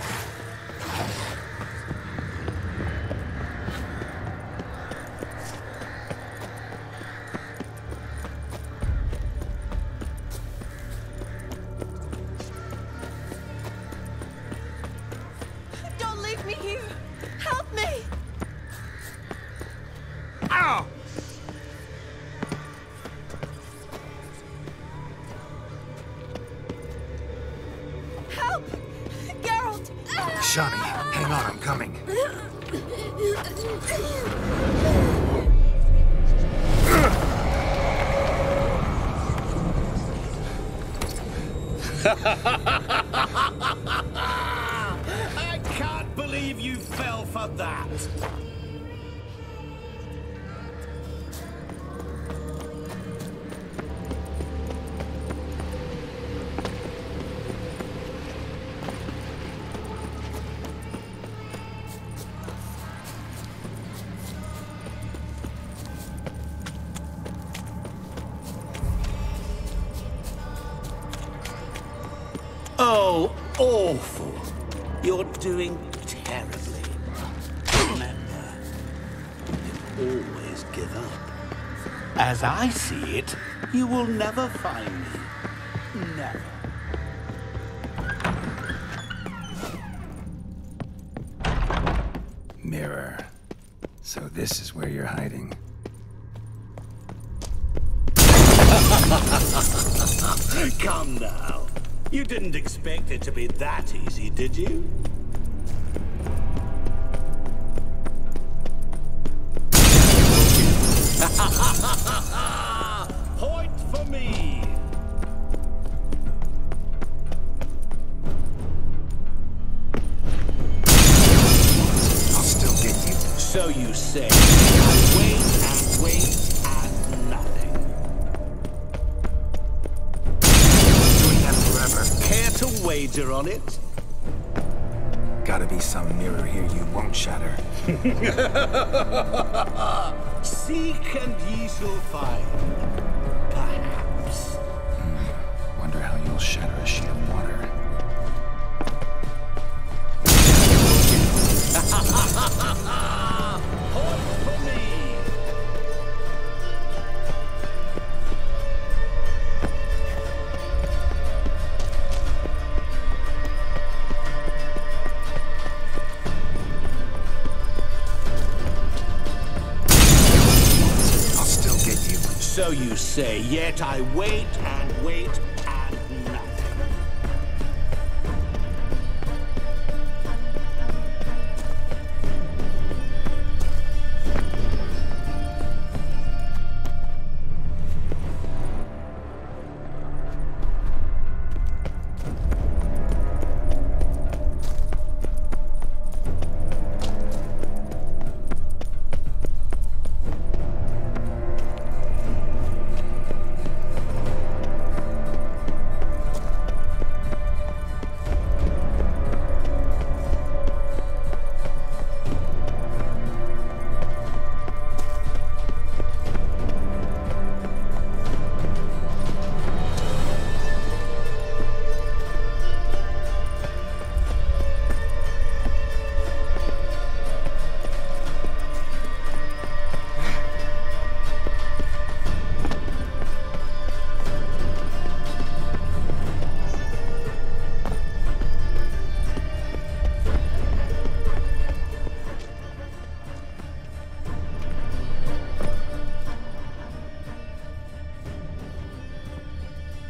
on, I'm coming. I can't believe you fell for that. Oh, awful. You're doing terribly. Remember, you always give up. As I see it, you will never find me. Never. Mirror. So this is where you're hiding. Come now. You didn't expect it to be that easy, did you? Point for me. I'll still get you. So you say. I wait and wait and nothing. Doing that forever. Care to wager on it? Gotta be some mirror here you won't shatter. Seek and ye shall find. Perhaps. Wonder how you'll shatter a sheet of water. Point for me. I'll still get you. So you say, yet I wait and wait and nothing.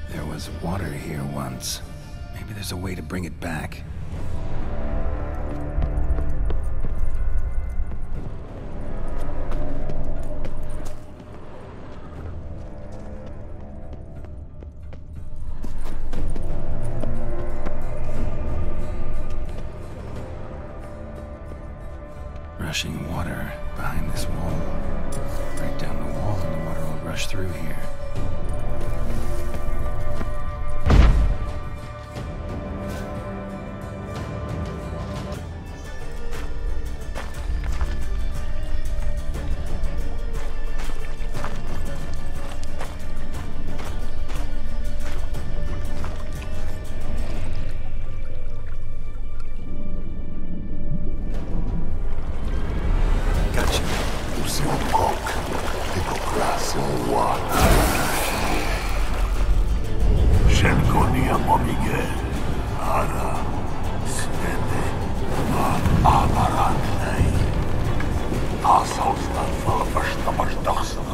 There was water here once. Maybe there's a way to bring it back. Rushing water behind this wall. Break down the wall and the water will rush through here.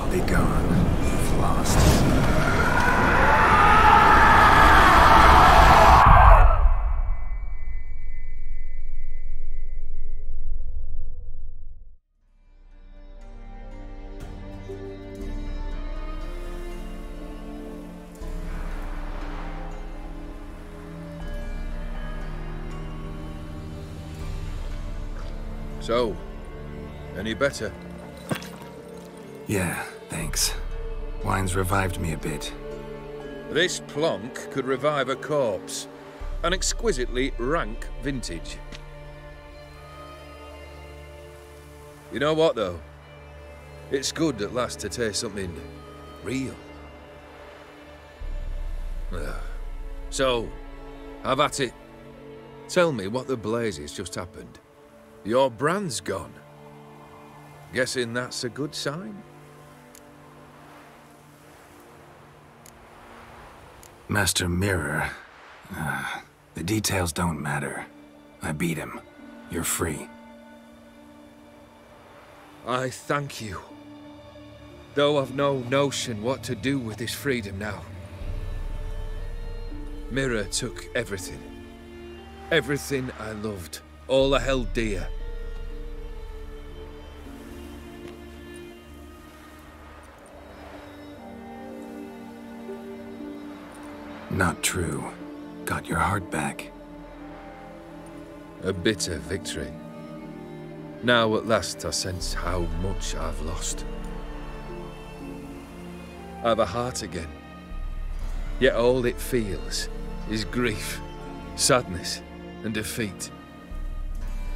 Be gone. You've lost. So, any better? Yeah, thanks. Wine's revived me a bit. This plonk could revive a corpse. An exquisitely rank vintage. You know what, though? It's good at last to taste something real. So, have at it. Tell me what the blazes just happened. Your brand's gone. Guessing that's a good sign? Master Mirror. The details don't matter. I beat him. You're free. I thank you. Though I've no notion what to do with this freedom now. Mirror took everything. Everything I loved. All I held dear. Not true. Got your heart back. A bitter victory. Now at last I sense how much I've lost. I've a heart again. Yet all it feels is grief, sadness, and defeat.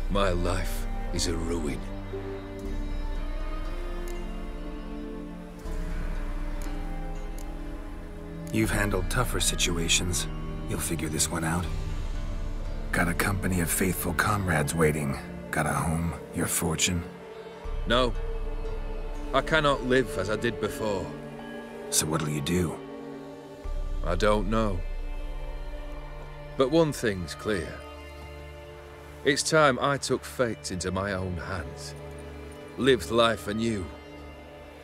My life is a ruin. You've handled tougher situations. You'll figure this one out. Got a company of faithful comrades waiting. Got a home, your fortune. No. I cannot live as I did before. So what'll you do? I don't know. But one thing's clear. It's time I took fate into my own hands. Lived life anew.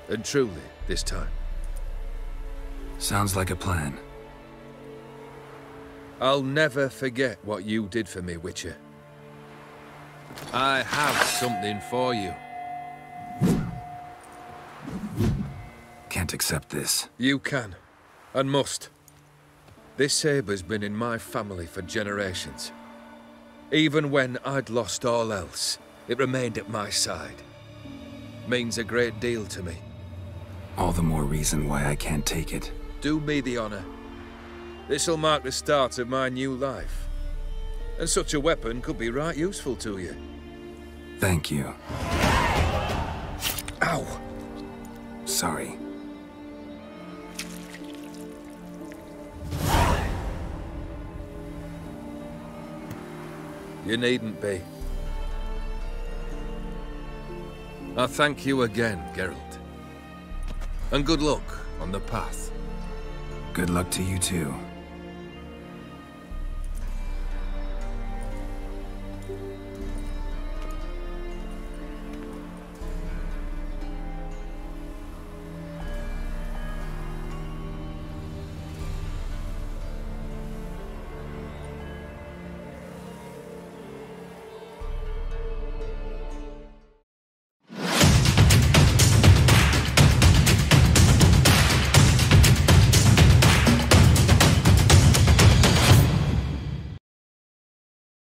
And truly, this time. Sounds like a plan. I'll never forget what you did for me, Witcher. I have something for you. Can't accept this. You can, and must. This sabre's been in my family for generations. Even when I'd lost all else, it remained at my side. Means a great deal to me. All the more reason why I can't take it. Do me the honor. This'll mark the start of my new life. And such a weapon could be right useful to you. Thank you. Ow! Sorry. You needn't be. I thank you again, Geralt. And good luck on the path. Good luck to you too.